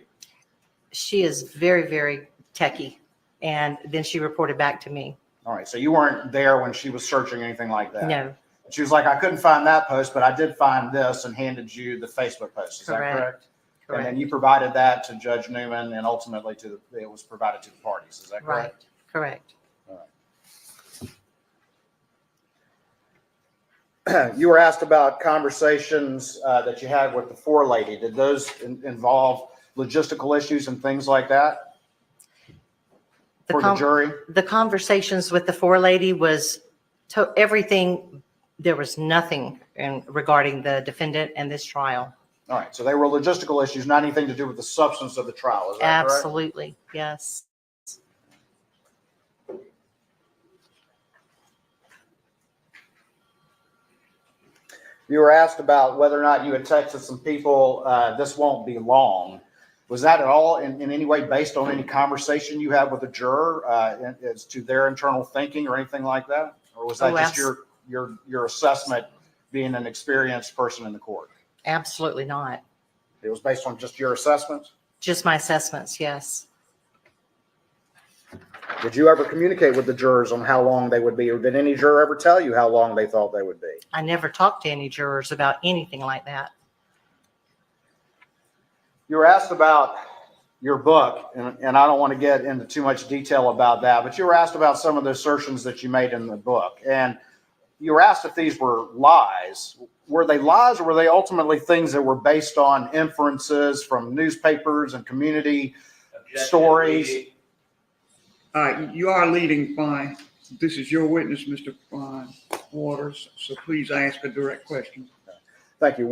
She is very, very techie. And then she reported back to me. All right, so you weren't there when she was searching anything like that? No. She was like, I couldn't find that post, but I did find this, and handed you the Facebook post. Is that Correct. correct? And then Correct. you provided that to Judge Newman, and ultimately it was provided to the parties. Is that Right. correct? Correct. You were asked about conversations that you had with the forelady. Did those involve logistical issues and things like that for the jury? The conversations with the forelady was everything. There was nothing regarding the defendant and this trial. All right, so they were logistical issues, not anything to do with the substance of the trial. Is that correct? Absolutely, yes. You were asked about whether or not you had texted some people, this won't be long. Was that at all in any way based on any conversation you had with a juror as to their internal thinking or anything like that? Or was that just your assessment being an experienced person in the court? Absolutely not. It was based on just your assessments? Just my assessments, yes. Did you ever communicate with the jurors on how long they would be, or did any juror ever tell you how long they thought they would be? I never talked to any jurors about anything like that. You were asked about your book, and I don't want to get into too much detail about that, but you were asked about some of the assertions that you made in the book. And you were asked if these were lies. Were they lies, or were they ultimately things that were based on inferences from newspapers and community stories? You are leading by, this is your witness, Mr. Waters, so please ask a direct question. Thank you.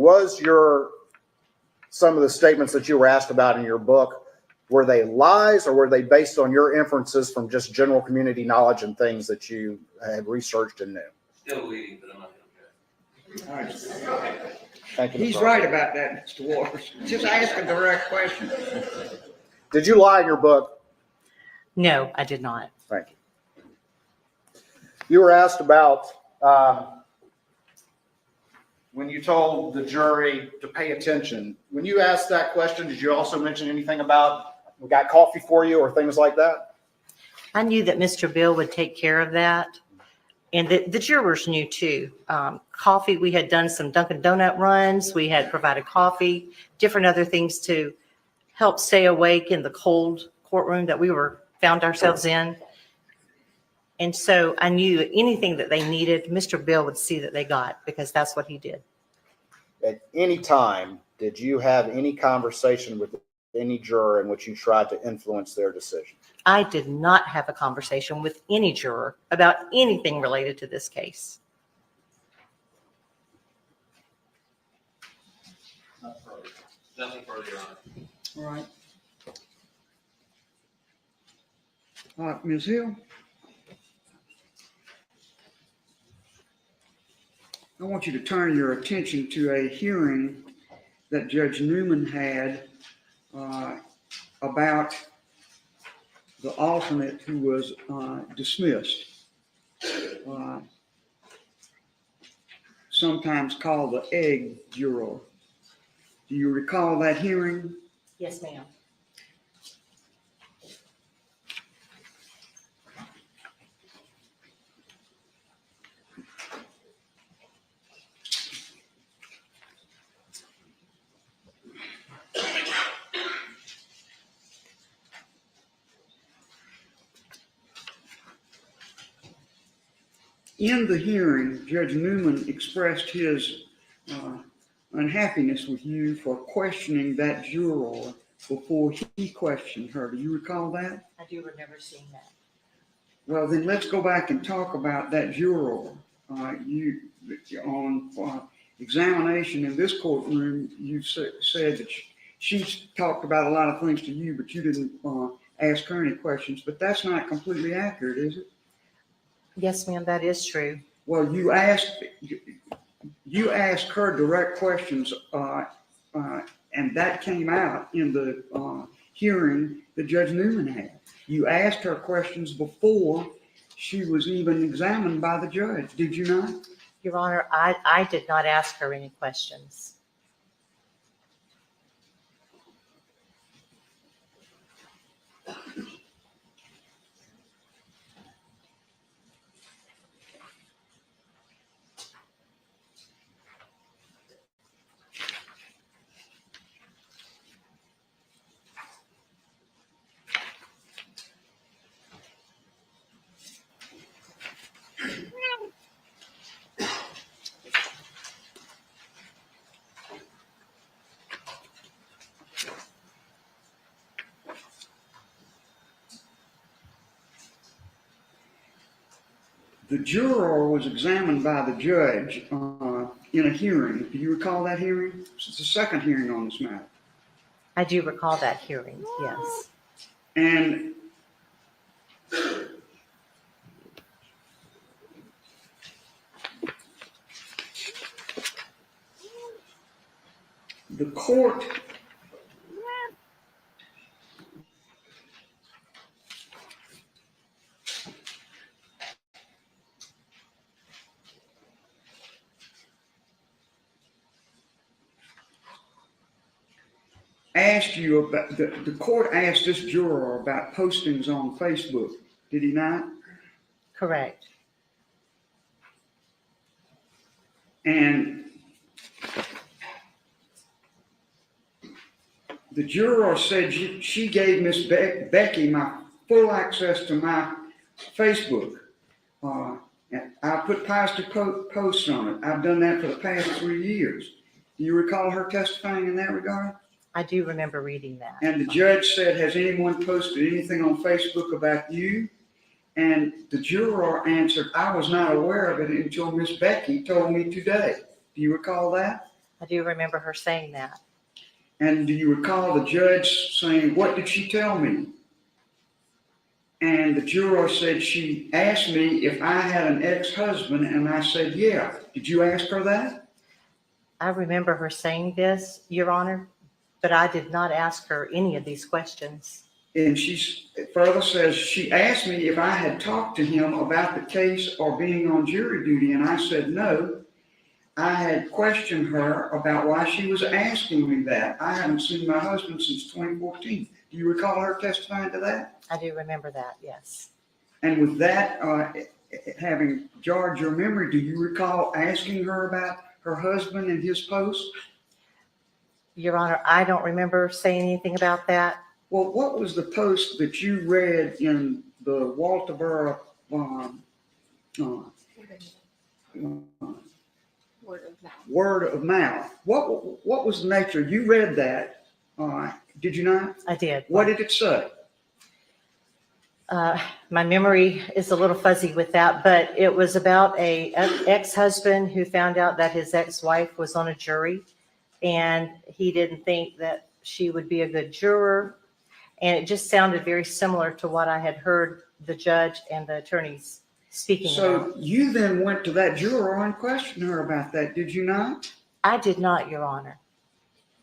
Some of the statements that you were asked about in your book, were they lies, or were they based on your inferences from just general community knowledge and things that you had researched and knew? Still leading, but I'm not going to All right. Thank you. He's right about that, Mr. Waters. Just ask a direct question. Did you lie in your book? No, I did not. Thank you. You were asked about when you told the jury to pay attention. When you asked that question, did you also mention anything about we got coffee for you or things like that? I knew that Mr. Bill would take care of that. And the jurors knew too. Coffee, we had done some Dunkin' Donut runs. We had provided coffee, different other things to help stay awake in the cold courtroom that we found ourselves in. And so I knew anything that they needed, Mr. Bill would see that they got, because that's what he did. At any time, did you have any conversation with any juror in which you tried to influence their decision? I did not have a conversation with any juror about anything related to this case. Nothing further on. All right. Ms. Hill? I want you to turn your attention to a hearing that Judge Newman had about the alternate who was dismissed, sometimes called the egg juror. Do you recall that hearing? Yes, ma'am. In the hearing, Judge Newman expressed his unhappiness with you for questioning that juror before he questioned her. Do you recall that? I do remember seeing that. Well, then let's go back and talk about that juror. You on examination in this courtroom, you said that she talked about a lot of things to you, but you didn't ask her any questions. But that's not completely accurate, is it? Yes, ma'am, that is true. Well, you asked her direct questions, and that came out in the hearing that Judge Newman had. You asked her questions before she was even examined by the judge, did you not? Your Honor, I did not ask her any questions. The juror was examined by the judge in a hearing. Do you recall that hearing? It's the second hearing on this matter. I do recall that hearing, yes. And the court asked you about, the court asked this juror about postings on Facebook, did he not? Correct. And the juror said she gave Miss Becky my full access to my Facebook. And I put positive posts on it. I've done that for the past 3 years. Do you recall her testifying in that regard? I do remember reading that. And the judge said, has anyone posted anything on Facebook about you? And the juror answered, I was not aware of it until Miss Becky told me today. Do you recall that? I do remember her saying that. And do you recall the judge saying, what did she tell me? And the juror said, she asked me if I had an ex-husband, and I said, yeah. Did you ask her that? I remember her saying this, Your Honor, but I did not ask her any of these questions. And she further says, she asked me if I had talked to him about the case or being on jury duty, and I said no. I had questioned her about why she was asking me that. I haven't seen my husband since 2014. Do you recall her testifying to that? I do remember that, yes. And with that, having jarred your memory, do you recall asking her about her husband and his post? Your Honor, I don't remember saying anything about that. Well, what was the post that you read in the Walterboro Word of mouth? What was the nature? You read that, did you not? I did. What did it say? My memory is a little fuzzy with that, but it was about a ex-husband who found out that his ex-wife was on a jury, and he didn't think that she would be a good juror. And it just sounded very similar to what I had heard the judge and the attorneys speaking about. So you then went to that juror and questioned her about that, did you not? I did not, Your Honor.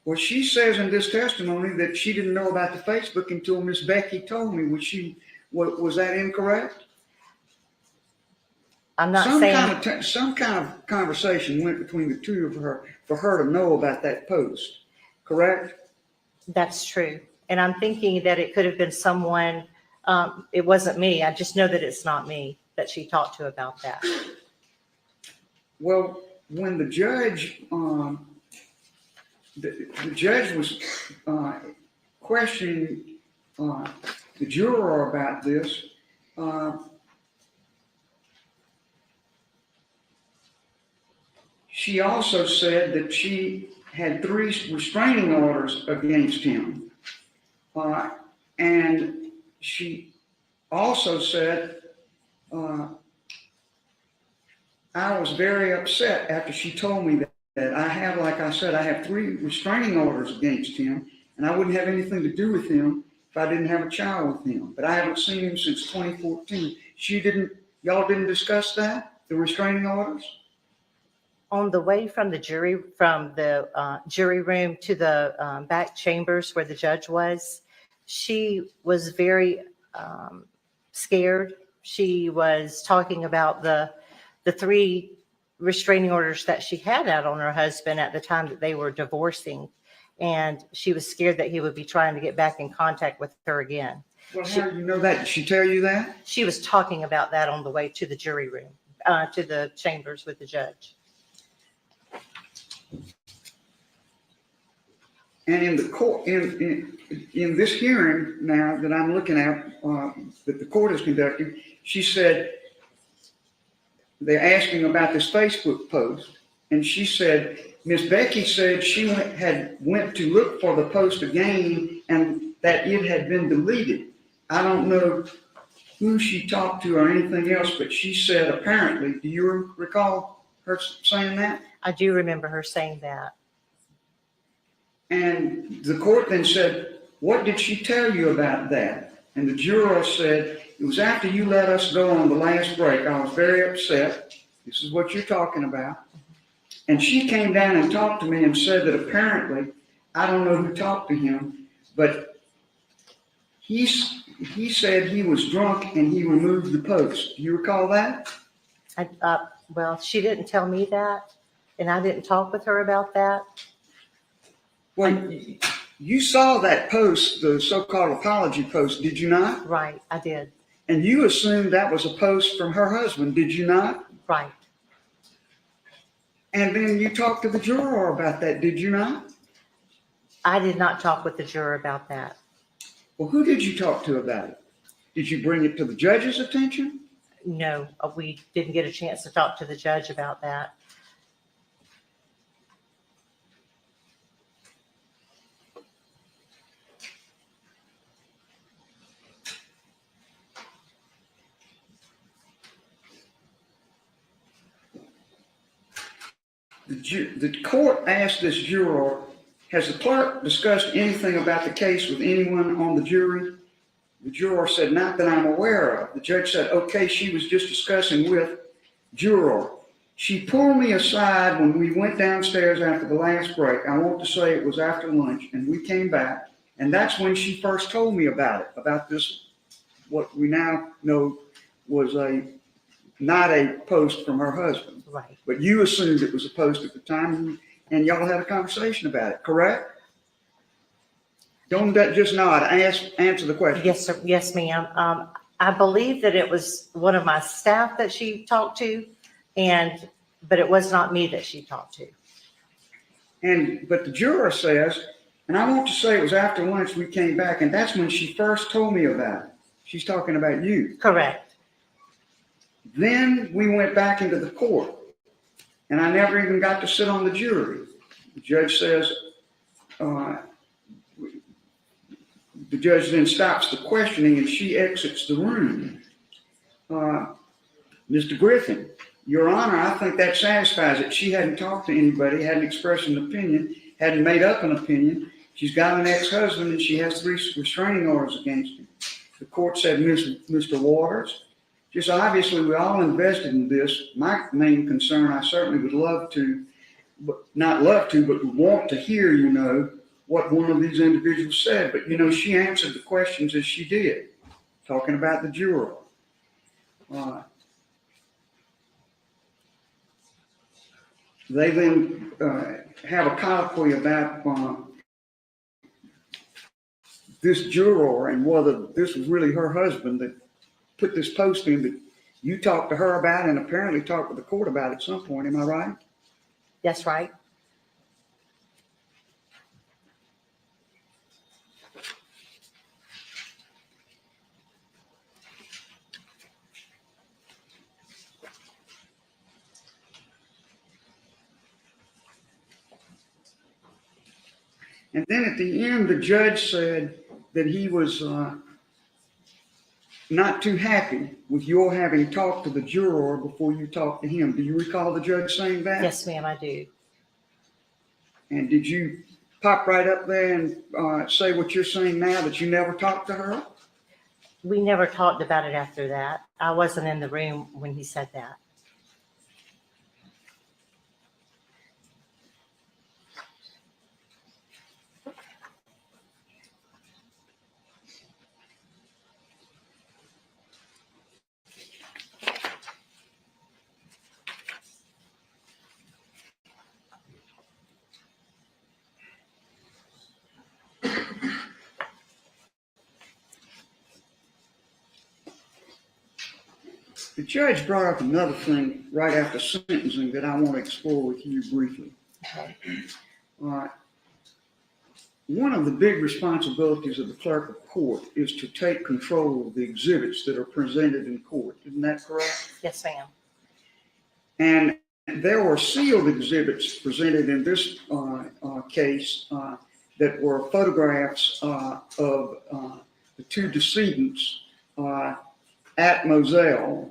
Well, she says in this testimony that she didn't know about the Facebook until Miss Becky told me. Was that incorrect? I'm not saying. Some kind of conversation went between the two of her for her to know about that post, correct? That's true. And I'm thinking that it could have been someone, it wasn't me. I just know that it's not me that she talked to about that. Well, when the judge, the judge was questioning the juror about this, she also said that she had 3 restraining orders against him. And she also said, I was very upset after she told me that I have, like I said, I have 3 restraining orders against him, and I wouldn't have anything to do with him if I didn't have a child with him. But I haven't seen him since 2014. Y'all didn't discuss that, the restraining orders? On the way from the jury room to the back chambers where the judge was, She was very scared. She was talking about the 3 restraining orders that she had out on her husband at the time that they were divorcing. And she was scared that he would be trying to get back in contact with her again. Well, how do you know that? Did she tell you that? She was talking about that on the way to the jury room, to the chambers with the judge. And in the court, in this hearing now that I'm looking at, that the court is conducting, she said, they're asking about this Facebook post, and she said, Miss Becky said she went to look for the post again and that it had been deleted. I don't know who she talked to or anything else, but she said apparently, do you recall her saying that? I do remember her saying that. And the court then said, what did she tell you about that? And the juror said, it was after you let us go on the last break. I was very upset. This is what you're talking about. And she came down and talked to me and said that apparently, I don't know who talked to him, but he said he was drunk and he removed the post. Do you recall that? Well, she didn't tell me that, and I didn't talk with her about that. Well, you saw that post, the so-called apology post, did you not? Right, I did. And you assumed that was a post from her husband, did you not? Right. And then you talked to the juror about that, did you not? I did not talk with the juror about that. Well, who did you talk to about it? Did you bring it to the judge's attention? No, we didn't get a chance to talk to the judge about that. The court asked this juror, has the clerk discussed anything about the case with anyone on the jury? The juror said, not that I'm aware of. The judge said, okay, she was just discussing with juror. She pulled me aside when we went downstairs after the last break. I want to say it was after lunch, and we came back, and that's when she first told me about it, about this, what we now know was not a post from her husband. Right. But you assumed it was a post at the time, and y'all had a conversation about it, correct? Don't just nod. Answer the question. Yes, sir. Yes, ma'am. I believe that it was one of my staff that she talked to, but it was not me that she talked to. But the juror says, and I want to say it was after lunch we came back, and that's when she first told me about it. She's talking about you. Correct. Then we went back into the court, and I never even got to sit on the jury. The judge says, the judge then stops the questioning and she exits the room. Mr. Griffin, Your Honor, I think that satisfies it. She hadn't talked to anybody, hadn't expressed an opinion, hadn't made up an opinion. She's got an ex-husband and she has 3 restraining orders against him. The court said, Mr. Waters, just obviously we're all invested in this. My main concern, I certainly would love to, but not love to, but want to hear, what one of these individuals said. But, she answered the questions as she did, talking about the juror. They then have a colloquy about this juror and whether this was really her husband that put this post in that you talked to her about and apparently talked with the court about at some point. Am I right? That's right. And then at the end, the judge said that he was not too happy with your having talked to the juror before you talked to him. Do you recall the judge saying that? Yes, ma'am, I do. And did you pop right up there and say what you're saying now, that you never talked to her? We never talked about it after that. I wasn't in the room when he said that. The judge brought up another thing right after sentencing that I want to explore with you briefly. One of the big responsibilities of the clerk of court is to take control of the exhibits that are presented in court. Isn't that correct? Yes, ma'am. And there were sealed exhibits presented in this case that were photographs of the two decedents at Moselle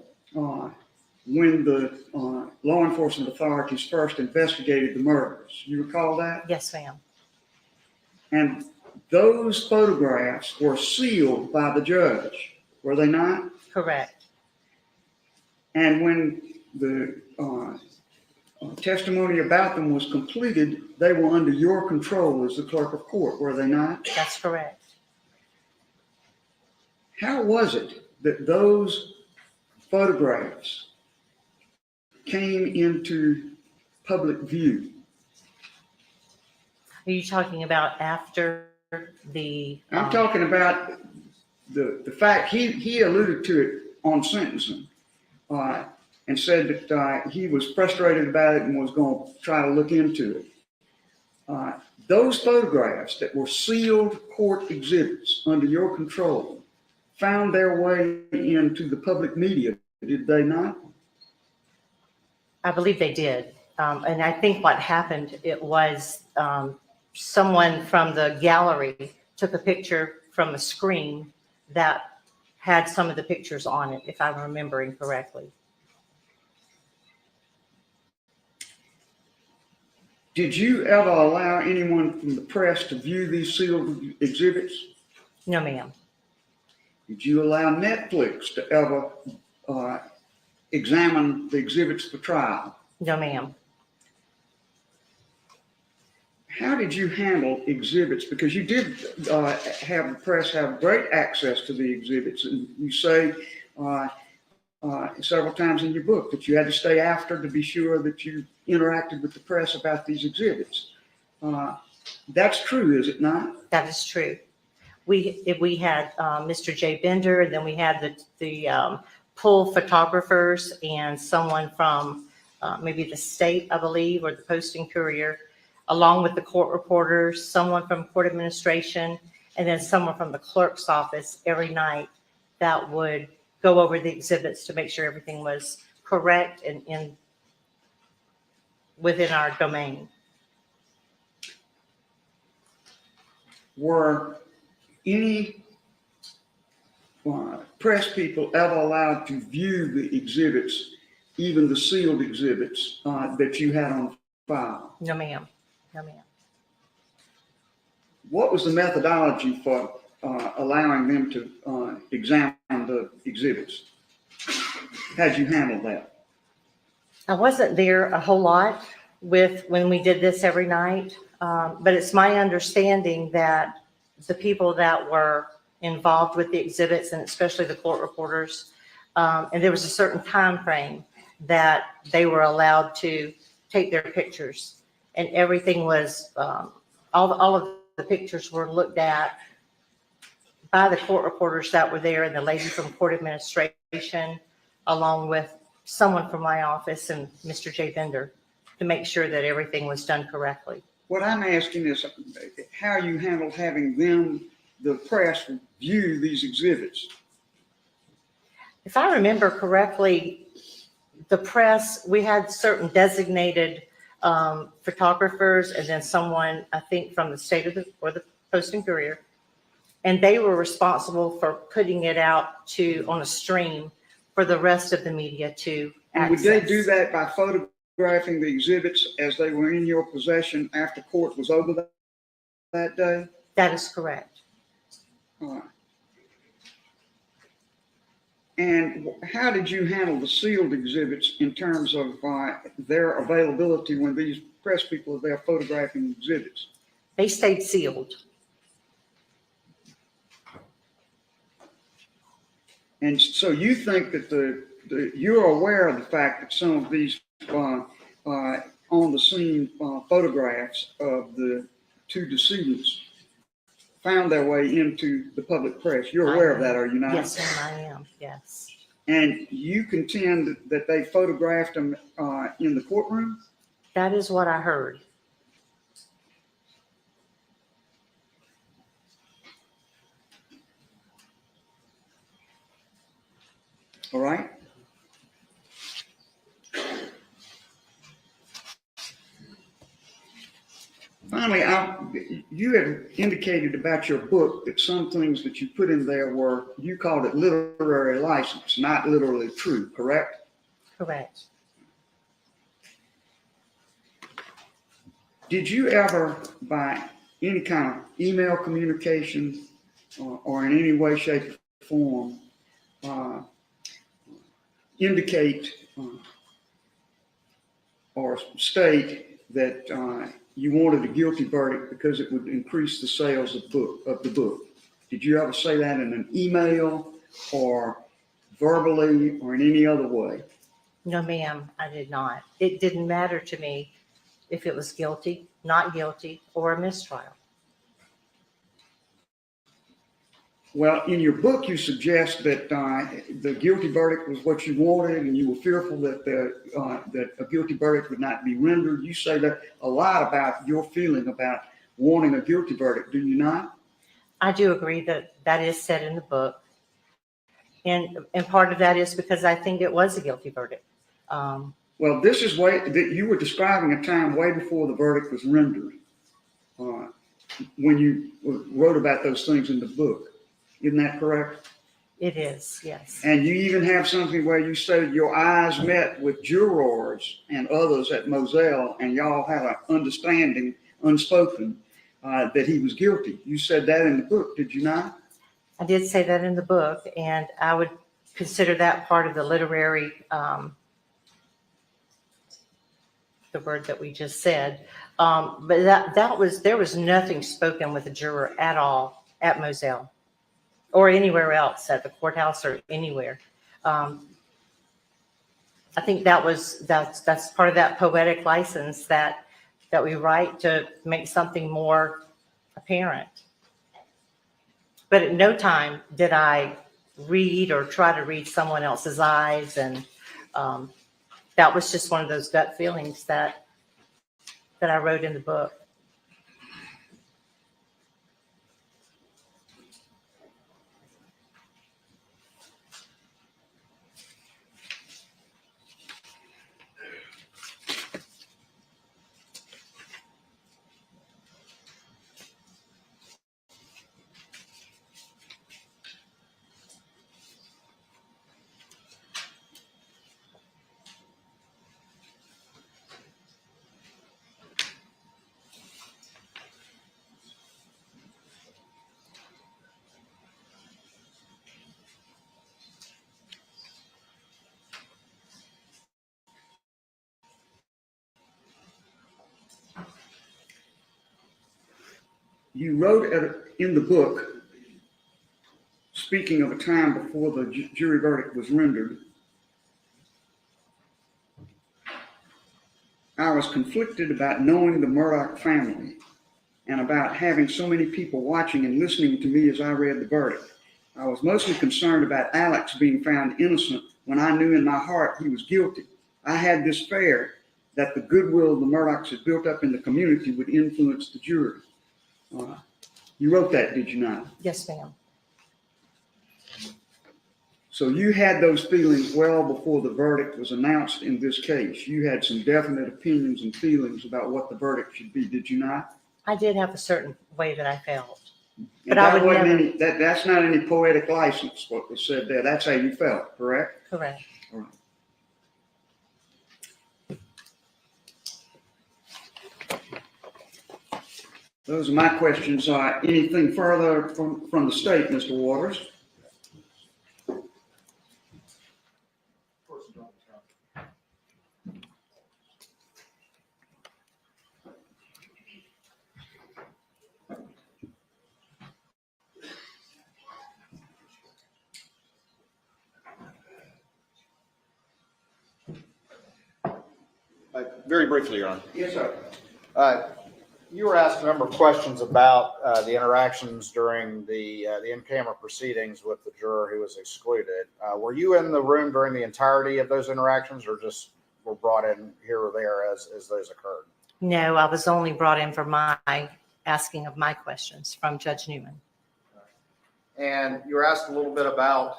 when the law enforcement authorities first investigated the murders. You recall that? Yes, ma'am. And those photographs were sealed by the judge, were they not? Correct. And when the testimony about them was completed, they were under your control as the clerk of court, were they not? That's correct. How was it that those photographs came into public view? Are you talking about after the? I'm talking about the fact he alluded to it on sentencing and said that he was frustrated about it and was going to try to look into it. Those photographs that were sealed court exhibits under your control found their way into the public media, did they not? I believe they did. And I think what happened, it was someone from the gallery took a picture from a screen that had some of the pictures on it, if I'm remembering correctly. Did you ever allow anyone from the press to view these sealed exhibits? No, ma'am. Did you allow Netflix to ever examine the exhibits for trial? No, ma'am. How did you handle exhibits? Because you did have the press have great access to the exhibits, and you say several times in your book that you had to stay after to be sure that you interacted with the press about these exhibits. That's true, is it not? That is true. We had Mr. J. Bender, and then we had the pool photographers and someone from maybe the state, I believe, or the Post and Courier, along with the court reporters, someone from court administration, and then someone from the clerk's office every night that would go over the exhibits to make sure everything was correct and within our domain. Were any press people ever allowed to view the exhibits, even the sealed exhibits that you had on file? No, ma'am. No, ma'am. What was the methodology for allowing them to examine the exhibits? How'd you handle that? I wasn't there a whole lot when we did this every night, but it's my understanding that the people that were involved with the exhibits, and especially the court reporters, and there was a certain time frame that they were allowed to take their pictures, and everything was all of the pictures were looked at by the court reporters that were there, and the lady from court administration, along with someone from my office and Mr. J. Bender, to make sure that everything was done correctly. What I'm asking is how you handled having them, the press, view these exhibits. If I remember correctly, the press, we had certain designated photographers, and then someone, I think, from the state of or the Post and Courier, and they were responsible for putting it out on a stream for the rest of the media to access. Would they do that by photographing the exhibits as they were in your possession after court was over that day? That is correct. All right. And how did you handle the sealed exhibits in terms of their availability when these press people are there photographing exhibits? They stayed sealed. And so you think that you're aware of the fact that some of these on the scene photographs of the two decedents found their way into the public press. You're aware of that, are you not? Yes, ma'am, I am. Yes. And you contend that they photographed him in the courtroom? That is what I heard. All right. Finally, you had indicated about your book that some things that you put in there were, you called it literary license, not literally true, correct? Correct. Did you ever, by any kind of email communication or in any way, shape, or form, indicate or state that you wanted a guilty verdict because it would increase the sales of the book? Did you ever say that in an email or verbally or in any other way? No, ma'am, I did not. It didn't matter to me if it was guilty, not guilty, or a mistrial. Well, in your book, you suggest that the guilty verdict was what you wanted, and you were fearful that that a guilty verdict would not be rendered. You say that a lot about your feeling about wanting a guilty verdict, do you not? I do agree that that is said in the book. And part of that is because I think it was a guilty verdict. Well, this is that you were describing a time way before the verdict was rendered when you wrote about those things in the book. Isn't that correct? It is, yes. And you even have something where you said your eyes met with jurors and others at Moselle, and y'all had an understanding, unspoken, that he was guilty. You said that in the book, did you not? I did say that in the book, and I would consider that part of the literary, the word that we just said. But there was nothing spoken with a juror at all at Moselle or anywhere else at the courthouse or anywhere. I think that's part of that poetic license that we write to make something more apparent. But at no time did I read or try to read someone else's eyes. And that was just one of those gut feelings that I wrote in the book. You wrote in the book, speaking of a time before the jury verdict was rendered, I was conflicted about knowing the Murdaugh family and about having so many people watching and listening to me as I read the verdict. I was mostly concerned about Alex being found innocent when I knew in my heart he was guilty. I had this fear that the goodwill the Murdaughs had built up in the community would influence the jury. You wrote that, did you not? Yes, ma'am. So you had those feelings well before the verdict was announced in this case. You had some definite opinions and feelings about what the verdict should be, did you not? I did have a certain way that I felt. But I would never. That's not any poetic license, what was said there. That's how you felt, correct? Correct. All right. Those are my questions. Anything further from the state, Mr. Waters? Very briefly, Your Honor. Yes, sir. You were asked a number of questions about the interactions during the in-camera proceedings with the juror who was excluded. Were you in the room during the entirety of those interactions, or just were brought in here or there as those occurred? No, I was only brought in for my asking of my questions from Judge Newman. And you were asked a little bit about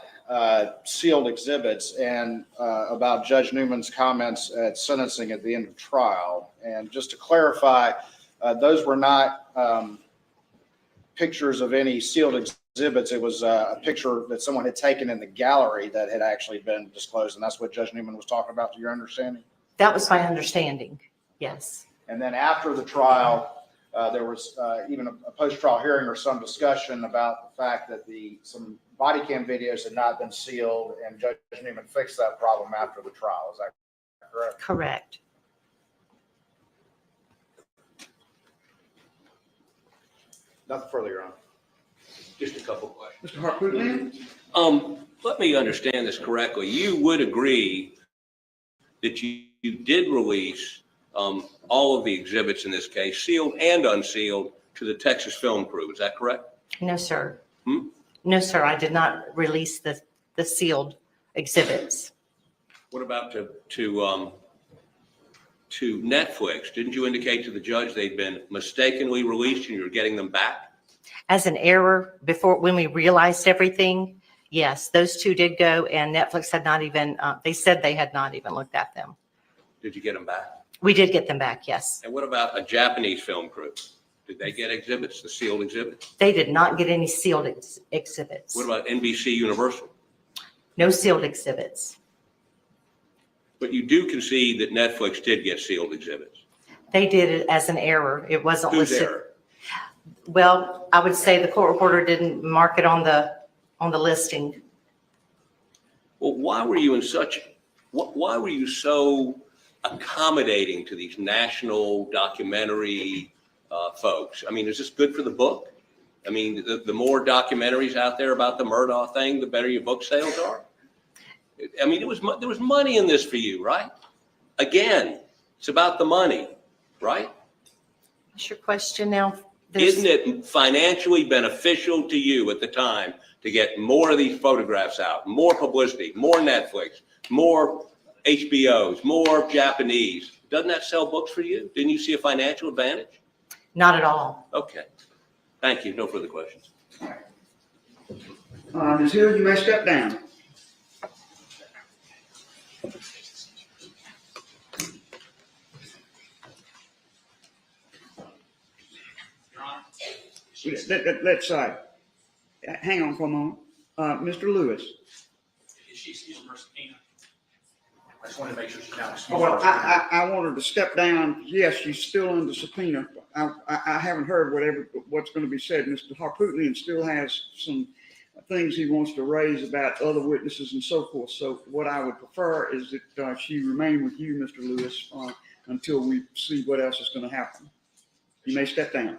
sealed exhibits and about Judge Newman's comments at sentencing at the end of trial. And just to clarify, those were not pictures of any sealed exhibits. It was a picture that someone had taken in the gallery that had actually been disclosed. And that's what Judge Newman was talking about, to your understanding? That was my understanding, yes. And then after the trial, there was even a post-trial hearing or some discussion about the fact that some body cam videos had not been sealed, and Judge Newman fixed that problem after the trial. Is that correct? Correct. Nothing further, Your Honor. Just a couple questions. Mr. Harpootlian? Let me understand this correctly. You would agree that you did release all of the exhibits in this case, sealed and unsealed, to the Texas film crew. Is that correct? No, sir. No, sir. I did not release the sealed exhibits. What about to Netflix? Didn't you indicate to the judge they'd been mistakenly released and you're getting them back? As an error before, when we realized everything, yes, those two did go, and Netflix had not even, they said they had not even looked at them. Did you get them back? We did get them back, yes. And what about a Japanese film crew? Did they get exhibits, the sealed exhibits? They did not get any sealed exhibits. What about NBC Universal? No sealed exhibits. But you do concede that Netflix did get sealed exhibits. They did it as an error. It wasn't Whose listed. error? Well, I would say the court reporter didn't mark it on the listing. Well, why were you so accommodating to these national documentary folks? I mean, is this good for the book? I mean, the more documentaries out there about the Murdaugh thing, the better your book sales are. I mean, there was money in this for you, right? Again, it's about the money, right? What's your question now? Isn't it financially beneficial to you at the time to get more of these photographs out, more publicity, more Netflix, more HBOs, more Japanese? Doesn't that sell books for you? Didn't you see a financial advantage? Not at all. Okay. Thank you. No further questions. Ms. Hill, you may step down. Let's hang on for a moment. Mr. Lewis. She's using her subpoena. I just wanted to make sure she's not. Well, I want her to step down. Yes, she's still under subpoena. I haven't heard what's going to be said. Mr. Harpootlian still has some things he wants to raise about other witnesses and so forth. So what I would prefer is that she remain with you, Mr. Lewis, until we see what else is going to happen. You may step down.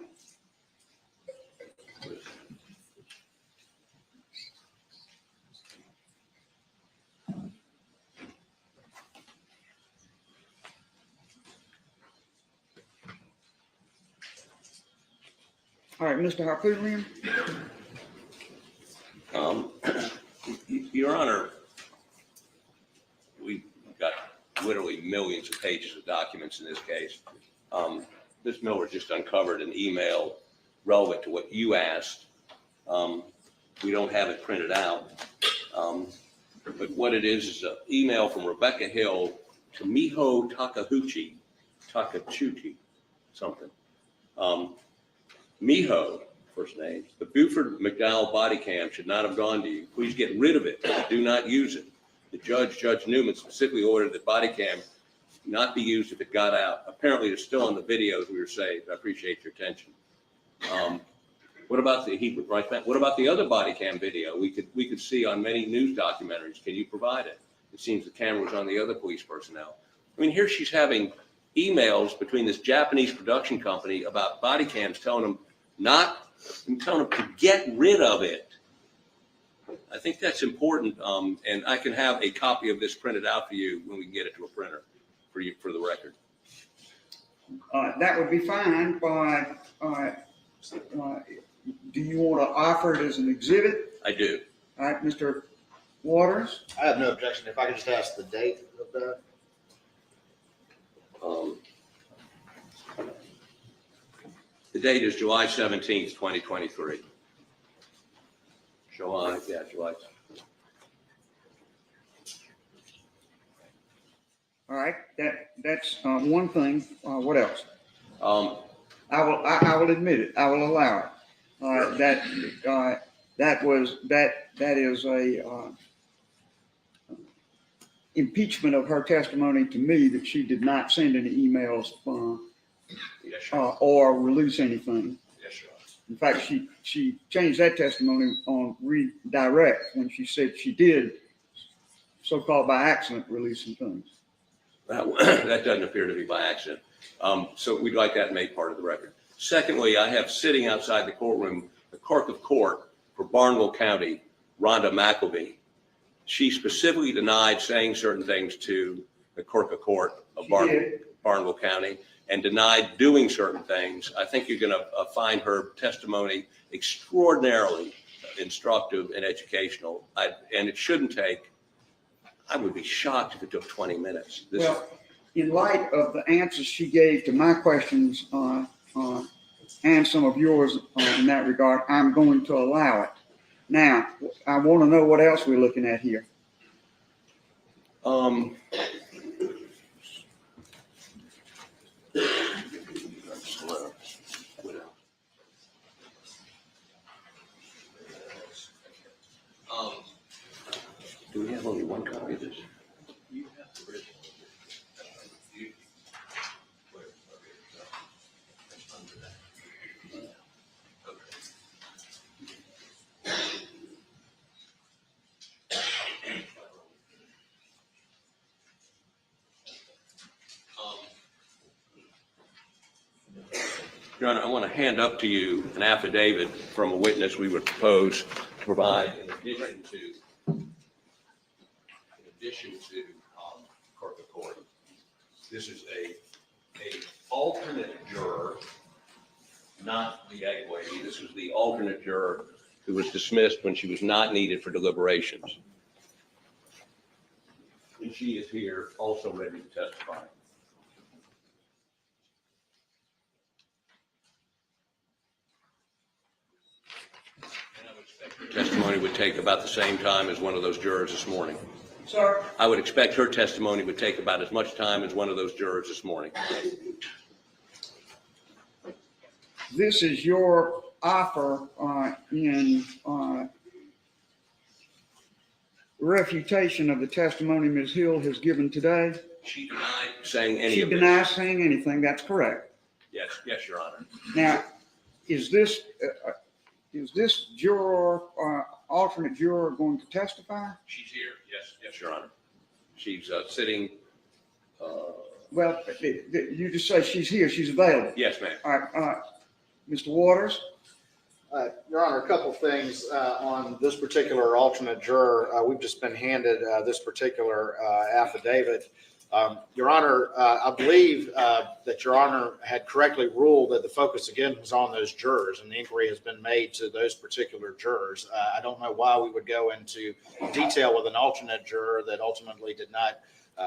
All right, Mr. Harpootlian. Your Honor, we've got literally millions of pages of documents in this case. Ms. Miller just uncovered an email relevant to what you asked. We don't have it printed out. But what it is an email from Rebecca Hill to Miho Takachuchi, something. Miho, first name, the Buford McDowell body cam should not have gone to you. Please get rid of it. Do not use it. The Judge Newman specifically ordered that body cam not be used if it got out. Apparently it's still on the videos we were saved. I appreciate your attention. What about what about the other body cam video we could see on many news documentaries? Can you provide it? It seems the camera was on the other police personnel. I mean, here she's having emails between this Japanese production company about body cams telling them to get rid of it. I think that's important, and I can have a copy of this printed out for you when we can get it to a printer for the record. That would be fine, but do you want to offer it as an exhibit? I do. All right, Mr. Waters? I have no objection. If I could just ask the date of that. The date is July 17th, 2023. July. All right, that's one thing. What else? Um, I will admit it. I will allow it. That is a impeachment of her testimony to me that she did not send any emails yes, sure. or release anything. Yes, sure. In fact, she changed that testimony on redirect when she said she did, so-called by accident, release some things. That doesn't appear to be by accident. So we'd like that made part of the record. Secondly, I have sitting outside the courtroom the clerk of court for Barnwell County, Rhonda McElvey. She specifically denied saying certain things to the clerk of court of Barnwell County and denied doing certain things. I think you're going to find her testimony extraordinarily instructive and educational. And it shouldn't take, I would be shocked if it took 20 minutes. In light of the answers she gave to my questions and some of yours in that regard, I'm going to allow it. Now, I want to know what else we're looking at here. Do we have only one copy of this? Your Honor, I want to hand up to you an affidavit from a witness we would propose to provide in addition to clerk of court. This is a alternate juror, not the egg lady. This was the alternate juror who was dismissed when she was not needed for deliberations. And she is here also ready to testify. Testimony would take about the same time as one of those jurors this morning. Sir? I would expect her testimony would take about as much time as one of those jurors this morning. This is your offer in refutation of the testimony Ms. Hill has given today. She denied saying any She of this. denies saying anything. That's correct. Yes, Your Honor. Now, is this juror, alternate juror, going to testify? She's here. Yes, Your Honor. She's sitting. Well, you just say she's here. She's available. Yes, ma'am. All right, Mr. Waters. Your Honor, a couple things on this particular alternate juror. We've just been handed this particular affidavit. Your Honor, I believe that Your Honor had correctly ruled that the focus again was on those jurors, and the inquiry has been made to those particular jurors. I don't know why we would go into detail with an alternate juror that ultimately did not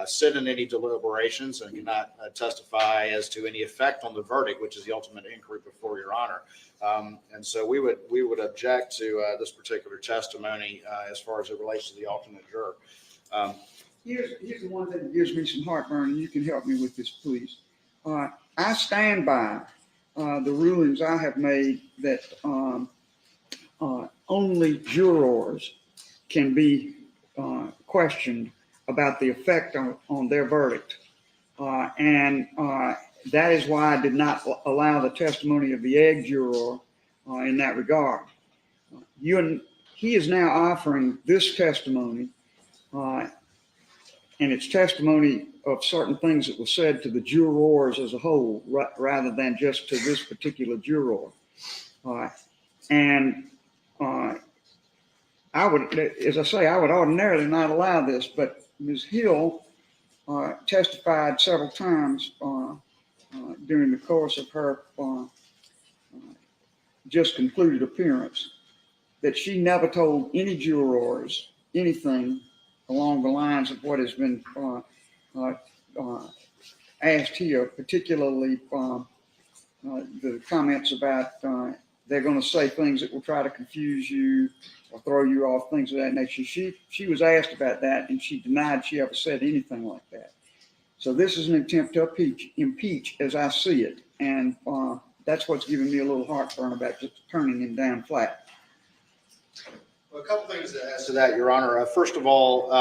sit in any deliberations and cannot testify as to any effect on the verdict, which is the ultimate inquiry before Your Honor. And so we would object to this particular testimony as far as it relates to the alternate juror. Here's the one thing that gives me some heartburn, and you can help me with this, please. I stand by the rulings I have made that only jurors can be questioned about the effect on their verdict. And that is why I did not allow the testimony of the egg juror in that regard. He is now offering this testimony, and it's testimony of certain things that were said to the jurors as a whole, rather than just to this particular juror. I would, as I say, I would ordinarily not allow this, but Ms. Hill testified several times during the course of her just concluded appearance that she never told any jurors anything along the lines of what has been asked here, particularly the comments about they're going to say things that will try to confuse you or throw you off, things of that nature. She was asked about that, and she denied she ever said anything like that. So this is an attempt to impeach as I see it, and that's what's giving me a little heartburn about just turning him down flat. Well, a couple things as to that, Your Honor. First of all,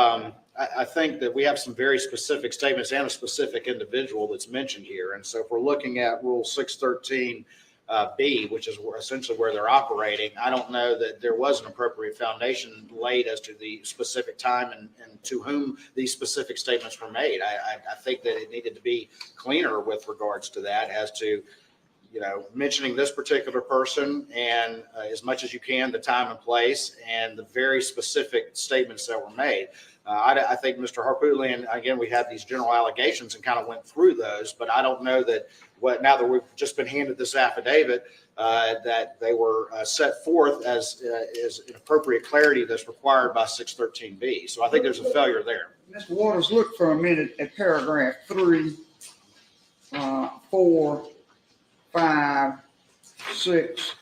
I think that we have some very specific statements and a specific individual that's mentioned here. And so if we're looking at Rule 613B, which is essentially where they're operating, I don't know that there was an appropriate foundation laid as to the specific time and to whom these specific statements were made. I think that it needed to be cleaner with regards to that as to, you know, mentioning this particular person and as much as you can, the time and place and the very specific statements that were made. I think Mr. Harpootlian, again, we had these general allegations and kind of went through those, but I don't know that now that we've just been handed this affidavit, that they were set forth as an appropriate clarity that's required by 613B. So I think there's a failure there. Mr. Waters, look for a minute at paragraph 3, 4, 5, 6,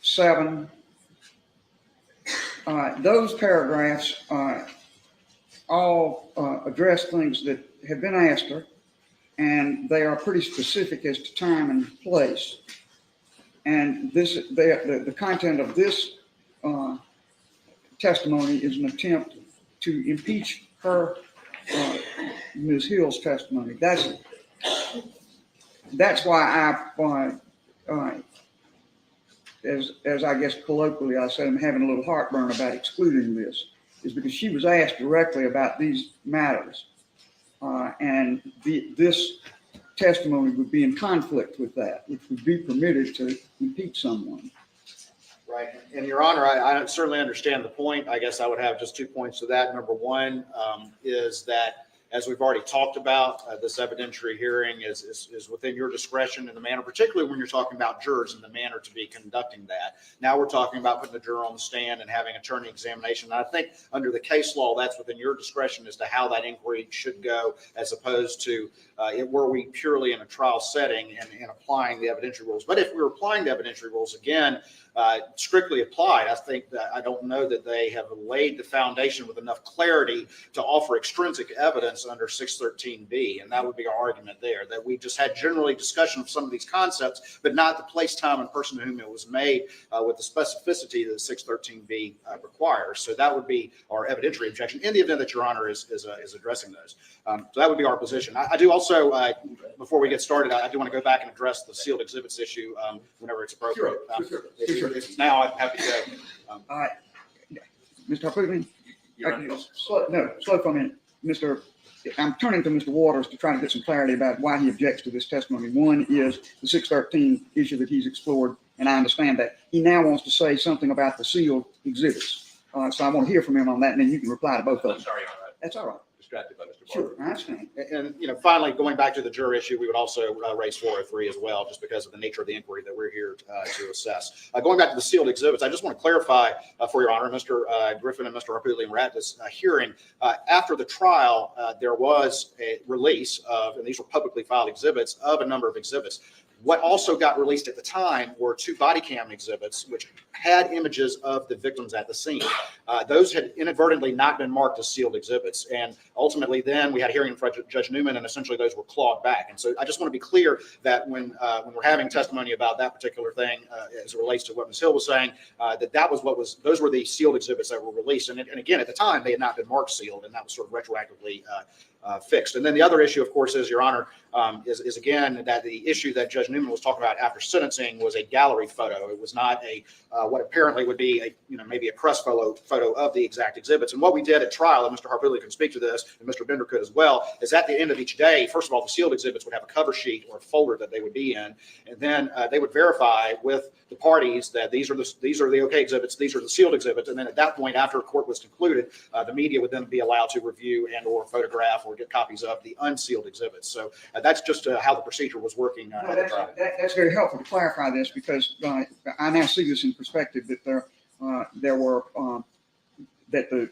7. Those paragraphs all address things that have been asked her, and they are pretty specific as to time and place. And the content of this testimony is an attempt to impeach her, Ms. Hill's testimony. That's why as I guess colloquially I said, I'm having a little heartburn about excluding this, is because she was asked directly about these matters, and this testimony would be in conflict with that, which would be permitted to impeach someone. Right. And Your Honor, I certainly understand the point. I guess I would have just 2 points to that. Number one is that, as we've already talked about, this evidentiary hearing is within your discretion in the manner, particularly when you're talking about jurors and the manner to be conducting that. Now we're talking about putting the juror on the stand and having attorney examination. And I think under the case law, that's within your discretion as to how that inquiry should go, as opposed to were we purely in a trial setting and applying the evidentiary rules. But if we're applying the evidentiary rules, again, strictly applied, I think that I don't know that they have laid the foundation with enough clarity to offer extrinsic evidence under 613B. And that would be our argument there, that we just had generally discussion of some of these concepts, but not the place, time, and person to whom it was made with the specificity that 613B requires. So that would be our evidentiary objection in the event that Your Honor is addressing those. So that would be our position. I do also, before we get started, I do want to go back and address the sealed exhibits issue whenever it's appropriate. Sure. If it's now, I'm happy to go. All right. Mr. Harpootlian? Slow for a minute. I'm turning to Mr. Waters to try to get some clarity about why he objects to this testimony. One is the 613 issue that he's explored, and I understand that. He now wants to say something about the sealed exhibits. So I want to hear from him on that, and then you can reply to both of them. I'm sorry, all right. That's all right. Distracted by Mr. Sure, I understand. And, finally, going back to the juror issue, we would also raise 403 as well, just because of the nature of the inquiry that we're here to assess. Going back to the sealed exhibits, I just want to clarify for Your Honor, Mr. Griffin and Mr. Harpootlian were at this hearing. After the trial, there was a release of, and these were publicly filed exhibits, of a number of exhibits. What also got released at the time were 2 body cam exhibits, which had images of the victims at the scene. Those had inadvertently not been marked as sealed exhibits. And ultimately, then we had a hearing in front of Judge Newman, and essentially those were clawed back. And so I just want to be clear that when we're having testimony about that particular thing, as it relates to what Ms. Hill was saying, those were the sealed exhibits that were released. And again, at the time, they had not been marked sealed, and that was sort of retroactively fixed. And then the other issue, of course, is, Your Honor, is again that the issue that Judge Newman was talking about after sentencing was a gallery photo. It was not a what apparently would be a maybe a press photo of the exact exhibits. And what we did at trial, and Mr. Harpooly can speak to this, and Mr. Bender could as well, is at the end of each day, first of all, the sealed exhibits would have a cover sheet or a folder that they would be in, and then they would verify with the parties that these are the okay exhibits, these are the sealed exhibits, and then at that point, after a court was concluded, the media would then be allowed to review and or photograph or get copies of the unsealed exhibits. So that's just how the procedure was working. That's very helpful to clarify this, because I now see this in perspective, that there were that the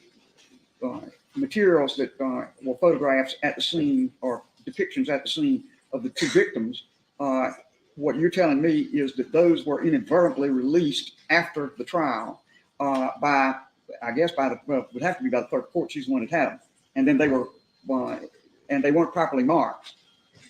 materials that were photographs at the scene or depictions at the scene of the two victims. What you're telling me is that those were inadvertently released after the trial by, I guess, it would have to be by the clerk of court. She's the one that had them, and then they weren't properly marked,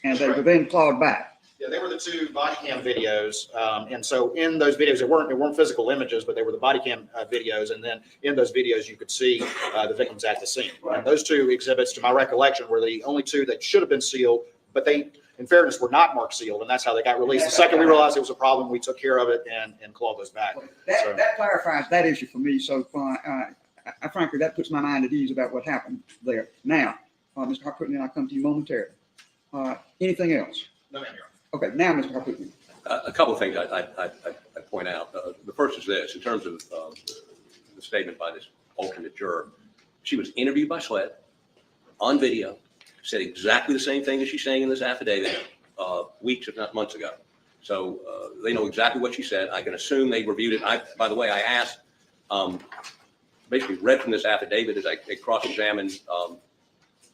and they were then clawed back. Yeah, they were the two body cam videos, and so in those videos, they weren't physical images, but they were the body cam videos, and then in those videos, you could see the victims at the scene. Right. And those two exhibits, to my recollection, were the only two that should have been sealed, but they, in fairness, were not marked sealed, and that's how they got released. The second we realized it was a problem, we took care of it and clawed those back. That clarifies that issue for me. So, frankly, that puts my mind at ease about what happened there. Now, Mr. Harpooly, I'll come to you momentarily. Anything else? No, ma'am, Your Honor. Okay, now, Mr. Harpooly. A couple of things I'd point out. The first is this: in terms of the statement by this alternate juror, she was interviewed by SLED on video, said exactly the same thing as she's saying in this affidavit weeks, if not months ago. So they know exactly what she said. I can assume they reviewed it. By the way, I asked, basically read from this affidavit as I cross-examined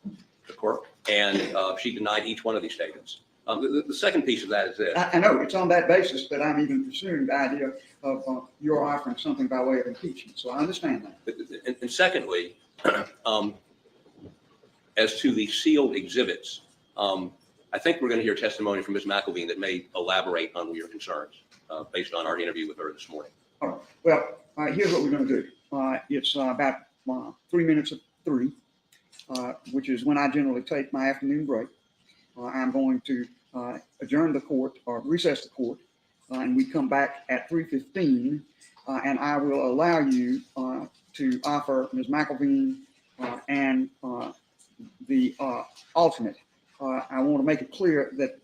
the court, and she denied each one of these statements. The second piece of that is this. I know it's on that basis that I'm even pursuing the idea of your offering something by way of impeachment. So I understand that. And secondly, as to the sealed exhibits, I think we're going to hear testimony from Ms. McElveen that may elaborate on your concerns based on our interview with her this morning. All right. Well, here's what we're going to do. It's about 3 minutes of 3, which is when I generally take my afternoon break. I'm going to adjourn the court or recess the court, and we come back at 3:15, and I will allow you to offer Ms. McElveen and the alternate. I want to make it clear that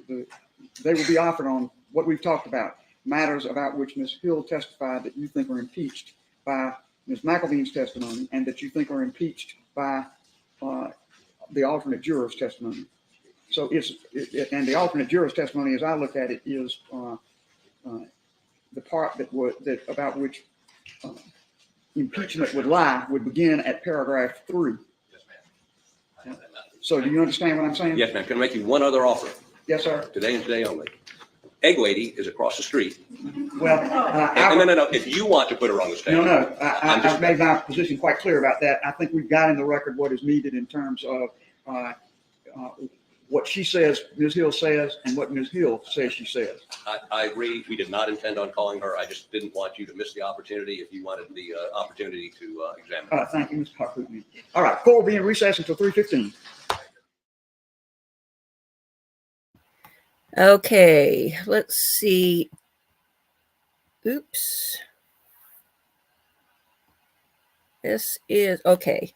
they will be offered on what we've talked about, matters about which Ms. Hill testified that you think are impeached by Ms. McElveen's testimony, and that you think are impeached by the alternate juror's testimony. So and the alternate juror's testimony, as I look at it, is the part about which impeachment would lie would begin at paragraph 3. Yes, ma'am. So do you understand what I'm saying? Yes, ma'am. Can I make you one other offer? Yes, sir. Today and today only. Egg Lady is across the street. Well, no. If you want to put her on the stand. No. I've made my position quite clear about that. I think we've got in the record what is needed in terms of what she says, Ms. Hill says, and what Ms. Hill says she says. I agree. We did not intend on calling her. I just didn't want you to miss the opportunity if you wanted the opportunity to examine her. Thank you, Mr. Harpooly. All right, court will be in recess until 3:15. Okay, let's see. Oops. This is okay.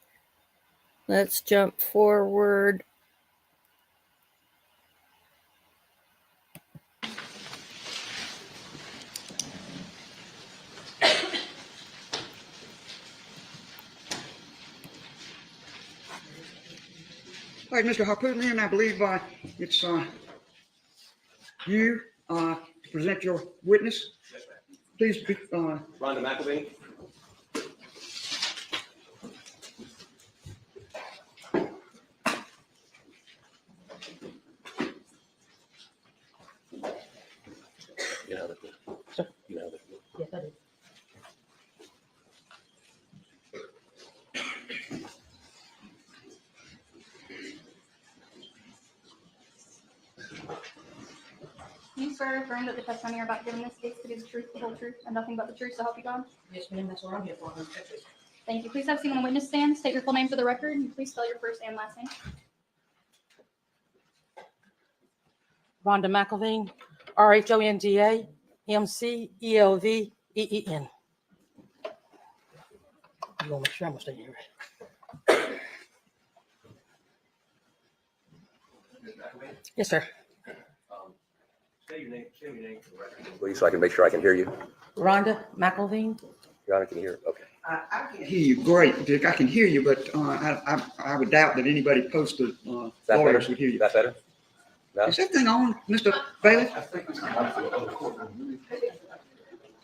Let's jump forward. All right, Mr. Harpooly, and I believe it's you to present your witness. Yes, ma'am. Please be, Rhonda McElveen. You know that. You know that. Yes, I do. Do you swear or affirm that the testimony you're about to give in this case to be the truth, the whole truth, and nothing but the truth, so help you God? Yes, ma'am, that's what I'm here for. Thank you. Please have a seat on the witness stand. State your full name for the record, and please spell your first and last name. Rhonda McElveen, RHONDA MCELVEEN. You want to make sure I'm gonna stay here. Yes, sir. Say your name for the record, please, so I can make sure I can hear you. Rhonda McElveen. Your Honor, can you hear? Okay. I can hear you great, Dick. I can hear you, but I would doubt that anybody posted Is that lawyers better? would hear you. Is that better? No? Is that thing on, Mr. Bailey?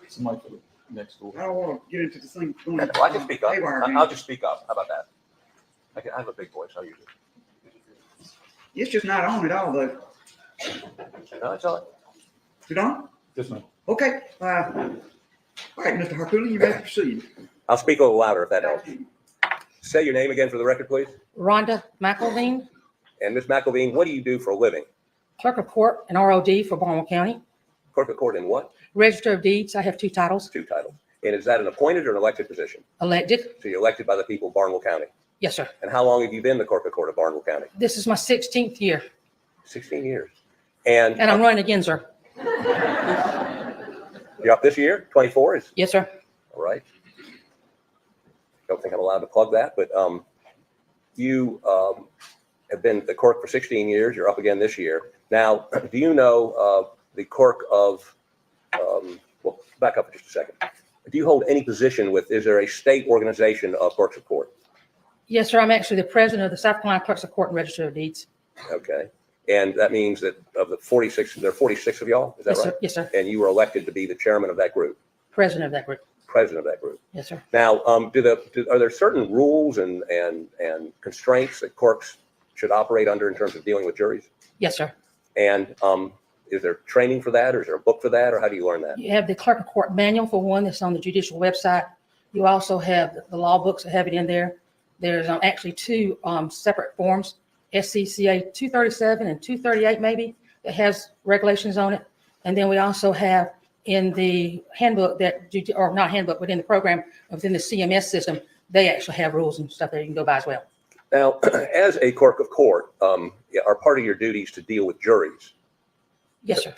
Somebody for the next door. I don't want to get into the thing. Well, I can speak up. I'll just speak up. How about that? I have a big voice. How you do? It's just not on at all, though. No, it's all right. Is it on? Yes, ma'am. Okay. All right, Mr. Harpooly, you may proceed. I'll speak a little louder if that helps. Say your name again for the record, please. Rhonda McElveen, And Ms. McElveen, what do you do for a living? clerk of court and ROD for Barnwell County. Clerk of court in what? Register of deeds. I have 2 titles. 2 titles. And is that an appointed or an elected position? Elected. So you're elected by the people of Barnwell County. Yes, sir. And how long have you been the clerk of court of Barnwell County? This is my 16th year, 16 years. And and I'm running again, sir. you're up this year? 24 is? Yes, sir. All right. Don't think I'm allowed to plug that, but you have been the clerk for 16 years. You're up again this year. Now, do you know the clerk of, well, back up for just a second. Do you hold any position with, is there a state organization of clerks of court? Yes, sir. I'm actually the president of the South Carolina Clerks of Court and Register of Deeds. Okay. And that means that of the 46, there are 46 of y'all, is that Yes, right? sir. Yes, sir. And you were elected to be the chairman of that group, President of that group. president of that group. Yes, sir. Now, are there certain rules and constraints that clerks should operate under in terms of dealing with juries? Yes, sir. And is there training for that, or is there a book for that, or how do you learn that? You have the Clerk of Court manual for one that's on the judicial website. You also have the law books that have it in there. There's actually 2 separate forms, SCCA 237 and 238 maybe, that has regulations on it. And then we also have in the handbook that, or not handbook, but in the program within the CMS system, they actually have rules and stuff that you can go by as well. Now, as a clerk of court, are part of your duties to deal with juries? Yes, sir.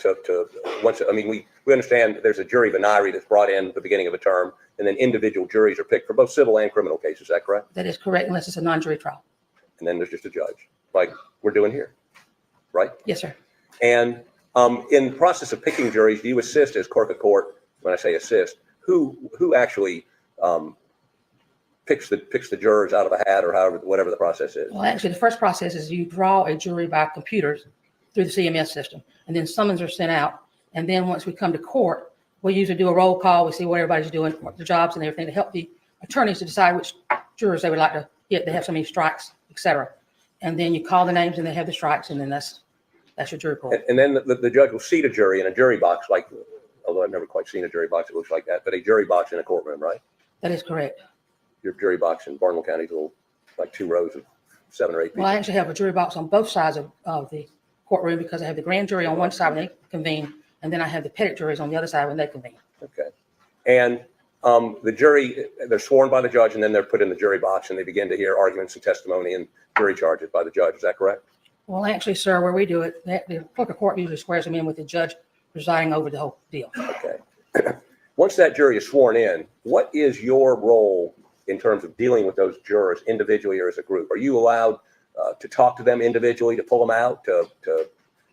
We understand there's a jury venire that's brought in at the beginning of a term, and then individual juries are picked for both civil and criminal cases. Is that correct? That is correct, unless it's a non-jury trial. And then there's just a judge, like we're doing here, right? Yes, sir. And in the process of picking juries, do you assist as clerk of court? When I say assist, who actually picks the jurors out of a hat, or whatever the process is? Well, actually, the first process is you draw a jury by computers through the CMS system, and then summons are sent out. And then once we come to court, we usually do a roll call. We see what everybody's doing, what their jobs and everything, to help the attorneys to decide which jurors they would like to get. They have so many strikes, et cetera. And then you call the names and they have the strikes, and then that's your jury pool. And then the judge will seat a jury in a jury box, like, although I've never quite seen a jury box that looks like that, but a jury box in a courtroom, right? That is correct. Your jury box in Barnwell County is like 2 rows of 7 or 8 people. Well, I actually have a jury box on both sides of the courtroom, because I have the grand jury on one side when they convene, and then I have the petit juries on the other side when they convene. Okay. And the jury, they're sworn by the judge, and then they're put in the jury box, and they begin to hear arguments and testimony and jury charges by the judge. Is that correct? Well, actually, sir, where we do it, the clerk of court usually swears them in with the judge presiding over the whole deal. Okay. Once that jury is sworn in, what is your role in terms of dealing with those jurors individually or as a group? Are you allowed to talk to them individually, to pull them out, to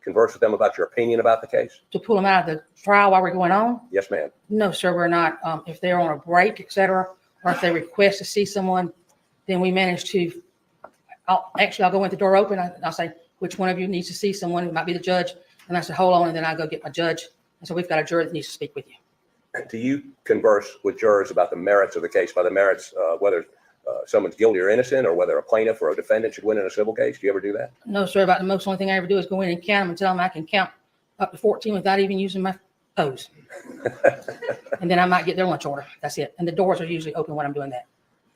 converse with them about your opinion about the case? To pull them out of the trial while we're going on? Yes, ma'am. No, sir, we're not. If they're on a break, et cetera, or if they request to see someone, then we manage to, I'll go in the door open. I'll say, which one of you needs to see someone? It might be the judge. And I say, hold on. And then I go get my judge. And so we've got a jury that needs to speak with you. Do you converse with jurors about the merits of the case, by the merits, whether someone's guilty or innocent, or whether a plaintiff or a defendant should win in a civil case? Do you ever do that? No, sir. About the most only thing I ever do is go in and count them and tell them I can count up to 14 without even using my toes. And then I might get their lunch order. That's it. And the doors are usually open when I'm doing that.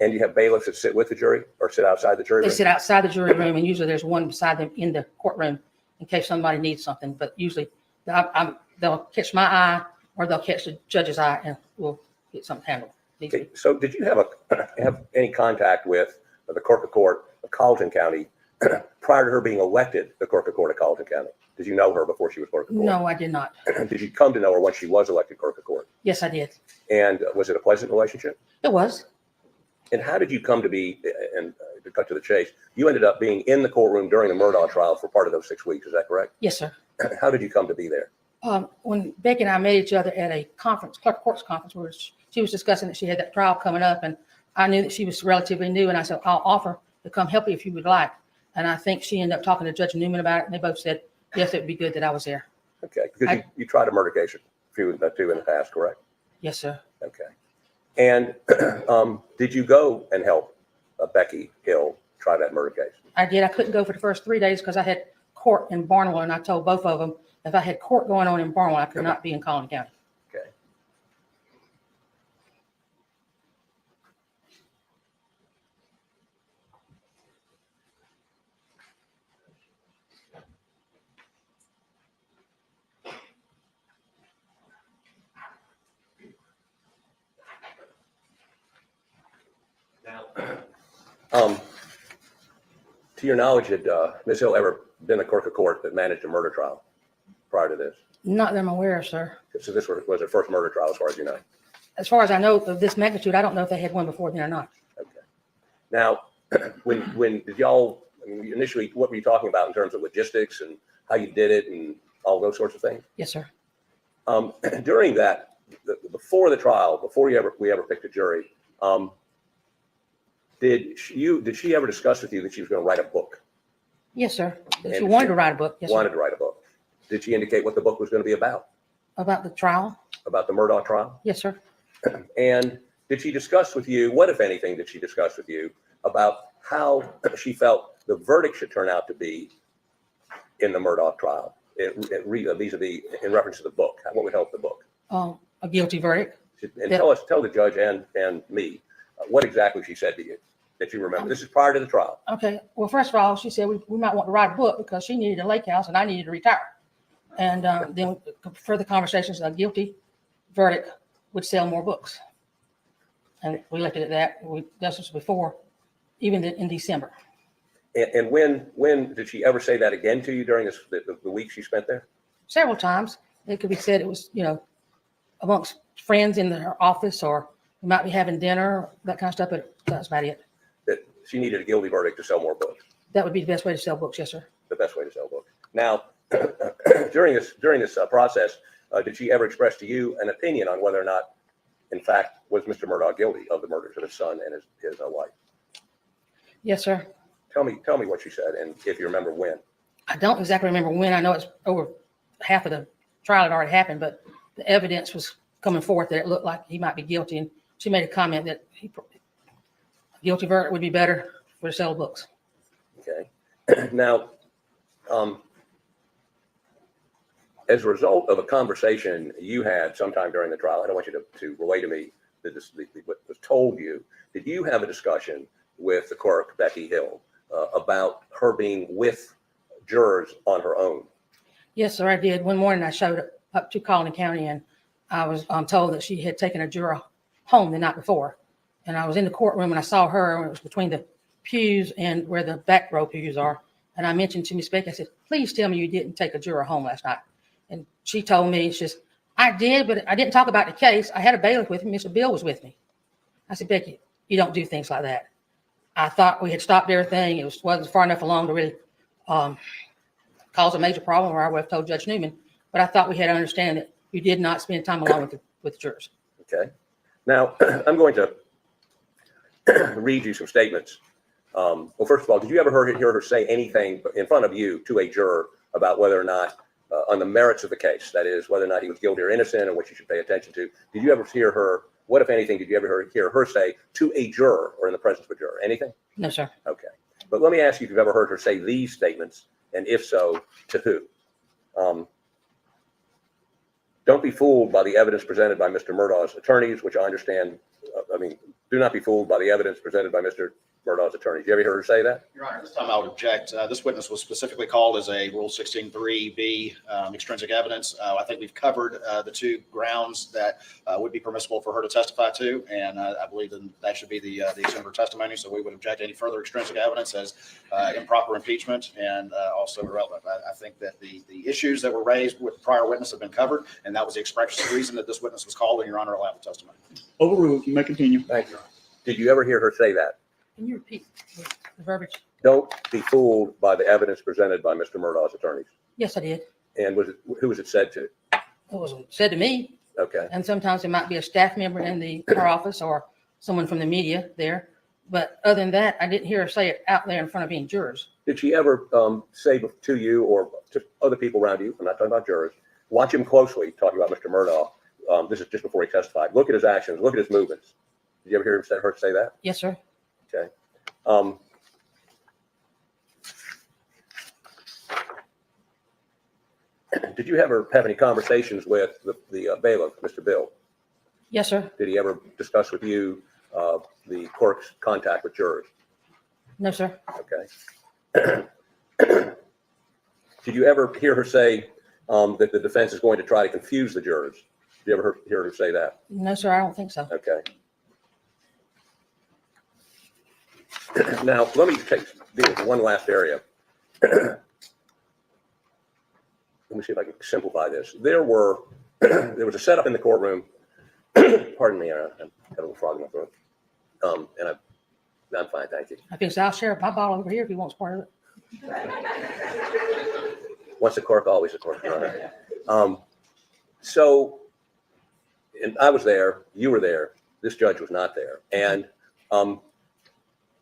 And you have bailiffs that sit with the jury or sit outside the jury They room? sit outside the jury room, and usually there's one beside them in the courtroom in case somebody needs something. But usually they'll catch my eye, or they'll catch the judge's eye, and we'll get something handled. Okay, so did you have any contact with the clerk of court of Colleton County prior to her being elected the clerk of court of Colleton County? Did you know her before she was clerk of court? No, I did not. Did you come to know her when she was elected clerk of court? Yes, I did. And was it a pleasant relationship? It was. And how did you come to be, and to cut to the chase, you ended up being in the courtroom during the Murdaugh trial for part of those 6 weeks, is that correct? Yes, sir. How did you come to be there? When Becky and I met each other at a conference, clerk of courts conference, where she was discussing that she had that trial coming up, and I knew that she was relatively new, and I said, I'll offer to come help you if you would like. And I think she ended up talking to Judge Newman about it, and they both said, yes, it would be good that I was there. Okay, because you tried a murder case two in the past, correct? Yes, sir. Okay. And did you go and help Becky Hill try that murder case? I did. I couldn't go for the first 3 days because I had court in Barnwell, and I told both of them if I had court going on in Barnwell, I could not be in Collin County. Okay. Now, to your knowledge, had Ms. Hill ever been a clerk of court that managed a murder trial prior to this? Not that I'm aware of, sir. So this was her first murder trial, as far as you know? As far as I know of this magnitude, I don't know if they had one before then or not. Okay. Now, when did y'all, I mean, initially, what were you talking about in terms of logistics and how you did it and all those sorts of things? Yes, sir. During that, before the trial, before we ever picked a jury, did she ever discuss with you that she was going to write a book? Yes, sir. And She wanted to write a book. Yes, wanted sir. to write a book. Did she indicate what the book was going to be about? About the trial? About the Murdaugh trial? Yes, sir. And did she discuss with you, what, if anything, did she discuss with you about how she felt the verdict should turn out to be in the Murdaugh trial, vis-a-vis in reference to the book? What would help the book? A guilty verdict. And tell the judge and me what exactly she said to you that you remember. This is prior to the trial. Okay. Well, first of all, she said we might want to write a book because she needed a lake house and I needed to retire. And then further conversations, a guilty verdict would sell more books. And we left it at that. This was before, even in December. And when did she ever say that again to you during the week she spent there? Several times. It could be said it was, amongst friends in her office, or we might be having dinner, that kind of stuff, but that's about it. That she needed a guilty verdict to sell more books. That would be the best way to sell books, yes, sir. The best way to sell books. Now, during this process, did she ever express to you an opinion on whether or not, in fact, was Mr. Murdaugh guilty of the murders of his son and his wife? Yes, sir. Tell me what she said, and if you remember when. I don't exactly remember when. I know it's over half of the trial had already happened, but the evidence was coming forth that it looked like he might be guilty. And she made a comment that a guilty verdict would be better for the sale of books. Okay. Now, as a result of a conversation you had sometime during the trial, I don't want you to relay to me what was told you. Did you have a discussion with the clerk, Becky Hill, about her being with jurors on her own? Yes, sir, I did. One morning I showed up to Collin County and I was told that she had taken a juror home the night before. And I was in the courtroom and I saw her, and it was between the pews and where the back row pews are. And I mentioned to Miss Becky, I said, please tell me you didn't take a juror home last night. And she told me, she says, I did, but I didn't talk about the case. I had a bailiff with me. Mr. Bill was with me. I said, Becky, you don't do things like that. I thought we had stopped everything. It wasn't far enough along to really cause a major problem, or I would have told Judge Newman. But I thought we had to understand that you did not spend time alone with the jurors. Okay. Now, I'm going to read you some statements. Well, first of all, did you ever hear her say anything in front of you to a juror about whether or not, on the merits of the case, that is, whether or not he was guilty or innocent and what you should pay attention to? Did you ever hear her, what, if anything, did you ever hear her say to a juror or in the presence of a juror? Anything? No, sir. Okay. But let me ask you if you've ever heard her say these statements, and if so, to who? Don't be fooled by the evidence presented by Mr. Murdaugh's attorneys, which I understand. Do not be fooled by the evidence presented by Mr. Murdaugh's attorney. Did you ever hear her say that? Your Honor, this time I would object. This witness was specifically called as a Rule 16.3B extrinsic evidence. I think we've covered the two grounds that would be permissible for her to testify to, and I believe that should be the extent of her testimony. So we would object to any further extrinsic evidence as improper impeachment and also irrelevant. I think that the issues that were raised with the prior witness have been covered, and that was the express reason that this witness was called, and Your Honor allowed the testimony. Overruled. You may continue. Thank you. Did you ever hear her say that? Can you repeat the verbiage? Don't be fooled by the evidence presented by Mr. Murdaugh's attorneys. Yes, I did. And who was it said to? It was said to me. Okay. And sometimes it might be a staff member in our office or someone from the media there. But other than that, I didn't hear her say it out there in front of being jurors. Did she ever say to you or to other people around you, I'm not talking about jurors, watch him closely, talking about Mr. Murdaugh. This is just before he testified. Look at his actions. Look at his movements. Did you ever hear her say that? Yes, sir. Okay. Did you ever have any conversations with the bailiff, Mr. Bill? Yes, sir. Did he ever discuss with you the court's contact with jurors? No, sir. Okay. Did you ever hear her say that the defense is going to try to confuse the jurors? Did you ever hear her say that? No, sir. I don't think so. Okay. Now, let me deal with one last area. Let me see if I can simplify this. There was a setup in the courtroom. Pardon me, I've got a little frog in my throat. And I'm fine, thank you. I think I'll share my bottle over here if he wants part of it. Once a cork, always a cork. So, and I was there, you were there, this judge was not there. And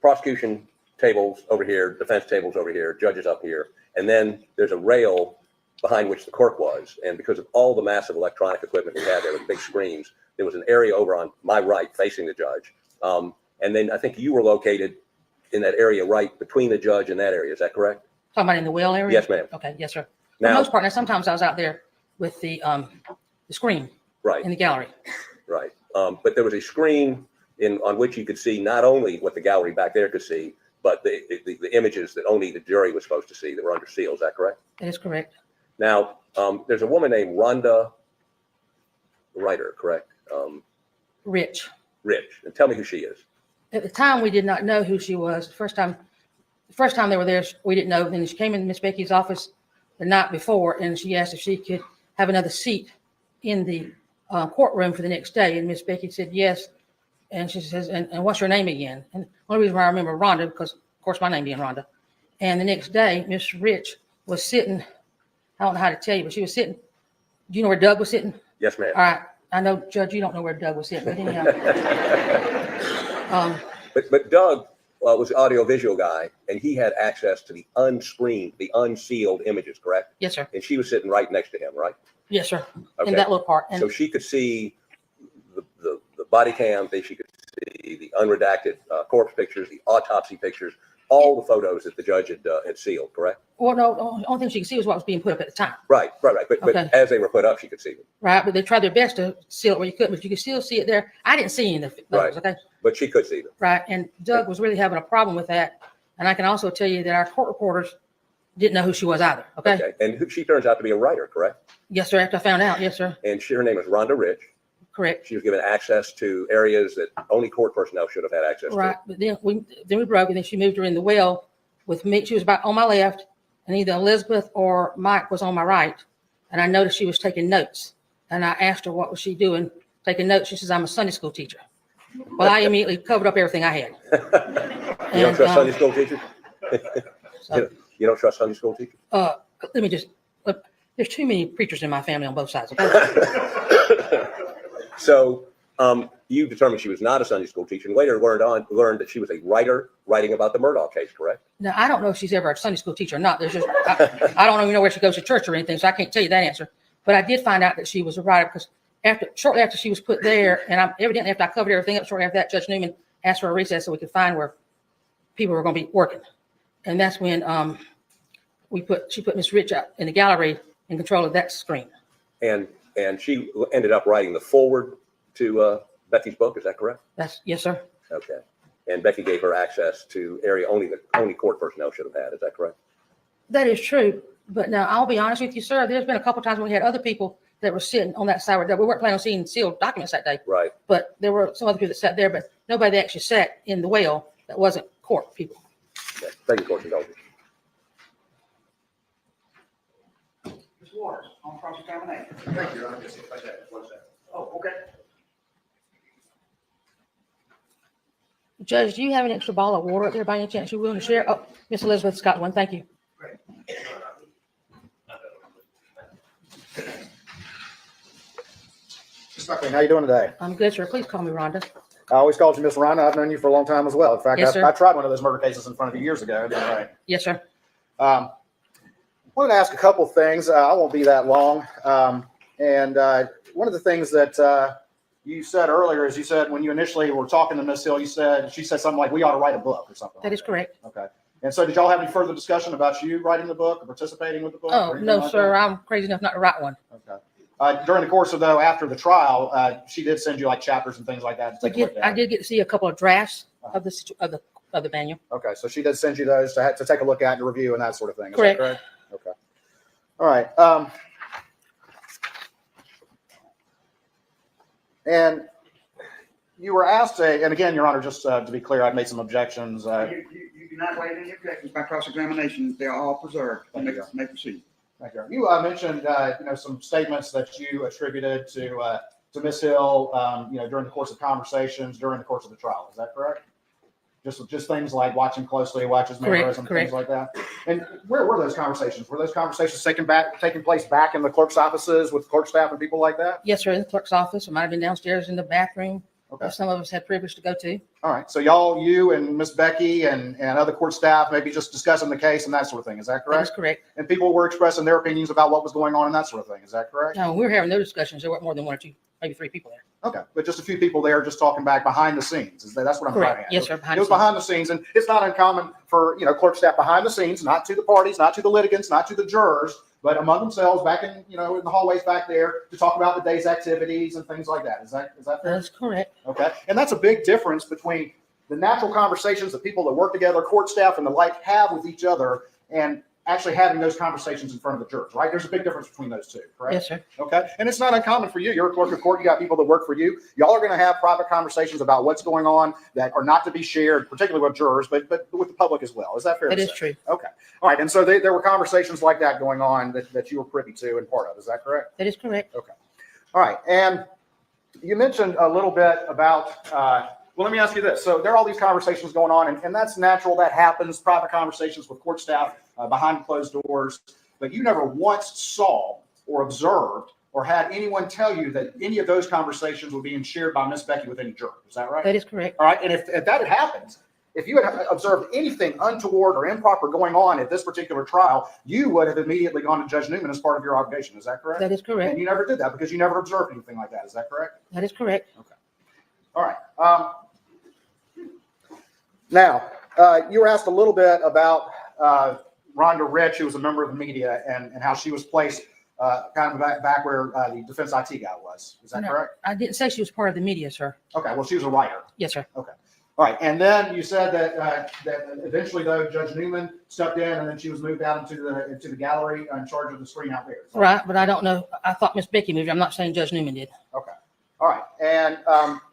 prosecution tables over here, defense tables over here, judges up here. And then there's a rail behind which the court was. And because of all the massive electronic equipment we had there with big screens, there was an area over on my right facing the judge. And then I think you were located in that area right between the judge and that area. Is that correct? Talking about in the well area? Yes, ma'am. Okay, yes, sir. For Now- the most part, now sometimes I was out there with the screen Right. in the gallery. Right. But there was a screen on which you could see not only what the gallery back there could see, but the images that only the jury was supposed to see that were under seal. Is that correct? That is correct. Now, there's a woman named Rhonda Ryder, correct? Rich. Rich. And tell me who she is. At the time, we did not know who she was. The first time they were there, we didn't know. Then she came in Miss Becky's office the night before, and she asked if she could have another seat in the courtroom for the next day. And Miss Becky said yes. And she says, and what's your name again? And the only reason why I remember Rhonda, because of course my name being Rhonda. And the next day, Miss Rich was sitting, I don't know how to tell you, but she was sitting. Do you know where Doug was sitting? Yes, ma'am. All right. I know, Judge, you don't know where Doug was sitting, but anyhow. But Doug was the audiovisual guy, and he had access to the unscreened, the unsealed images, correct? Yes, sir. And she was sitting right next to him, right? Yes, sir. Okay. In that little part. So she could see the body cam, she could see the unredacted corpse pictures, the autopsy pictures, all the photos that the judge had sealed, correct? Well, no, the only thing she could see was what was being put up at the time. Right. But Okay. as they were put up, she could see them. Right, but they tried their best to seal it where you couldn't, but you could still see it there. I didn't see any of those, Right. okay? But she could see them. Right, and Doug was really having a problem with that. And I can also tell you that our court reporters didn't know who she was either, okay? And she turns out to be a writer, correct? Yes, sir, after I found out, yes, sir, And her name is Rhonda Rich. correct. She was given access to areas that only court personnel should have had access Right, to. but then we broke, and then she moved her in the well with me. She was about on my left, and either Elizabeth or Mike was on my right. And I noticed she was taking notes. And I asked her, what was she doing, taking notes? She says, I'm a Sunday school teacher. Well, I immediately covered up everything I had. You don't trust Sunday school teachers? You don't trust Sunday school teachers? Let me just, look, there's too many preachers in my family on both sides. Okay? So you determined she was not a Sunday school teacher, and later learned that she was a writer writing about the Murdaugh case, correct? Now, I don't know if she's ever a Sunday school teacher or not. There's just, I don't even know where she goes to church or anything, so I can't tell you that answer. But I did find out that she was a writer because shortly after she was put there, and evidently after I covered everything up, shortly after that, Judge Newman asked for a recess so we could find where people were going to be working. And that's when she put Miss Rich out in the gallery in control of that screen. And she ended up writing the foreword to Becky's book. Is that correct? Yes, sir. Okay. and Becky gave her access to area only court personnel should have had. Is that correct? That is true. But now I'll be honest with you, sir. There's been a couple times when we had other people that were sitting on that side that we weren't planning on seeing sealed documents that day. Right. But there were some other people that sat there, but nobody that actually sat in the well that wasn't court people. Okay. Thank you, Court Indulgence. Mr. Waters, on cross-examination. Thank you, Your Honor. Oh, okay. Judge, do you have an extra bottle of water up there by any chance you're willing to share? Oh, Miss Elizabeth's got one. Thank you. Ms. Buckley, how you doing today? I'm good, sir. Please call me Rhonda. I always called you Miss Rhonda. I've known you for a long time as well. In fact, Yes, sir. I tried one of those murder cases in front of you years ago. Is that right? Yes, sir. I wanted to ask a couple of things. I won't be that long. One of the things that you said earlier is you said when you initially were talking to Miss Hill, she said something like, we ought to write a book or something. That is correct. Okay. And so did y'all have any further discussion about you writing the book or participating with the book? Oh, or anything no, like sir. that? I'm crazy enough not to write one. Okay. During the course of, though, after the trial, she did send you like chapters and things like that. I did get to see a couple of drafts of the manual. Okay, so she did send you those to take a look at and review and that sort of thing. Is Correct. that correct? Okay. All right. And you were asked and again, Your Honor, just to be clear, I've made some objections. You do not waive any objections by cross-examination. They are all preserved. You may proceed. Thank you. You mentioned, some statements that you attributed to Ms. Hill, during the course of conversations, during the course of the trial. Is that correct? Just things like watching closely, watches mannerism, things like that. And where were those conversations? Were those conversations taking place back in the clerk's offices with clerk staff and people like that? Yes, sir. In the clerk's office. It might have been downstairs in the bathroom. Okay. Some of us had privilege to go to. All right. So you and Miss Becky and other court staff, maybe just discussing the case and that sort of thing. Is that correct? That is correct. And people were expressing their opinions about what was going on and that sort of thing. Is that correct? No, we were having no discussions. There weren't more than one or two, maybe three people there. Okay, but just a few people there just talking back behind the scenes. That's what I'm Correct. driving at. Yes, sir. It was behind the scenes, and it's not uncommon for clerk staff behind the scenes, not to the parties, not to the litigants, not to the jurors, but among themselves back in in the hallways back there to talk about the day's activities and things like that. Is that fair? That's correct. Okay, and that's a big difference between the natural conversations that people that work together, court staff and the like, have with each other, and actually having those conversations in front of the jurors, right? There's a big difference between those two, correct? Yes, sir. Okay. And it's not uncommon for you. You're a clerk of court. You got people that work for you. Y'all are going to have private conversations about what's going on that are not to be shared, particularly with jurors, but with the public as well. Is that fair? That to is say? true. Okay. All right. And so there were conversations like that going on that you were privy to and part of. Is that correct? That is correct. Okay. All right. And you mentioned a little bit about, well, let me ask you this. So there are all these conversations going on, and that's natural. That happens, private conversations with court staff behind closed doors. But you never once saw or observed or had anyone tell you that any of those conversations were being shared by Miss Becky with any juror. Is that right? That is correct. All right. And if that had happened, if you had observed anything untoward or improper going on at this particular trial, you would have immediately gone to Judge Newman as part of your obligation. Is that correct? That is correct. And you never did that because you never observed anything like that. Is that correct? That is correct. Okay. All right. Now, you were asked a little bit about Rhonda Rich, who was a member of the media, and how she was placed kind of back where the defense IT guy was. Is that correct? I didn't say she was part of the media, sir. Okay. Well, she was a writer. Yes, sir. Okay. All right. And then you said that eventually, though, Judge Newman stepped in, and then she was moved out into the gallery in charge of the screen out there. Right, but I don't know. I thought Miss Becky moved. I'm not saying Judge Newman did. Okay. All right. And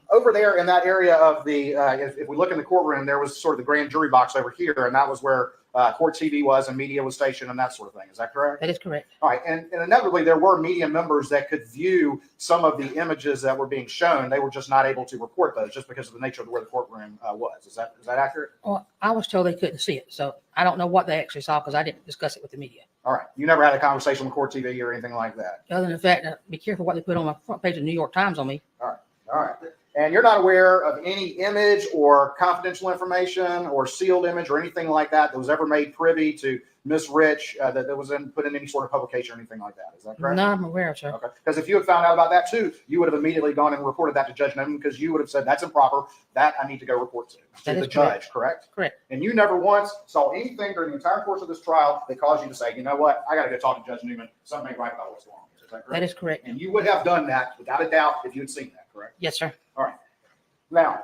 over there in that area of the, if we look in the courtroom, there was sort of the grand jury box over here, and that was where court TV was and media was stationed and that sort of thing. Is that correct? That is correct. All right. And inevitably, there were media members that could view some of the images that were being shown. They were just not able to report those just because of the nature of where the courtroom was. Is that accurate? Well, I was told they couldn't see it, so I don't know what they actually saw because I didn't discuss it with the media. All right. You never had a conversation with court TV or anything like that? Other than the fact that be careful what they put on my front page of the New York Times on me. All right. All right. And you're not aware of any image or confidential information or sealed image or anything like that that was ever made privy to Miss Rich that was put in any sort of publication or anything like that. Is that correct? No, I'm aware, sir. Okay. Because if you had found out about that too, you would have immediately gone and reported that to Judge Newman because you would have said, that's improper. That I need to go report to the judge, correct? Correct. And you never once saw anything during the entire course of this trial that caused you to say, you know what, I got to go talk to Judge Newman. Something ain't right about what's going on. Is that correct? That is correct. And you would have done that without a doubt if you had seen that, correct? Yes, sir. All right. Now,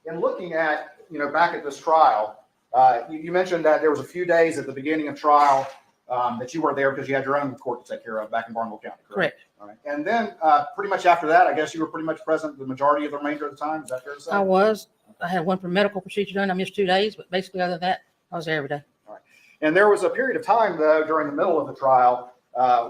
in looking at, back at this trial, you mentioned that there was a few days at the beginning of trial that you weren't there because you had your own court to take care of back in Barnwell County, correct? Correct. All right. And then pretty much after that, I guess you were pretty much present the majority of the remainder of the time. Is that fair to say? I was. I had one for medical procedure done. I missed 2 days, but basically other than that, I was there every day. All right. And there was a period of time, though, during the middle of the trial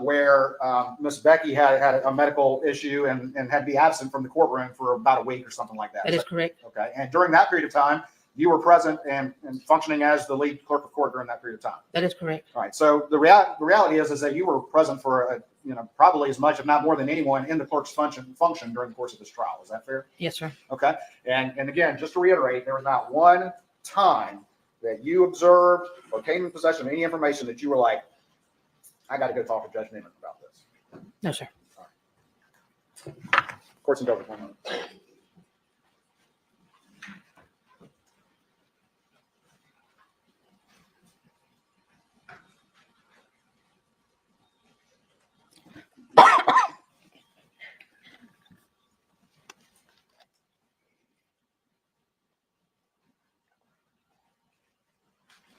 where Miss Becky had a medical issue and had to be absent from the courtroom for about a week or something like that. That is correct. Okay. And during that period of time, you were present and functioning as the lead clerk of court during that period of time. That is correct. All right. So the reality is that you were present for probably as much, if not more than anyone in the clerk's function during the course of this trial. Is that fair? Yes, sir. Okay. And again, just to reiterate, there was not one time that you observed or came in possession of any information that you were like, I got to go talk to Judge Newman about this. No, sir. Court's indulgent. 1 moment.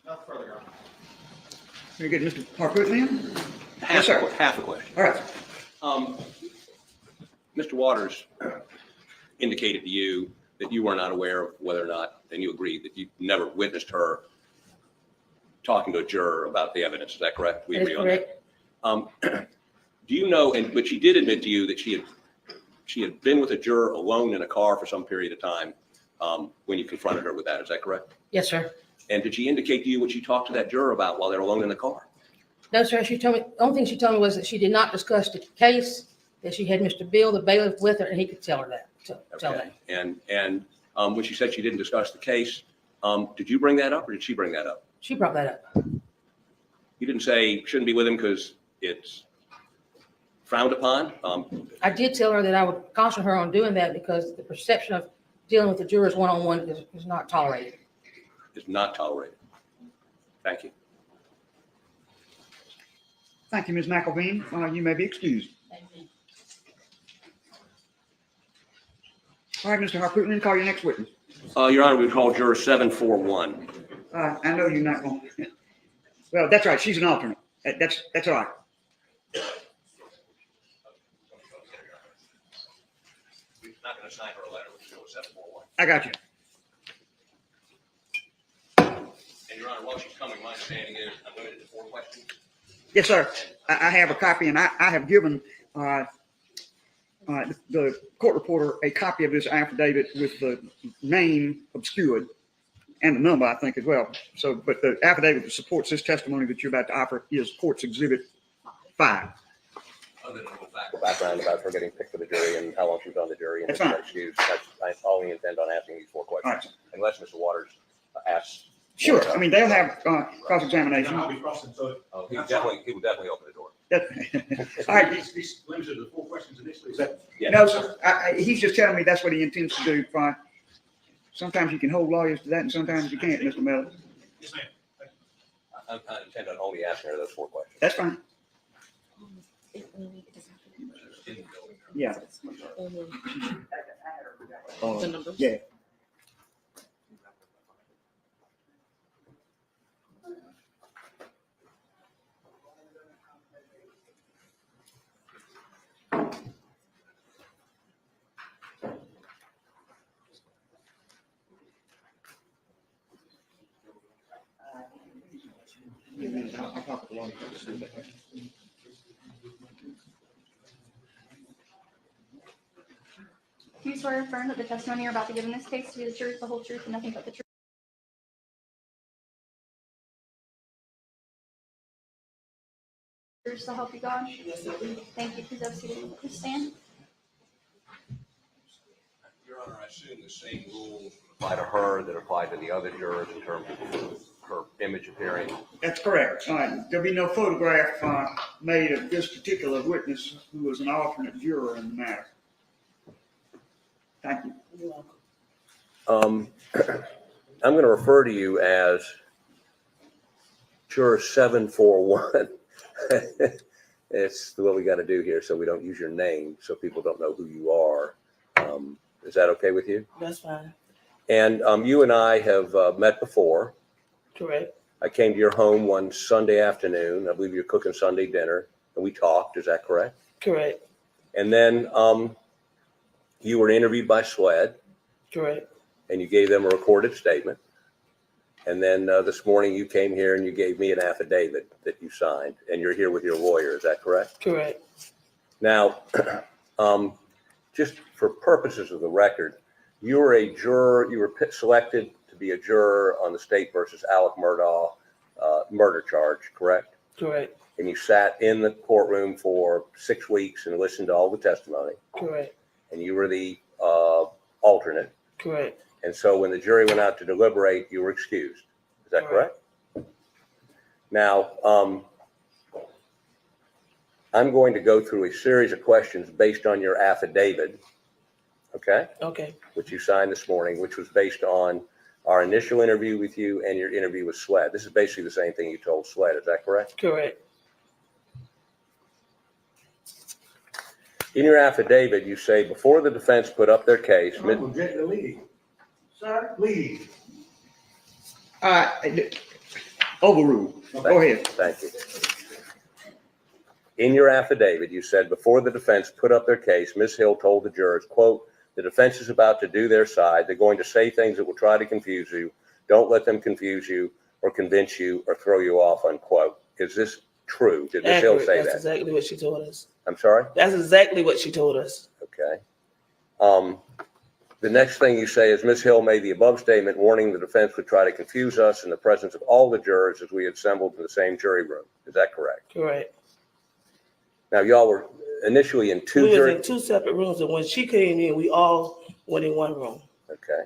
Nothing further, Your Honor. Very good. Mr. Harpoot, then? Half a question. All right. Mr. Waters indicated to you that you were not aware of whether or not, and you agreed that you never witnessed her talking to a juror about the evidence. Is that correct? We agree on that. Do you know, but she did admit to you that she had been with a juror alone in a car for some period of time when you confronted her with that. Is that correct? Yes, sir. And did she indicate to you what she talked to that juror about while they were alone in the car? No, sir. She told me, the only thing she told me was that she did not discuss the case, that she had Mr. Bill, the bailiff, with her, and he could tell her that. Tell that. And when she said she didn't discuss the case, did you bring that up or did she bring that up? She brought that up. You didn't say shouldn't be with him because it's frowned upon? I did tell her that I would caution her on doing that because the perception of dealing with the jurors one-on-one is not tolerated. Is not tolerated. Thank you. Thank you, Ms. McElveen. You may be excused. All right, Mr. Harpoot, then call your next witness. Your Honor, we call juror 741. I know you're not going to. Well, that's right. She's an alternate. That's all right. We're not going to sign her a letter with juror 741. I got you. And Your Honor, while she's coming, my understanding is I'm limited to 4 questions. Yes, sir. I have a copy, and I have given the court reporter a copy of this affidavit with the name obscured and the number, I think, as well. So, but the affidavit that supports this testimony that you're about to offer is Court's Exhibit 5. Other than the background about her getting picked for the jury and how long she was on the jury and That's fine. that's all we intend on asking these 4 questions. Right. Unless Mr. Waters asks. Sure. I mean, they'll have cross-examination. I'll be crossing, so. He will definitely open the door. All right. He's limited to 4 questions initially. Is that? Yeah. No, sir. He's just telling me that's what he intends to do. Sometimes you can hold lawyers to that, and sometimes you can't, Mr. Miller. Yes, ma'am. I intend on only asking her those 4 questions. That's fine. Yeah. The numbers. Yeah. Do you swear or affirm that the testimony you're about to give in this case to be the truth, the whole truth, and nothing but the truth? So help you God? Yes, I do. Thank you. Please have a seat. Please stand. Your Honor, I assume the same rules apply to her that apply to the other jurors in terms of her image appearing. That's correct. There'll be no photograph made of this particular witness who was an alternate juror in the matter. Thank you. You're welcome. I'm going to refer to you as juror 741. It's what we got to do here so we don't use your name so people don't know who you are. Is that okay with you? That's fine. And you and I have met before. Correct. I came to your home one Sunday afternoon. I believe you're cooking Sunday dinner, and we talked. Is that correct? Correct. And then you were interviewed by SLED, Correct. and you gave them a recorded statement. And then this morning you came here and you gave me an affidavit that you signed, and you're here with your lawyer. Is that correct? Correct. Now, just for purposes of the record, you were a juror. You were selected to be a juror on the State versus Alec Murdaugh murder charge, correct? Correct. And you sat in the courtroom for 6 weeks and listened to all the testimony. Correct. And you were the alternate. Correct. And so when the jury went out to deliberate, you were excused. Is that correct? Now, I'm going to go through a series of questions based on your affidavit, okay? Okay. Which you signed this morning, which was based on our initial interview with you and your interview with SLED. This is basically the same thing you told SLED. Is that correct? Correct. In your affidavit, you say before the defense put up their case. Object to leave. Sir, leave. Overruled. Go ahead. Thank you. In your affidavit, you said before the defense put up their case, Ms. Hill told the jurors, quote, the defense is about to do their side. They're going to say things that will try to confuse you. Don't let them confuse you or convince you or throw you off, unquote. Is this true? Did Ms. Hill say That's that? exactly what she told us. I'm sorry? That's exactly what she told us. Okay. The next thing you say is Ms. Hill made the above statement warning the defense would try to confuse us in the presence of all the jurors as we assembled in the same jury room. Is that correct? Correct. Now, y'all were initially in two We was jury. in two separate rooms, and when she came in, we all went in one room. Okay.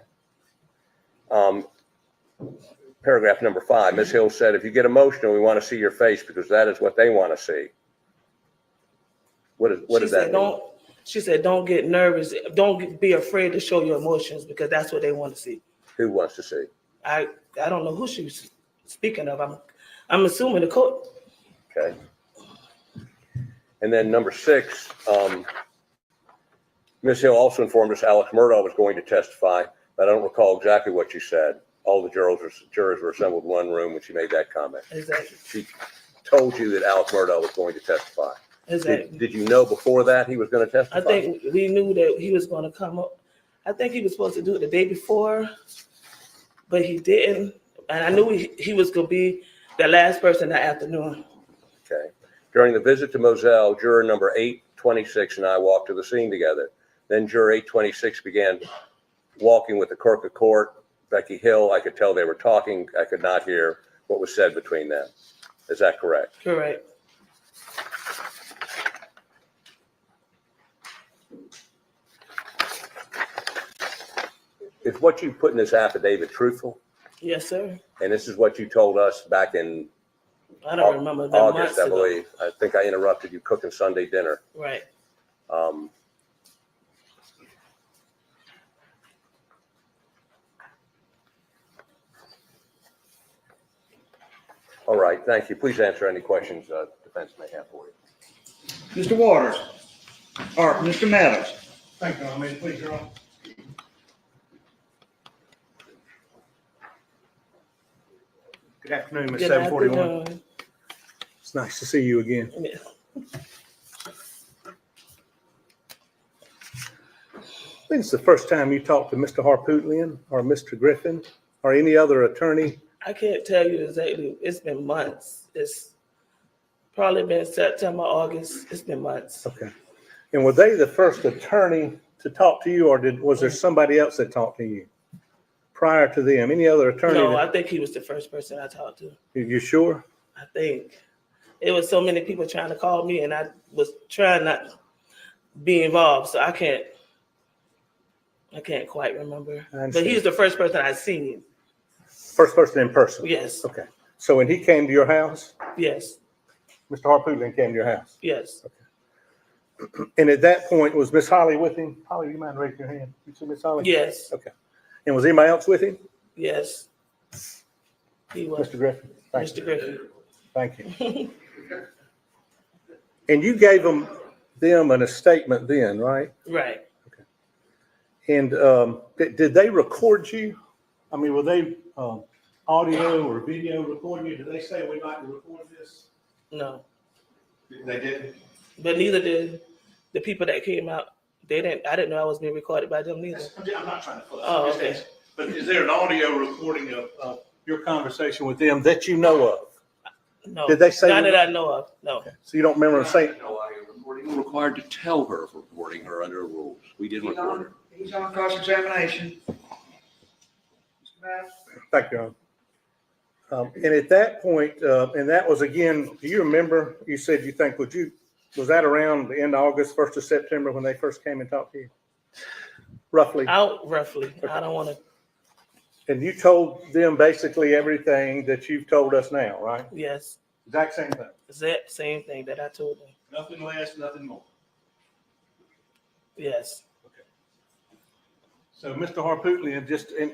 Paragraph number 5, Ms. Hill said, if you get emotional, we want to see your face because that is what they want to see. What does that mean? She said, don't get nervous. Don't be afraid to show your emotions because that's what they want to see. Who wants to see? I don't know who she was speaking of. I'm assuming the court. Okay. And then number 6, Ms. Hill also informed us Alex Murdaugh was going to testify, but I don't recall exactly what she said. All the jurors were assembled in one room when she made that comment. Exactly. She told you that Alex Murdaugh was going to testify. Exactly. Did you know before that he was going to testify? I think we knew that he was going to come up. I think he was supposed to do it the day before, but he didn't. And I knew he was going to be the last person that afternoon. Okay. During the visit to Moselle, juror number 826 and I walked to the scene together. Then juror 826 began walking with the clerk of court, Becky Hill. I could tell they were talking. I could not hear what was said between them. Is that correct? Correct. Is what you put in this affidavit truthful? Yes, sir. And this is what you told us back in I don't remember that August, months I ago. believe. I think I interrupted you cooking Sunday dinner. Right. All right, thank you. Please answer any questions defense may have for you. Mr. Waters, or Mr. Meadows. Thank you, may please, Your Honor. Good afternoon, Ms. Good 741. afternoon. It's nice to see you again. Yeah. I think it's the first time you talked to Mr. Harpootlian or Mr. Griffin or any other attorney. I can't tell you exactly. It's been months. It's probably been September, August. It's been months. Okay. And were they the first attorney to talk to you, or was there somebody else that talked to you prior to them? Any other attorney? No, I think he was the first person I talked to. You sure? I think it was so many people trying to call me, and I was trying not to be involved, so I can't quite remember. But he was the first person I seen. First person in person? Yes. Okay. So when he came to your house? Yes. Mr. Harpootlian came to your house? Yes. Okay. And at that point, was Miss Holly with him? Holly, do you mind raising your hand? You see Miss Holly? Yes. Okay. And was anybody else with him? Yes. He was. Mr. Griffin? Mr. Griffin. Thank you. And you gave them a statement then, right? Right. And did they record you? I mean, were they audio or video recording you? Did they say we'd like to record this? No, They didn't. but neither did the people that came out. They didn't. I didn't know I was being recorded by them neither. I'm not trying to pull Oh, I'm just okay. asking. But is there an audio recording of your conversation with them that you know of? No. Did they say None that I know of? No. So you don't remember saying? No audio recording. We're required to tell her if we're recording her under rules. We did record her. He's on cross-examination. Thank you. And at that point, and that was again, do you remember, you said you think, was that around the end of August, 1st of September when they first came and talked to you? Roughly? Roughly. I don't want to. And you told them basically everything that you've told us now, right? Yes. Exact same thing. Exact same thing that I told them. Nothing less, nothing more. Yes. So Mr. Harpootlian, just, and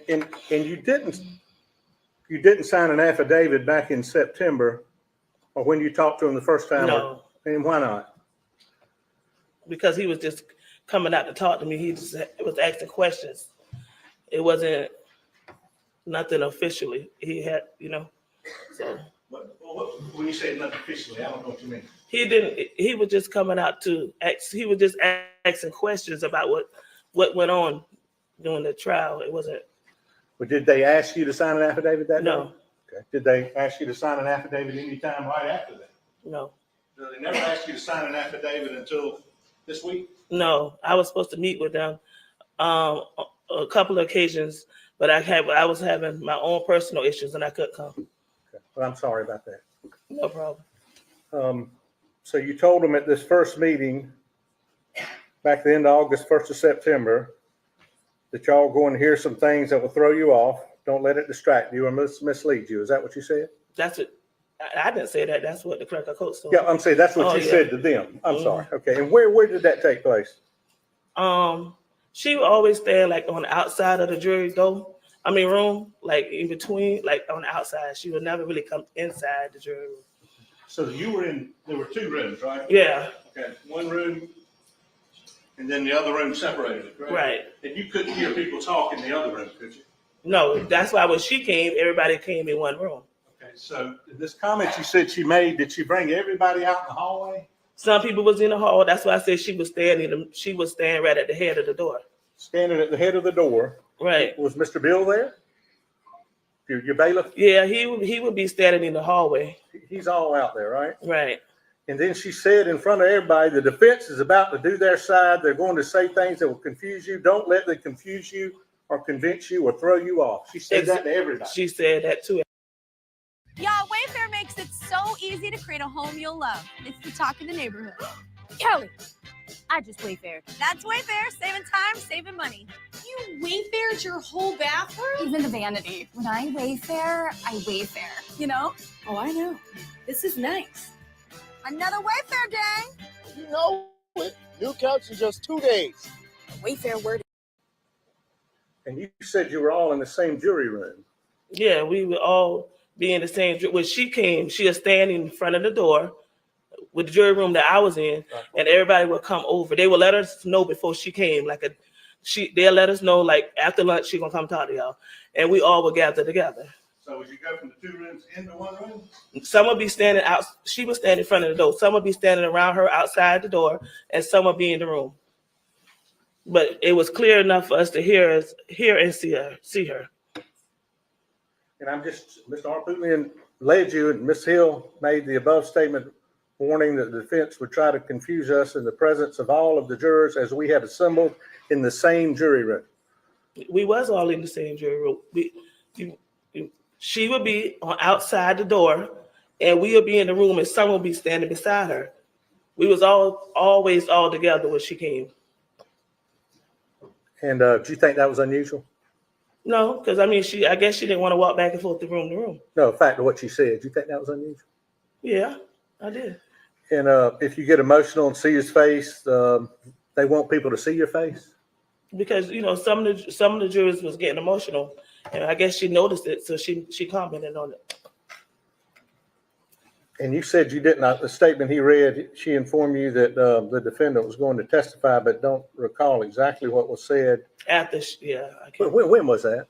you didn't sign an affidavit back in September or when you talked to him the first time? No. And why not? Because he was just coming out to talk to me. He just was asking questions. It wasn't nothing officially. He had, so. When you say nothing officially, I don't know what you mean. He was just coming out to ask, he was just asking questions about what went on during the trial. It wasn't. But did they ask you to sign an affidavit that day? No. Okay. Did they ask you to sign an affidavit anytime right after that? No. So they never asked you to sign an affidavit until this week? No, I was supposed to meet with them a couple of occasions, but I was having my own personal issues and I couldn't come. Okay. Well, I'm sorry about that. No problem. So you told them at this first meeting back at the end of August, 1st of September, that y'all going to hear some things that will throw you off. Don't let it distract you or mislead you. Is that what you said? That's it. I didn't say that. That's what the clerk of court said. Yeah, I'm saying that's what you said to them. I'm sorry. Okay. And where did that take place? She would always stand like on the outside of the jury room, like in between, like on the outside. She would never really come inside the jury room. So there were two rooms, right? Yeah. Okay. One room and then the other room separated, correct? Right. And you couldn't hear people talk in the other room, could you? No, that's why when she came, everybody came in one room. Okay. So this comment you said she made, did she bring everybody out in the hallway? Some people was in the hall. That's why I said she was standing right at the head of the door. Standing at the head of the door. Right. Was Mr. Bill there? Your bailiff? Yeah, he would be standing in the hallway. He's all out there, right? Right. And then she said in front of everybody, the defense is about to do their side. They're going to say things that will confuse you. Don't let them confuse you or convince you or throw you off. She said that to everybody. She said that too. Yeah, Wayfair makes it so easy to create a home you'll love. It's the talk of the neighborhood. Kelly, I just Wayfair. That's Wayfair, saving time, saving money. You Wayfared your whole bathroom? Even the vanity. When I Wayfair, you know? Oh, I know. This is nice. Another Wayfair day. You know it. New couch in just 2 days. Wayfair word. And you said you were all in the same jury room. Yeah, we would all be in the same. When she came, she was standing in front of the door with the jury room that I was in, and everybody would come over. They would let us know before she came. They'll let us know like after lunch she gonna come talk to y'all, and we all would gather together. So would you go from the two rooms into one room? Some would be standing out. She would stand in front of the door. Some would be standing around her outside the door, and some would be in the room. But it was clear enough for us to hear and see her. And I'm just, Mr. Harpootlian led you, and Ms. Hill made the above statement warning that the defense would try to confuse us in the presence of all of the jurors as we had assembled in the same jury room. We was all in the same jury room. She would be on outside the door, and we would be in the room, and someone would be standing beside her. We was always all together when she came. And do you think that was unusual? No, because I guess she didn't want to walk back and forth to room. No, the fact of what she said. Do you think that was unusual? Yeah, I did. And if you get emotional and see his face, they want people to see your face? Because some of the jurors was getting emotional, and I guess she noticed it, so she commented on it. And you said you didn't, the statement he read, she informed you that the defendant was going to testify, but don't recall exactly what was said. After, When was that?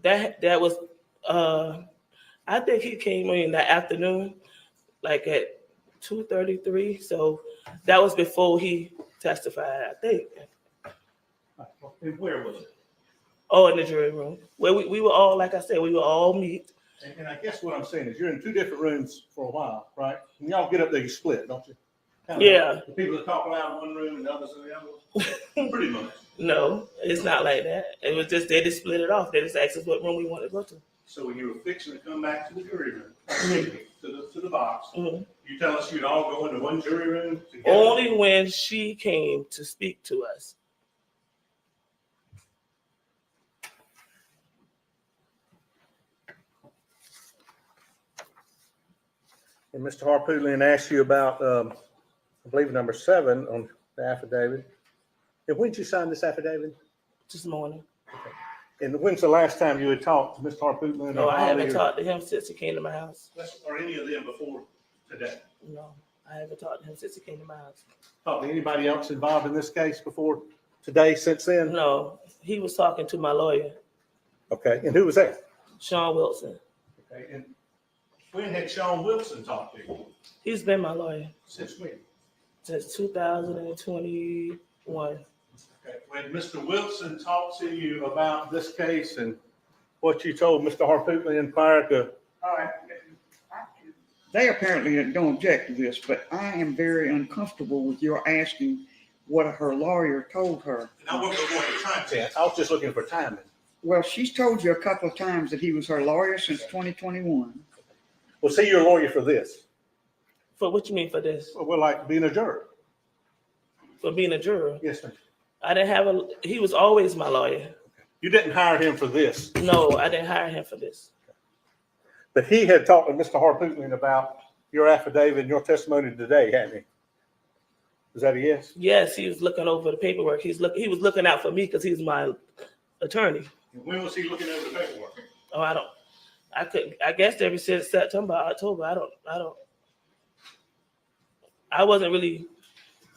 That was, I think he came in the afternoon, like at 2:33. So that was before he testified, I think. And where was it? Oh, in the jury room, where we were all, like I said, we were all meet. And I guess what I'm saying is you're in two different rooms for a while, right? When y'all get up there, you split, don't you? Yeah. The people that talk loud in one room and the others in the other? Pretty much. No, it's not like that. It was just, they just split it off. They just asked us what room we wanted to go to. So when you were fixing to come back to the jury room, to the box, Mhm. you tell us you'd all go into one jury room together? Only when she came to speak to us. And Mr. Harpootlian asked you about, I believe, number 7 on the affidavit. And when did you sign this affidavit? This morning. And when's the last time you had talked to Mr. Harpootlian? No, I haven't talked to him since he came to my house. Or any of them before today? No, I haven't talked to him since he came to my house. Talked to anybody else involved in this case before today, since then? No, he was talking to my lawyer, Okay, and who was that? Sean Wilson. Okay, and when had Sean Wilson talked to you? He's been my lawyer Since when? since 2021. Okay, when Mr. Wilson talked to you about this case and what you told Mr. Harpootlian prior to. All right. They apparently don't object to this, but I am very uncomfortable with your asking what her lawyer told her. And I wasn't going to time test. I was just looking for timing. Well, she's told you a couple of times that he was her lawyer since 2021. Well, see, you're a lawyer for this. For what you mean for this? Well, like being a juror. For being a juror? Yes, sir. I didn't have he was always my lawyer. You didn't hire him for this. No, I didn't hire him for this. But he had talked to Mr. Harpootlian about your affidavit and your testimony today, hadn't he? Is that a yes? Yes, he was looking over the paperwork. He was looking out for me because he's my attorney. And when was he looking over the paperwork? Oh, I guess ever since September, October. I wasn't really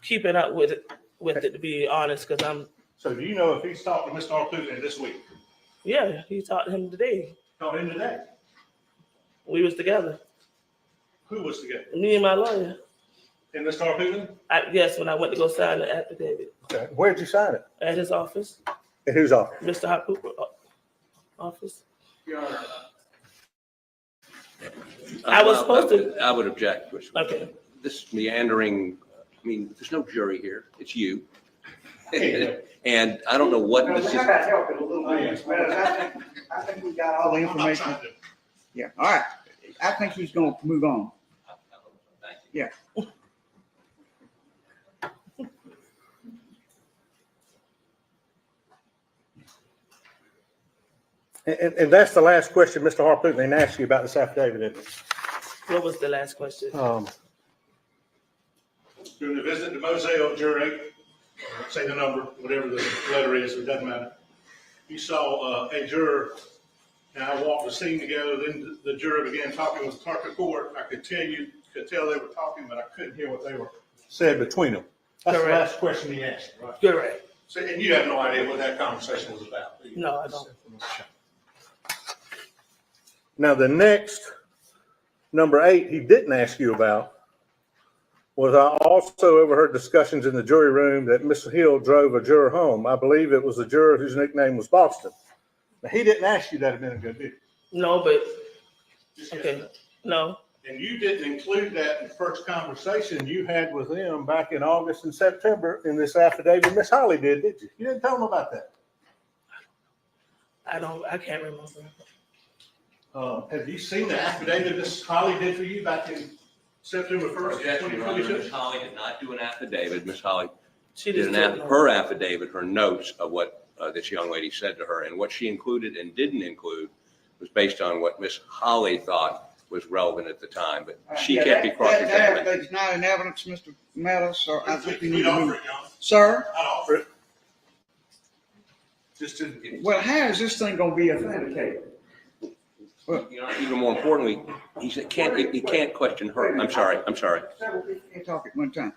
keeping up with it, to be honest, because I'm. So do you know if he's talked to Mr. Harpootlian this week? Yeah, he talked to him today. Talked to him today? We was together. Who was together? Me and my lawyer. And Mr. Harpootlian? Yes, when I went to go sign the affidavit. Okay. Where'd you sign it? At his office. At whose office? Mr. Harpootlian office. Your Honor. I was supposed to. I would object. Okay. This meandering, I mean, there's no jury here. It's you. And I don't know what this is. How about helping a little bit? I think we got all the information. Yeah, all right. I think he's going to move on. Yeah. And that's the last question Mr. Harpootlian asked you about this affidavit, isn't it? What was the last question? During the visit to Moselle jury, say the number, whatever the letter is, it doesn't matter. You saw a juror, and I walked the scene together, then the juror began talking with the clerk of court. I could tell they were talking, but I couldn't hear what they were said between them. That's Correct. the last question he asked, right? Correct. So, and you have no idea what that conversation was about? Do you? No, I don't. Now, the next, number 8, he didn't ask you about was I also overheard discussions in the jury room that Miss Hill drove a juror home. I believe it was a juror whose nickname was Boston. Now, he didn't ask you that a minute ago, did he? No, but okay, no. And you didn't include that in the first conversation you had with them back in August and September in this affidavit. Miss Holly did you? You didn't tell them about that. I can't remember. Have you seen the affidavit Miss Holly did for you back in September 1st, Objection, Your Honor. 2022? Ms. Holly did not do an affidavit. Ms. Holly She did just her affidavit, her notes of what this young lady said to her, and what she included and didn't include was based on what Ms. Holly thought was relevant at the time, but she can't be cross-examined. That's not in evidence, Mr. Meadows, so I think you need We'd to offer move. it, Your Honor. Sir? I'd offer it. Just to. Well, how is this thing going to be authenticated? Even more importantly, he can't question her. I'm sorry. Several people can't talk at one time.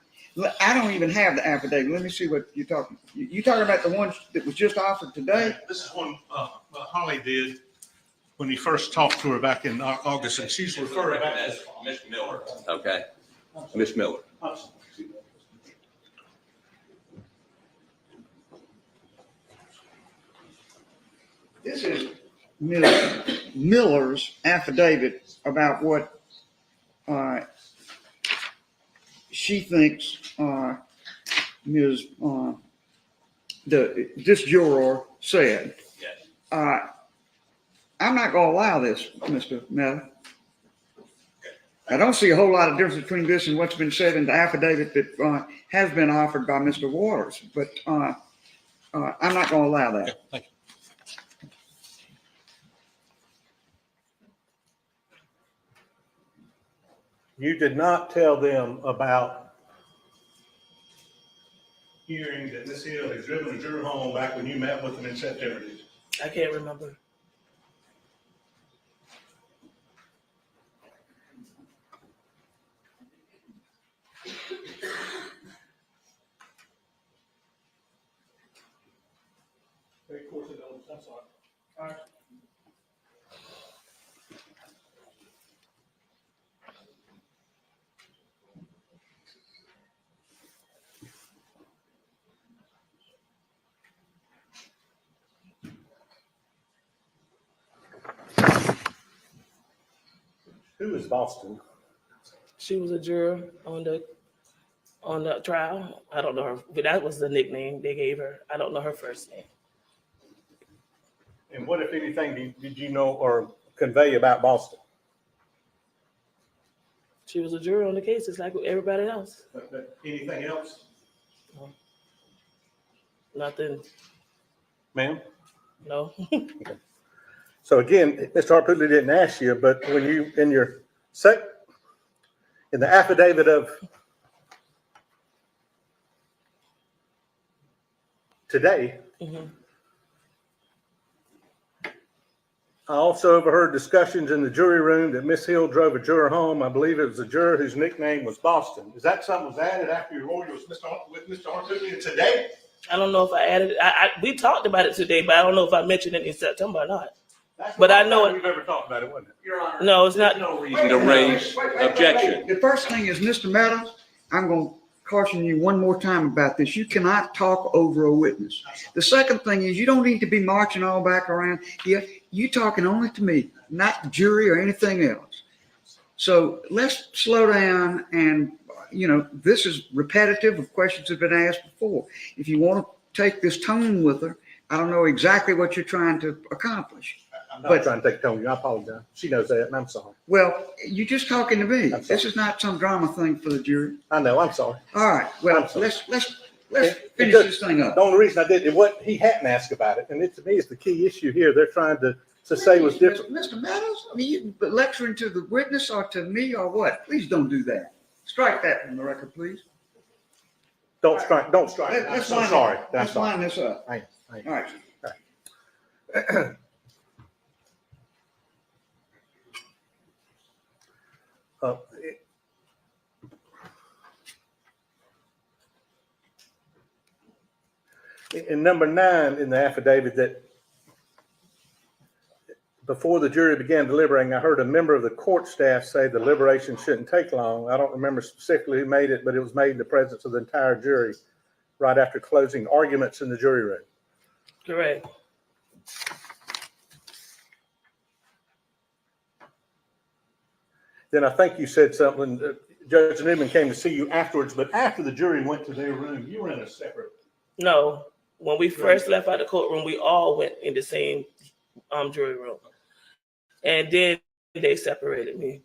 I don't even have the affidavit. Let me see what you're talking. You talking about the one that was just offered today? This is one Holly did when he first talked to her back in August, and she's referring back to Miss Miller. Okay. Miss Miller. This is Ms. Miller's affidavit about what she thinks this juror said. Yes. I'm not going to allow this, Mr. Miller. I don't see a whole lot of difference between this and what's been said in the affidavit that has been offered by Mr. Waters, but I'm not going to allow that. Thank you. You did not tell them about hearing that Ms. Hill had driven a juror home back when you met with them in September, did you? I can't remember. Of course it don't. I'm sorry. All right. Who is Boston? She was a juror on the trial. I don't know her, but that was the nickname they gave her. I don't know her first name. And what, if anything, did you know or convey about Boston? She was a juror on the case, just like everybody else. Anything else? No. Nothing. Ma'am? No. Okay. So again, Mr. Harpootlian didn't ask you, but when you, in the affidavit of today, I also overheard discussions in the jury room that Miss Hill drove a juror home. I believe it was a juror whose nickname was Boston. Is that something was added after your lawyer was with Mr. Harpootlian today? I don't know if I added it. We talked about it today, but I don't know if I mentioned it in September or not. But I know we've ever talked about it, wasn't it? Your Honor. No, it's not. No reason to raise objection. The first thing is, Mr. Meadows, I'm going to caution you one more time about this. You cannot talk over a witness. The second thing is, you don't need to be marching all back around here. You talking only to me, not the jury or anything else. So let's slow down, and this is repetitive of questions that have been asked before. If you want to take this tone with her, I don't know exactly what you're trying to accomplish. I'm not trying to take tone. I apologize. She knows that, and I'm sorry. Well, you're just talking to me. This is not some drama thing for the jury. I know. I'm sorry. All right. Well, let's finish this thing up. The only reason I did it, what he hadn't asked about it, and it to me is the key issue here. They're trying to say was different. Mr. Meadows, I mean, you lecturing to the witness or to me or what? Please don't do that. Strike that from the record, please. Don't strike. Don't strike. I'm so sorry. Let's line this up. All right. In number 9 in the affidavit, that before the jury began deliberating, I heard a member of the court staff say the deliberation shouldn't take long. I don't remember specifically who made it, but it was made in the presence of the entire jury right after closing arguments in the jury room. Correct. Then I think you said something. Judge Newman came to see you afterwards, but after the jury went to their room, you were in a separate. No, when we first left out the courtroom, we all went in the same jury room, and then they separated me.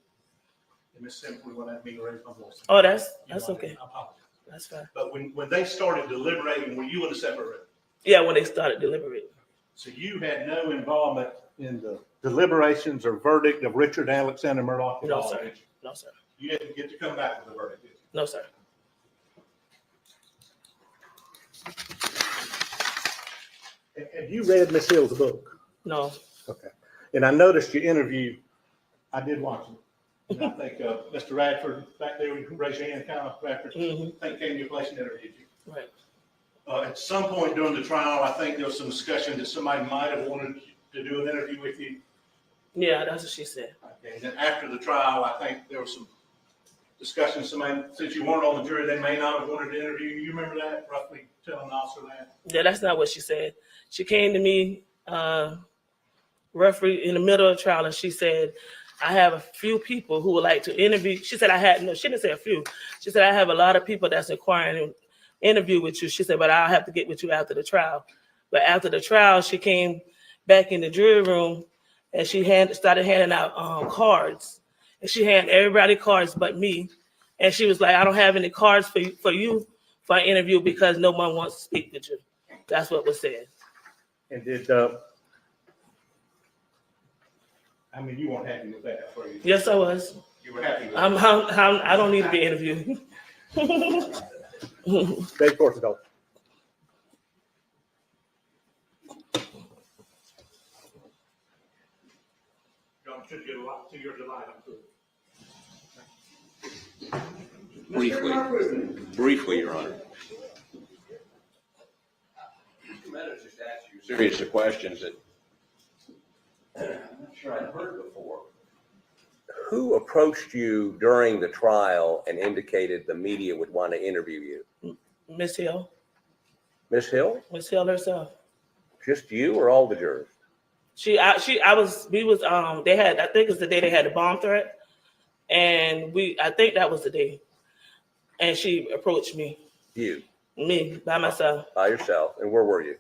Oh, that's okay. That's fine. But when they started deliberating, were you in a separate room? Yeah, when they started deliberating. So you had no involvement in the deliberations or verdict of Richard Alexander Murdaugh? No, sir. No, sir. You didn't get to come back with the verdict, did you? No, sir. Have you read Miss Hill's book? No. Okay. And I noticed your interview. I did watch it. And I think Mr. Radford back there, you can raise your hand, kind of Radford, I think came to your place and interviewed you. Right. At some point during the trial, I think there was some discussion that somebody might have wanted to do an interview with you. Yeah, that's what she said. Okay. And then after the trial, I think there was some discussion. Somebody, since you weren't on the jury, they may not have wanted to interview you. You remember that, roughly telling the officer that? Yeah, that's not what she said. She came to me roughly in the middle of the trial, and she said, I have a few people who would like to interview. She said, she didn't say a few. She said, I have a lot of people that's inquiring to interview with you. She said, but I'll have to get with you after the trial. But after the trial, she came back in the jury room, and she started handing out cards. And she handed everybody cards but me. And she was like, I don't have any cards for you for an interview because no one wants to speak with you. That's what was said. And did, I mean, you weren't happy with that, were you? Yes, I was. You were happy with I don't need to be interviewed. Stay towards the door. Should get a lot, 2 years of life, Briefly, Your Honor. Mr. Meadows just asked you a series of questions that I'm not sure I've heard before. Who approached you during the trial and indicated the media would want to interview you? Miss Hill. Miss Hill? Miss Hill herself. Just you or all the jurors? They had, I think it's the day they had the bomb threat. And I think that was the day. And she approached me. You? Me, by myself. By yourself. And where were you?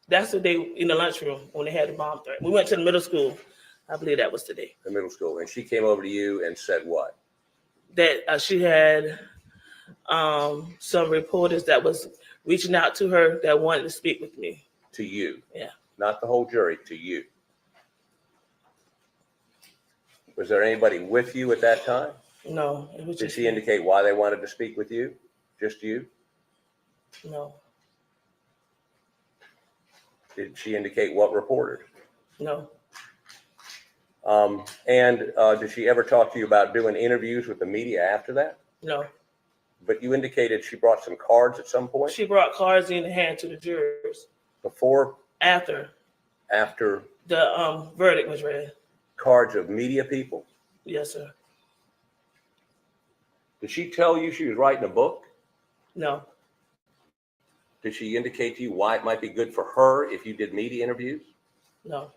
That's the day in the lunchroom when they had the bomb threat. We went to the middle school. I believe that was the day. The middle school. And she came over to you and said what? That she had some reporters that was reaching out to her that wanted to speak with me. To you? Yeah. Not the whole jury, to you. Was there anybody with you at that time? No. It was Did just she indicate why they wanted to speak with you? Just you? No. Did she indicate what reporters? No. Did she ever talk to you about doing interviews with the media after that? No. But you indicated she brought some cards at some point? She brought cards in the hand to the jurors. Before? After. After? The verdict was read. Cards of media people? Yes, sir. Did she tell you she was writing a book? No. Did she indicate to you why it might be good for her if you did media interviews? No.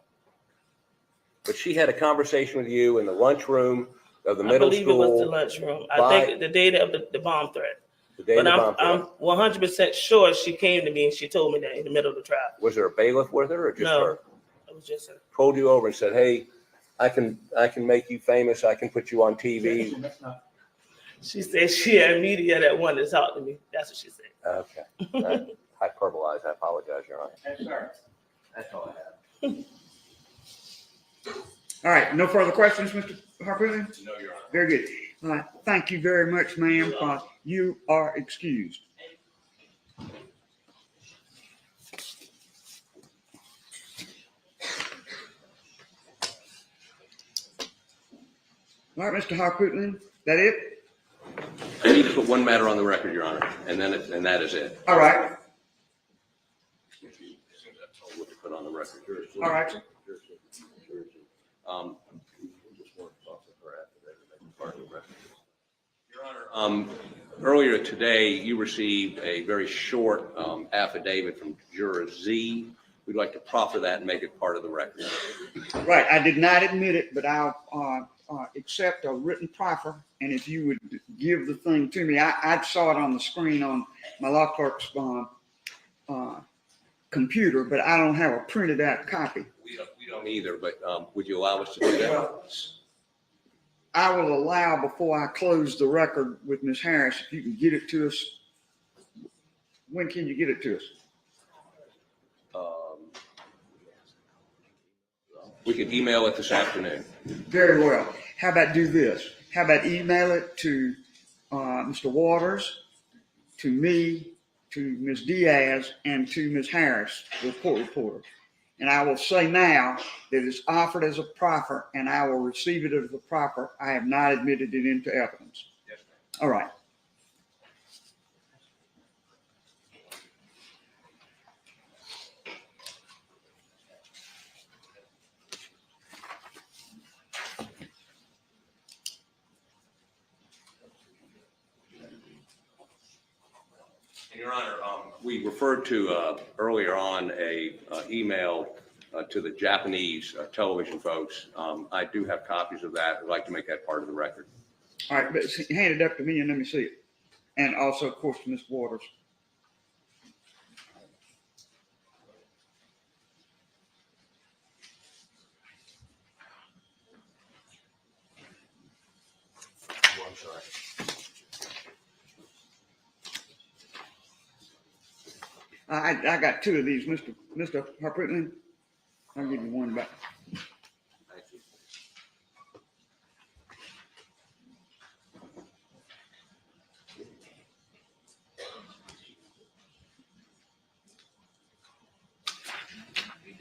But she had a conversation with you in the lunchroom of the middle school. I believe it was the lunchroom. I think the day of the bomb threat. But I'm 100% sure she came to me and she told me that in the middle of the trial. Was there a bailiff with her or just her? No, it was just her. Pulled you over and said, hey, I can make you famous. I can put you on TV. She said she had media that wanted to talk to me. That's what she said. Okay. Hyperbolized. I apologize, Your Honor. Yes, sir. That's all I have. All right, no further questions, Mr. Harpoon? No, Your Honor. Very good. Thank you very much, ma'am. You are excused. All right, Mr. Harpoon, that it? I need to put one matter on the record, Your Honor, and that is it. All right. What to put on the record. All right. Your Honor, earlier today, you received a very short affidavit from Juror Z. We'd like to proffer that and make it part of the record. Right, I did not admit it, but I'll accept a written proffer, and if you would give the thing to me, I saw it on the screen on my law clerk's computer, but I don't have a printed out copy. We don't either, but would you allow us to do that? I will allow, before I close the record with Ms. Harris, if you can get it to us. When can you get it to us? We could email it this afternoon. Very well. How about do this? How about email it to Mr. Waters, to me, to Ms. Diaz, and to Ms. Harris, the court reporter. And I will say now that it's offered as a proffer, and I will receive it as a proffer. I have not admitted it into evidence. Yes, ma'am. All right. And Your Honor, we referred to earlier on a email to the Japanese television folks. I do have copies of that. I'd like to make that part of the record. All right, but hand it up to me and let me see it. And also, of course, to Ms. Waters. Oh, I'm sorry. I got two of these, Mr. Harputman. I'll give you one back. Thank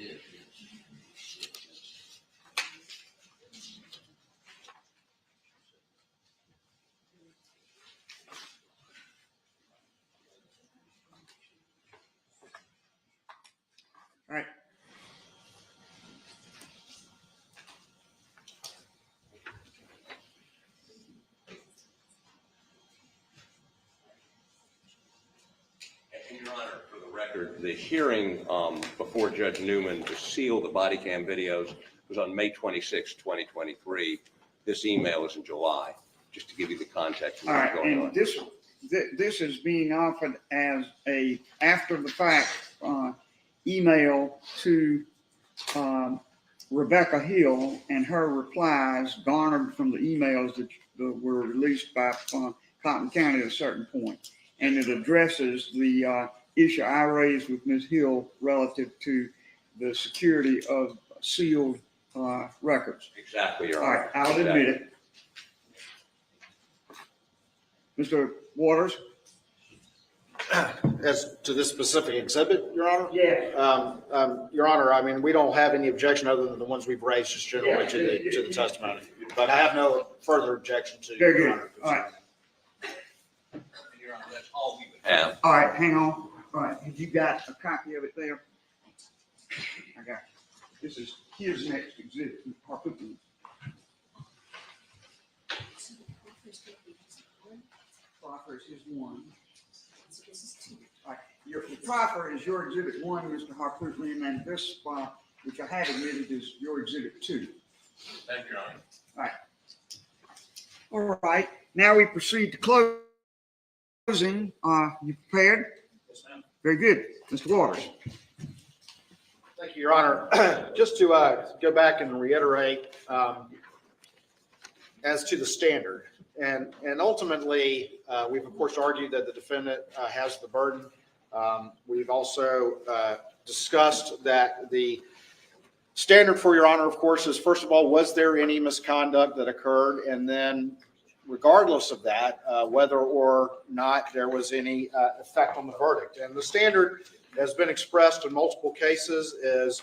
you. All right. And Your Honor, for the record, the hearing before Judge Newman to seal the body cam videos was on May 26, 2023. This email is in July, just to give you the context of All what's right, going and on. this is being offered as a after the fact email to Rebecca Hill, and her replies garnered from the emails that were released by Cotton County at a certain point. And it addresses the issue I raised with Ms. Hill relative to the security of sealed records. Exactly, Your All Honor. right, I'll admit it. Mr. Waters? As to this specific exhibit, Your Honor? Yeah. Your Honor, I mean, we don't have any objection other than the ones we've raised just generally to the testimony. But I have no further objection to Very Your good. Honor. All right. Your Honor, that's all we would have. All right, hang on. All right, have you got a copy of it there? I got it. This is his next exhibit. Proffer is his one. All right, the proffer is your exhibit one, Mr. Harputman, and this, which I have admitted, is your exhibit two. Thank you, Your Honor. All right. All right, now we proceed to closing. You prepared? Yes, ma'am. Very good. Mr. Waters. Thank you, Your Honor. Just to go back and reiterate as to the standard, and ultimately, we've of course argued that the defendant has the burden. We've also discussed that the standard for Your Honor, of course, is first of all, was there any misconduct that occurred? And then regardless of that, whether or not there was any effect on the verdict. And the standard has been expressed in multiple cases is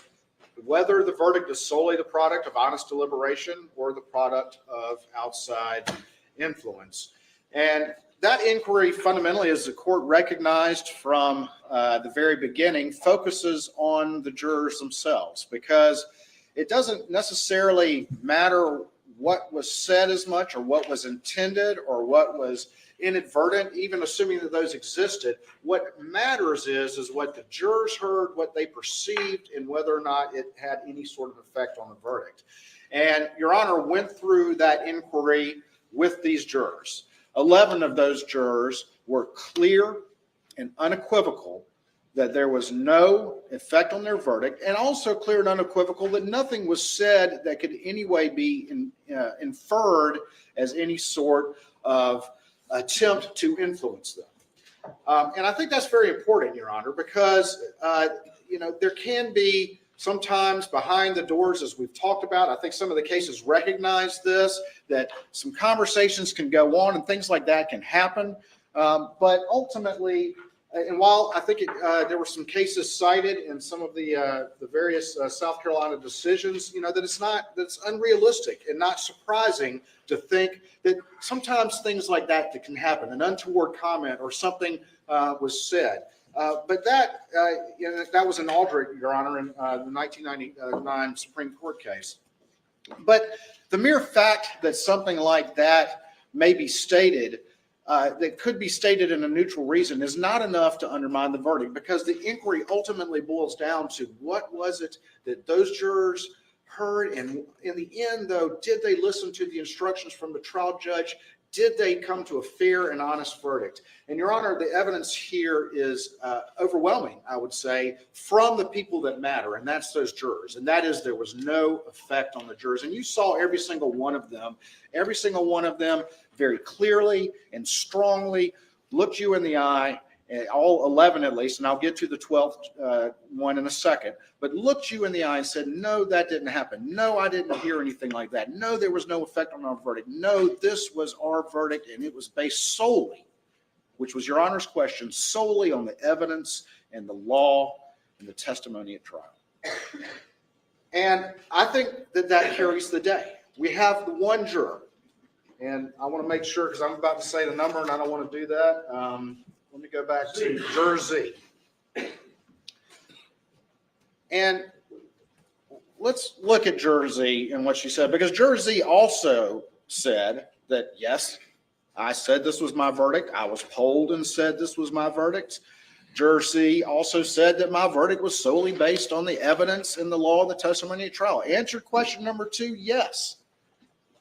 whether the verdict is solely the product of honest deliberation or the product of outside influence. And that inquiry fundamentally, as the court recognized from the very beginning, focuses on the jurors themselves, because it doesn't necessarily matter what was said as much or what was intended or what was inadvertent, even assuming that those existed. What matters is what the jurors heard, what they perceived, and whether or not it had any sort of effect on the verdict. And Your Honor went through that inquiry with these jurors. 11 of those jurors were clear and unequivocal that there was no effect on their verdict, and also clear and unequivocal that nothing was said that could in any way be inferred as any sort of attempt to influence them. And I think that's very important, Your Honor, because there can be sometimes behind the doors, as we've talked about, I think some of the cases recognize this, that some conversations can go on and things like that can happen. But ultimately, And while I think there were some cases cited in some of the various South Carolina decisions, that it's unrealistic and not surprising to think that sometimes things like that can happen, an untoward comment or something was said. But that was an Aldrich, Your Honor, in the 1999 Supreme Court case. But the mere fact that something like that may be stated, that could be stated in a neutral reason, is not enough to undermine the verdict, because the inquiry ultimately boils down to what was it that those jurors heard, and in the end, though, did they listen to the instructions from the trial judge? Did they come to a fair and honest verdict? And Your Honor, the evidence here is overwhelming, I would say, from the people that matter, and that's those jurors. And that is, there was no effect on the jurors. And you saw every single one of them very clearly and strongly looked you in the eye, all 11 at least, and I'll get to the 12th one in a second, but looked you in the eye and said, no, that didn't happen. No, I didn't hear anything like that. No, there was no effect on our verdict. No, this was our verdict, and it was based solely, which was Your Honor's question, solely on the evidence and the law and the testimony at trial. And I think that carries the day. We have the one juror, and I want to make sure, because I'm about to say the number and I don't want to do that. Let me go back to Juror Z. And let's look at Juror Z and what she said, because Juror Z also said that, yes, I said this was my verdict. I was polled and said this was my verdict. Juror Z also said that my verdict was solely based on the evidence and the law of the testimony at trial. Answered question number 2, yes.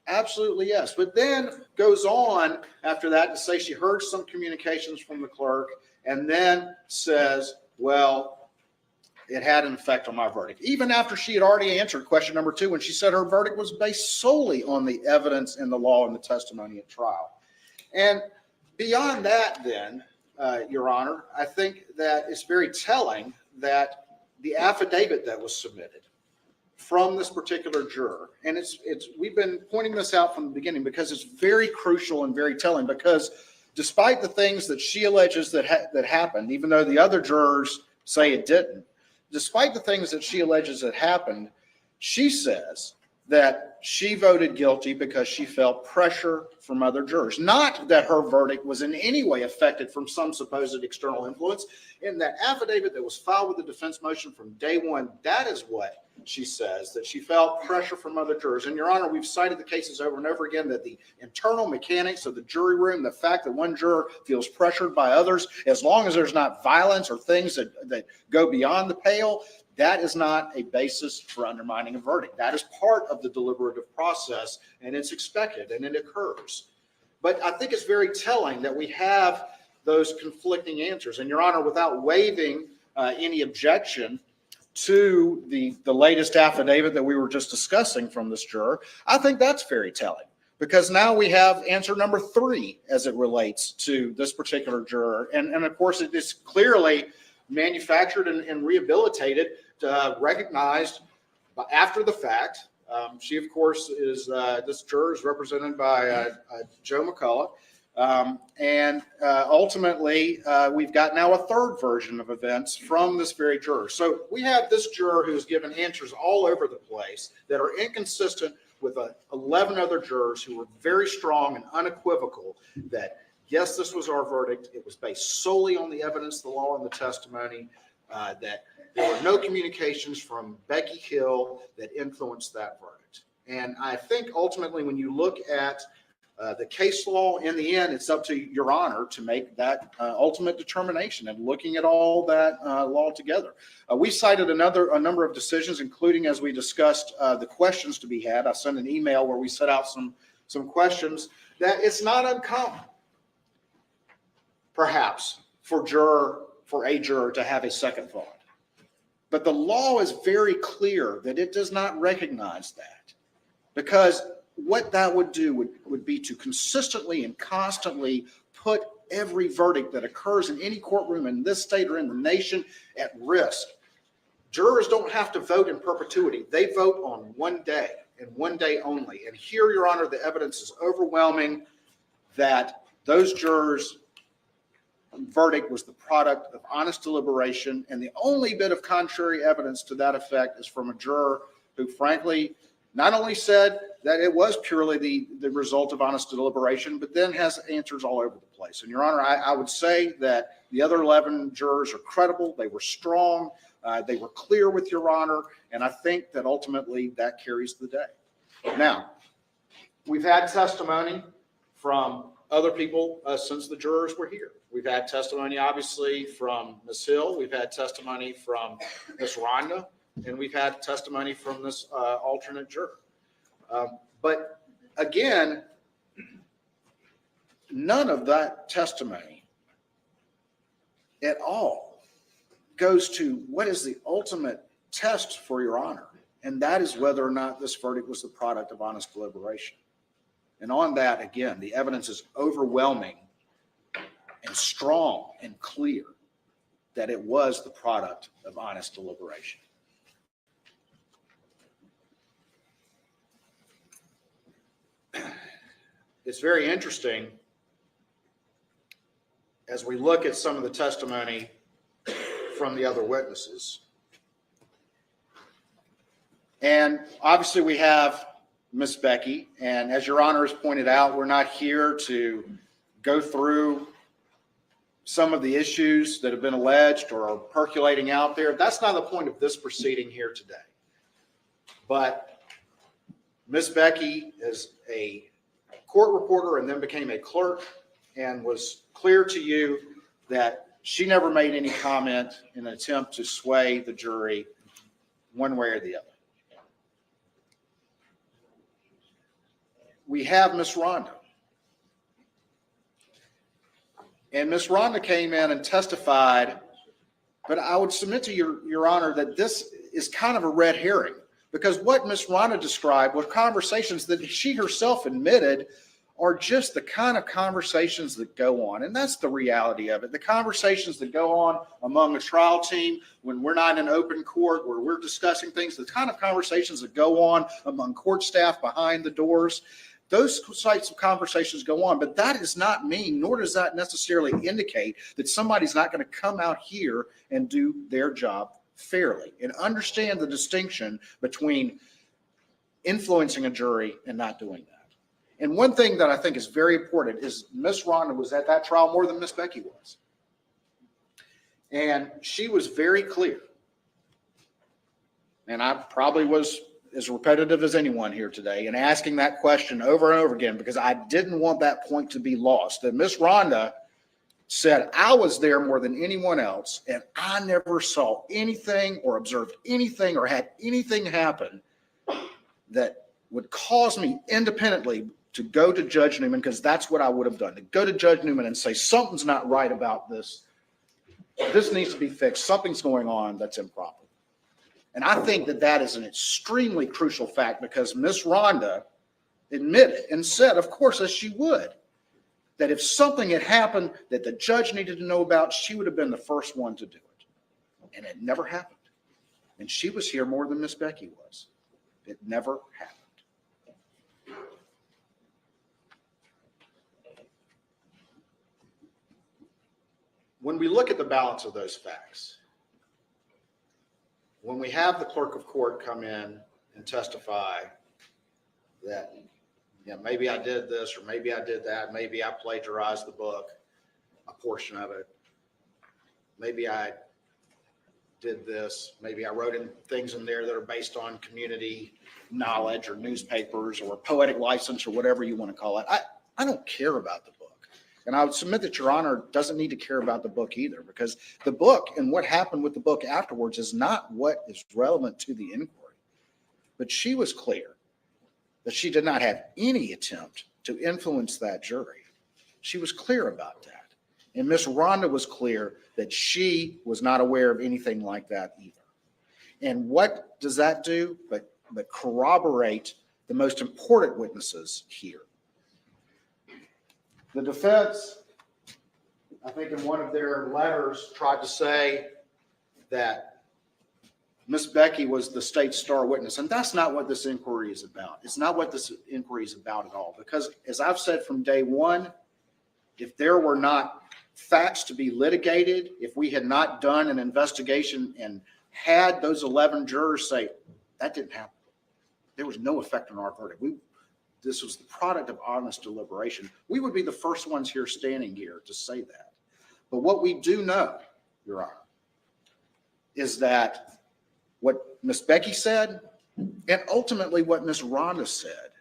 Absolutely, yes. But then goes on after that to say she heard some communications from the clerk, and then says, well, it had an effect on my verdict. Even after she had already answered question number 2, when she said her verdict was based solely on the evidence and the law and the testimony at trial. And beyond that, then, Your Honor, I think that it's very telling that the affidavit that was submitted from this particular juror, and we've been pointing this out from the beginning because it's very crucial and very telling, because despite the things that she alleges that happened, even though the other jurors say it didn't, despite the things that she alleges that happened, she says that she voted guilty because she felt pressure from other jurors. Not that her verdict was in any way affected from some supposed external influence. In that affidavit that was filed with the defense motion from day one, that is what she says, that she felt pressure from other jurors. And Your Honor, we've cited the cases over and over again that the internal mechanics of the jury room, the fact that one juror feels pressured by others, as long as there's not violence or things that go beyond the pale, that is not a basis for undermining a verdict. That is part of the deliberative process, and it's expected, and it occurs. But I think it's very telling that we have those conflicting answers. And Your Honor, without waiving any objection to the latest affidavit that we were just discussing from this juror, I think that's very telling, because now we have answer number 3 as it relates to this particular juror. And of course, it is clearly manufactured and rehabilitated, recognized after the fact. She, of course, this juror is represented by Joe McCullough. And ultimately, we've got now a third version of events from this very juror. So we have this juror who's given answers all over the place that are inconsistent with 11 other jurors who were very strong and unequivocal that, yes, this was our verdict. It was based solely on the evidence, the law, and the testimony, that there were no communications from Becky Hill that influenced that verdict. And I think ultimately, when you look at the case law, in the end, it's up to Your Honor to make that ultimate determination and looking at all that law together. We cited a number of decisions, including, as we discussed, the questions to be had. I sent an email where we set out some questions that it's not uncommon, perhaps, for a juror to have a second thought. But the law is very clear that it does not recognize that, because what that would do would be to consistently and constantly put every verdict that occurs in any courtroom in this state or in the nation at risk. Jurors don't have to vote in perpetuity. They vote on one day and one day only. And here, Your Honor, the evidence is overwhelming that those jurors verdict was the product of honest deliberation, and the only bit of contrary evidence to that effect is from a juror who frankly not only said that it was purely the result of honest deliberation, but then has answers all over the place. And Your Honor, I would say that the other 11 jurors are credible. They were strong. They were clear with Your Honor. And I think that ultimately that carries the day. Now, we've had testimony from other people since the jurors were here. We've had testimony, obviously, from Ms. Hill. We've had testimony from Ms. Rhonda. And we've had testimony from this alternate juror. But again, none of that testimony at all goes to what is the ultimate test for Your Honor, and that is whether or not this verdict was the product of honest deliberation. And on that, again, the evidence is overwhelming and strong and clear that it was the product of honest deliberation. It's very interesting as we look at some of the testimony from the other witnesses. And obviously we have Miss Becky, and as Your Honor has pointed out, we're not here to go through some of the issues that have been alleged or are percolating out there. That's not the point of this proceeding here today. But Miss Becky is a court reporter and then became a clerk, and was clear to you that she never made any comment in an attempt to sway the jury one way or the other. We have Miss Rhonda. And Miss Rhonda came in and testified, but I would submit to Your Honor that this is kind of a red herring, because what Miss Rhonda described were conversations that she herself admitted are just the kind of conversations that go on. And that's the reality of it. The conversations that go on among a trial team when we're not in open court, where we're discussing things, the kind of conversations that go on among court staff behind the doors, those types of conversations go on. But that does not mean, nor does that necessarily indicate that somebody's not going to come out here and do their job fairly, and understand the distinction between influencing a jury and not doing that. And one thing that I think is very important is Miss Rhonda was at that trial more than Miss Becky was. And she was very clear. And I probably was as repetitive as anyone here today in asking that question over and over again, because I didn't want that point to be lost. That Miss Rhonda said, I was there more than anyone else, and I never saw anything or observed anything or had anything happen that would cause me independently to go to Judge Newman, because that's what I would have done, to go to Judge Newman and say, something's not right about this. This needs to be fixed. Something's going on that's improper. And I think that that is an extremely crucial fact, because Miss Rhonda admitted and said, of course, as she would, that if something had happened that the judge needed to know about, she would have been the first one to do it. And it never happened. And she was here more than Miss Becky was. It never happened. When we look at the balance of those facts, when we have the clerk of court come in and testify that, maybe I did this or maybe I did that, maybe I plagiarized the book, a portion of it, maybe I did this, maybe I wrote in things in there that are based on community knowledge or newspapers or poetic license or whatever you want to call it. I don't care about the book. And I would submit that Your Honor doesn't need to care about the book either, because the book and what happened with the book afterwards is not what is relevant to the inquiry. But she was clear that she did not have any attempt to influence that jury. She was clear about that. And Miss Rhonda was clear that she was not aware of anything like that either. And what does that do but corroborate the most important witnesses here? The defense, I think in one of their letters, tried to say that Miss Becky was the state's star witness. And that's not what this inquiry is about. It's not what this inquiry is about at all. Because as I've said from day one, if there were not facts to be litigated if we had not done an investigation and had those 11 jurors say, that didn't happen. There was no effect on our verdict. This was the product of honest deliberation. We would be the first ones here standing here to say that. But what we do know, Your Honor, is that what Miss Becky said and ultimately what Miss Rhonda said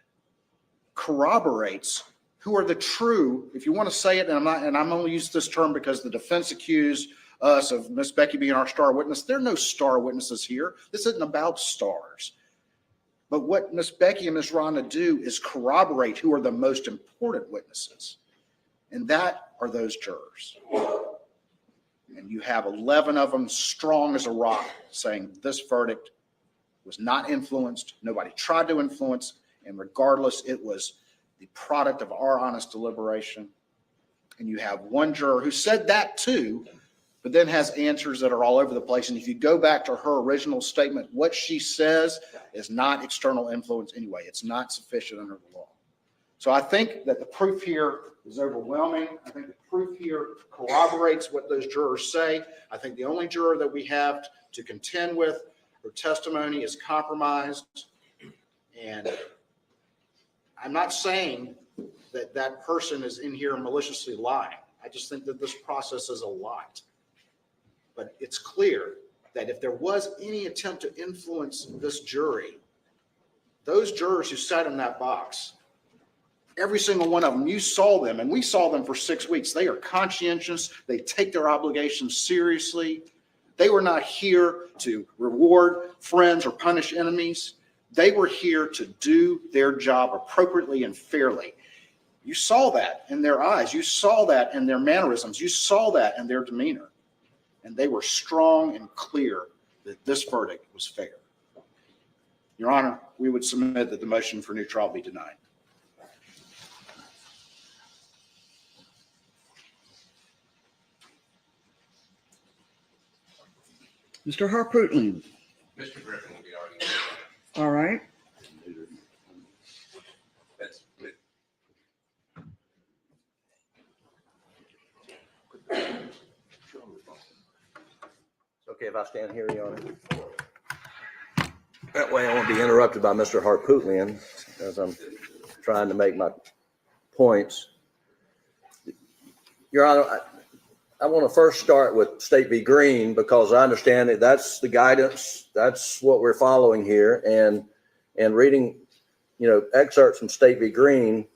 corroborates who are the true, if you want to say it, and I'm only using this term because the defense accused us of Miss Becky being our star witness. There are no star witnesses here. This isn't about stars. But what Miss Becky and Miss Rhonda do is corroborate who are the most important witnesses. And that are those jurors. And you have 11 of them strong as a rock saying this verdict was not influenced. Nobody tried to influence. And regardless, it was the product of our honest deliberation. And you have one juror who said that too, but then has answers that are all over the place. And if you go back to her original statement, what she says is not external influence anyway. It's not sufficient under the law. So I think that the proof here is overwhelming. I think the proof here corroborates what those jurors say. I think the only juror that we have to contend with, her testimony is compromised. And I'm not saying that that person is in here maliciously lying. I just think that this process is a lot. But it's clear that if there was any attempt to influence this jury, those jurors who sat in that box, every single one of them, you saw them, and we saw them for 6 weeks. They are conscientious. They take their obligations seriously. They were not here to reward friends or punish enemies. They were here to do their job appropriately and fairly. You saw that in their eyes. You saw that in their mannerisms. You saw that in their demeanor. And they were strong and clear that this verdict was fair. Your Honor, we would submit that the motion for new trial be denied. Mr. Harpootlian. Mr. Griffin will be arguing. All right. That's good. Okay, if I stand here, Your Honor. That way I won't be interrupted by Mr. Harpootlian as I'm trying to make my points. Your Honor, I want to first start with State v. Green because I understand that that's the guidance. That's what we're following here. And reading, excerpts from State v. Green,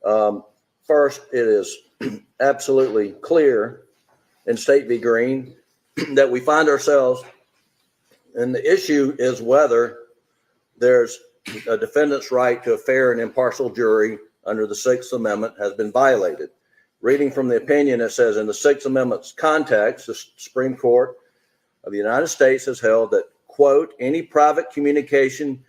first, it is absolutely clear in State v. Green that we find ourselves, and the issue is whether there's a defendant's right to a fair and impartial jury under the Sixth Amendment has been violated. Reading from the opinion, it says, in the Sixth Amendment's context, the Supreme Court of the United States has held that, quote, any private communication,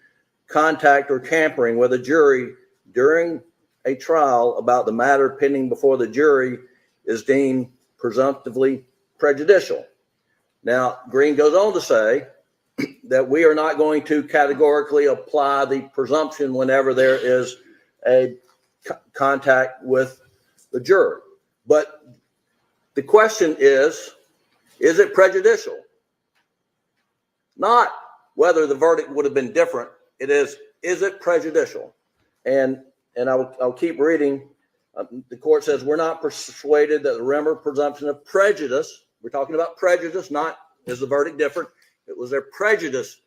contact, or tampering with a jury during a trial about the matter pending before the jury is deemed presumptively prejudicial. Now, Green goes on to say that we are not going to categorically apply the presumption whenever there is a contact with the juror. But the question is it prejudicial? Not whether the verdict would have been different. It is it prejudicial? And I'll keep reading. The court says we're not persuaded that the Rimmer presumption of prejudice, we're talking about prejudice, not is the verdict different? It was their prejudice.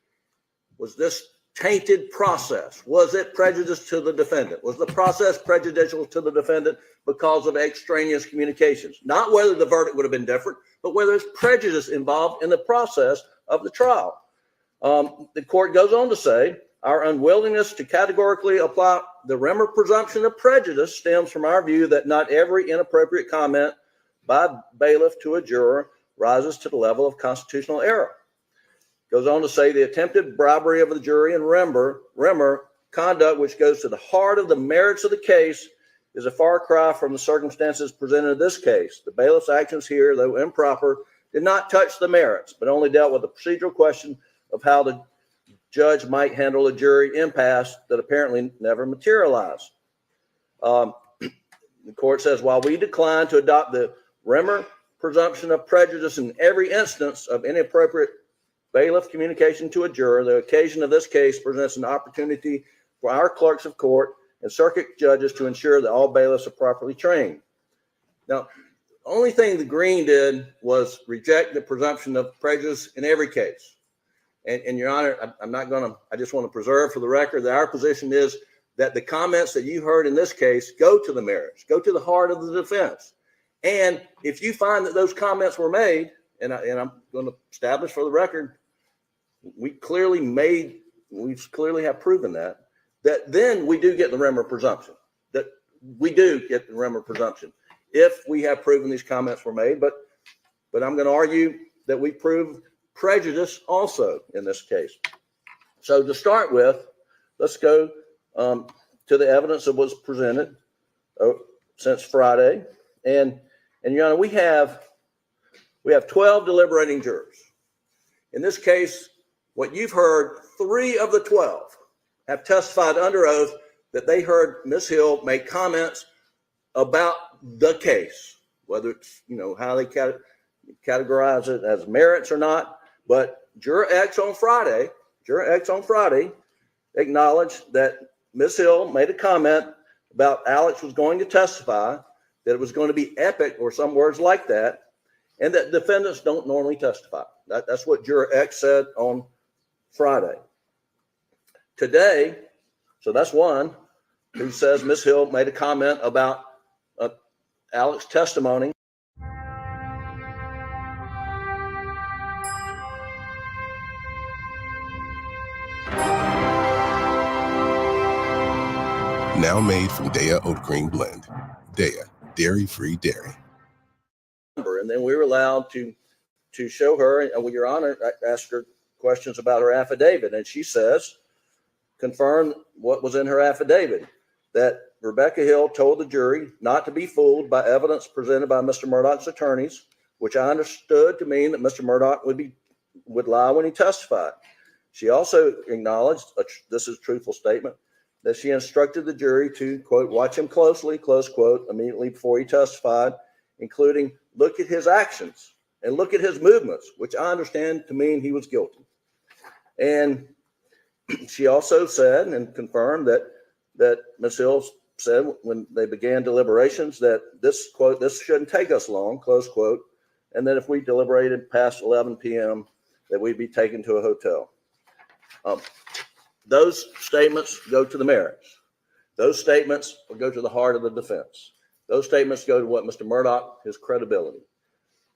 Was this tainted process? Was it prejudice to the defendant? Was the process prejudicial to the defendant because of extraneous communications? Not whether the verdict would have been different, but whether there's prejudice involved in the process of the trial. The court goes on to say, our unwillingness to categorically apply the Rimmer presumption of prejudice stems from our view that not every inappropriate comment by bailiff to a juror rises to the level of constitutional error. Goes on to say the attempted bribery of the jury in Rimmer conduct, which goes to the heart of the merits of the case, is a far cry from the circumstances presented in this case. The bailiff's actions here, though improper, did not touch the merits, but only dealt with the procedural question of how the judge might handle a jury impasse that apparently never materialized. The court says, while we decline to adopt the Rimmer presumption of prejudice in every instance of inappropriate bailiff communication to a juror. The occasion of this case presents an opportunity for our clerks of court and circuit judges to ensure that all bailiffs are properly trained. Now, the only thing the Green did was reject the presumption of prejudice in every case. And Your Honor, I just want to preserve for the record that our position is that the comments that you heard in this case go to the merits, go to the heart of the defense. And if you find that those comments were made, and I'm going to establish for the record, we clearly have proven that then we do get the Rimmer presumption. That we do get the Rimmer presumption if we have proven these comments were made. But I'm going to argue that we prove prejudice also in this case. So to start with, let's go to the evidence that was presented since Friday. And Your Honor, we have 12 deliberating jurors. In this case, what you've heard, 3 of the 12 have testified under oath that they heard Ms. Hill make comments about the case, whether it's, how they categorize it as merits or not. But Juror X on Friday acknowledged that Ms. Hill made a comment about Alex was going to testify, that it was going to be epic or some words like that, and that defendants don't normally testify. That's what Juror X said on Friday. Today, so that's one who says Ms. Hill made a comment about Alex's testimony. Now made from Daya Oat Cream Blend. Daya, dairy-free dairy. And then we were allowed to show her, and with Your Honor, I asked her questions about her affidavit, and she says, confirm what was in her affidavit, that Rebecca Hill told the jury not to be fooled by evidence presented by Mr. Murdaugh's attorneys, which I understood to mean that Mr. Murdaugh would lie when he testified. She also acknowledged, this is a truthful statement, that she instructed the jury to, quote, watch him closely, close quote, immediately before he testified, including look at his actions and look at his movements, which I understand to mean he was guilty. And she also said and confirmed that Ms. Hill said when they began deliberations that this, quote, this shouldn't take us long, close quote, and that if we deliberated past 11 p.m., that we'd be taken to a hotel. Those statements go to the merits. Those statements go to the heart of the defense. Those statements go to what Mr. Murdaugh, his credibility.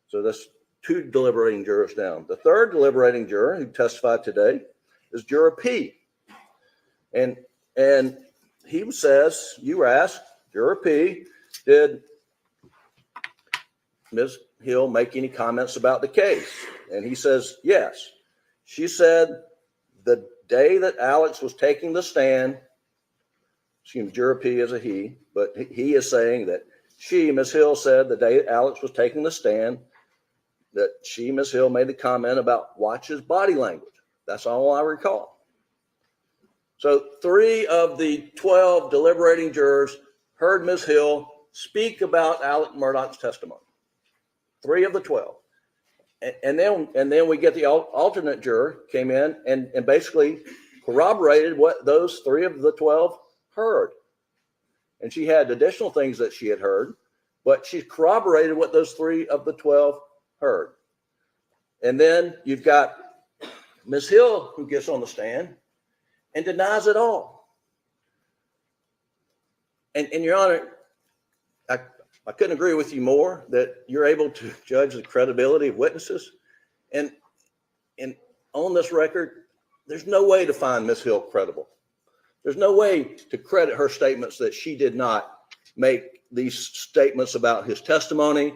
So that's 2 deliberating jurors down. The third deliberating juror who testified today is Juror P. And he says, you were asked, Juror P, did Ms. Hill make any comments about the case? And he says, yes. She said the day that Alex was taking the stand, excuse me, Juror P is a he, but he is saying that she, Ms. Hill, said the day Alex was taking the stand, that she, Ms. Hill, made the comment about watch his body language. That's all I recall. So 3 of the 12 deliberating jurors heard Ms. Hill speak about Alex Murdaugh's testimony. 3 of the 12. And then we get the alternate juror came in and basically corroborated what those 3 of the 12 heard. And she had additional things that she had heard, but she corroborated what those 3 of the 12 heard. And then you've got Ms. Hill who gets on the stand and denies it all. And Your Honor, I couldn't agree with you more that you're able to judge the credibility of witnesses. And on this record, there's no way to find Ms. Hill credible. There's no way to credit her statements that she did not make these statements about his testimony.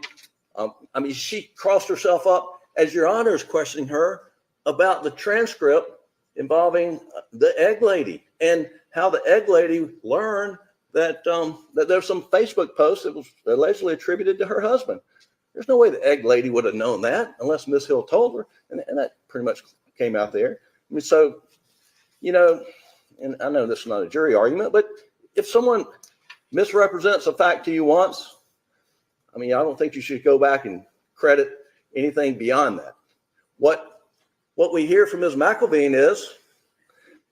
I mean, she crossed herself up as Your Honor is questioning her about the transcript involving the egg lady and how the egg lady learned that there's some Facebook posts that was allegedly attributed to her husband. There's no way the egg lady would have known that unless Ms. Hill told her, and that pretty much came out there. I mean, so, and I know this is not a jury argument, but if someone misrepresents a fact to you once, I mean, I don't think you should go back and credit anything beyond that. What we hear from Ms. McElveen is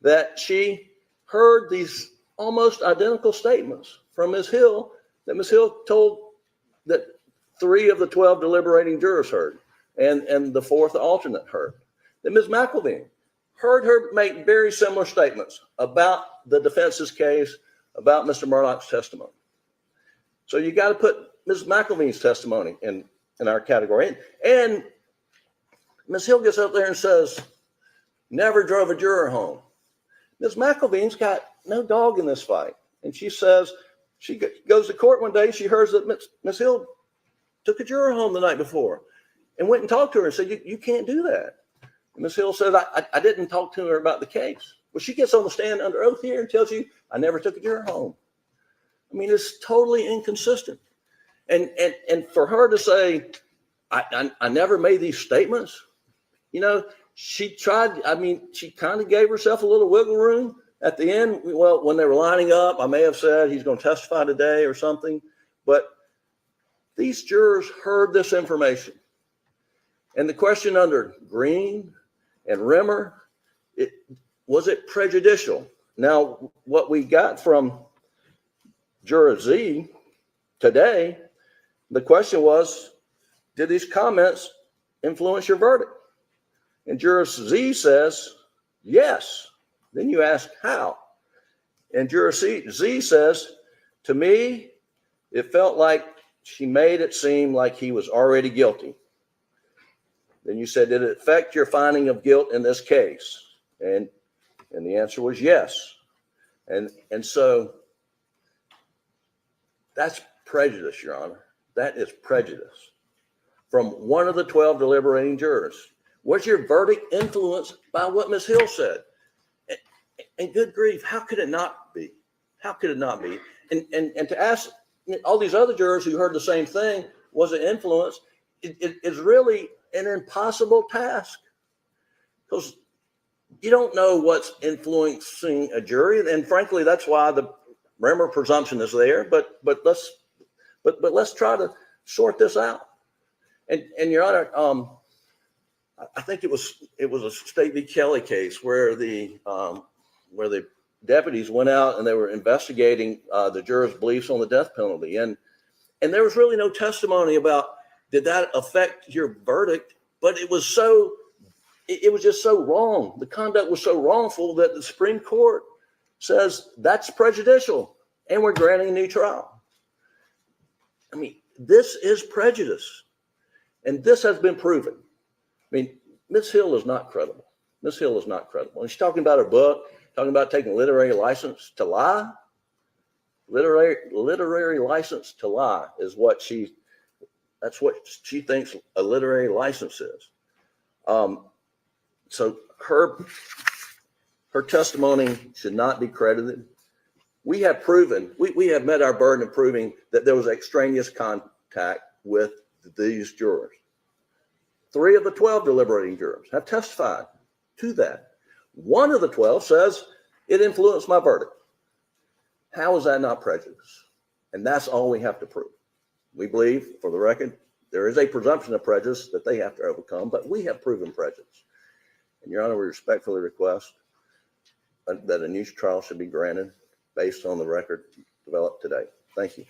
that she heard these almost identical statements from Ms. Hill that Ms. Hill told that 3 of the 12 deliberating jurors heard, and the 4th alternate heard. That Ms. McElveen heard her make very similar statements about the defense's case, about Mr. Murdaugh's testimony. So you got to put Ms. McElveen's testimony in our category. And Ms. Hill gets up there and says, never drove a juror home. Ms. McElveen's got no dog in this fight. And she says, she goes to court one day, she hears that Ms. Hill took a juror home the night before and went and talked to her and said, you can't do that. And Ms. Hill says, I didn't talk to her about the case. Well, she gets on the stand under oath here and tells you, I never took a juror home. I mean, it's totally inconsistent. And for her to say, I never made these statements, you know, she tried, I mean, she kind of gave herself a little wiggle room at the end. Well, when they were lining up, I may have said he's going to testify today or something, but these jurors heard this information. And the question under Green and Rimmer, was it prejudicial? Now, what we got from Juror Z today, the question was, did these comments influence your verdict? And Juror Z says, yes. Then you ask how. And Juror Z says, to me, it felt like she made it seem like he was already guilty. Then you said, did it affect your finding of guilt in this case? And the answer was yes. And so that's prejudice, Your Honor. That is prejudice from one of the 12 deliberating jurors. Was your verdict influenced by what Ms. Hill said? And good grief, how could it not be? How could it not be? And to ask all these other jurors who heard the same thing, was it influenced? It is really an impossible task, because you don't know what's influencing a jury. And frankly, that's why the Rimmer presumption is there. But let's try to sort this out. And Your Honor, I think it was a State v. Kelly case where the deputies went out and they were investigating the jurors' beliefs on the death penalty, and there was really no testimony about did that affect your verdict. But it was just so wrong. The conduct was so wrongful that the Supreme Court says that's prejudicial, and we're granting a new trial. I mean, this is prejudice, and this has been proven. I mean, Ms. Hill is not credible. Ms. Hill is not credible. And she's talking about her book, talking about taking literary license to lie. Literary license to lie is that's what she thinks a literary license is. So her testimony should not be credited. We have proven, we have met our burden of proving that there was extraneous contact with these jurors. 3 of the 12 deliberating jurors have testified to that. 1 of the 12 says it influenced my verdict. How is that not prejudice? And that's all we have to prove. We believe, for the record, there is a presumption of prejudice that they have to overcome, but we have proven prejudice. And Your Honor, we respectfully request that a new trial should be granted based on the record developed today. Thank you.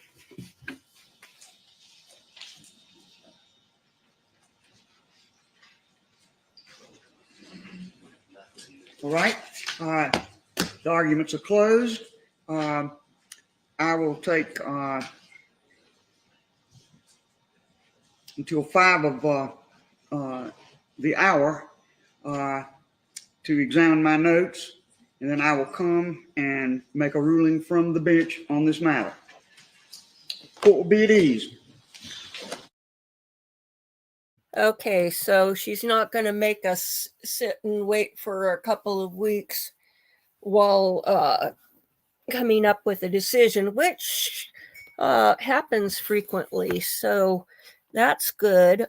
All right. The arguments are closed. I will take until 5 of the hour to examine my notes, and then I will come and make a ruling from the bench on this matter. Court will be at ease. Okay, so she's not going to make us sit and wait for a couple of weeks while coming up with a decision, which happens frequently. So that's good.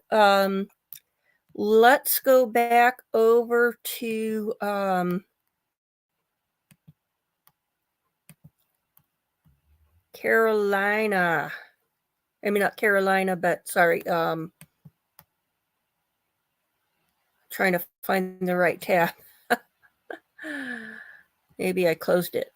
Let's go back over to Carolina. I mean, not Carolina, but sorry. Trying to find the right tab. Maybe I closed it.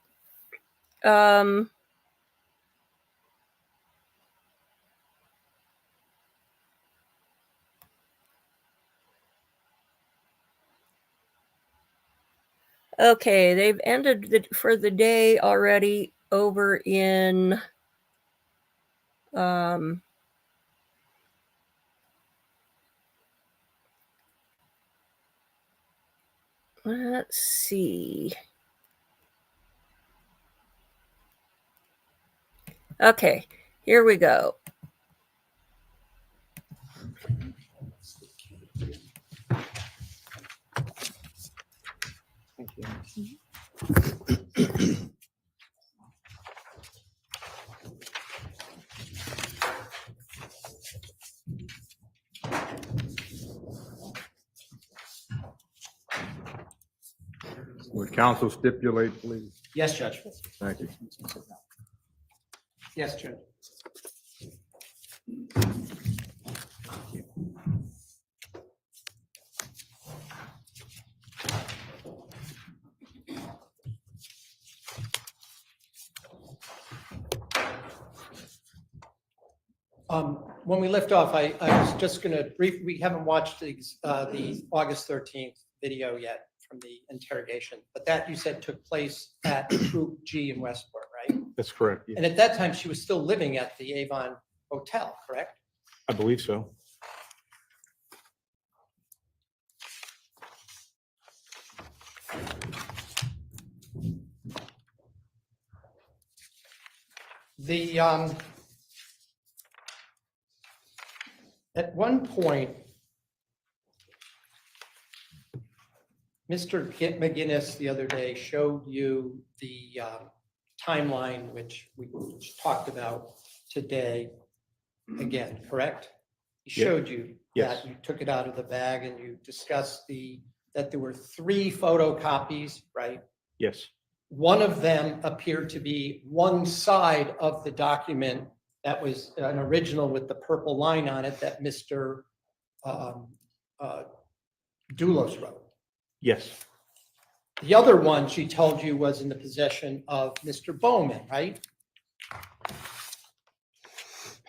Okay, they've ended for the day already over in let's see. Okay, here we go. Thank you. Would counsel stipulate, please? Yes, Judge. Thank you. Yes, Judge. When we left off, I was just going to brief, we haven't watched the August 13th video yet from the interrogation, but that you said took place at Group G in Westport, right? That's correct. Yeah. And at that time, she was still living at the Avon Hotel, correct? I believe so. The at one point, Mr. McGinnis the other day showed you the timeline which we talked about today again, correct? He Yeah. showed you Yes. that you took it out of the bag and you discussed that there were 3 photocopies, right? Yes. One of them appeared to be one side of the document that was an original with the purple line on it that Mr. Dulos wrote. Yes. The other one she told you was in the possession of Mr. Bowman, right?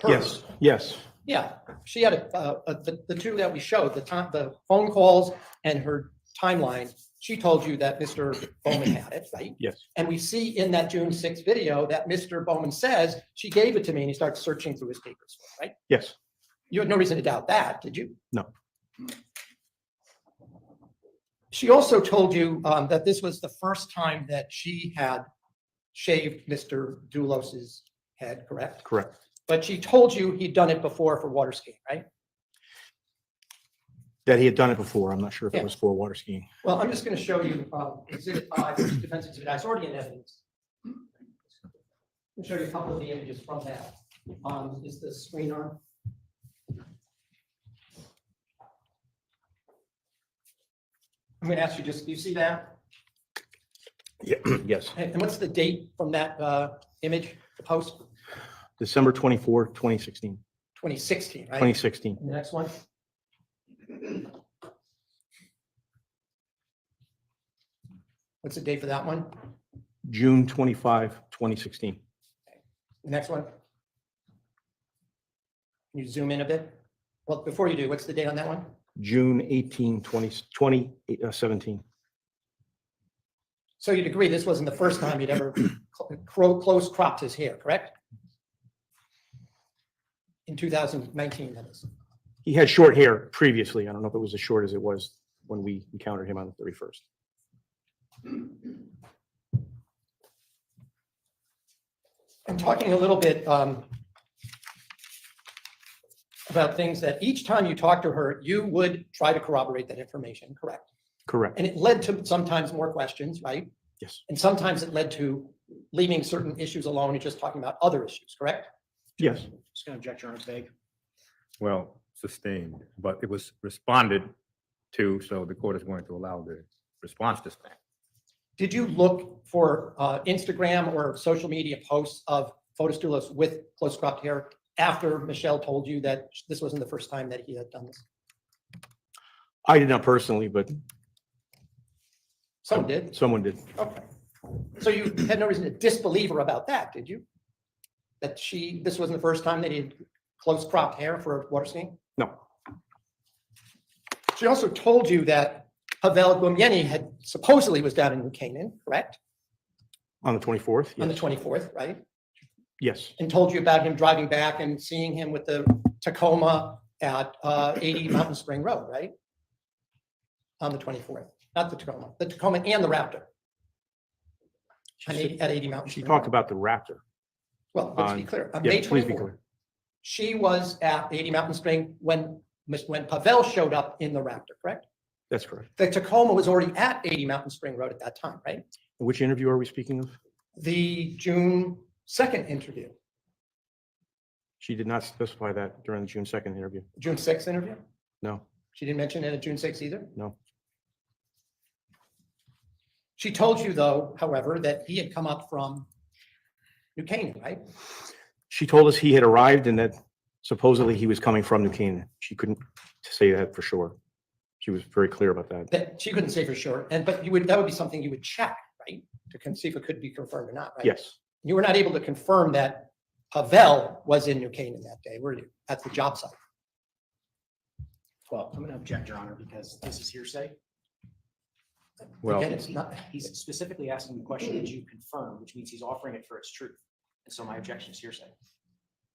Yes. Yes. Yeah, she had the two that we showed, the phone calls and her timeline. She told you that Mr. Bowman had it, right? Yes. And we see in that June 6th video that Mr. Bowman says, she gave it to me, and he starts searching through his papers, right? Yes. You had no reason to doubt that, did you? No. She also told you that this was the first time that she had shaved Mr. Dulos's head, correct? Correct. But she told you he'd done it before for water skiing, right? That he had done it before. I'm not sure if Yeah. it was for water skiing. Well, I'm just going to show you Exhibit 5, Defense Exhibit I. It's already in evidence. I'll show you a couple of the images from that. Is the screen on? I'm going to ask you just, do you see that? Yeah. Yes. And what's the date from that image, the post? December 24th, 2016. 2016, right? 2016. And the next one? What's the date for that one? June 25, 2016. The next one? Can you zoom in a bit? Well, before you do, what's the date on that one? June 18, 2017. So you'd agree this wasn't the first time you'd ever close cropped his hair, correct? In 2019, that is. He had short hair previously. I don't know if it was as short as it was when we encountered him on the 31st. I'm talking a little bit about things that each time you talk to her, you would try to corroborate that information, correct? Correct. And it led to sometimes more questions, right? Yes. And sometimes it led to leaving certain issues alone and just talking about other issues, correct? Yes. Just going to object, Your Honor, it's vague. Well, sustained, but it was responded to, so the court is going to allow the response to stand. Did you look for Instagram or social media posts of Fotis Dulos with close cropped hair after Michelle told you that this wasn't the first time that he had done this? I did not personally, but Someone did. someone did. Okay. So you had no reason to disbelieve her about that, did you? That this wasn't the first time that he had close cropped hair for a water skiing? No. She also told you that Pavel Gumieni had supposedly was down in New Canaan, correct? On the 24th? On the Yes. 24th, right? Yes. And told you about him driving back and seeing him with the Tacoma at 80 Mountain Spring Road, right? On the 24th, not the Tacoma and the Raptor. At 80 Mountain She Spring talked Road. about the Raptor. Well, let's be clear. On Yeah, May please be 24th, clear. she was at 80 Mountain Spring when Pavel showed up in the Raptor, correct? That's correct. The Tacoma was already at 80 Mountain Spring Road at that time, right? Which interview are we speaking of? The June 2nd interview, She did not specify that during the June 2nd interview. June 6th interview. No, She didn't mention it at June 6th either. no. She told you though, however, that he had come up from New Canaan, right? She told us he had arrived and that supposedly he was coming from New Canaan. She couldn't say that for sure. She was very clear about that. That she couldn't say for sure, but that would be something you would check, right? To see if it could be confirmed or not, right? Yes. You were not able to confirm that Pavel was in New Canaan that day, were you? At the job site? Well, I'm going to object, Your Honor, because this is hearsay. Well, Again, it's not. He's specifically asking the question, did you confirm, which means he's offering it for its truth. And so my objection is hearsay.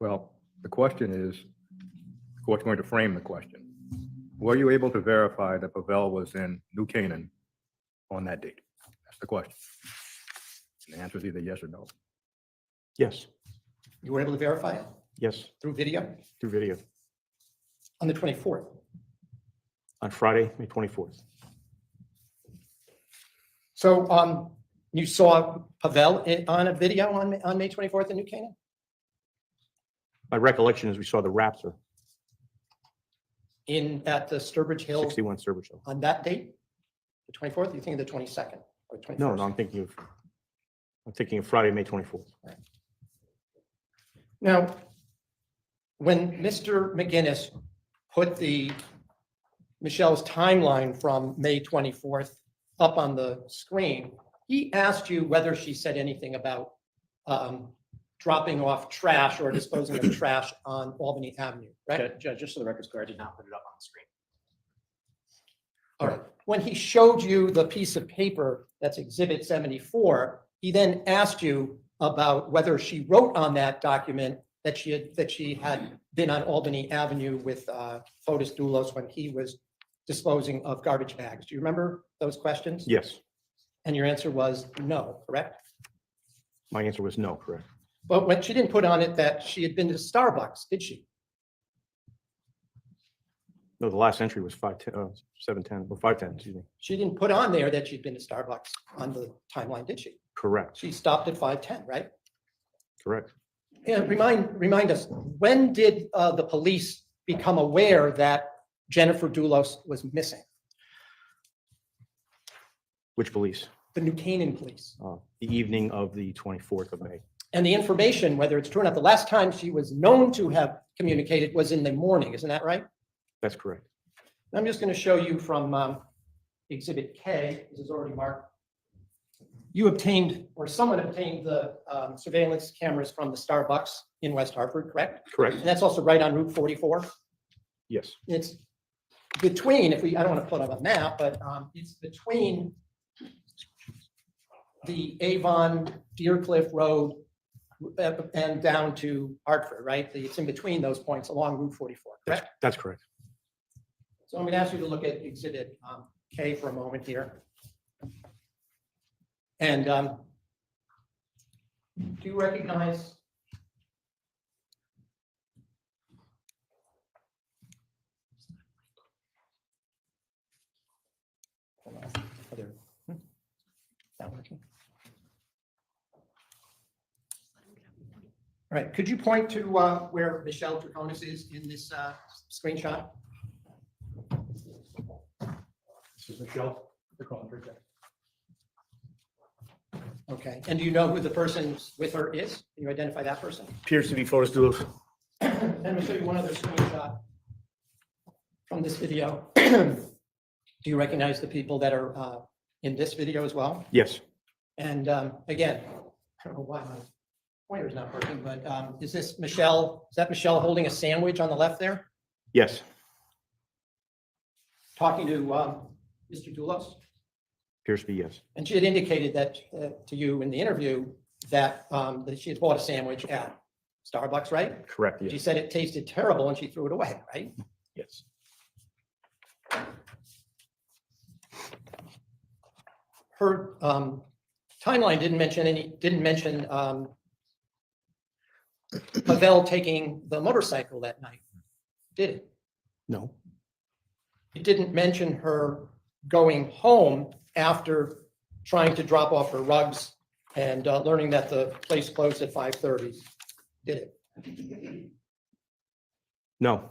Well, the question is, the court's going to frame the question. Were you able to verify that Pavel was in New Canaan on that date? That's the question. And the answer is either yes or no. Yes. You were able to verify it Yes. through video Through video. on the 24th. On Friday, May 24th. So you saw Pavel on a video on May 24th in New Canaan? My recollection is we saw the Raptor, At the Sturbridge Hill 61 Sturbridge Hill. on that date? The 24th? You think of the 22nd or 21st? No, I'm thinking of Friday, May 24th. Now, when Mr. McGinnis put Michelle's timeline from May 24th up on the screen, he asked you whether she said anything about dropping off trash or disposing of trash on Albany Avenue, right? Judge, just for the record's clear, I did not put it up on the screen. All right. When he showed you the piece of paper that's Exhibit 74, he then asked you about whether she wrote on that document that she had been on Albany Avenue with Fotis Dulos when he was disposing of garbage bags. Do you remember those questions? Yes. And your answer was no, correct? My answer was no, correct. But when she didn't put on it that she had been to Starbucks, did she? No, the last entry was 710 or 510, excuse me. She didn't put on there that she'd been to Starbucks on the timeline, did she? Correct. She stopped at 510, right? Correct. And remind us, when did the police become aware that Jennifer Dulos was missing? Which police? The New Canaan police. The evening of the 24th of May. And the information, whether it's true or not, the last time she was known to have communicated was in the morning, isn't that right? That's correct. I'm just going to show you from Exhibit K, this is already marked. You obtained, or someone obtained the surveillance cameras from the Starbucks in West Hartford, correct? Correct. And that's also right on Route 44? Yes. It's between, I don't want to put on a map, but it's between the Avon, Deercliff Road, and down to Hartford, right? It's in between those points along Route 44, correct? That's correct. So I'm going to ask you to look at Exhibit K for a moment here. And do you recognize not working. All right, could you point to where Michelle Troconis is in this screenshot? This is Michelle Troconis. Okay, and do you know who the person with her is? Can you identify that person? Appears to be Fotis Dulos. Let me show you one other screenshot from this video. Do you recognize the people that are in this video as well? Yes. And again, I don't know why my pointer's not working, but is this Michelle? Is that Michelle holding a sandwich on the left there? Yes. Talking to Mr. Dulos? Appears to be yes. And she had indicated that to you in the interview that that she had bought a sandwich at Starbucks, right? Correct. Yes. She said it tasted terrible and she threw it away, right? Yes. Her timeline didn't mention Pavel taking the motorcycle that night, did it? No. It didn't mention her going home after trying to drop off her rugs and learning that the place closed at 5:30, did it? No.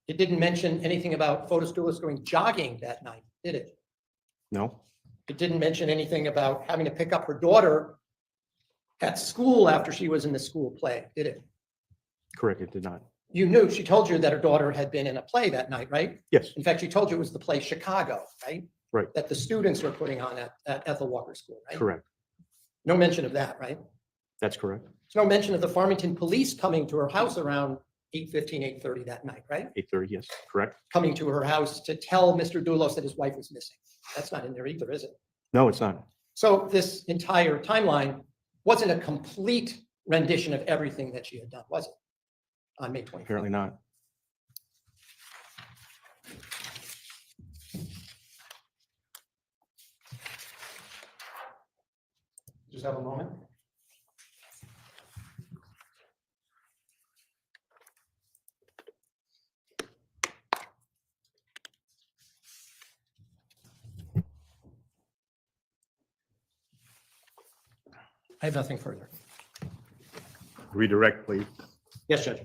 It didn't mention anything about Fotis Dulos going jogging that night, did it? No. It didn't mention anything about having to pick up her daughter at school after she was in the school play, did it? Correct. It did not. You knew, she told you that her daughter had been in a play that night, right? Yes. In fact, she told you it was the play Chicago, right? Right. That the students were putting on at Ethel Walker School, right? Correct. No mention of that, right? That's correct. There's no mention of the Farmington police coming to her house around 8:15, 8:30 that night, right? 8:30. Yes. Correct. Coming to her house to tell Mr. Dulos that his wife was missing. That's not in there either, is it? No, it's not. So this entire timeline wasn't a complete rendition of everything that she had done, was it? On May 24th. Apparently not. Just have a moment. I have nothing further. Redirect, please. Yes, Judge.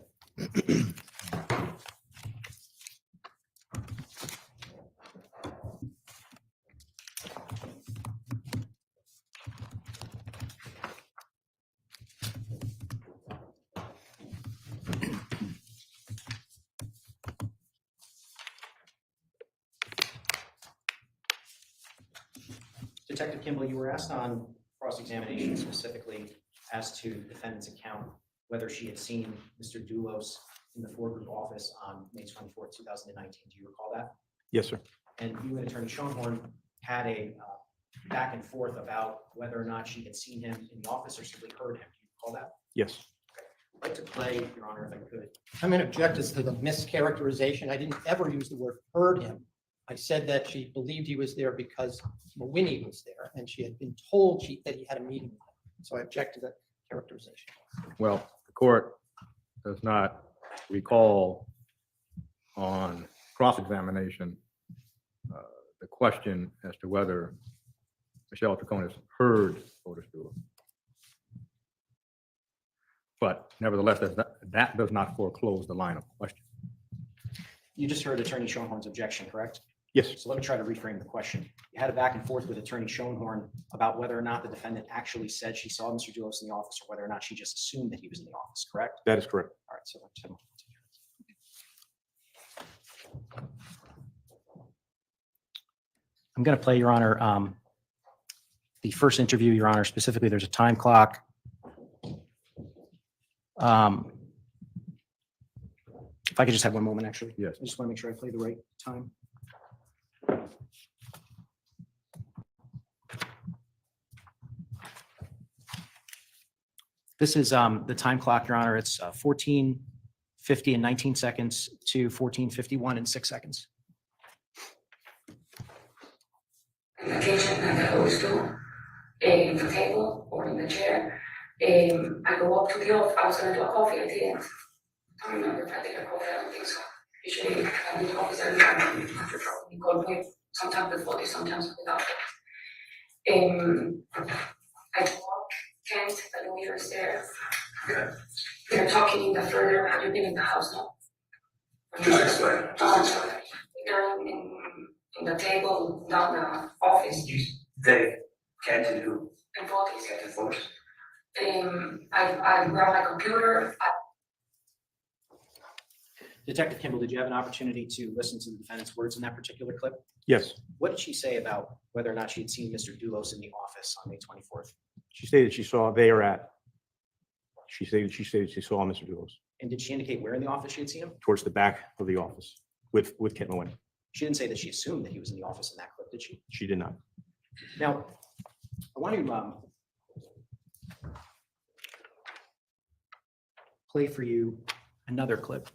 Detective Kimball, you were asked on cross-examination specifically as to defendant's account, whether she had seen Mr. Dulos in the four-group office on May 24th, 2019. Do you recall that? Yes, sir. And you and Attorney Schoenhorn had a back and forth about whether or not she had seen him in the office or simply heard him. Do you recall that? Yes. I'd like to play, Your Honor, if I could. I'm going to object as to the mischaracterization. I didn't ever use the word heard him. I said that she believed he was there because Mawinnie was there and she had been told that he had a meeting with him. So I object to that characterization. Well, the court does not recall on cross-examination the question as to whether Michelle Troconis heard Fotis Dulos. But nevertheless, that does not foreclose the line of question. You just heard Attorney Schoenhorn's objection, correct? Yes. So let me try to reframe the question. You had a back and forth with Attorney Schoenhorn about whether or not the defendant actually said she saw Mr. Dulos in the office or whether or not she just assumed that he was in the office, correct? That is correct. All right, so let's have a I'm going to play, Your Honor, the first interview, Your Honor. Specifically, there's a time clock. If I could just have one moment, actually. Yes. I just want to make sure I play the right time. This is the time clock, Your Honor. It's 14:50 and 19 seconds to 14:51 and 6 seconds. Medication like I always do, in the table or in the chair. I go up to the office. I was going to do a coffee. I didn't. I don't remember if I did a coffee. I don't think so. Usually, I do coffees every time. You call me sometimes with Fotis, sometimes without it. I walk, Kent, the lawyer is there. They're talking in the further. Have you been in the house now? Just explain. They're in the table down the office. They can't do. And Fotis. I grab my computer. Detective Kimball, did you have an opportunity to listen to the defendant's words in that particular clip? Yes. What did she say about whether or not she had seen Mr. Dulos in the office on May 24th? She stated she saw they are at. She stated she saw Mr. Dulos And did she indicate where in the office she had seen him? towards the back of the office with Kent Moen. She didn't say that she assumed that he was in the office in that clip, did she? She did not. Now, I want to play for you another clip.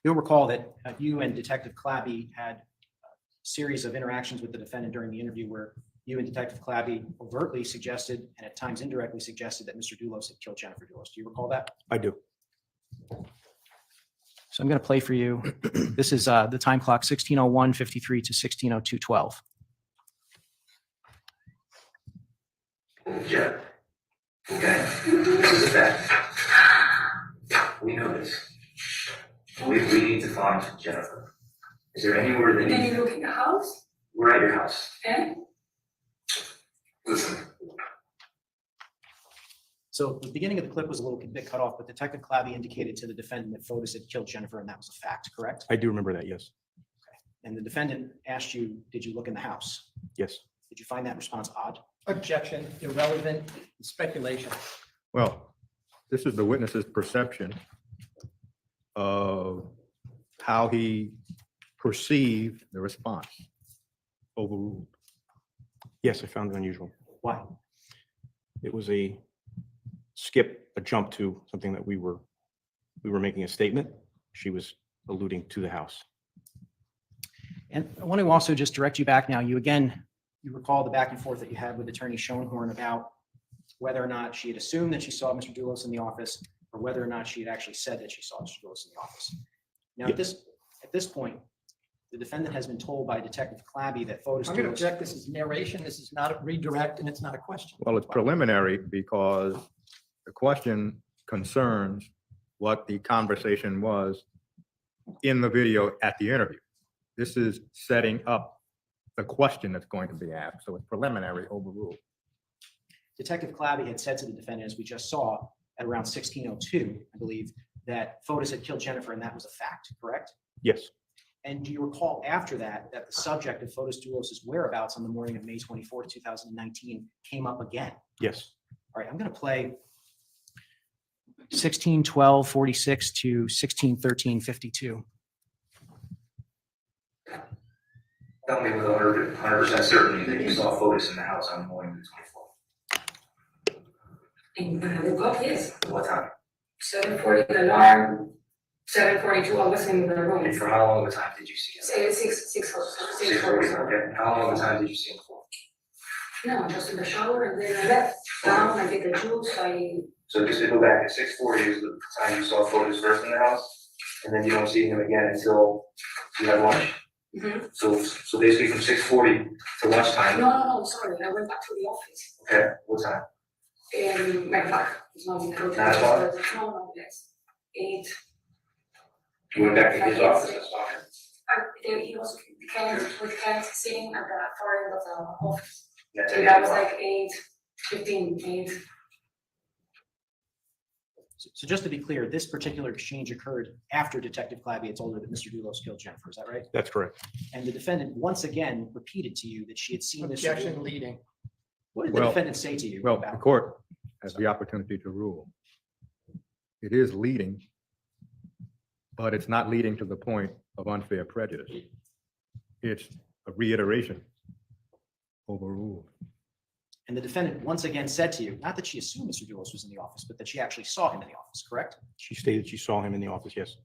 You'll recall that you and Detective Clabby had a series of interactions with the defendant during the interview where you and Detective Clabby overtly suggested and at times indirectly suggested that Mr. Dulos had killed Jennifer Dulos. Do you recall that? I do. So I'm going to play for you. This is the time clock 16:01:53 to 16:02:12. Yeah. Okay. This is a fact. We know this. We need to find Jennifer. Is there anywhere that Did you look in the house? we're at your house? And Listen. So the beginning of the clip was a little bit cut off, but Detective Clabby indicated to the defendant that Fotis had killed Jennifer, and that was a fact, correct? I do remember that, yes. And the defendant asked you, did you look in the house? Yes. Did you find that response odd? Objection, irrelevant, speculation. Well, this is the witness's perception of how he perceived the response. Overruled. Yes, I found it unusual. Why? It was a jump to something that we were making a statement. She was alluding to the house. And I want to also just direct you back now. You recall the back and forth that you had with Attorney Schoenhorn about whether or not she had assumed that she saw Mr. Dulos in the office or whether or not she had actually said that she saw Mr. Dulos in the office. Now, at this point, the defendant has been told by Detective Clabby that Fotis I'm going to Dulos. object. This is narration. This is not a redirect, and it's not a question. Well, it's preliminary because the question concerns what the conversation was in the video at the interview. This is setting up the question that's going to be asked. So it's preliminary, overruled. Detective Clabby had said to the defendant, as we just saw at around 16:02, I believe, that Fotis had killed Jennifer, and that was a fact, correct? Yes. And do you recall after that the subject of Fotis Dulos' whereabouts on the morning of May 24th, 2019 came up again? Yes. All right, I'm going to play 16:12:46 to 16:13:52. Tell me with 100% certainty that you saw Fotis in the house on the morning of the 24th. when I woke up, yes. What time? 7:40 the alarm, 7:42 I was in the room. And for how long of a time did you see him? Say 6:40. Okay. How long of a time did you see him for? No, just in the shower and then I left. Down, I get the juice, So just to go back, at 6:40 is the time you saw Fotis first in the house, and then you don't see him again until you have lunch. Mhm. So basically from 6:40 to lunchtime. No, sorry, I went back to the office. Okay, what time? 9 o'clock. It's not in the hotel. 9 o'clock? No, yes. 8. You went back to his office, that's fine. He was with Kent sitting at the far end of the office. That's So it. that was like 8:15, 8. So just to be clear, this particular exchange occurred after Detective Clabby had told her that Mr. Dulos killed Jennifer. Is that right? That's correct. And the defendant once again repeated to you that she had seen Mr. Objection, Dulos. leading. What did the defendant say to you Well, about? the court has the opportunity to rule. It is leading, but it's not leading to the point of unfair prejudice. It's a reiteration, overruled. And the defendant once again said to you, not that she assumed Mr. Dulos was in the office, but that she actually saw him in the office, correct? She stated she saw him in the office, yes.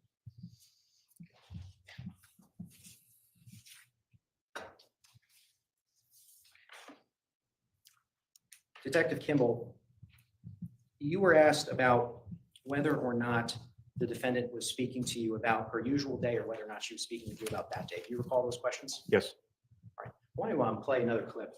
Detective Kimball, you were asked about whether or not the defendant was speaking to you about her usual day or whether or not she was speaking to you about that day. Do you recall those questions? Yes. All right. I want to play another clip.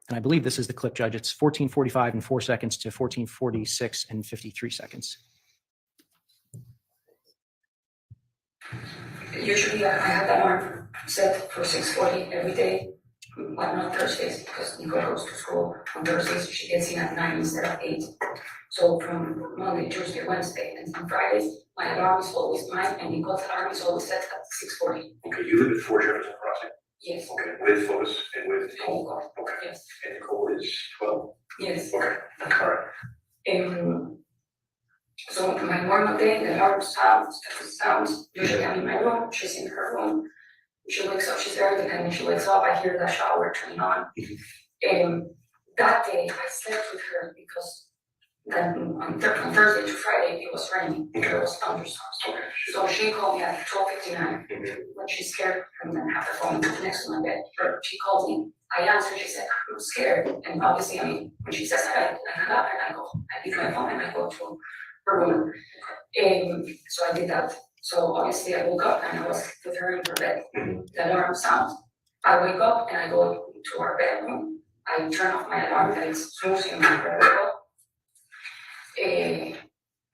And I believe this is the clip, Judge. It's 14:45 and 4 seconds to 14:46 and 53 seconds. Usually I have that alarm set for 6:40 every day, but not Thursdays because Nicole goes to school. On Thursdays, she gets in at 9 instead of 8. So from Monday, Tuesday, Wednesday, and on Fridays, my alarm is always mine, and Nicole's alarm is always set at 6:40. Okay, you live at 4 Jefferson Crossing? Yes. Okay, with Fotis and with Nicole? Nicole. Okay. Yes. And Nicole is 12? Yes. Okay, all right. So my normal day, the alarm sounds. Usually I'm in my room, she's in her room. She wakes up, she's very independent. She wakes up, I hear the shower turning on. That day I slept with her because then on Thursday to Friday it was raining. There was thunderstorms. So she called me at 12:59 when she's scared and then have the phone next to my bed. She called me. I answered, she said, I'm scared. And obviously, I mean, when she says that, I hang up and I leave my phone and I go to her room. So I did that. So obviously I woke up and I was with her in her bed. The alarm sounds. I wake up and I go to our bedroom. I turn off my alarm and it's snoozing my bedroom.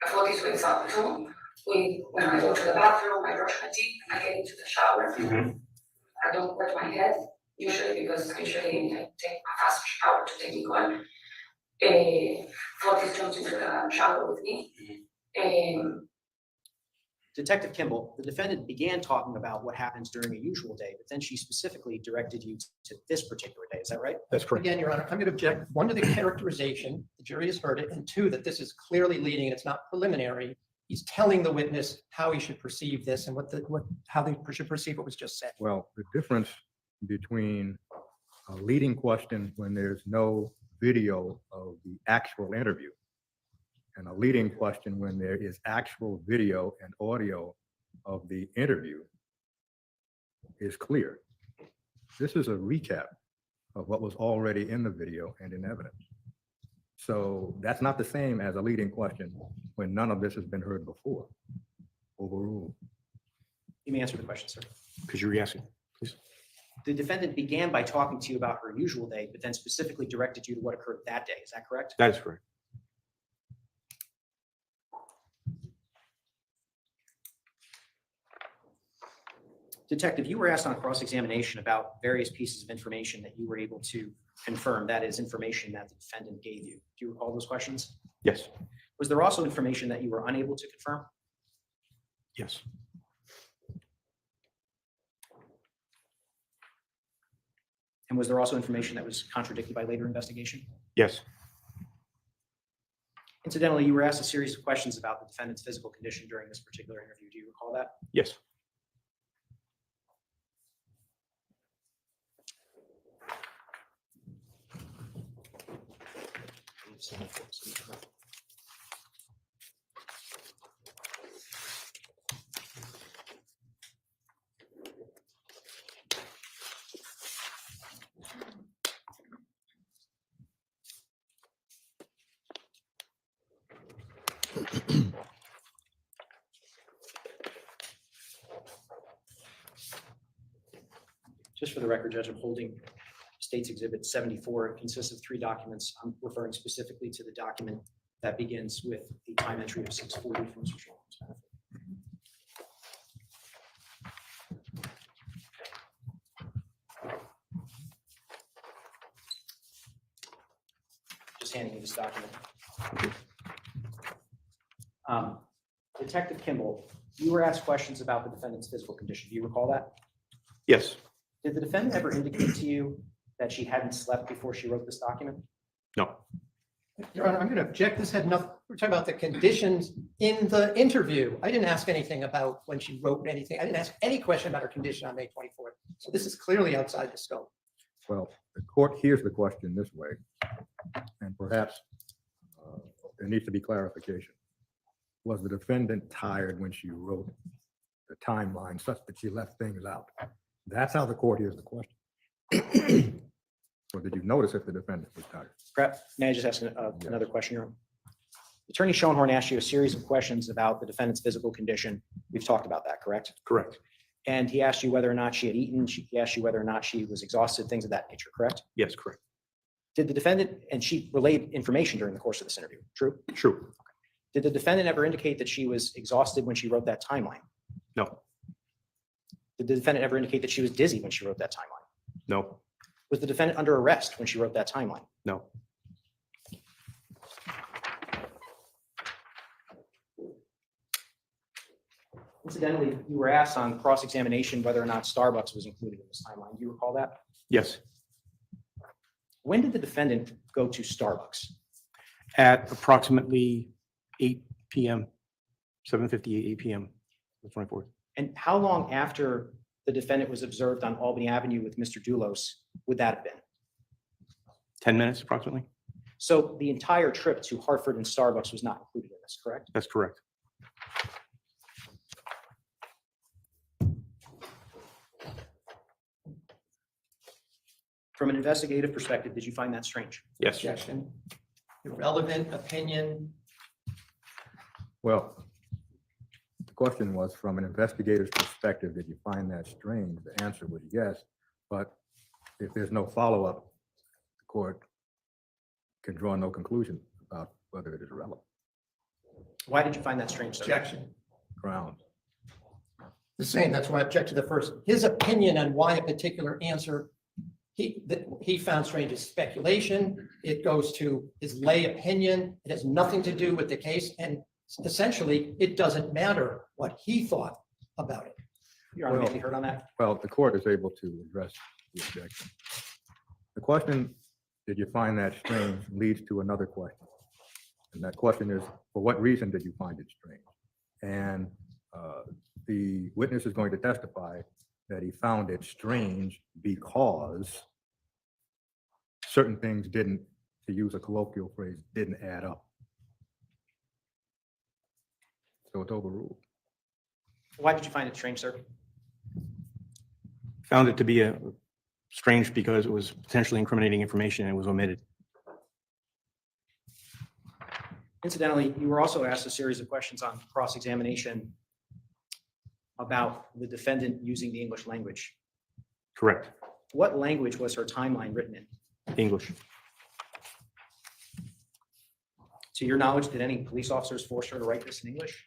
Fotis wakes up too. When I go to the bathroom, I brush my teeth, I get into the shower. I don't wet my head usually because usually I take a fast shower to take Nicole. Fotis jumps into the shower with me. Detective Kimball, the defendant began talking about what happens during a usual day, but then she specifically directed you to this particular day. Is that right? That's correct. Again, Your Honor, I'm going to object, one, to the characterization, the jury has heard it, and two, that this is clearly leading, and it's not preliminary. He's telling the witness how he should perceive this and how they should perceive what was just said. Well, the difference between a leading question when there's no video of the actual interview and a leading question when there is actual video and audio of the interview is clear. This is a recap of what was already in the video and in evidence. So that's not the same as a leading question when none of this has been heard before. Overruled. You may answer the question, sir. Could you re-ask it, please? The defendant began by talking to you about her usual day, but then specifically directed you to what occurred that day. Is that correct? That is correct. Detective, you were asked on cross-examination about various pieces of information that you were able to confirm. That is information that the defendant gave you. Do you recall those questions? Yes. Was there also information that you were unable to confirm? Yes. And was there also information that was contradicted by later investigation? Yes. Incidentally, you were asked a series of questions about the defendant's physical condition during this particular interview. Do you recall that? Yes. Just for the record, Judge, I'm holding State's Exhibit 74. It consists of 3 documents. I'm referring specifically to the document that begins with the time entry of 6:40 from Mr. Sherman's benefit. Just handing you this document. Detective Kimball, you were asked questions about the defendant's physical condition. Do you recall that? Yes. Did the defendant ever indicate to you that she hadn't slept before she wrote this document? No. Your Honor, I'm going to object. This had nothing, we're talking about the conditions in the interview. I didn't ask anything about when she wrote anything. I didn't ask any question about her condition on May 24th. So this is clearly outside the scope. Well, the court hears the question this way, and perhaps there needs to be clarification. Was the defendant tired when she wrote the timeline such that she left things out? That's how the court hears the question. Or did you notice if the defendant was tired? Perhaps, may I just ask another question here? Attorney Schoenhorn asked you a series of questions about the defendant's physical condition. We've talked about that, correct? Correct. And he asked you whether or not she had eaten. He asked you whether or not she was exhausted, things of that nature, correct? Yes, correct. Did the defendant, and she relayed information during the course of this interview, true? True. Okay. Did the defendant ever indicate that she was exhausted when she wrote that timeline? No. Did the defendant ever indicate that she was dizzy when she wrote that timeline? No, Was the defendant under arrest when she wrote that timeline? no, Incidentally, you were asked on cross-examination whether or not Starbucks was included in this timeline. Do you recall that? yes. When did the defendant go to Starbucks? At approximately 8 p.m., 7:58, 8 p.m., the 24th. And how long after the defendant was observed on Albany Avenue with Mr. Dulos would that have been? 10 minutes approximately. So the entire trip to Hartford and Starbucks was not included in this, correct? That's correct. From an investigative perspective, did you find that strange? Yes. Objection. Irrelevant opinion. Well, the question was from an investigator's perspective, did you find that strange? The answer was yes, but if there's no follow-up, the court can draw no conclusion about whether it is relevant. Why did you find that strange, sir? Objection. Grounds. The same, that's why I object to the first. His opinion on why a particular answer he found strange is speculation. It goes to his lay opinion. It has nothing to do with the case. And essentially, it doesn't matter what he thought about it. Your Honor, may I be heard on that? Well, the court is able to address the objection. The question, did you find that strange, leads to another question. And that question is, for what reason did you find it strange? And the witness is going to testify that he found it strange because certain things didn't, to use a colloquial phrase, didn't add up. So it's overruled. Why did you find it strange, sir? Found it to be strange because it was potentially incriminating information and it was omitted. Incidentally, you were also asked a series of questions on cross-examination about the defendant using the English language. Correct. What language was her timeline written in? English. To your knowledge, did any police officers force her to write this in English?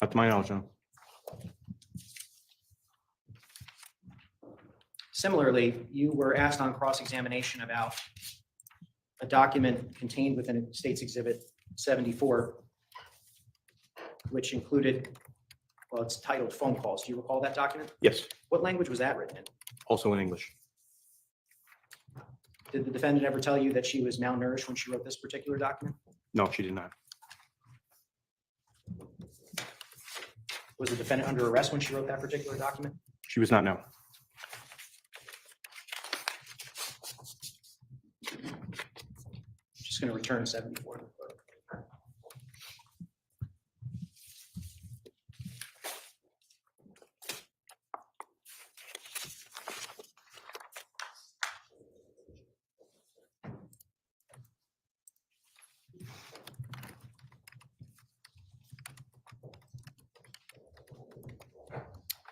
Not to my knowledge, no. Similarly, you were asked on cross-examination about a document contained within State's Exhibit 74, which included, well, it's titled phone calls. Do you recall that document? Yes, What language was that written in? also in English. Did the defendant ever tell you that she was malnourished when she wrote this particular document? No, she did not. Was the defendant under arrest when she wrote that particular document? She was not, no. Just going to return 74.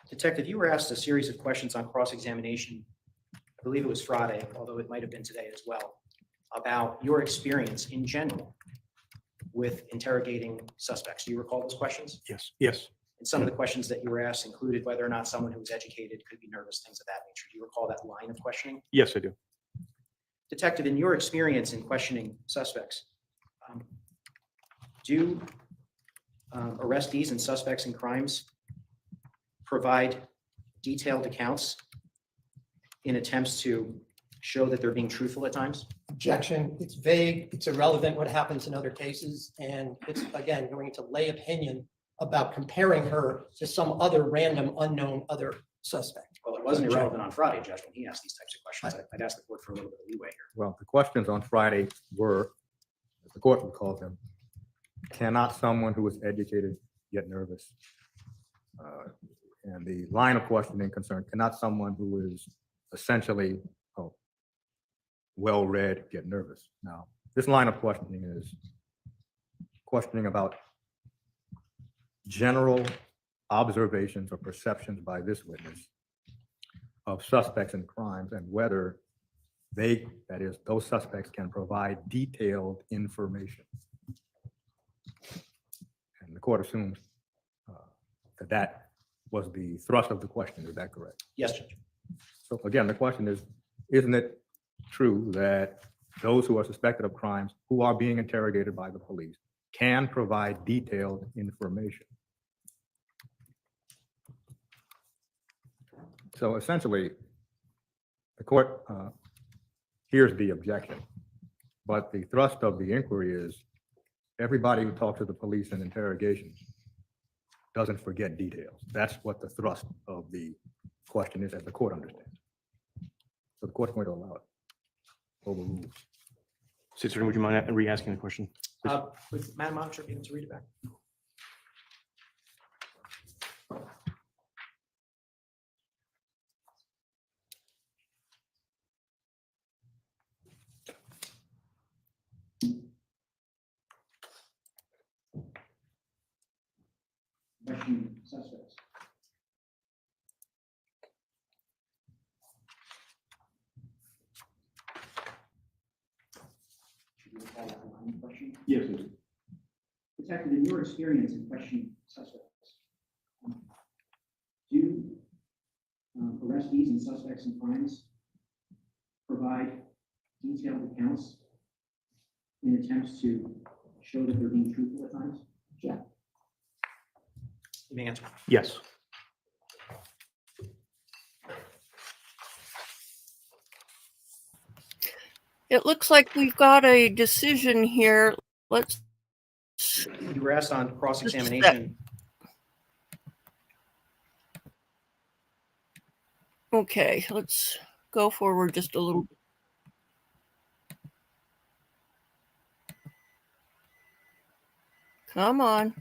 Detective, you were asked a series of questions on cross-examination, I believe it was Friday, although it might have been today as well, about your experience in general with interrogating suspects. Do you recall those questions? Yes, yes, And some of the questions that you were asked included whether or not someone who was educated could be nervous, things of that nature. Do you recall that line of questioning? yes, I do. Detective, in your experience in questioning suspects, do arrestees and suspects in crimes provide detailed accounts in attempts to show that they're being truthful at times? Objection. It's vague. It's irrelevant what happens in other cases. And it's, again, going into lay opinion about comparing her to some other random unknown other suspect. Well, it wasn't irrelevant on Friday, Judge, when he asked these types of questions. I'd ask the court for a little bit of leeway here. Well, the questions on Friday were, as the court would call them, cannot someone who is educated get nervous? And the line of questioning concerned, cannot someone who is essentially well-read get nervous? Now, this line of questioning is questioning about general observations or perceptions by this witness of suspects in crimes and whether they, that is, those suspects can provide detailed information. And the court assumes that was the thrust of the question. Is that correct? Yes, Judge. So again, the question is, isn't it true that those who are suspected of crimes who are being interrogated by the police can provide detailed information? So essentially, the court hears the objection, but the thrust of the inquiry is everybody who talks to the police in interrogations doesn't forget details. That's what the thrust of the question is, as the court understands. So the court's going to allow it. Overruled. Sister, would you mind re-asking the question? Would Madam Monitor be able to read it back? Question suspects. Yes, please. Detective, in your experience in questioning suspects, do arrestees and suspects in crimes provide detailed accounts in attempts to show that they're being truthful at times? Yeah. Let me answer. Yes. It looks like we've got a decision here. Let's. You were asked on cross-examination. Okay, let's go forward just a little. Come on.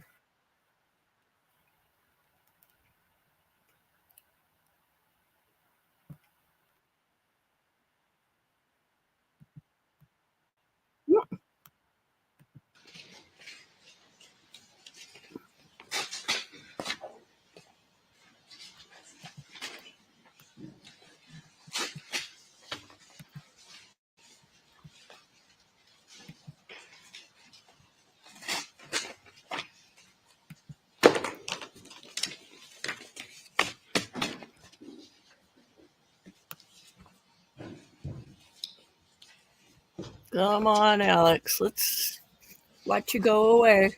Come on, Alex. Let's let you go away.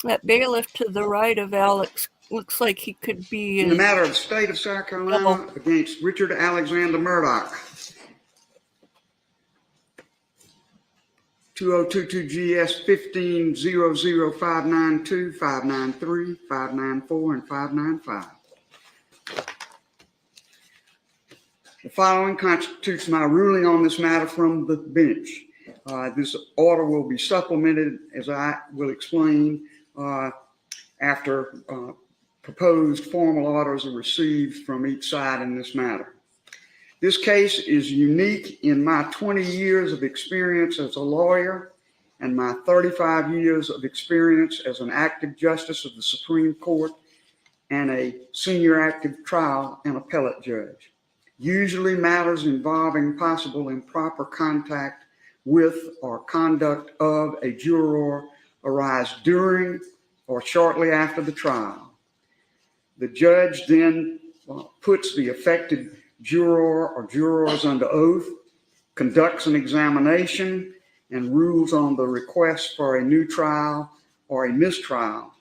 That bailiff to the right of Alex looks like he could be In the matter of the state of South Carolina against Richard Alexander Murdaugh, 2022 GS 1500592593, 593, 594, and 595. The following constitutes my ruling on this matter from the bench. This order will be supplemented, as I will explain, after proposed formal orders are received from each side in this matter. This case is unique in my 20 years of experience as a lawyer and my 35 years of experience as an active justice of the Supreme Court and a senior active trial and appellate judge. Usually matters involving possible improper contact with or conduct of a juror arise during or shortly after the trial. The judge then puts the affected juror or jurors under oath, conducts an examination, and rules on the request for a new trial or a mistrial.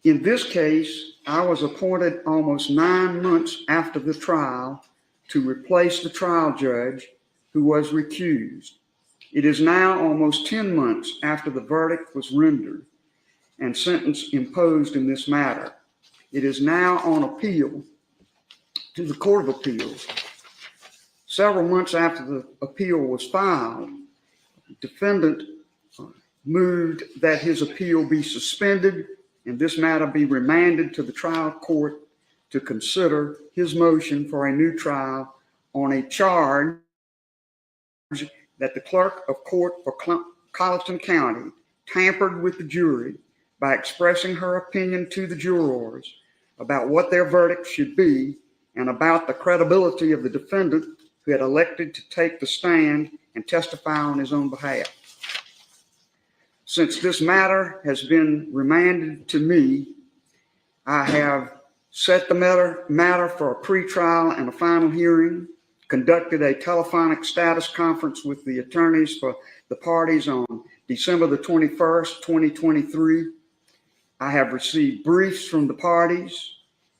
In this case, I was appointed almost 9 months after the trial to replace the trial judge who was recused. It is now almost 10 months after the verdict was rendered and sentence imposed in this matter. It is now on appeal to the Court of Appeals. Several months after the appeal was filed, the defendant moved that his appeal be suspended and this matter be remanded to the trial court to consider his motion for a new trial on a charge that the clerk of court for Colleton County tampered with the jury by expressing her opinion to the jurors about what their verdict should be and about the credibility of the defendant who had elected to take the stand and testify on his own behalf. Since this matter has been remanded to me, I have set the matter for a pretrial and a final hearing, conducted a telephonic status conference with the attorneys for the parties on December the 21st, 2023. I have received briefs from the parties.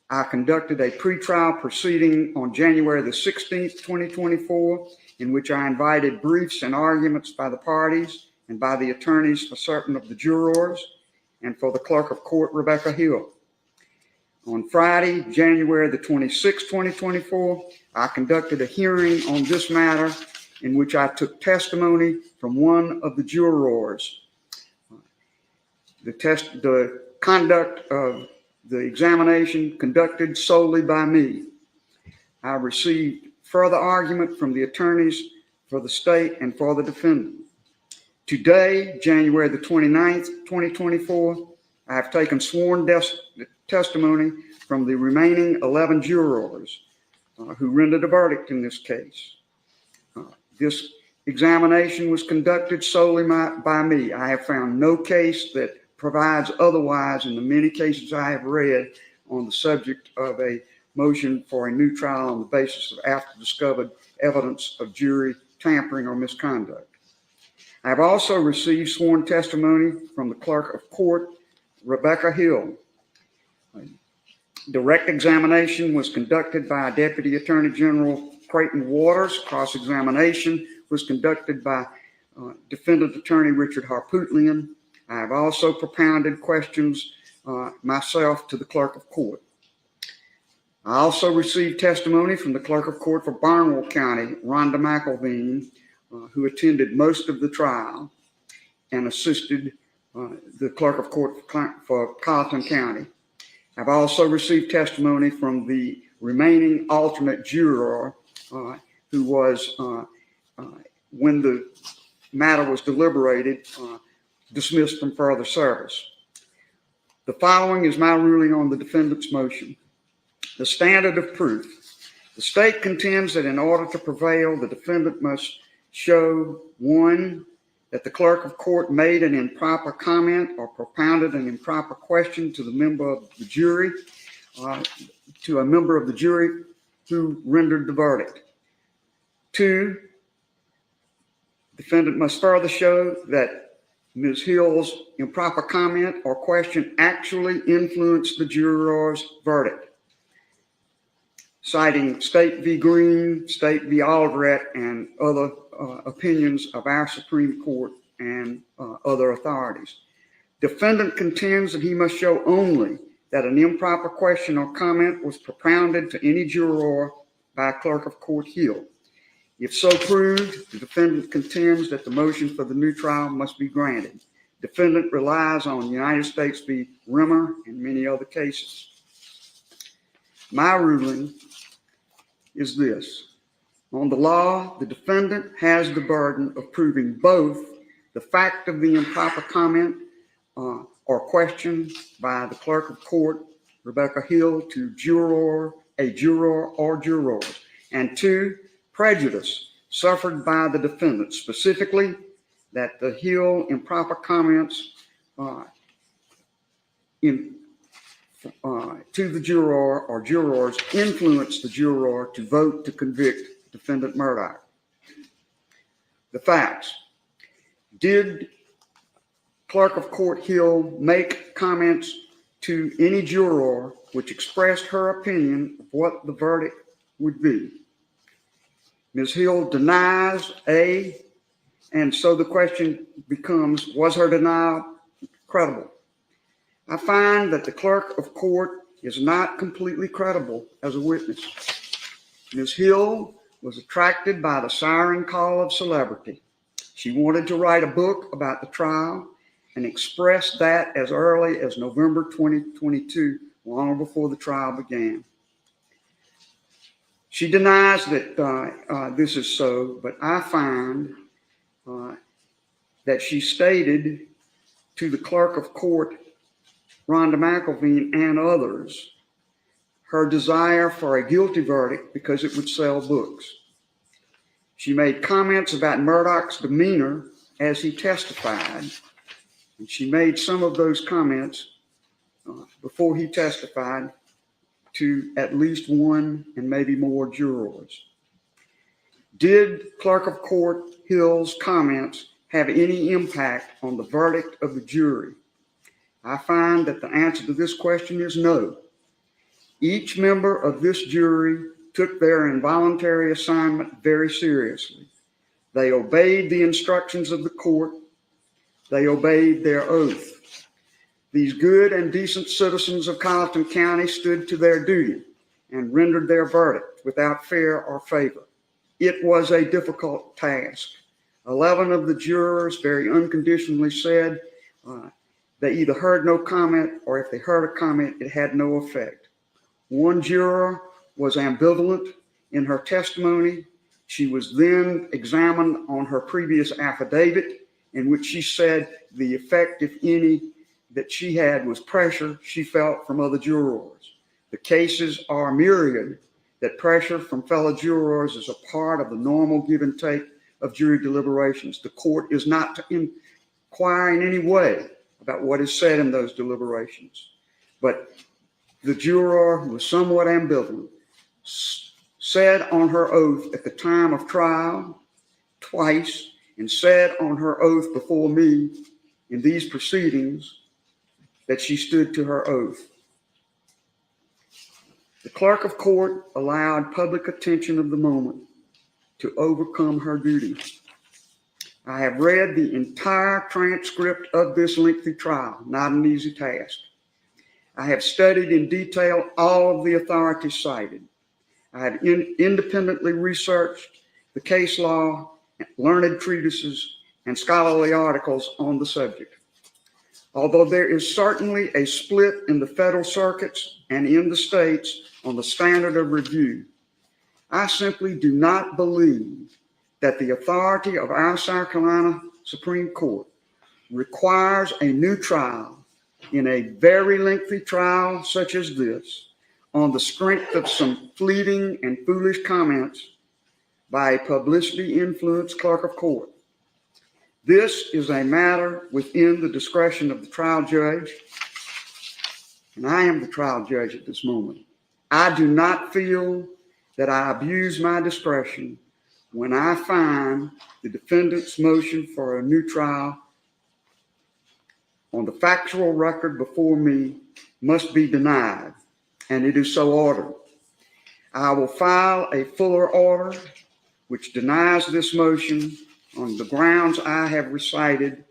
I conducted a pretrial proceeding on January the 16th, 2024, in which I invited briefs and arguments by the parties and by the attorneys for certain of the jurors and for the clerk of court, Rebecca Hill. On Friday, January the 26th, 2024, I conducted a hearing on this matter in which I took testimony from one of the jurors. The conduct of the examination conducted solely by me. I received further argument from the attorneys for the state and for the defendant. Today, January the 29th, 2024, I have taken sworn testimony from the remaining 11 jurors who rendered a verdict in this case. This examination was conducted solely by me. I have found no case that provides otherwise in the many cases I have read on the subject of a motion for a new trial on the basis of after discovered evidence of jury tampering or misconduct. I have also received sworn testimony from the clerk of court, Rebecca Hill. Direct examination was conducted by Deputy Attorney General Creighton Waters. Cross-examination was conducted by Defendant Attorney Richard Harpootlian. I have also propounded questions myself to the clerk of court. I also received testimony from the clerk of court for Barnwell County, Rhonda McElveen, who attended most of the trial and assisted the clerk of court for Colleton County. I've also received testimony from the remaining alternate juror who was, when the matter was deliberated, dismissed from further service. The following is my ruling on the defendant's motion. The standard of proof. The state contends that in order to prevail, the defendant must show, one, that the clerk of court made an improper comment or propounded an improper question to the member of the jury, to a member of the jury who rendered the verdict. Two, defendant must further show that Ms. Hill's improper comment or question actually influenced the juror's verdict, citing State v. Green, State v. Aldrett, and other opinions of our Supreme Court and other authorities. Defendant contends that he must show only that an improper question or comment was propounded to any juror by clerk of court Hill. If so proved, the defendant contends that the motion for the new trial must be granted. Defendant relies on United States v. Rimmer and many other cases. My ruling is this. On the law, the defendant has the burden of proving both the fact of the improper comment or question by the clerk of court, Rebecca Hill, to a juror or jurors, and two, prejudice suffered by the defendant, specifically that the Hill improper comments to the juror or jurors influenced the juror to vote to convict defendant Murdaugh. The facts. Did clerk of court Hill make comments to any juror which expressed her opinion of what the verdict would be? Ms. Hill denies A, and so the question becomes, was her denial credible? I find that the clerk of court is not completely credible as a witness. Ms. Hill was attracted by the siren call of celebrity. She wanted to write a book about the trial and expressed that as early as November 2022, long before the trial began. She denies that this is so, but I find that she stated to the clerk of court, Rhonda McElveen, and others, her desire for a guilty verdict because it would sell books. She made comments about Murdaugh's demeanor as he testified, And she made some of those comments before he testified to at least one and maybe more jurors. Did Clerk of Court Hill's comments have any impact on the verdict of the jury? I find that the answer to this question is no. Each member of this jury took their involuntary assignment very seriously. They obeyed the instructions of the court. They obeyed their oath. These good and decent citizens of Colleton County stood to their duty and rendered their verdict without fear or favor. It was a difficult task. 11 of the jurors very unconditionally said they either heard no comment, or if they heard a comment, it had no effect. One juror was ambivalent in her testimony. She was then examined on her previous affidavit, in which she said the effect, if any, that she had was pressure she felt from other jurors. The cases are myriad that pressure from fellow jurors is a part of the normal give and take of jury deliberations. The court is not to inquire in any way about what is said in those deliberations. But the juror, who was somewhat ambivalent, said on her oath at the time of trial twice, and said on her oath before me in these proceedings that she stood to her oath. The clerk of court allowed public attention of the moment to overcome her duty. I have read the entire transcript of this lengthy trial, not an easy task. I have studied in detail all of the authorities cited. I have independently researched the case law, learned treatises, and scholarly articles on the subject. Although there is certainly a split in the federal circuits and in the states on the standard of review, I simply do not believe that the authority of our South Carolina Supreme Court requires a new trial in a very lengthy trial such as this on the strength of some fleeting and foolish comments by a publicity-influenced clerk of court. This is a matter within the discretion of the trial judge, and I am the trial judge at this moment. I do not feel that I abuse my discretion when I find the defendant's motion for a new trial on the factual record before me must be denied, and it is so ordered. I will file a fuller order which denies this motion on the grounds I have recited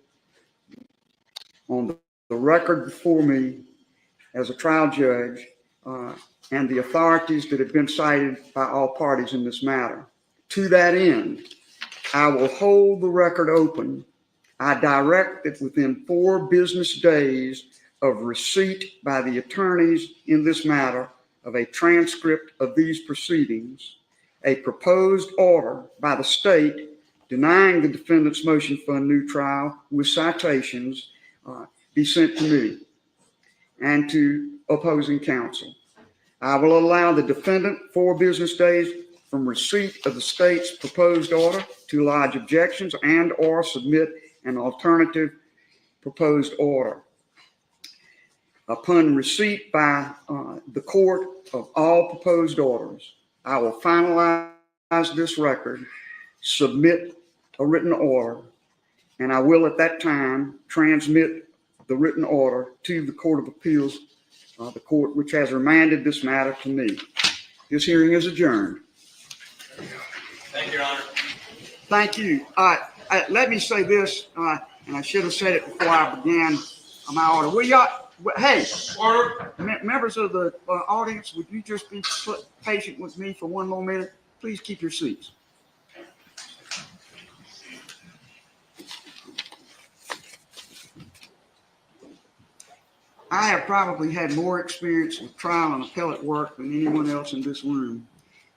on the record before me as a trial judge and the authorities that have been cited by all parties in this matter. To that end, I will hold the record open. I direct that within 4 business days of receipt by the attorneys in this matter of a transcript of these proceedings, a proposed order by the state denying the defendant's motion for a new trial with citations be sent to me and to opposing counsel. I will allow the defendant 4 business days from receipt of the state's proposed order to lodge objections and or submit an alternative proposed order. Upon receipt by the court of all proposed orders, I will finalize this record, submit a written order, and I will at that time transmit the written order to the Court of Appeals, the court which has remanded this matter to me. This hearing is adjourned. Thank you, Your Honor. Thank you. Let me say this, and I should have said it before I began my order. Hey, members of the audience, would you just be patient with me for one more minute? Please keep your seats. I have probably had more experience with trial and appellate work than anyone else in this room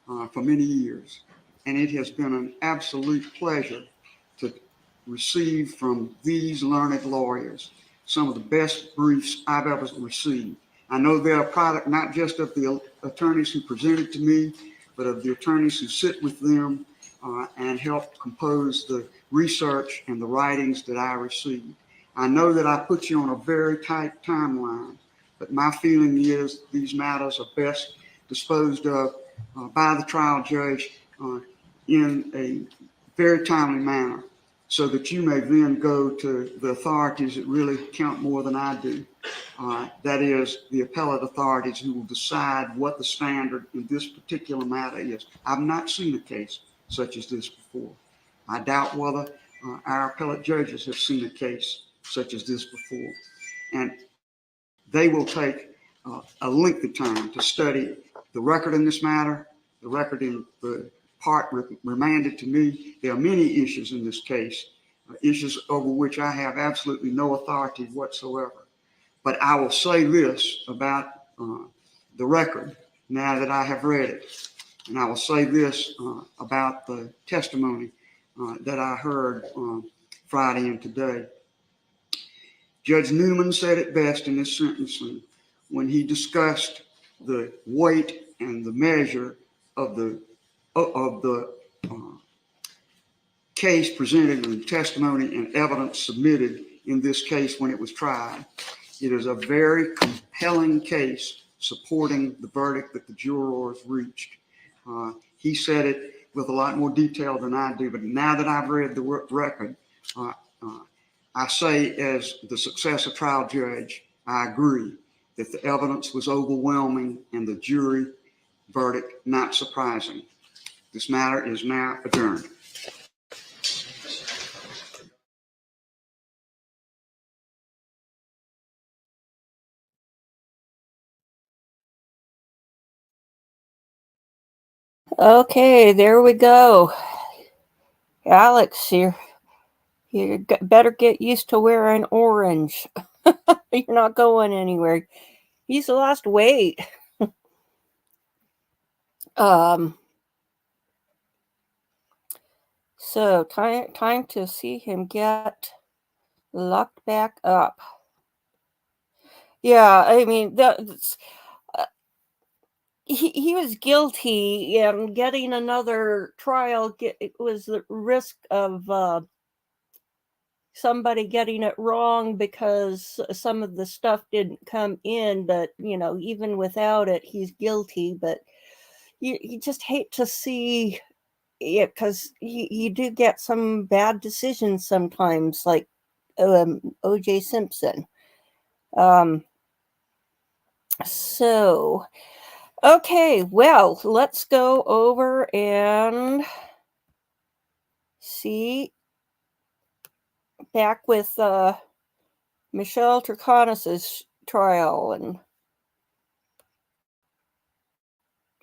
for many years. And it has been an absolute pleasure to receive from these learned lawyers some of the best briefs I've ever received. I know they're a product not just of the attorneys who presented to me, but of the attorneys who sit with them and help compose the research and the writings that I received. I know that I put you on a very tight timeline, but my feeling is these matters are best disposed of by the trial judge in a very timely manner, so that you may then go to the authorities that really count more than I do. That is, the appellate authorities who will decide what the standard in this particular matter is. I've not seen a case such as this before. I doubt whether our appellate judges have seen a case such as this before. And they will take a length of time to study the record in this matter, the record in the part remanded to me. There are many issues in this case, issues over which I have absolutely no authority whatsoever. But I will say this about the record now that I have read it. And I will say this about the testimony that I heard Friday and today. Judge Newman said it best in his sentencing when he discussed the weight and the measure of the case presented and testimony and evidence submitted in this case when it was tried. It is a very compelling case supporting the verdict that the jurors reached. He said it with a lot more detail than I do, but now that I've read the record, I say, as the successor trial judge, I agree that the evidence was overwhelming and the jury verdict not surprising. This matter is now adjourned. Okay, there we go. Alex, better get used to wearing orange. You're not going anywhere. He's lost weight. So time to see him get locked back up. Yeah, I mean, he was guilty, and getting another trial it was the risk of somebody getting it wrong because some of the stuff didn't come in. But even without it, he's guilty. But you just hate to see it, because you do get some bad decisions sometimes, like O.J. Simpson. So, okay, well, let's go over and see back with Michelle Troconis' trial, and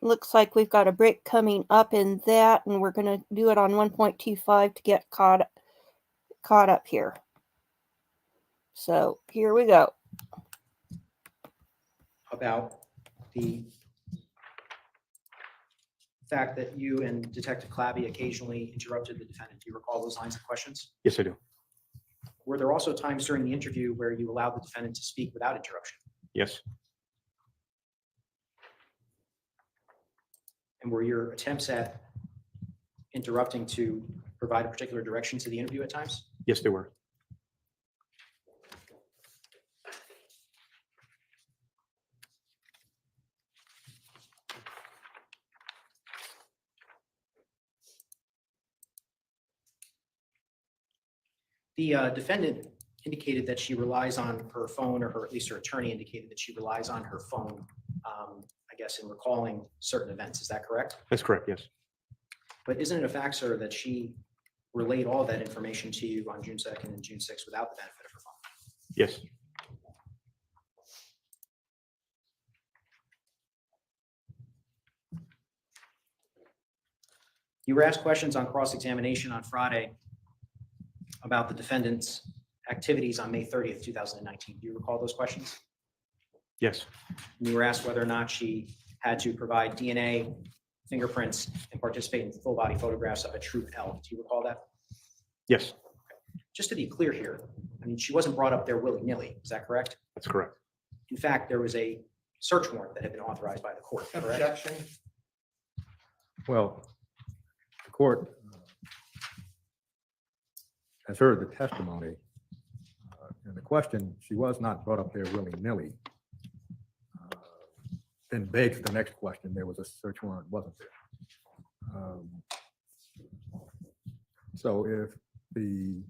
looks like we've got a break coming up in that, and we're going to do it on 1.25 to get caught up here. So here we go. About the fact that you and Detective Clabby occasionally interrupted the defendant. Do you recall those lines of questions? Yes, I do. Were there also times during the interview where you allowed the defendant to speak without interruption? Yes. And were your attempts at interrupting to provide a particular direction to the interview at times? Yes, they were. The defendant indicated that she relies on her phone, or at least her attorney indicated that she relies on her phone, I guess, in recalling certain events. Is that correct? That's correct, yes. But isn't it a fact, sir, that she relayed all that information to you on June 2nd and June 6th without the benefit of her phone? Yes. You were asked questions on cross-examination on Friday about the defendant's activities on May 30th, 2019. Do you recall those questions? Yes. And you were asked whether or not she had to provide DNA, fingerprints, and participate in full body photographs of a troop L. Do you recall that? Yes. Just to be clear here, I mean, she wasn't brought up there willy-nilly. Is that correct? That's correct. In fact, there was a search warrant that had been authorized by the court. Correct? Objection. Well, the court has heard the testimony. And the question, she was not brought up there willy-nilly. Then begs the next question. There was a search warrant, wasn't there? So if the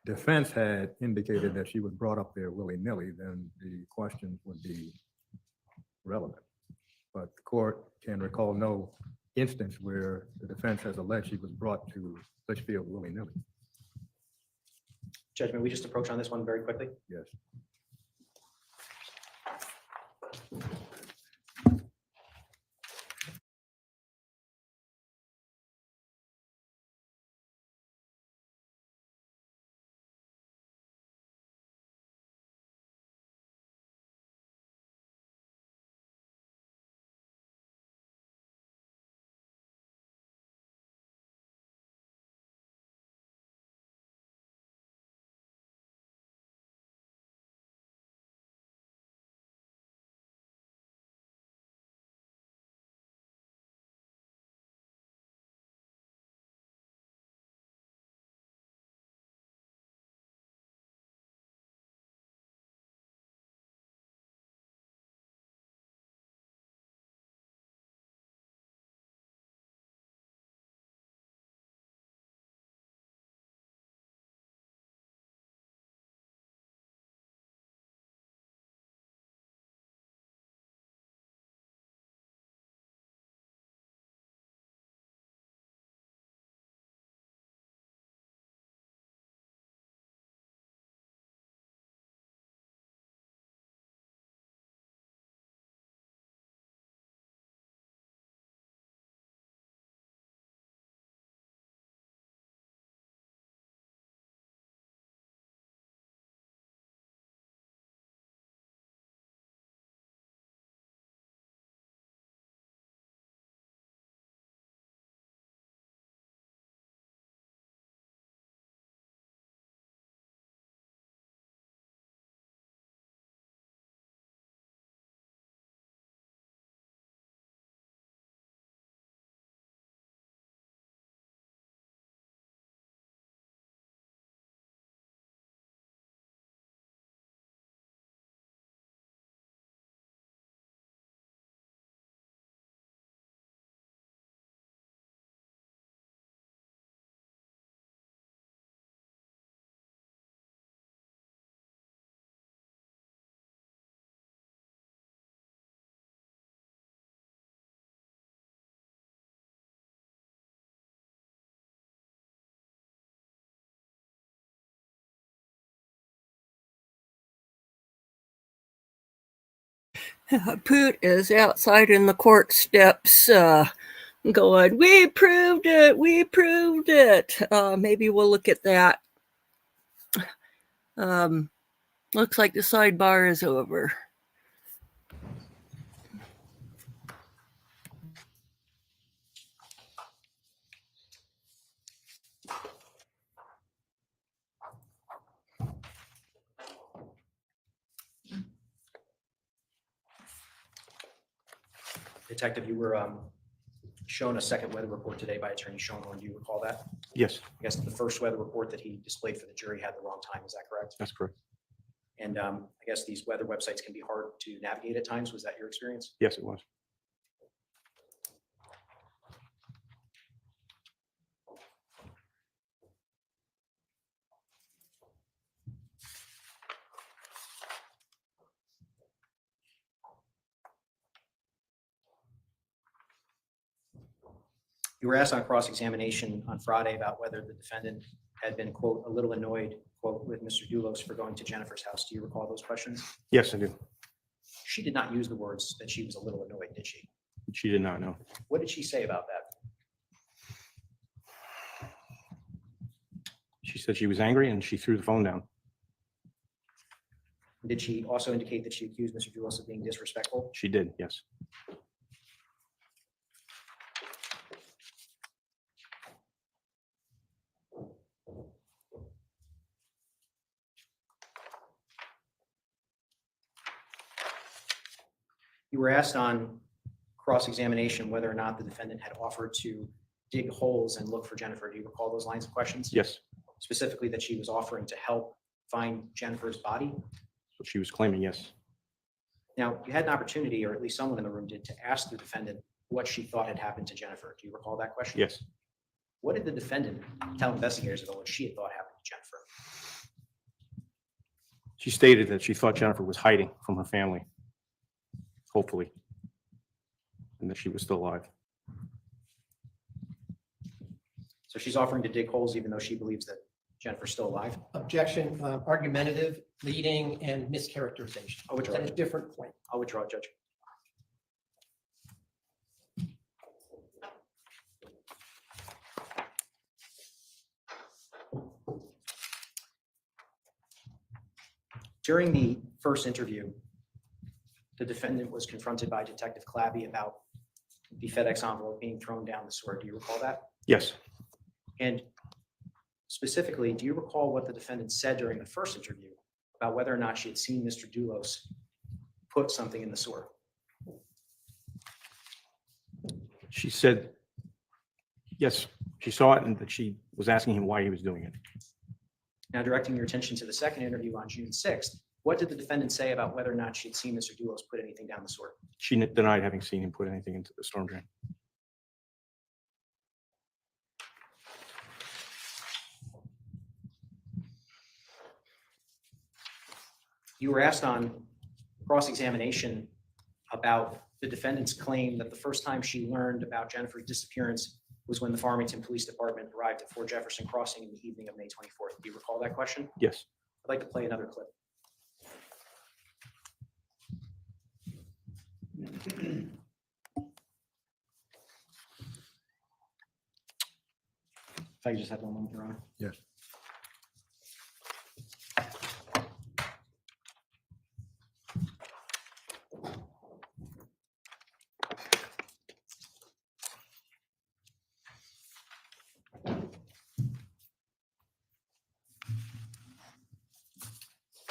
defense had indicated that she was brought up there willy-nilly, then the questions would be relevant. But the court can recall no instance where the defense has alleged she was brought to Litchfield willy-nilly. Judge, may we just approach on this one very quickly? Yes. Poot is outside in the court steps going, "We proved it, we proved it." Maybe we'll look at that. Looks like the sidebar is over. Detective, you were shown a second weather report today by Attorney Schoenhorn. Do you recall that? Yes, I guess the first weather report that he displayed for the jury had the wrong time. Is that correct? that's correct. And I guess these weather websites can be hard to navigate at times. Was that your experience? Yes, it was. You were asked on cross-examination on Friday about whether the defendant had been, quote, a little annoyed, quote, with Mr. Dulos for going to Jennifer's house. Do you recall those questions? Yes, I do. She did not use the words that she was a little annoyed, did she? She did not know. What did she say about that? She said she was angry and she threw the phone down. Did she also indicate that she accused Mr. Dulos of being disrespectful? She did, yes. You were asked on cross-examination whether or not the defendant had offered to dig holes and look for Jennifer. Do you recall those lines of questions? Yes. Specifically that she was offering to help find Jennifer's body? So she was claiming, yes. Now, you had an opportunity, or at least someone in the room did, to ask the defendant what she thought had happened to Jennifer. Do you recall that question? Yes. What did the defendant tell investigators about what she had thought happened to Jennifer? She stated that she thought Jennifer was hiding from her family, hopefully, and that she was still alive. So she's offering to dig holes even though she believes that Jennifer's still alive? Objection, argumentative, leading, and mischaracterization. I'll withdraw. At a different point. I'll withdraw, Judge. During the first interview, the defendant was confronted by Detective Clabby about the FedEx envelope being thrown down the sewer. Do you recall that? Yes. And specifically, do you recall what the defendant said during the first interview about whether or not she had seen Mr. Dulos put something in the sewer? She said, yes, she saw it and that she was asking him why he was doing it. Now, directing your attention to the second interview on June 6th, what did the defendant say about whether or not she had seen Mr. Dulos put anything down the sewer? She denied having seen him put anything into the storm drain. You were asked on cross-examination about the defendant's claim that the first time she learned about Jennifer's disappearance was when the Farmington Police Department arrived at Fort Jefferson Crossing in the evening of May 24th. Do you recall that question? Yes. I'd like to play another clip. If I could just have one moment, Your Honor. Yes.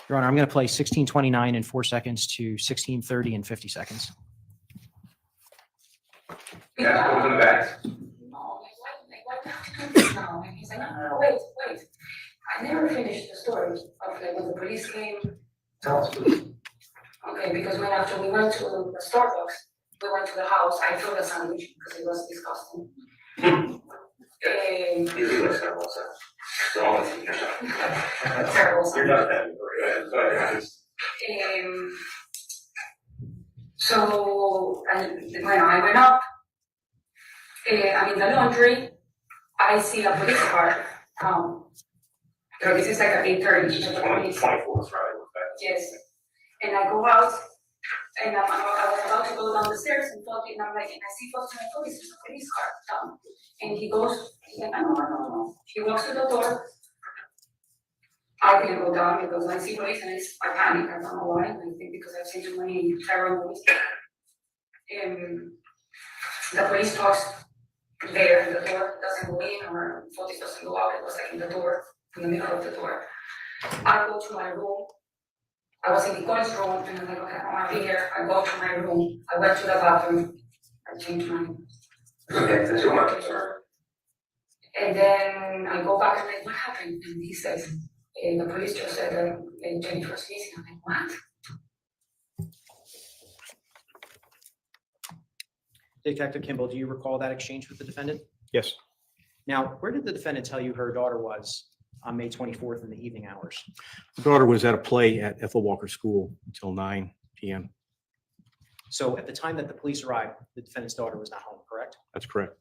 Your Honor, I'm going to play 1629 in 4 seconds to 1630 in 50 seconds. Yeah, open the bags. No, and he's like, no, wait. I never finished the story of like when the police came. Okay, because when after we went to the Starbucks, we went to the house, I threw the sandwich because it was disgusting. Terrible You're not that. Go ahead. So, and when I went up, I'm in the laundry, I see a police car come. So this is like at 8:30. 24th, right? Yes. And I go out, and I was about to go down the stairs and I'm like, and I see Fotis Dulos, there's a police car down. And he's like, no. He walks to the door. I didn't go down because I see police and I panic. I don't know why. I think because I've seen too many terror movies. The police talks there, and the door doesn't go in, or Fotis doesn't go out. It was like in the door, in the middle of the door. I go to my room. I was in Nicole's room, and I'm like, okay, I want to be here. I go to my room. I went to the bathroom. I changed my. Okay, that's too much, sir. And then I go back and I'm like, what happened? And he says, the police just said that Jennifer's missing. I'm like, what? Detective Kimball, do you recall that exchange with the defendant? Yes. Now, where did the defendant tell you her daughter was on May 24th in the evening hours? The daughter was at a play at Ethel Walker School until 9 p.m. So at the time that the police arrived, the defendant's daughter was not home, correct? That's correct.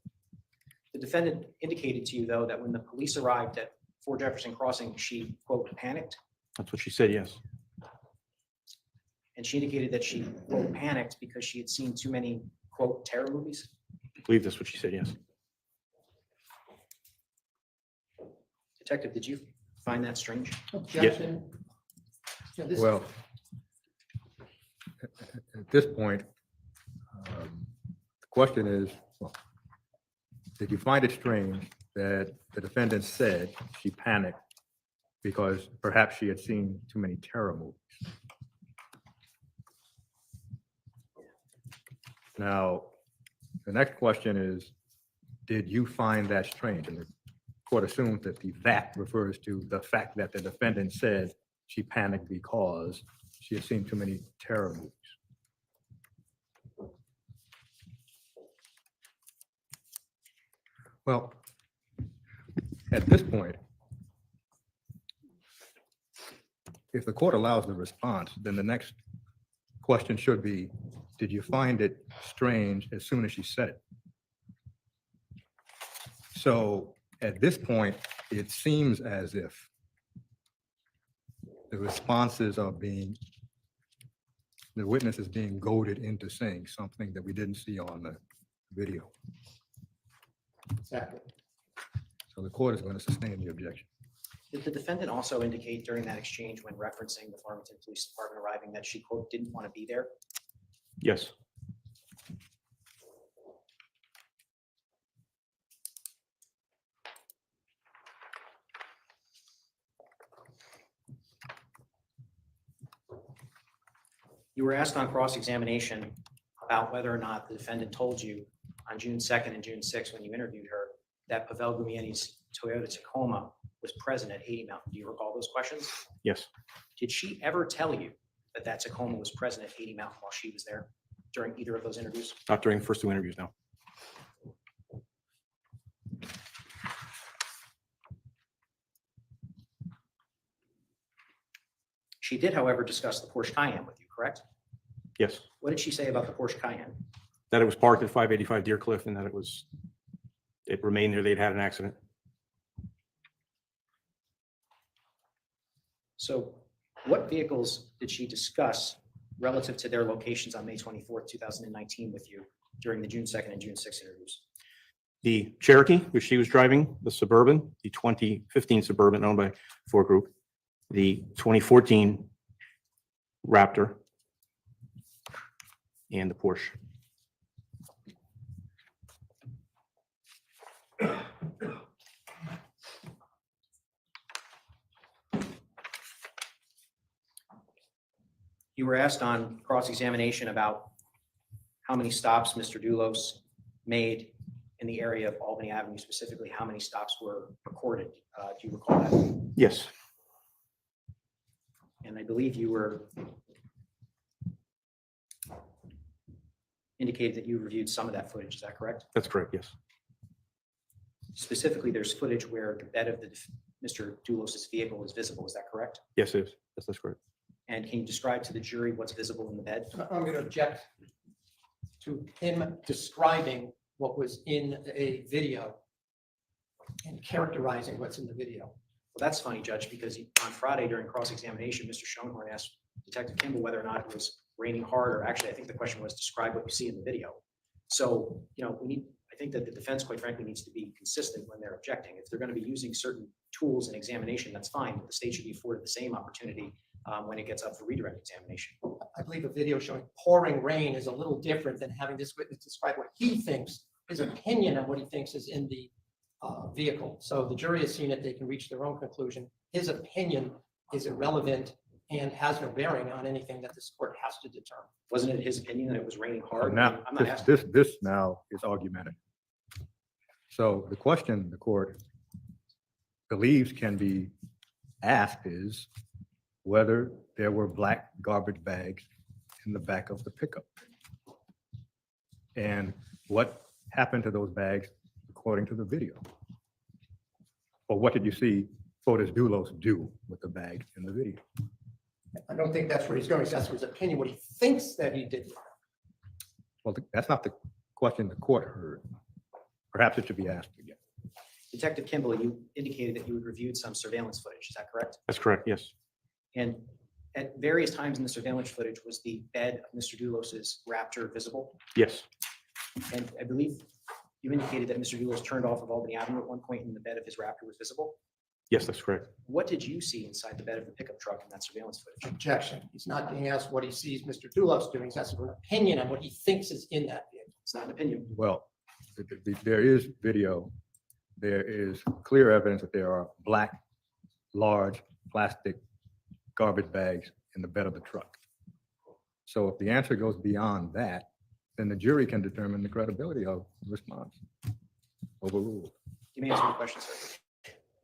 The defendant indicated to you, though, that when the police arrived at Fort Jefferson Crossing, she, quote, panicked. That's what she said, yes. And she indicated that she, quote, panicked because she had seen too many, quote, terror movies. I believe that's what she said, yes. Detective, did you find that strange? Objection. Yeah, this- Well, at this point, the question is, well, did you find it strange that the defendant said she panicked because perhaps she had seen too many terror movies? Now, the next question is, did you find that strange? And the court assumes that the that refers to the fact that the defendant said she panicked because she had seen too many terror movies. Well, at this point, if the court allows the response, then the next question should be, did you find it strange as soon as she said it? So at this point, it seems as if the responses are being, the witness is being goaded into saying something that we didn't see on the video. Exactly. So the court is going to sustain the objection. Did the defendant also indicate during that exchange when referencing the Farmington Police Department arriving that she, quote, didn't want to be there? Yes. You were asked on cross-examination about whether or not the defendant told you on June 2nd and June 6th when you interviewed her that Pavel Gumieni's Toyota Tacoma was present at 80 Mountain. Do you recall those questions? Yes. Did she ever tell you that that Tacoma was present at 80 Mountain while she was there during either of those interviews? Not during the first two interviews, no. She did, however, discuss the Porsche Cayenne with you, correct? Yes. What did she say about the Porsche Cayenne? That it was parked at 585 Deer Cliff and that it remained there. They'd had an accident. So what vehicles did she discuss relative to their locations on May 24th, 2019 with you during the June 2nd and June 6th interviews? The Cherokee, which she was driving, the Suburban, the 2015 Suburban owned by Ford Group, the 2014 Raptor, and the Porsche. You were asked on cross-examination about how many stops Mr. Dulos made in the area of Albany Avenue, specifically how many stops were recorded. Do you recall that? Yes. And I believe you were indicated that you reviewed some of that footage. Is that correct? That's correct, yes. Specifically, there's footage where the bed of Mr. Dulos's vehicle is visible. Is that correct? Yes, it is. Yes, that's correct. And can you describe to the jury what's visible in the bed? I'm going to object to him describing what was in a video and characterizing what's in the video. Well, that's funny, Judge, because on Friday during cross-examination, Mr. Schoenhorn asked Detective Kimball whether or not it was raining hard, or actually, I think the question was describe what you see in the video. So, I think that the defense, quite frankly, needs to be consistent when they're objecting. If they're going to be using certain tools in examination, that's fine, but the state should be afforded the same opportunity when it gets up for redirect examination. I believe a video showing pouring rain is a little different than having this witness describe what he thinks, his opinion on what he thinks is in the vehicle. So the jury has seen it, they can reach their own conclusion. His opinion is irrelevant and has no bearing on anything that this court has to determine. Wasn't it his opinion that it was raining hard? Now, I'm not asking. this now is argumentative. So the question the court believes can be asked is whether there were black garbage bags in the back of the pickup. And what happened to those bags according to the video? Or what did you see Fotis Dulos do with the bag in the video? I don't think that's where he's going. That's his opinion, what he thinks that he did. Well, that's not the question the court heard. Perhaps it should be asked again. Detective Kimball, you indicated that you had reviewed some surveillance footage. Is that correct? That's correct, yes. And at various times in the surveillance footage, was the bed of Mr. Dulos's Raptor visible? Yes. And I believe you indicated that Mr. Dulos turned off of Albany Avenue at one point and the bed of his Raptor was visible. Yes, that's correct. What did you see inside the bed of the pickup truck in that surveillance footage? Objection. He's not being asked what he sees Mr. Dulos doing. He's asking an opinion on what he thinks is in that vehicle. It's not an opinion. Well, there is video. There is clear evidence that there are black, large plastic garbage bags in the bed of the truck. So if the answer goes beyond that, then the jury can determine the credibility of the response. Overruled. You may answer the question, sir.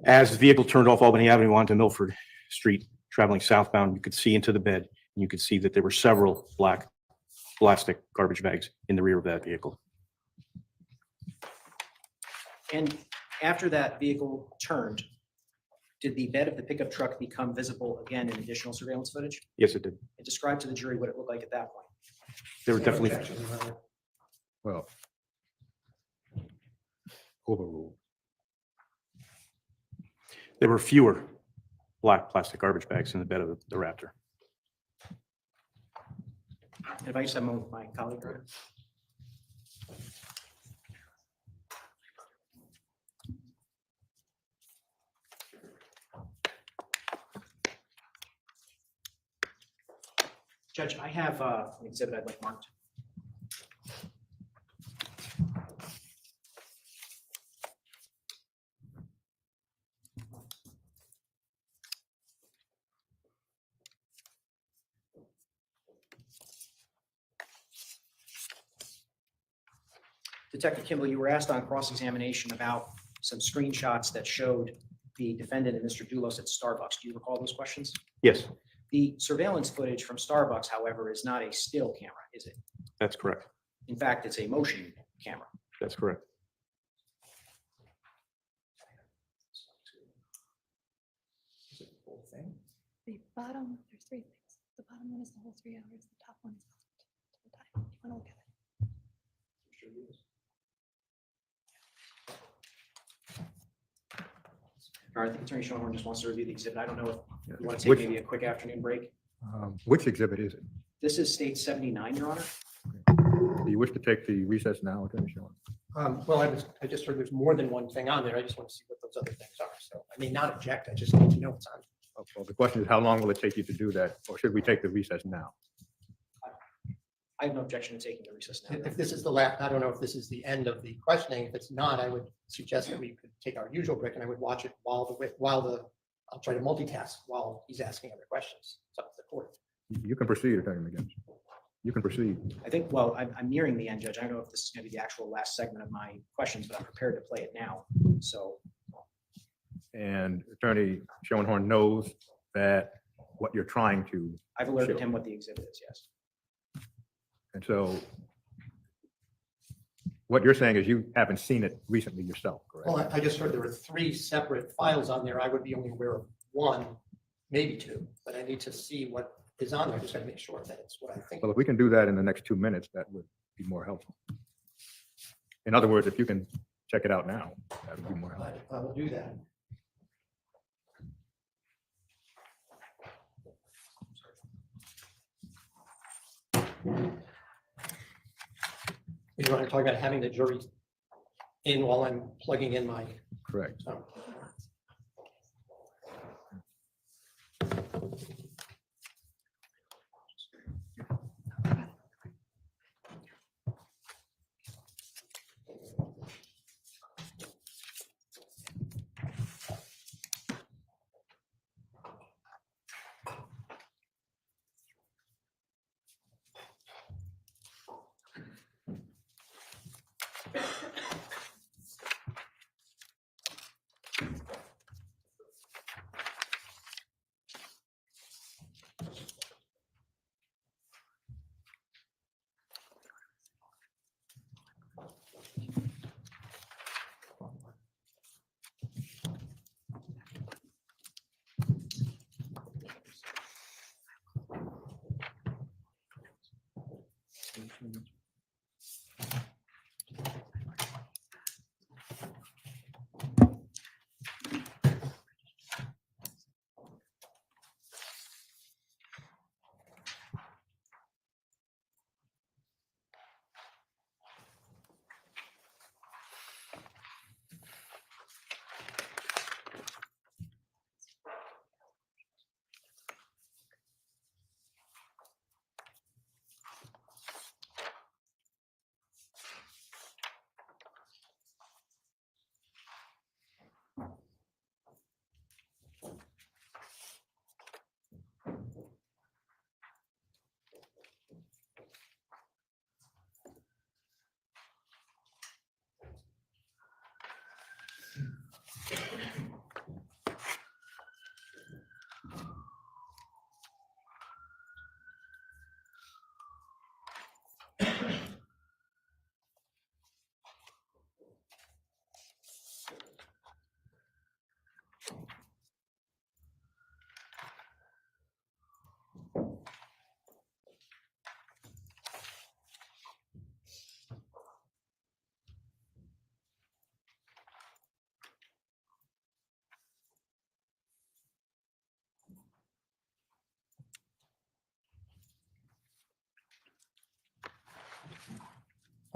As the vehicle turned off Albany Avenue onto Milford Street, traveling southbound. You could see into the bed, and you could see that there were several black plastic garbage bags in the rear of that vehicle. And after that vehicle turned, did the bed of the pickup truck become visible again in additional surveillance footage? Yes, it did. And describe to the jury what it looked like at that point. There were definitely, Well, overruled. there were fewer black plastic garbage bags in the bed of the Raptor. And if I just have a moment with my colleague. Right? Judge, I have an exhibit I'd like marked. Detective Kimball, you were asked on cross-examination about some screenshots that showed the defendant and Mr. Dulos at Starbucks. Do you recall those questions? Yes, The surveillance footage from Starbucks, however, is not a still camera, is it? that's correct. In fact, it's a motion camera. That's correct. The bottom, there's three things. The bottom one is the whole 3 hours. The top one is the time. You want to look at it? All right, I think Attorney Schoenhorn just wants to review the exhibit. I don't know if you want to Which- take maybe a quick afternoon break. Which exhibit is it? This is State 79, Your Honor. Do you wish to take the recess now, Attorney Schoen? Well, I just heard there's more than one thing on there. I just want to see what those other things are. So I may not object. I just need to know what's on. Well, the question is, how long will it take you to do that, or should we take the recess now? I have no objection to taking the recess now. If this is the last, I don't know if this is the end of the questioning. If it's not, I would suggest that we could take our usual break and I would watch it I'll try to multitask while he's asking other questions. It's up to the court. You can proceed, Attorney McGinnis. You can proceed. I think, well, I'm nearing the end, Judge. I don't know if this is going to be the actual last segment of my questions, but I'm prepared to play it now. So And Attorney Schoenhorn knows that what you're trying to. I've alerted show. him what the exhibit is, yes. And so what you're saying is you haven't seen it recently yourself, correct? Well, I just heard there were 3 separate files on there. I would be only aware of 1, maybe 2, but I need to see what is on there. Just got to make sure that it's what I think. Well, if we can do that in the next 2 minutes, that would be more helpful. In other words, if you can check it out now, that would be more helpful. I will do that. You want to talk about having the jury in while I'm plugging in my. Correct.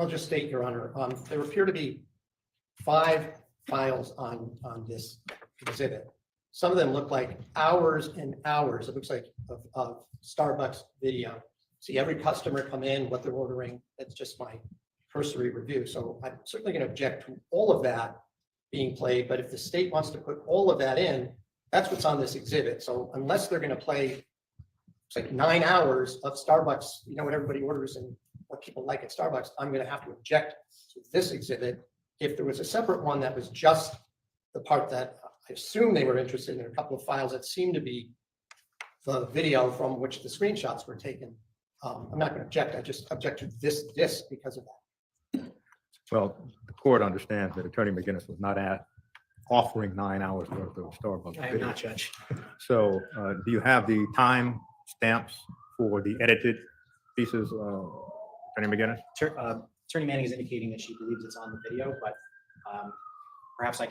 I'll just state, Your Honor, there appear to be 5 files on this exhibit. Some of them look like hours and hours. It looks like of Starbucks video. See every customer come in, what they're ordering. That's just my cursory review. So I'm certainly going to object to all of that being played. But if the state wants to put all of that in, that's what's on this exhibit. So unless they're going to play, it's like 9 hours of Starbucks, you know, what everybody orders and what people like at Starbucks, I'm going to have to object to this exhibit. If there was a separate one that was just the part that I assume they were interested in, a couple of files that seem to be the video from which the screenshots were taken, I'm not going to object. I just object to this disc because of that. Well, the court understands that Attorney McGinnis was not offering 9 hours worth of Starbucks. I am video. not, Judge. So do you have the time stamps for the edited pieces, Attorney McGinnis? Attorney Manning is indicating that she believes it's on the video, but perhaps if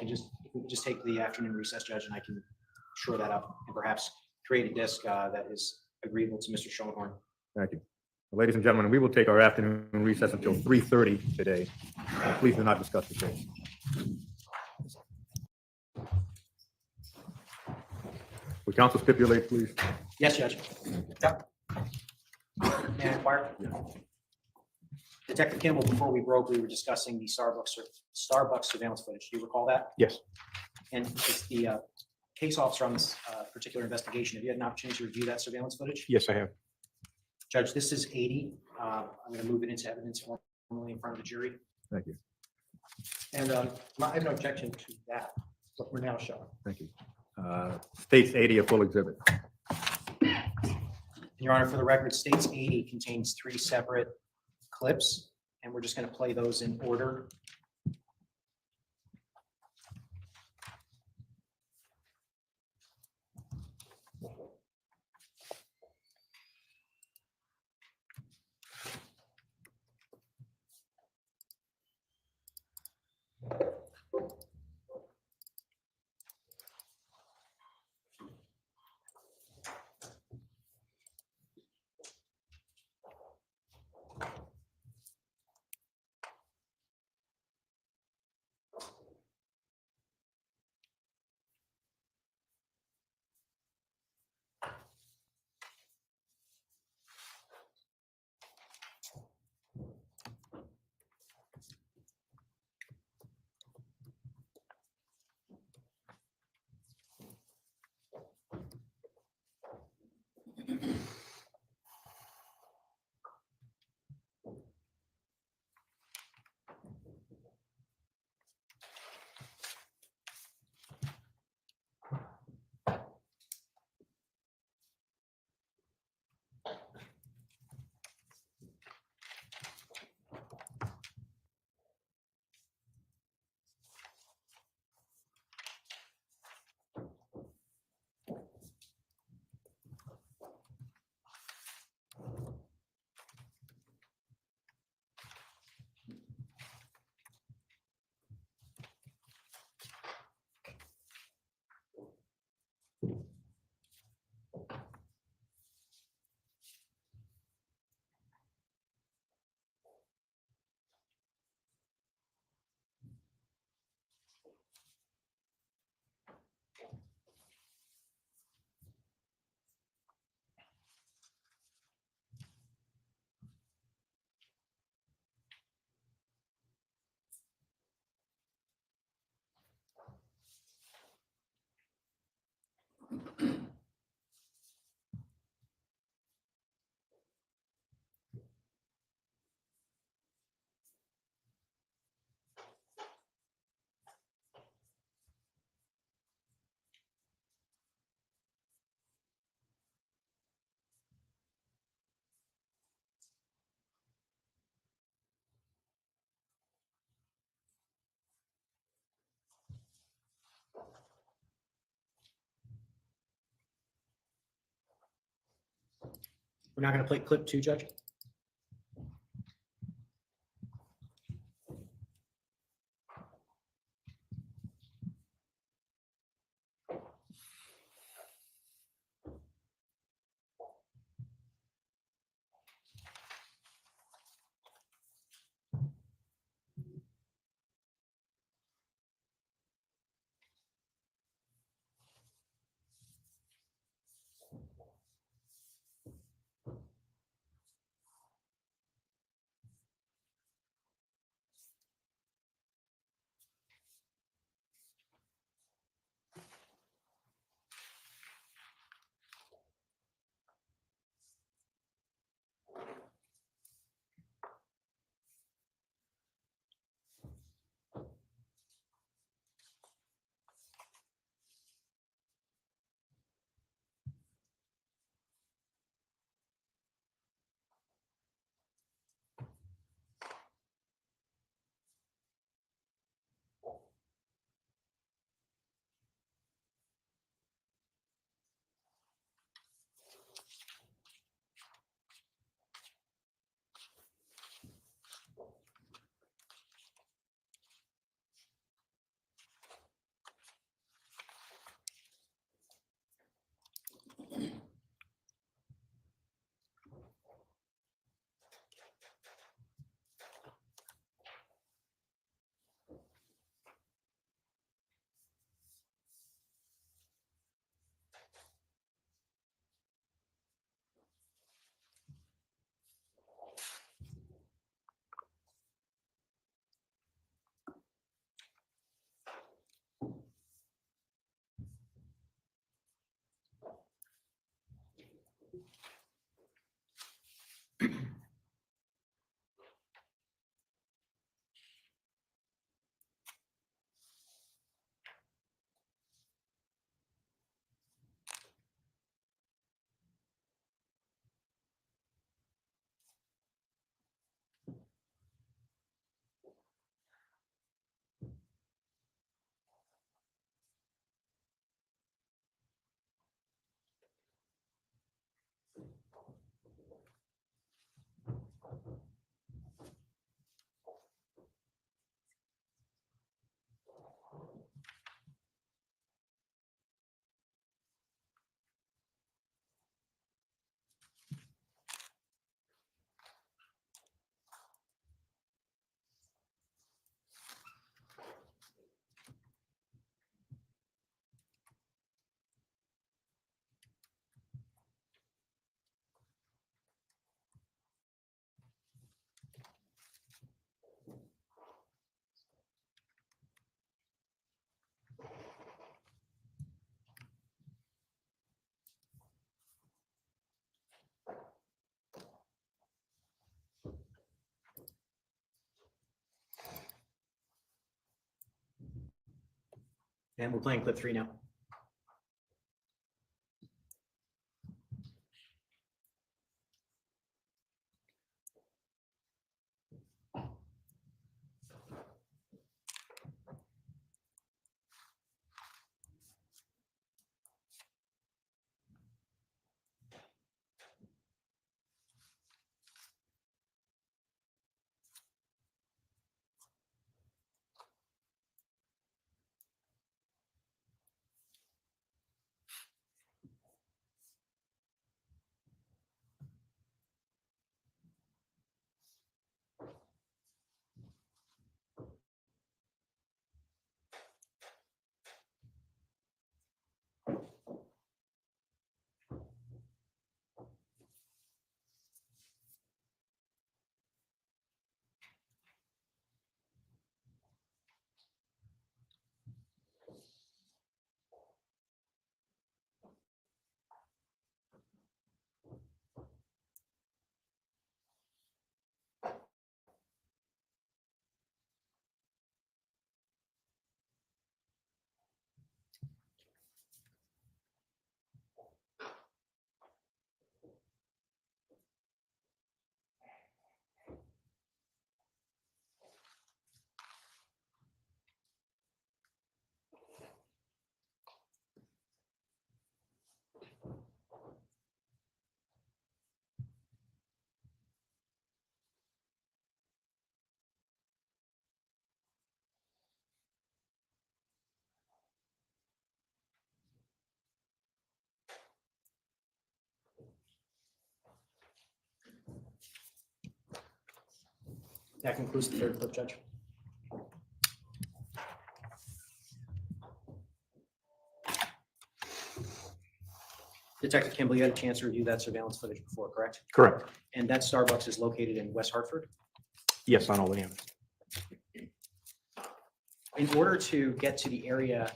we could just take the afternoon recess, Judge, and I can shore that up and perhaps create a disc that is agreeable to Mr. Schoenhorn. Thank you. Ladies and gentlemen, we will take our afternoon recess until 3:30 today. Please do not discuss the case. Would counsel stipulate, please? Yes, Judge. Yep. May I inquire? Detective Kimball, before we broke, we were discussing the Starbucks surveillance footage. Do you recall that? Yes. And it's the case officer on this particular investigation. Have you had an opportunity to review that surveillance footage? Yes, I have. Judge, this is 80. I'm going to move it into evidence formally in front of the jury. Thank you. And I have no objection to that, what we're now showing. Thank you. States 80, a full exhibit. Your Honor, for the record, States 80 contains 3 separate clips, and we're just going to play those in order. We're not going to play clip 2, Judge. And we're playing clip 3 now. That concludes the third clip, Judge. Detective Kimball, you had a chance to review that surveillance footage before, correct? Correct. And that Starbucks is located in West Hartford? Yes, on Albany. In order to get to the area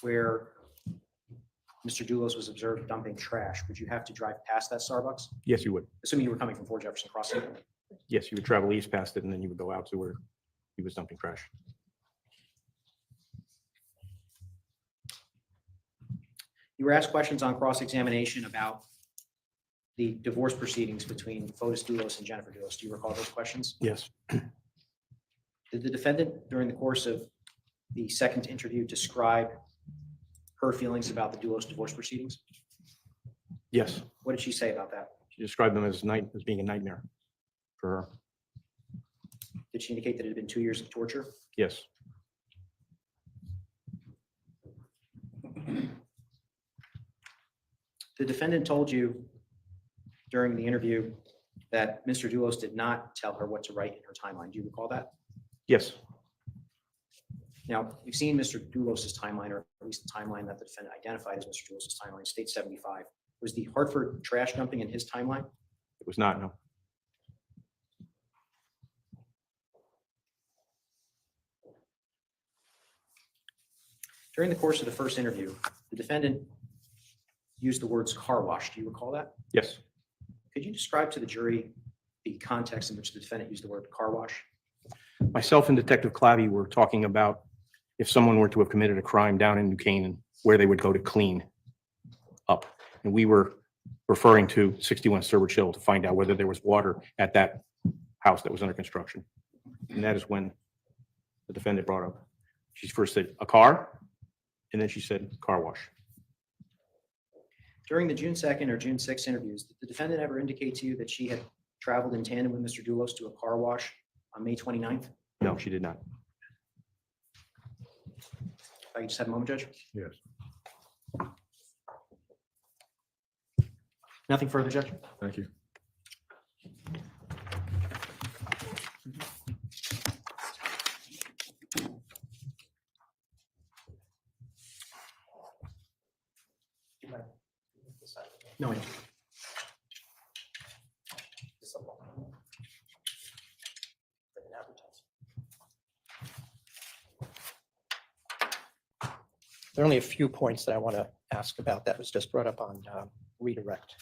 where Mr. Dulos was observed dumping trash, would you have to drive past that Starbucks? Yes, you would. Assuming you were coming from 4 Jefferson Crossing? Yes, you would travel east past it, and then you would go out to where he was dumping trash. You were asked questions on cross-examination about the divorce proceedings between Fotis Dulos and Jennifer Dulos. Do you recall those questions? Yes. Did the defendant, during the course of the second interview, describe her feelings about the Dulos divorce proceedings? Yes. What did she say about that? She described them as being a nightmare for her. Did she indicate that it had been 2 years of torture? Yes. The defendant told you during the interview that Mr. Dulos did not tell her what to write in her timeline. Do you recall that? Yes. Now, you've seen Mr. Dulos' timeline, or at least the timeline that the defendant identified as Mr. Dulos' timeline, state 75. Was the Hartford trash dumping in his timeline? It was not, no. During the course of the first interview, the defendant used the words car wash. Do you recall that? Yes. Could you describe to the jury the context in which the defendant used the word car wash? Myself and Detective Clavi were talking about if someone were to have committed a crime down in New Canaan, where they would go to clean up. And we were referring to 61 Sturbridge Hill to find out whether there was water at that house that was under construction. And that is when the defendant brought up, she first said a car, and then she said car wash. During the June 2nd or June 6th interviews, did the defendant ever indicate to you that she had traveled in tandem with Mr. Dulos to a car wash on May 29th? No, she did not. If I could just have a moment, Judge? Yes. Nothing further, Judge? Thank you. No. There are only a few points that I want to ask about that was just brought up on redirect.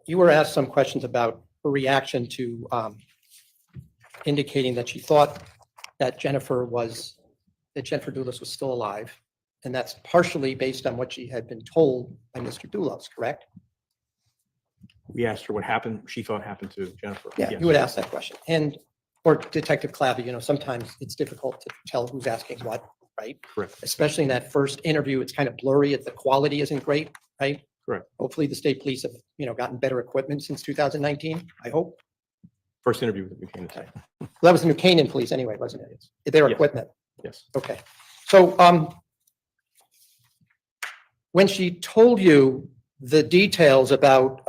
You were asked some questions about her reaction to indicating that she thought that Jennifer was that Jennifer Dulos was still alive, and that's partially based on what she had been told by Mr. Dulos, correct? We asked her what happened, she thought happened to Jennifer. Yeah, Yes. you would ask that question. And, or Detective Clabby, sometimes it's difficult to tell who's asking what, right? Correct. Especially in that first interview, it's kind of blurry, the quality isn't great, right? Correct. Hopefully the state police have, gotten better equipment since 2019, I hope. First interview with the New Canaan. Well, that was the New Canaan police anyway, wasn't it? Their Yes. equipment. Yes. Okay. So, when she told you the details about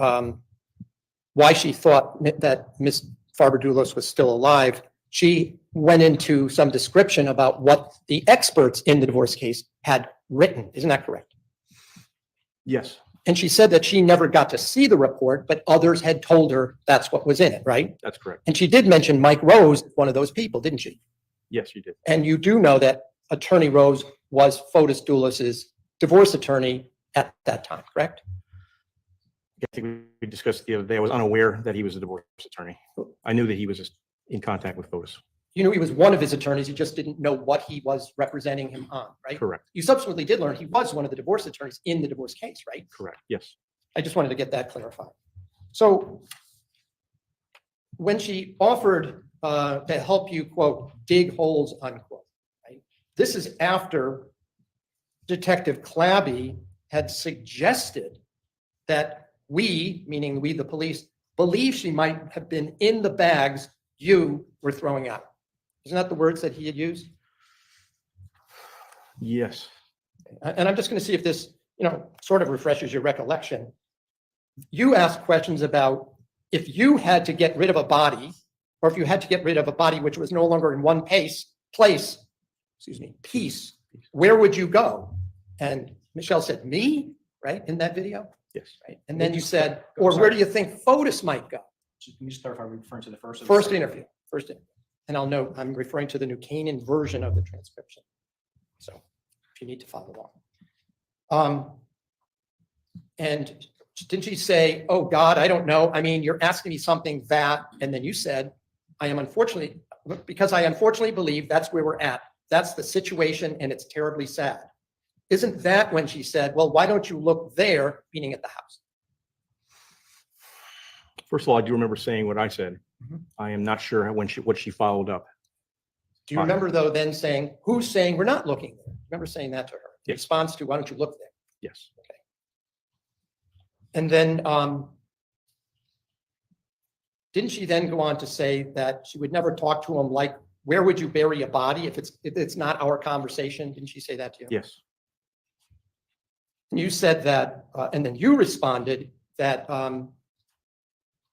why she thought that Miss Farber Dulos was still alive, she went into some description about what the experts in the divorce case had written. Isn't that correct? Yes. And she said that she never got to see the report, but others had told her that's what was in it, right? That's correct. And she did mention Mike Rose, one of those people, didn't she? Yes, you did. And you do know that Attorney Rose was Fotis Dulos's divorce attorney at that time, correct? I think we discussed the other day. I was unaware that he was a divorce attorney. I knew that he was in contact with Fotis. You knew he was one of his attorneys, you just didn't know what he was representing him on, right? Correct. You subsequently did learn he was one of the divorce attorneys in the divorce case, right? Correct. Yes. I just wanted to get that clarified. So when she offered to help you, quote, dig holes, unquote, right? This is after Detective Clabby had suggested that we, meaning we, the police, believe she might have been in the bags you were throwing out. Isn't that the words that he had used? Yes. And I'm just going to see if this, sort of refreshes your recollection. You asked questions about if you had to get rid of a body, or if you had to get rid of a body which was no longer in one piece, where would you go? And Michelle said, me, right, in that video? Yes. Right. And then you said, or where do you think Fotis might go? Can you just clarify, are we referring to the first? or the First second? interview. And I'll note, I'm referring to the New Canaan version of the transcription. So if you need to follow along. And didn't she say, oh God, I don't know. I mean, you're asking me something that, and then you said, I unfortunately believe that's where we're at. That's the situation and it's terribly sad. Isn't that when she said, well, why don't you look there, meaning at the house? First of all, I do remember saying what I said. I am not sure what she followed up. Do you remember though then saying, who's saying we're not looking there? Remember saying that to her? In response to, why don't you look there? Yes. Okay. And then, didn't she then go on to say that she would never talk to him like, where would you bury a body if it's not our conversation? Didn't she say that to you? Yes. And you said that, and then you responded that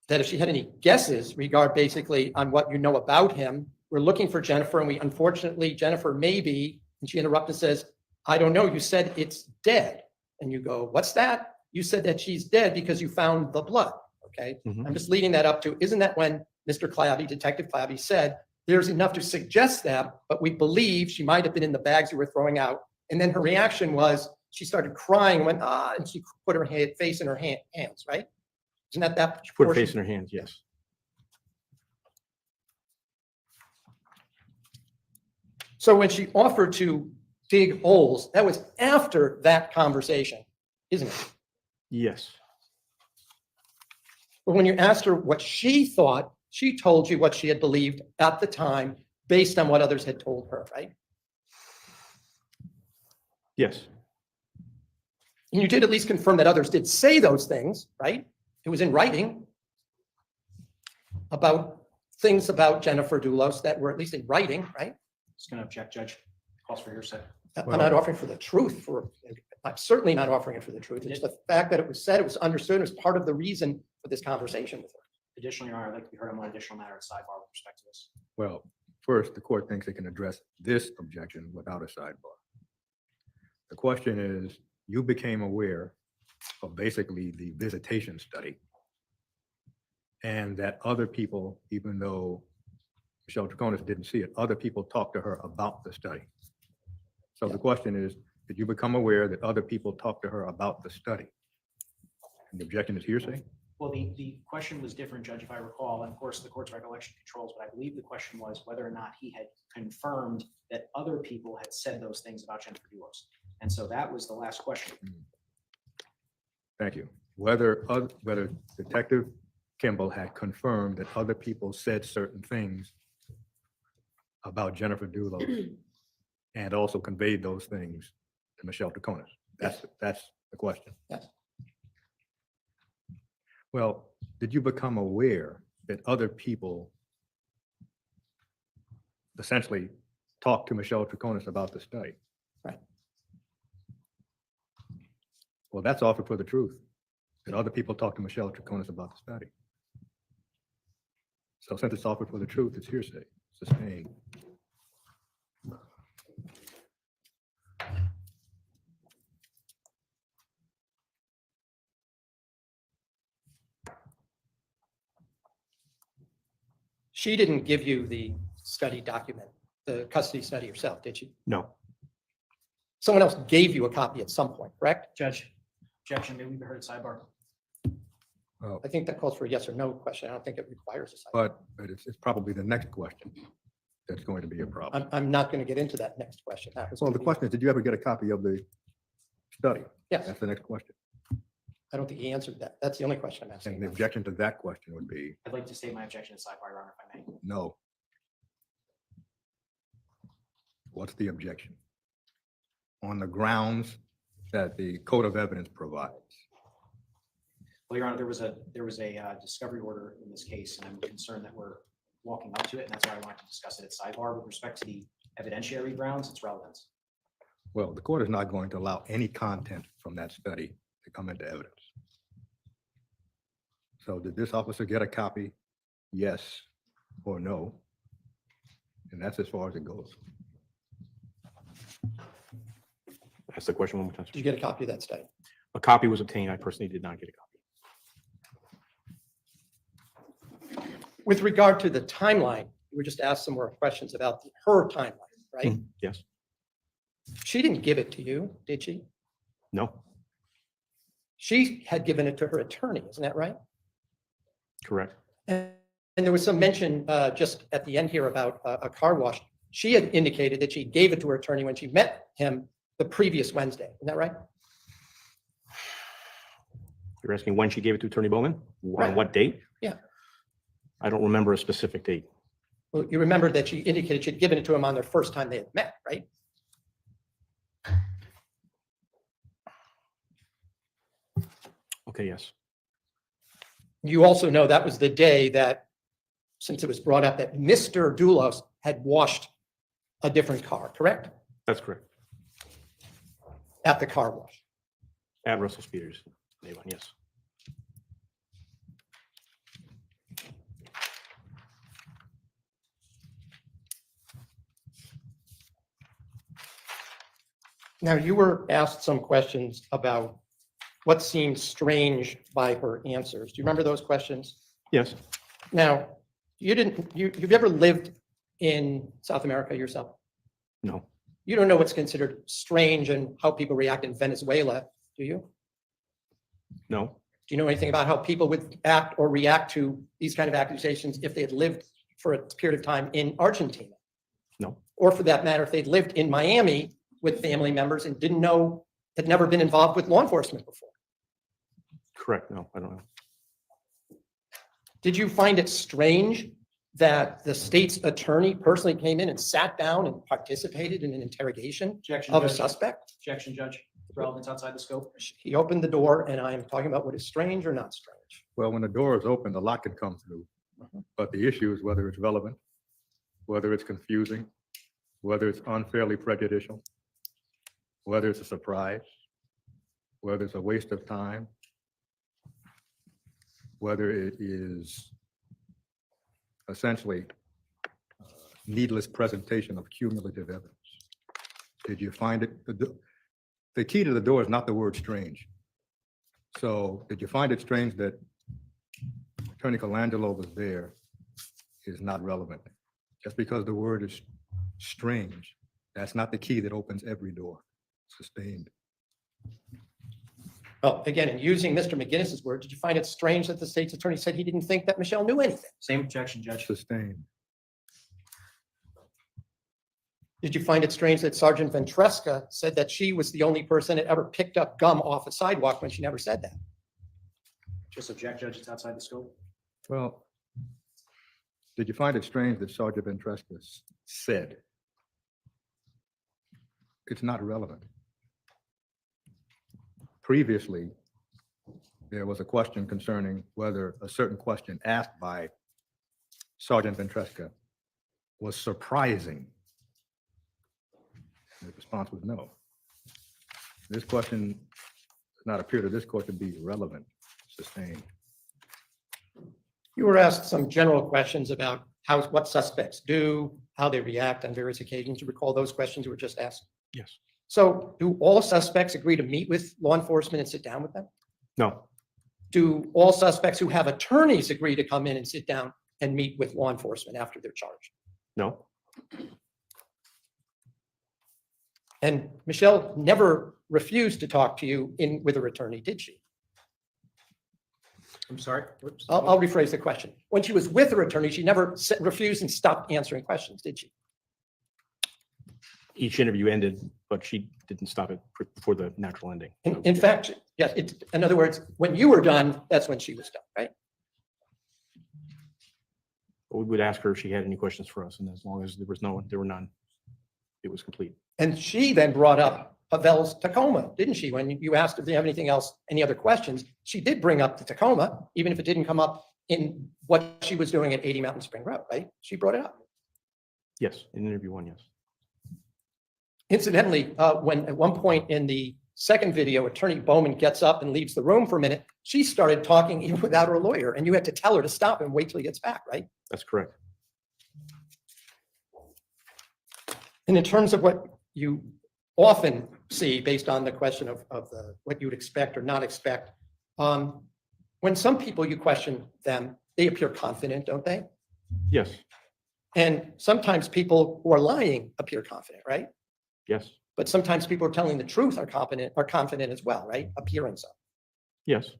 that if she had any guesses regard basically on what you know about him, we're looking for Jennifer, and we unfortunately, Jennifer maybe, and she interrupted and says, I don't know, you said it's dead. And you go, what's that? You said that she's dead because you found the blood, okay? I'm just leading that up to, isn't that when Mr. Clabby, Detective Clabby said, there's enough to suggest that, but we believe she might have been in the bags you were throwing out. And then her reaction was, she started crying and went, ah, and she put her face in her hands, right? Isn't that She put her portion? face in her hands, yes. So when she offered to dig holes, that was after that conversation, isn't it? Yes. But when you asked her what she thought, she told you what she had believed at the time based on what others had told her, right? Yes. And you did at least confirm that others did say those things, right? It was in writing about things about Jennifer Dulos that were at least in writing, right? Just going to object, Judge. Calls for your set. I'm not offering for the truth. I'm certainly not offering it for the truth. It's the fact that it was said, it was understood, it was part of the reason for this conversation with her. Additionally, Your Honor, I'd like to be heard on one additional matter at sidebar with respect to this. Well, first, the court thinks it can address this objection without a sidebar. The question is, you became aware of basically the visitation study, and that other people, even though Michelle Troconis didn't see it, other people talked to her about the study. So the question is, did you become aware that other people talked to her about the study? And the objection is hearsay? Well, the question was different, Judge, if I recall, and of course the court's recollection controls, but I believe the question was whether or not he had confirmed that other people had said those things about Jennifer Dulos. And so that was the last question. Thank you. Whether Detective Kimball had confirmed that other people said certain things about Jennifer Dulos and also conveyed those things to Michelle Troconis. That's the question. Yes. Well, did you become aware that other people essentially talked to Michelle Troconis about the study? Right. Well, that's offered for the truth, that other people talked to Michelle Troconis about the study. So since it's offered for the truth, it's hearsay, sustained. She didn't give you the study document, the custody study herself, did she? No. Someone else gave you a copy at some point, correct? Judge, objection, may we be heard at sidebar? I think that calls for a yes or no question. I don't think it requires a sidebar. But it's probably the next question that's going to be a problem. I'm not going to get into that next question. That was Well, going the to be- question is, did you ever get a copy of the study? Yes. That's the next question. I don't think he answered that. That's the only question I'm asking. And the objection to that question would be I'd like to state my objection at sidebar, Your Honor, if I may. no. What's the objection? On the grounds that the code of evidence provides. Well, Your Honor, there was a discovery order in this case, and I'm concerned that we're walking up to it, and that's why I wanted to discuss it at sidebar. With respect to the evidentiary grounds, its relevance. Well, the court is not going to allow any content from that study to come into evidence. So did this officer get a copy? Yes or no? And that's as far as it goes. Ask the question one more time. Did you get a copy of that study? A copy was obtained. I personally did not get a copy. With regard to the timeline, we were just asked some more questions about her timeline, right? Yes. She didn't give it to you, did she? No. She had given it to her attorney, isn't that right? Correct. And there was some mention just at the end here about a car wash. She had indicated that she gave it to her attorney when she met him the previous Wednesday. Isn't that right? You're asking when she gave it to Attorney Bowman? Right. On what date? Yeah. I don't remember a specific date. Well, you remember that she indicated she'd given it to him on their first time they had met, right? Okay, yes. You also know that was the day that, since it was brought up, that Mr. Dulos had washed a different car, correct? That's correct. At the car wash. At Russell Spears. Yes. Now, you were asked some questions about what seemed strange by her answers. Do you remember those questions? Yes. Now, you've ever lived in South America yourself? No. You don't know what's considered strange and how people react in Venezuela, do you? No. Do you know anything about how people would act or react to these kind of accusations if they had lived for a period of time in Argentina? No. Or for that matter, if they'd lived in Miami with family members and didn't know, had never been involved with law enforcement before? Correct. No, I don't know. Did you find it strange that the state's attorney personally came in and sat down and participated in an interrogation Objection, of a Judge. suspect? Objection, Judge. Relevance outside the scope. He opened the door, and I'm talking about what is strange or not strange. Well, when the door is open, a lot can come through. But the issue is whether it's relevant, whether it's confusing, whether it's unfairly prejudicial, whether it's a surprise, whether it's a waste of time, whether it is essentially needless presentation of cumulative evidence. Did you find it? The key to the door is not the word strange. So did you find it strange that Attorney Colangelo was there is not relevant. Just because the word is strange, that's not the key that opens every door. Sustained. Well, again, in using Mr. McGinnis's word, did you find it strange that the state's attorney said he didn't think that Michelle knew anything? Same objection, Judge. Sustained. Did you find it strange that Sergeant Ventresca said that she was the only person that ever picked up gum off a sidewalk when she never said that? Just object, Judge. It's outside the scope. Well, did you find it strange that Sergeant Ventresca said it's not relevant? Previously, there was a question concerning whether a certain question asked by Sergeant Ventresca was surprising. The response was no. This question does not appear to this court to be relevant. Sustained. You were asked some general questions about what suspects do, how they react on various occasions. You recall those questions you were just asked? Yes. So do all suspects agree to meet with law enforcement and sit down with them? No. Do all suspects who have attorneys agree to come in and sit down and meet with law enforcement after they're charged? No. And Michelle never refused to talk to you with her attorney, did she? I'm sorry. Whoops. I'll rephrase the question. When she was with her attorney, she never refused and stopped answering questions, did she? Each interview ended, but she didn't stop it before the natural ending. In fact, yes. In other words, when you were done, that's when she was done, right? We would ask her if she had any questions for us, and as long as there were none, it was complete. And she then brought up Pavel's Tacoma, didn't she? When you asked if they have anything else, any other questions, she did bring up the Tacoma, even if it didn't come up in what she was doing at 80 Mountain Spring Road, right? She brought it up. Yes, in interview one, yes. Incidentally, when at one point in the second video, Attorney Bowman gets up and leaves the room for a minute, she started talking even without her lawyer, and you had to tell her to stop and wait till he gets back, right? That's correct. And in terms of what you often see based on the question of what you would expect or not expect, when some people you question them, they appear confident, don't they? Yes. And sometimes people who are lying appear confident, right? Yes. But sometimes people who are telling the truth are confident as well, right? Appearing so. Yes.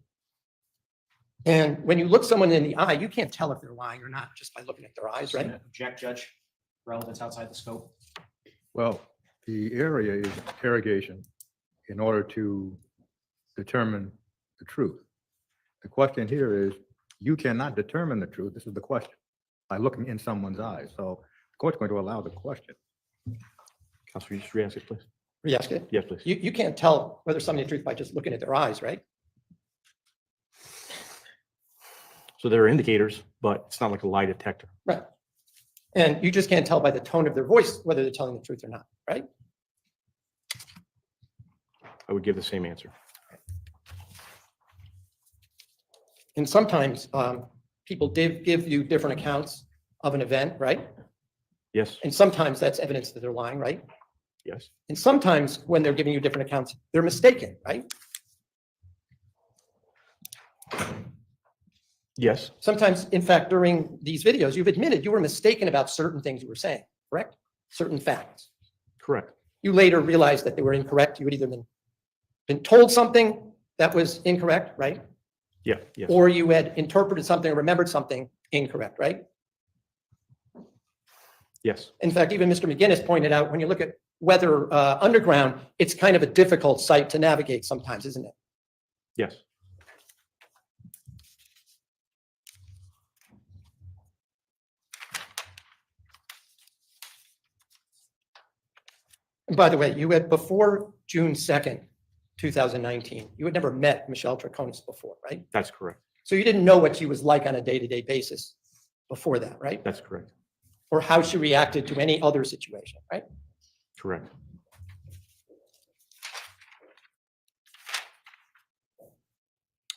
And when you look someone in the eye, you can't tell if they're lying or not just by looking at their eyes, right? Object, Judge. Relevance outside the scope. Well, the area is interrogation in order to determine the truth. The question here is, you cannot determine the truth. This is the question by looking in someone's eyes. So the court's going to allow the question. Counselor, you just re-ask it, please. Re-ask it? Yes, please. You can't tell whether somebody's the truth by just looking at their eyes, right? So there are indicators, but it's not like a lie detector. Right. And you just can't tell by the tone of their voice whether they're telling the truth or not, right? I would give the same answer. And sometimes people give you different accounts of an event, right? Yes. And sometimes that's evidence that they're lying, right? Yes. And sometimes when they're giving you different accounts, they're mistaken, right? Yes. Sometimes, in fact, during these videos, you've admitted you were mistaken about certain things you were saying, correct? Certain facts. Correct. You later realized that they were incorrect. You had either been told something that was incorrect, right? Yeah. Yes. Or you had interpreted something or remembered something incorrect, right? Yes. In fact, even Mr. McGinnis pointed out, when you look at Weather Underground, it's kind of a difficult site to navigate sometimes, isn't it? Yes. And by the way, you had before June 2nd, 2019, you had never met Michelle Troconis before, right? That's correct. So you didn't know what she was like on a day-to-day basis before that, right? That's correct. Or how she reacted to any other situation, right? Correct.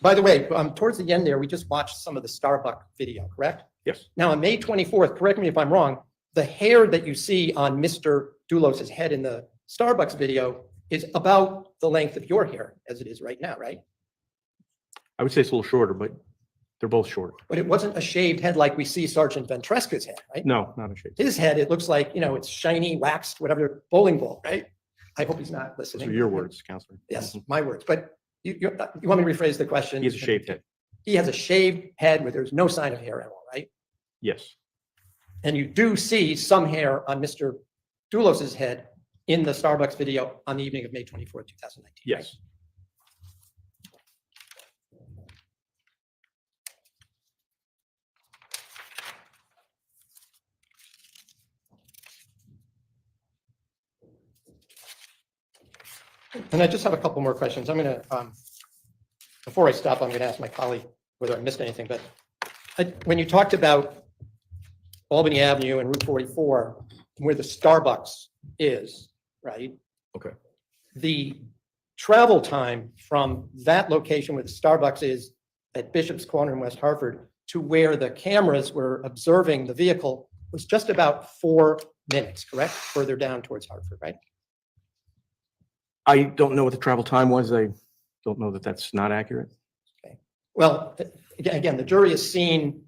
By the way, towards the end there, we just watched some of the Starbucks video, correct? Yes. Now, on May 24th, correct me if I'm wrong, the hair that you see on Mr. Dulos' head in the Starbucks video is about the length of your hair as it is right now, right? I would say it's a little shorter, but they're both short. But it wasn't a shaved head like we see Sergeant Ventresca's head, right? No, not a shade. His head, it looks like, it's shiny, waxed, whatever, bowling ball, right? I hope he's not Those listening. are your words, Counselor. Yes, my words. But, you want me to rephrase the question? He has a shaved head. He has a shaved head where there's no sign of hair at all, right? Yes. And you do see some hair on Mr. Dulos's head in the Starbucks video on the evening of May 24th, 2019. Yes. And I just have a couple more questions. I'm going to, before I stop, I'm going to ask my colleague whether I missed anything. But when you talked about Albany Avenue and Route 44, where the Starbucks is, right? Okay. The travel time from that location where the Starbucks is at Bishop's Corner in West Hartford to where the cameras were observing the vehicle was just about 4 minutes, correct? Further down towards Hartford, right? I don't know what the travel time was. I don't know that that's not accurate. Okay. Well, again, the jury has seen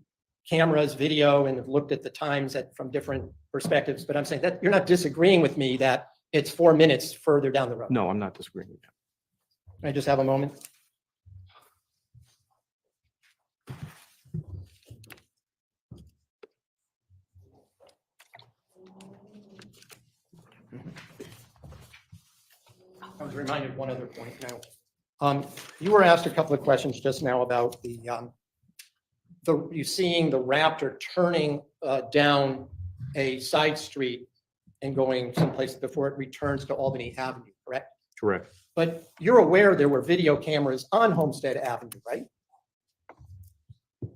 cameras, video, and have looked at the times from different perspectives. But I'm saying that you're not disagreeing with me that it's 4 minutes further down the road. No, I'm not disagreeing with you. Can I just have a moment? I was reminded of one other point now. You were asked a couple of questions just now about you seeing the Raptor turning down a side street and going someplace before it returns to Albany Avenue, correct? Correct. But you're aware there were video cameras on Homestead Avenue, right? I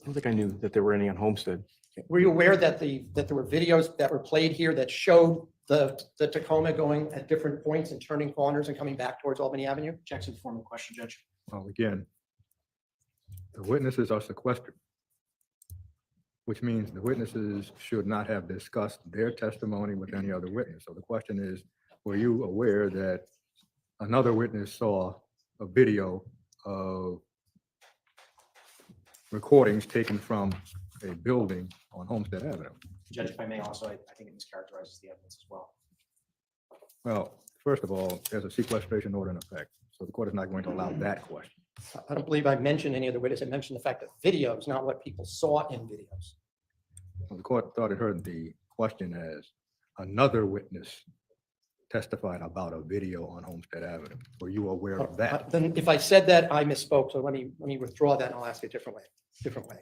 don't think I knew that there were any on Homestead. Were you aware that there were videos that were played here that showed the Tacoma going at different points and turning corners and coming back towards Albany Avenue? Jackson, formal question, Judge. Well, again, the witnesses are sequestered, which means the witnesses should not have discussed their testimony with any other witness. So the question is, were you aware that another witness saw a video of recordings taken from a building on Homestead Avenue? Judge, if I may also, I think it mischaracterizes the evidence as well. Well, first of all, there's a sequestration order in effect, so the court is not going to allow that question. I don't believe I mentioned any of the witnesses. I mentioned the fact that videos, not what people saw in videos. Well, the court thought it heard the question as another witness testified about a video on Homestead Avenue. Were you aware of that? Then if I said that, I misspoke. So let me withdraw that and I'll ask it a different way.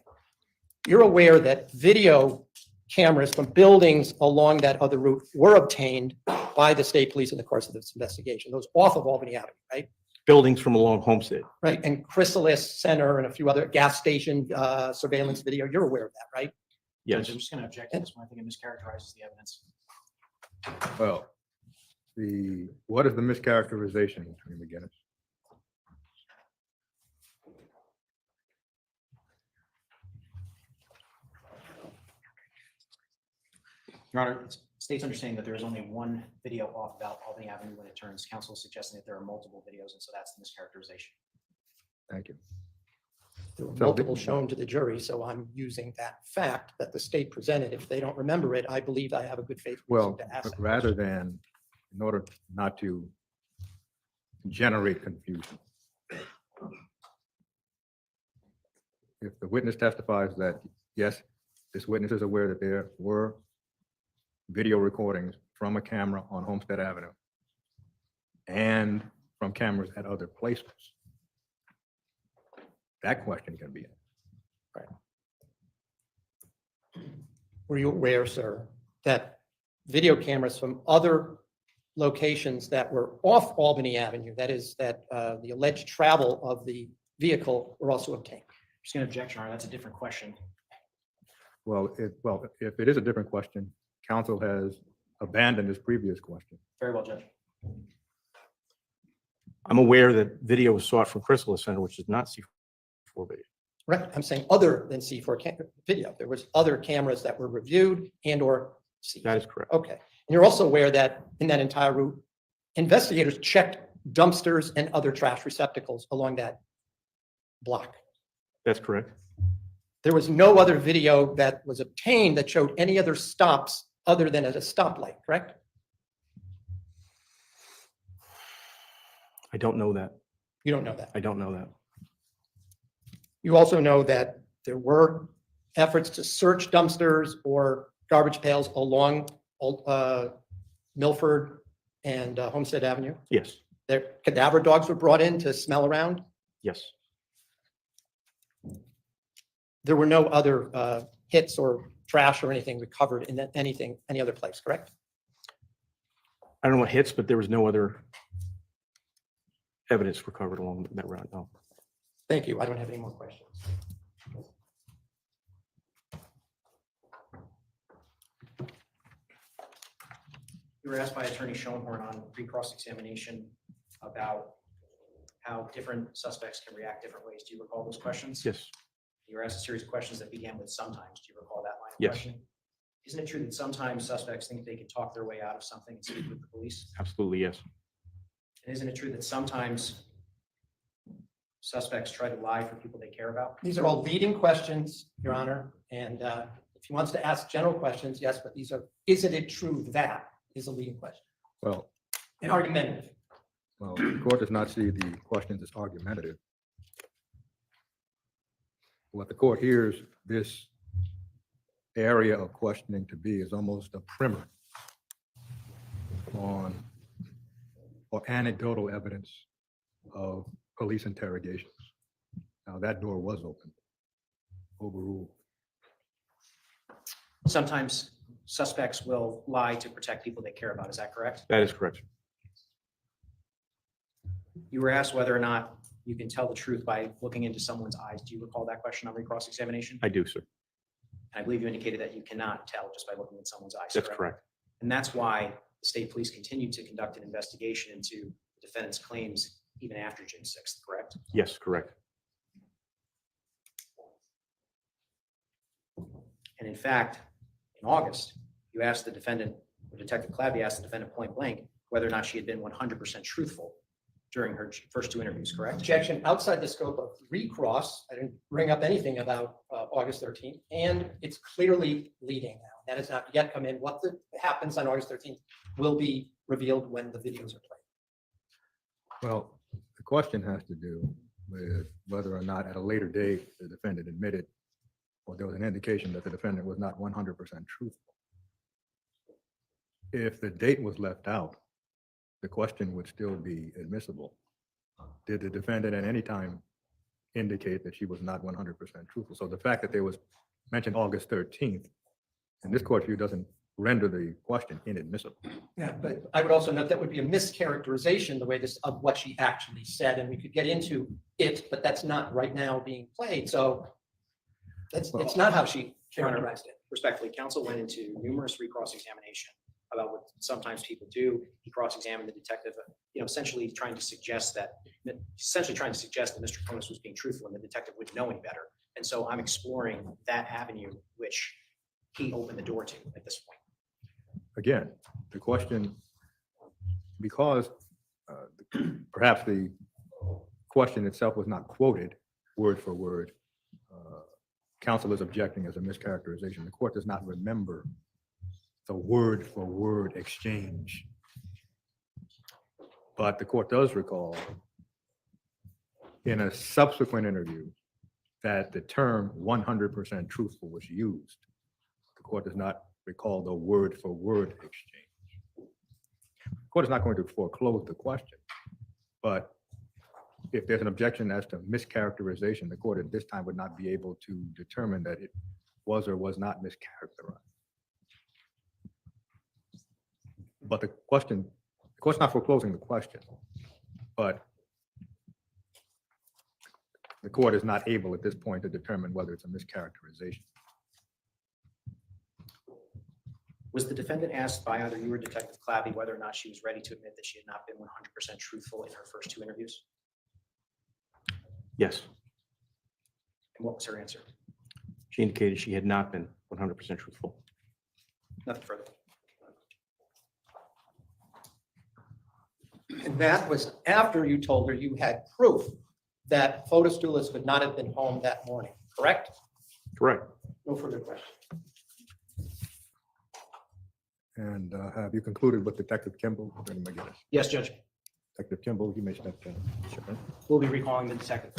You're aware that video cameras from buildings along that other route were obtained by the state police in the course of this investigation, those off of Albany Avenue, right? Buildings from along Homestead. Right, and Chrysalis Center and a few other gas station surveillance video, you're aware of that, right? Yes. Judge, I'm just going to object to this one. I think it mischaracterizes the evidence. Well, what is the mischaracterization, Attorney McGinnis? Your Honor, it's state's understanding that there is only one video off about Albany Avenue when it turns. Counsel is suggesting that there are multiple videos, and so that's the mischaracterization. Thank you. There were multiple shown to the jury, so I'm using that fact that the state presented. If they don't remember it, I believe I have a good faith reason Well, to ask but that rather question. than, in order not to generate confusion, if the witness testifies that, yes, this witness is aware that there were video recordings from a camera on Homestead Avenue and from cameras at other places, that question can be Right. Were you aware, sir, that video cameras from other locations that were off Albany Avenue, that is, that the alleged travel of the vehicle were also obtained? Just going to object, Your Honor. That's a different question. Well, if it is a different question, counsel has abandoned his previous question. Very well, Judge. I'm aware that video was sought from Chrysalis Center, which is not C4 video. Right, I'm saying other than C4 video. There was other cameras that were reviewed and or seized. That is correct. Okay, and you're also aware that in that entire route, investigators checked dumpsters and other trash receptacles along that block. That's correct. There was no other video that was obtained that showed any other stops other than at a stoplight, correct? I don't know that. You don't know that. I don't know that. You also know that there were efforts to search dumpsters or garbage pails along Milford and Homestead Avenue. Yes. Their cadaver dogs were brought in to smell around. Yes. There were no other hits or trash or anything recovered in any other place, correct? I don't know what hits, but there was no other evidence recovered along that route. No. Thank you. I don't have any more questions. You were asked by Attorney Schoenhorn on pre-cross examination about how different suspects can react different ways. Do you recall those questions? Yes. You were asked a series of questions that began with sometimes. Do you recall that line of Yes. questioning? Isn't it true that sometimes suspects think they can talk their way out of something and speak with the police? Absolutely. Yes. And isn't it true that sometimes suspects try to lie for people they care about? These are all leading questions, Your Honor. And if he wants to ask general questions, yes, but these are, isn't it true that is a leading question? Well, And argumentative. well, the court does not see the questions as argumentative. What the court hears this area of questioning to be is almost a primer on or anecdotal evidence of police interrogations. Now that door was opened, overruled. Sometimes suspects will lie to protect people they care about. Is that correct? That is correct. You were asked whether or not you can tell the truth by looking into someone's eyes. Do you recall that question on recross examination? I do, sir. I believe you indicated that you cannot tell just by looking in someone's eyes. That's correct. And that's why the state police continued to conduct an investigation into the defendant's claims even after June 6th, correct? Yes, correct. And in fact, in August, you asked the defendant, or Detective Clabby asked the defendant point blank, whether or not she had been 100% truthful during her first two interviews, correct? Objection outside the scope of recross. I didn't bring up anything about August 13th, and it's clearly leading now. That has not yet come in. What happens on August 13th will be revealed when the videos are played. Well, the question has to do with whether or not at a later date the defendant admitted or there was an indication that the defendant was not 100% truthful. If the date was left out, the question would still be admissible. Did the defendant at any time indicate that she was not 100% truthful? So the fact that there was mentioned August 13th, in this court view, doesn't render the question inadmissible. Yeah, but I would also note that would be a mischaracterization, the way this, of what she actually said, and we could get into it, but that's not right now being played. So it's not how she characterized it. Respectfully, counsel went into numerous recross examination about what sometimes people do. He cross-examined the detective, essentially trying to suggest that Mr. Troconis was being truthful and the detective wouldn't know any better. And so I'm exploring that avenue, which he opened the door to at this point. Again, the question, because perhaps the question itself was not quoted word for word, counsel is objecting as a mischaracterization. The court does not remember the word for word exchange. But the court does recall in a subsequent interview that the term 100% truthful was used. The court does not recall the word for word exchange. The court is not going to foreclose the question, but if there's an objection as to mischaracterization, the court at this time would not be able to determine that it was or was not mischaracterized. But the court's not foreclosing the question, but the court is not able at this point to determine whether it's a mischaracterization. Was the defendant asked by either you or Detective Clabby whether or not she was ready to admit that she had not been 100% truthful in her first two interviews? Yes. And what was her answer? She indicated she had not been 100% truthful. Nothing further. And that was after you told her you had proof that Fotis Dulos would not have been home that morning, correct? Correct. No further questions. And have you concluded with Detective Kimball? Yes, Judge. Detective Kimball, you may step down. Sure. We'll be recalling the detective.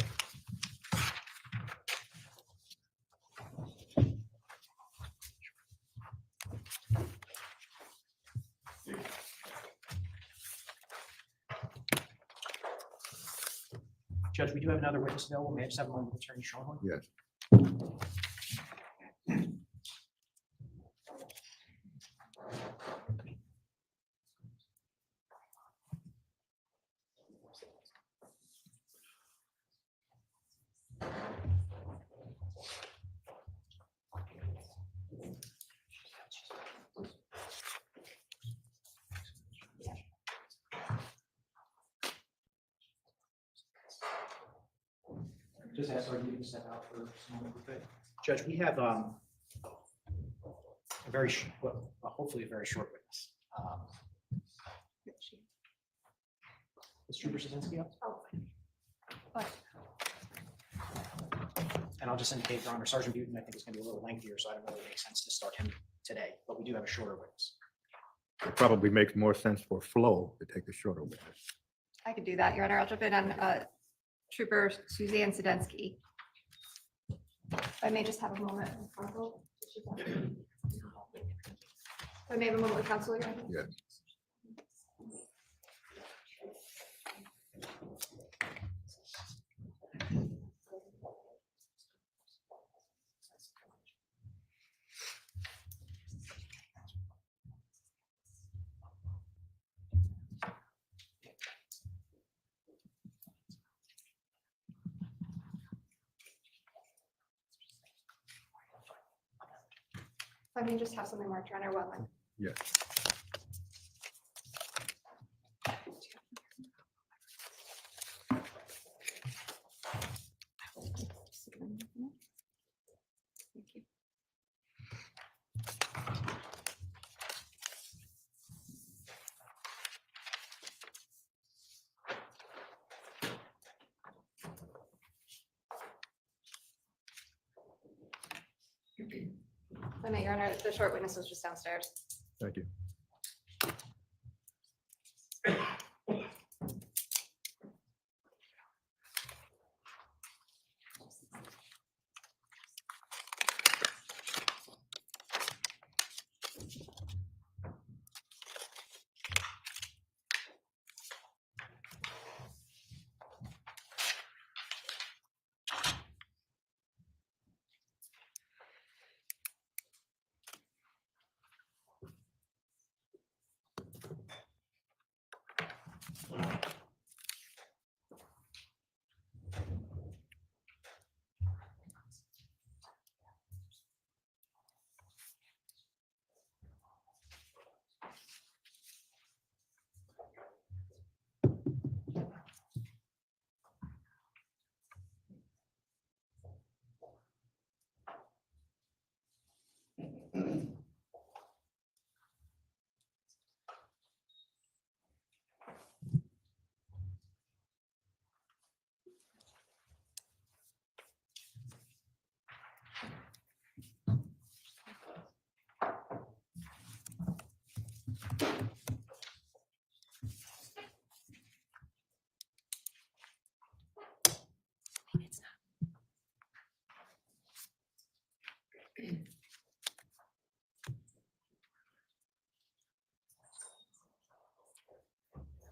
Judge, we do have another witness available. May I just have one with Attorney Shorehorn? Yes. Just ask our you to step out for someone. Judge, we have a very, hopefully a very short witness. Is Trooper Szynski up? And I'll just indicate, Your Honor, Sergeant Butin, I think it's going to be a little lengthier, so I don't know if it makes sense to start him today, but we do have a shorter witness. It probably makes more sense for Flo to take the shorter witness. I could do that, Your Honor. I'll jump in on Trooper Suzanne Sedensky. If I may just have a moment with counsel. If I may have a moment with counsel, Your Honor. Yes. If I may just have something marked, Your Honor, well, Yes. Thank you. If I may, Your Honor, the short witness was just downstairs. Thank you.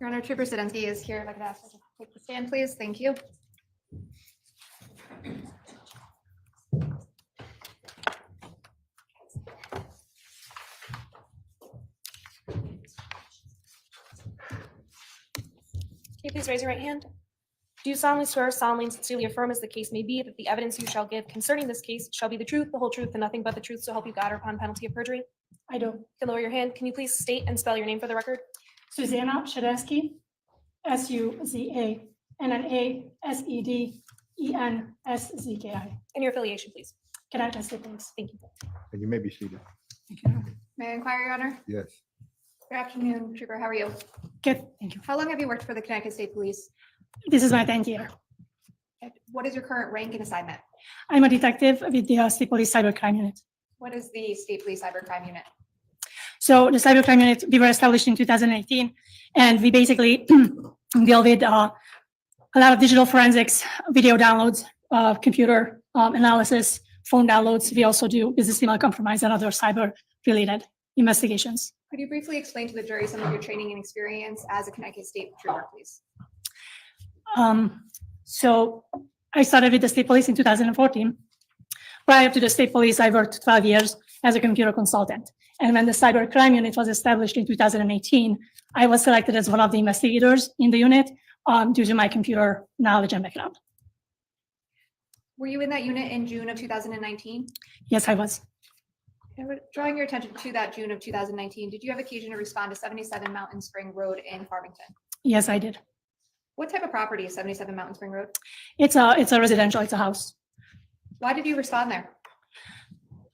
Your Honor, Trooper Sedensky is here. If I could ask her to take the stand, please. Thank you. Can you please raise your right hand? Do you solemnly swear, solemnly and sincerely affirm, as the case may be, that the evidence you shall give concerning this case shall be the truth, the whole truth, and nothing but the truth, so help you God, or upon penalty of perjury? I do. You can lower your hand. Can you please state and spell your name for the record? Susanna Sedensky, SUZANNA-SEDENSZKI. And your affiliation, please. Connecticut State Police. Thank you. And you may be seated. May I inquire, Your Honor? Yes. Good afternoon, Trooper. How are you? Good, thank you. How long have you worked for the Connecticut State Police? This is my 10th year. What is your current rank and assignment? I'm a detective with the State Police Cybercrime Unit. What is the State Police Cybercrime Unit? So the Cybercrime Unit, we were established in 2018, and we basically deal with a lot of digital forensics, video downloads, computer analysis, phone downloads. We also do business email compromise and other cyber-related investigations. Could you briefly explain to the jury some of your training and experience as a Connecticut State Trooper, please? So I started with the state police in 2014. Prior to the state police, I worked 12 years as a computer consultant. And when the cyber crime unit was established in 2018, I was selected as one of the investigators in the unit due to my computer knowledge and background. Were you in that unit in June of 2019? Yes, I was. And drawing your attention to that June of 2019, did you have occasion to respond to 77 Mountain Spring Road in Farmington? Yes, I did. What type of property is 77 Mountain Spring Road? It's a residential, it's a house. Why did you respond there?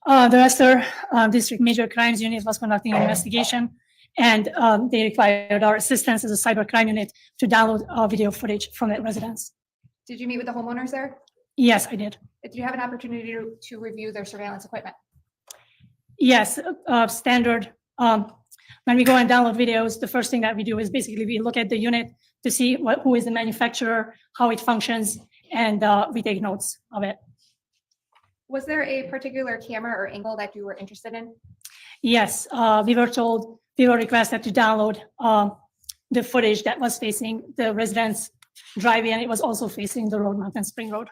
The Leicester District Major Crimes Unit was conducting an investigation, and they required our assistance as a cyber crime unit to download video footage from that residence. Did you meet with the homeowners there? Yes, I did. Did you have an opportunity to review their surveillance equipment? Yes, standard. When we go and download videos, the first thing that we do is basically we look at the unit to see who is the manufacturer, how it functions, and we take notes of it. Was there a particular camera or angle that you were interested in? Yes, we were requested to download the footage that was facing the residence driveway, and it was also facing the road, Mountain Spring Road.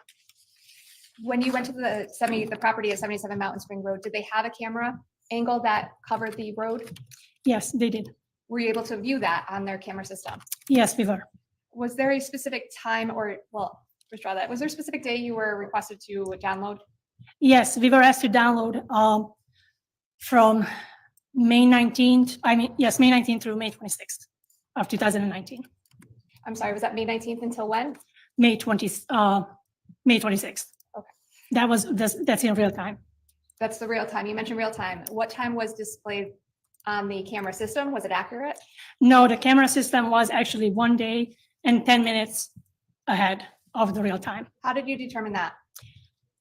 When you went to the property at 77 Mountain Spring Road, did they have a camera angle that covered the road? Yes, they did. Were you able to view that on their camera system? Yes, we were. Was there a specific time withdraw that. Was there a specific day you were requested to download? Yes, we were asked to download from May 19th, May 19th through May 26th of 2019. I'm sorry, was that May 19th until when? May 26th. Okay. That's in real time. That's the real time. You mentioned real time. What time was displayed on the camera system? Was it accurate? No, the camera system was actually 1 day and 10 minutes ahead of the real time. How did you determine that?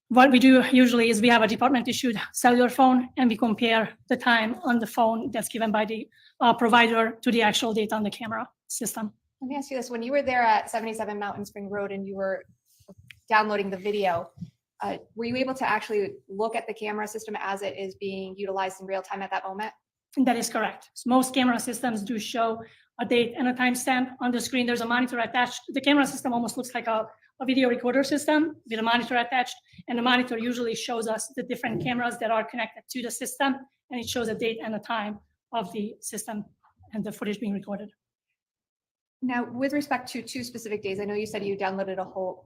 What we do usually is we have a department issued cellular phone, and we compare the time on the phone that's given by the provider to the actual data on the camera system. Let me ask you this. When you were there at 77 Mountain Spring Road and you were downloading the video, were you able to actually look at the camera system as it is being utilized in real time at that moment? That is correct. So most camera systems do show a date and a timestamp on the screen. There's a monitor attached. The camera system almost looks like a video recorder system with a monitor attached, and the monitor usually shows us the different cameras that are connected to the system, and it shows a date and a time of the system and the footage being recorded. Now, with respect to 2 specific days, I know you said you downloaded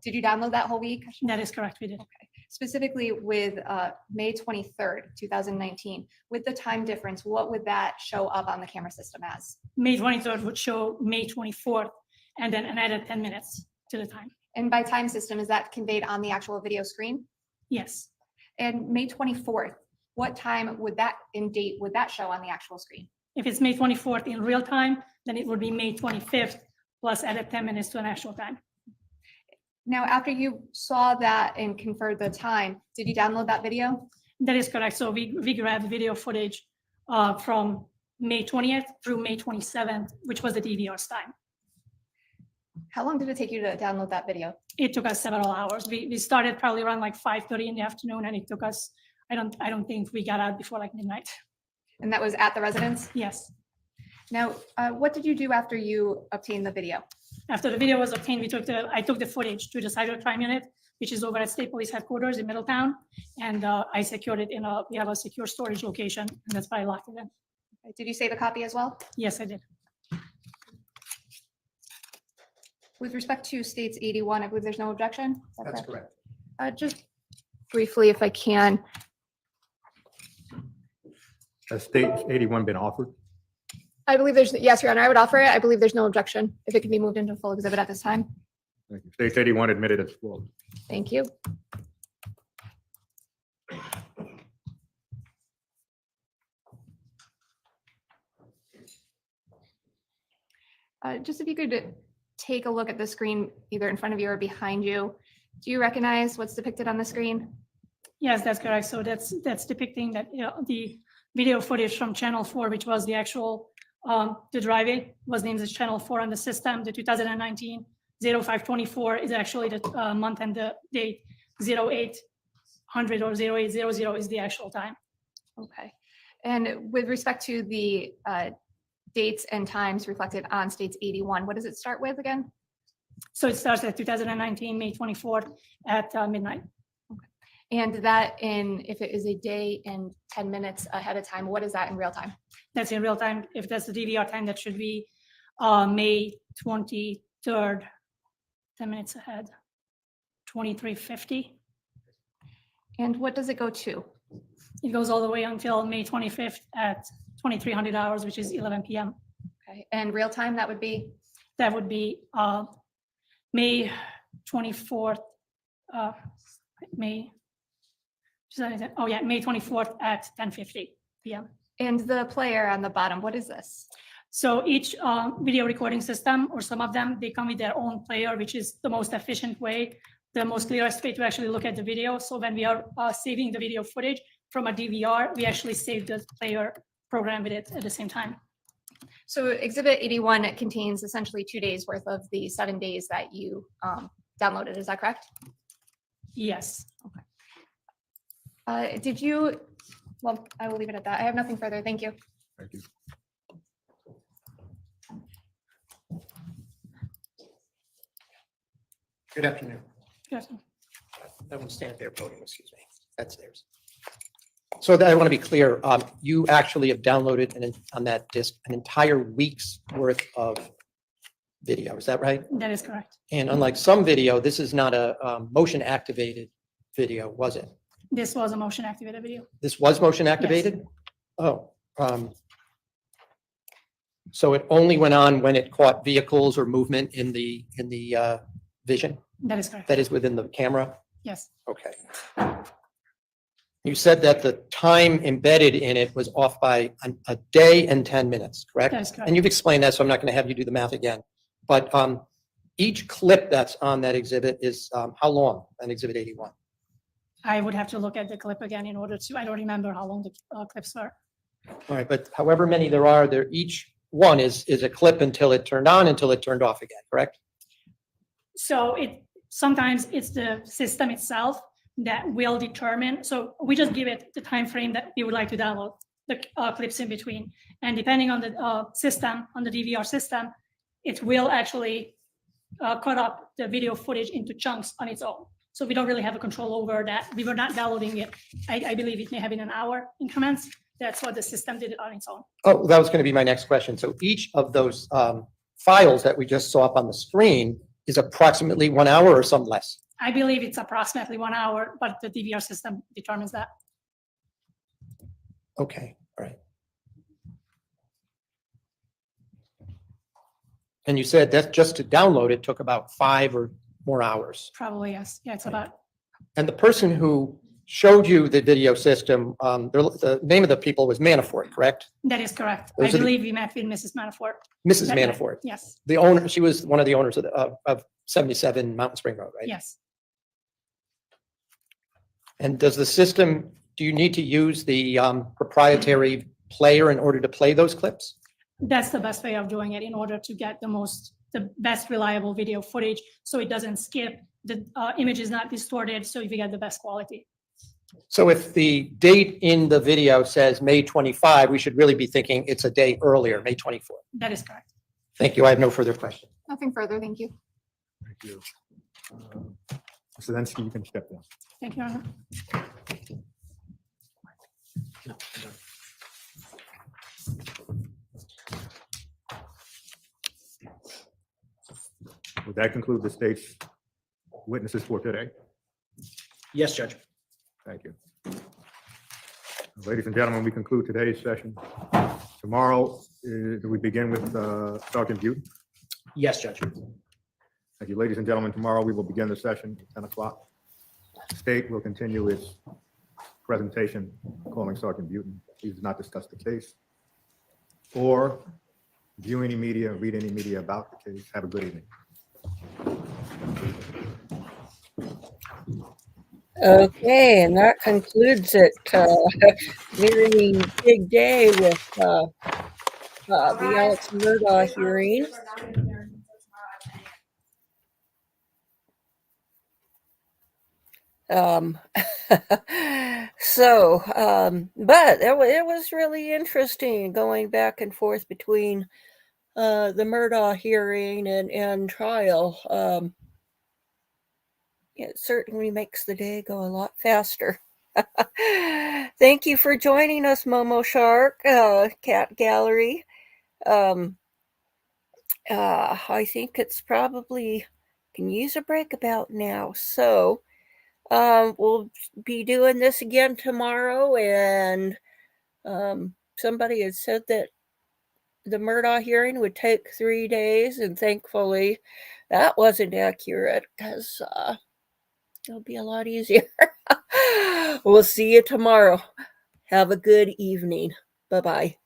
did you download that whole week? That is correct, we did. Okay. Specifically with May 23rd, 2019, with the time difference, what would that show up on the camera system as? May 23rd would show May 24th, and then an added 10 minutes to the time. And by time system, is that conveyed on the actual video screen? Yes. And May 24th, what time would that show on the actual screen? If it's May 24th in real time, then it would be May 25th plus added 10 minutes to an actual time. Now, after you saw that and confirmed the time, did you download that video? That is correct. So we grabbed video footage from May 20th through May 27th, which was the DVR's time. How long did it take you to download that video? It took us several hours. We started probably around like 5:30 in the afternoon, and it took us, I don't think we got out before like midnight. And that was at the residence? Yes. Now, what did you do after you obtained the video? After the video was obtained, I took the footage to the cyber crime unit, which is over at State Police Headquarters in Middletown, and I secured it we have a secure storage location, and that's why I locked it in. Did you save a copy as well? Yes, I did. With respect to States 81, I believe there's no objection. Is that That's correct. Just briefly, if I can. Has state 81 been offered? I believe yes, Your Honor, I would offer it. I believe there's no objection if it can be moved into full exhibit at this time. Thank you. State 81 admitted as well. Thank you. Just if you could take a look at the screen, either in front of you or behind you. Do you recognize what's depicted on the screen? Yes, that's correct. So that's depicting that the video footage from Channel 4, which was the actual The driveway was named as Channel 4 on the system. The 2019 0524 is actually the month and the date. 0800 or 0800 is the actual time. Okay. And with respect to the dates and times reflected on States 81, what does it start with again? So it starts at 2019, May 24th at midnight. And that if it is a day and 10 minutes ahead of time, what is that in real time? That's in real time. If that's the DVR time, that should be May 23rd, 10 minutes ahead, 23:50. And what does it go to? It goes all the way until May 25th at 2300 hours, which is 11 p.m. Okay. And real time, that would be? That would be May 24th, May 24th at 10:50 p.m. And the player on the bottom, what is this? So each video recording system, or some of them, they come with their own player, which is the most efficient way, the most clearest way to actually look at the video. So when we are saving the video footage from a DVR, we actually save the player program with it at the same time. So Exhibit 81 contains essentially 2 days worth of the 7 days that you downloaded. Is that correct? Yes. Okay. Well, I will leave it at that. I have nothing further. Thank you. Thank you. Good afternoon. Yes. That one stand there podium, excuse me. That's theirs. So that I want to be clear, you actually have downloaded on that disk an entire week's worth of video. Is that right? That is correct. And unlike some video, this is not a motion activated video, was it? This was a motion activated video. This was motion activated? Oh, so it only went on when it caught vehicles or movement in the vision? That is correct. That is within the camera? Yes. Okay. You said that the time embedded in it was off by a day and 10 minutes, correct? That is correct. And you've explained that, so I'm not going to have you do the math again. But each clip that's on that exhibit is how long on Exhibit 81? I would have to look at the clip again in order to, I don't remember how long the clips are. All right, but however many there are, each one is a clip until it turned on, until it turned off again, correct? So sometimes it's the system itself that will determine. So we just give it the time frame that we would like to download the clips in between. And depending on the system, on the DVR system, it will actually cut up the video footage into chunks on its own. So we don't really have a control over that. We were not downloading it. I believe it may have been an hour increments. That's what the system did it on its own. Oh, that was going to be my next question. So each of those files that we just saw up on the screen is approximately 1 hour or some less? I believe it's approximately 1 hour, but the DVR system determines that. Okay, all right. And you said that just to download it took about 5 or more hours. Probably, yes. Yeah, it's about. And the person who showed you the video system, the name of the people was Manafort, correct? That is correct. Those I are the- believe we met with Mrs. Manafort. Mrs. That night. Manafort. Yes, The owner, she was one of the owners of 77 Mountain Spring Road, right? yes. And does the system, do you need to use the proprietary player in order to play those clips? That's the best way of doing it in order to get the best reliable video footage, so it doesn't skip, the image is not distorted, so you get the best quality. So if the date in the video says May 25, we should really be thinking it's a day earlier, May 24. That is correct. Thank you. I have no further questions. Nothing further. Thank you. Thank you. Mr. Zensky, you can step down. Thank you, Your Honor. Would that conclude the state's witnesses for today? Yes, Judge. Thank you. Ladies and gentlemen, we conclude today's session. Tomorrow, do we begin with Sergeant Butte? Yes, Judge. Thank you. Ladies and gentlemen, tomorrow we will begin the session at 10 o'clock. The state will continue its presentation calling Sergeant Butte. He does not discuss the case or view any media, read any media about the case. Have a good evening. Okay, and that concludes it. Very big day with the Alex Murdaugh hearing. But it was really interesting going back and forth between the Murdaugh hearing and trial. It certainly makes the day go a lot faster. Thank you for joining us, Momo Shark, Cat Gallery. I think it's probably can use a break about now. So we'll be doing this again tomorrow. And somebody had said that the Murdaugh hearing would take 3 days. And thankfully that wasn't accurate because it'll be a lot easier. We'll see you tomorrow. Have a good evening. Bye-bye.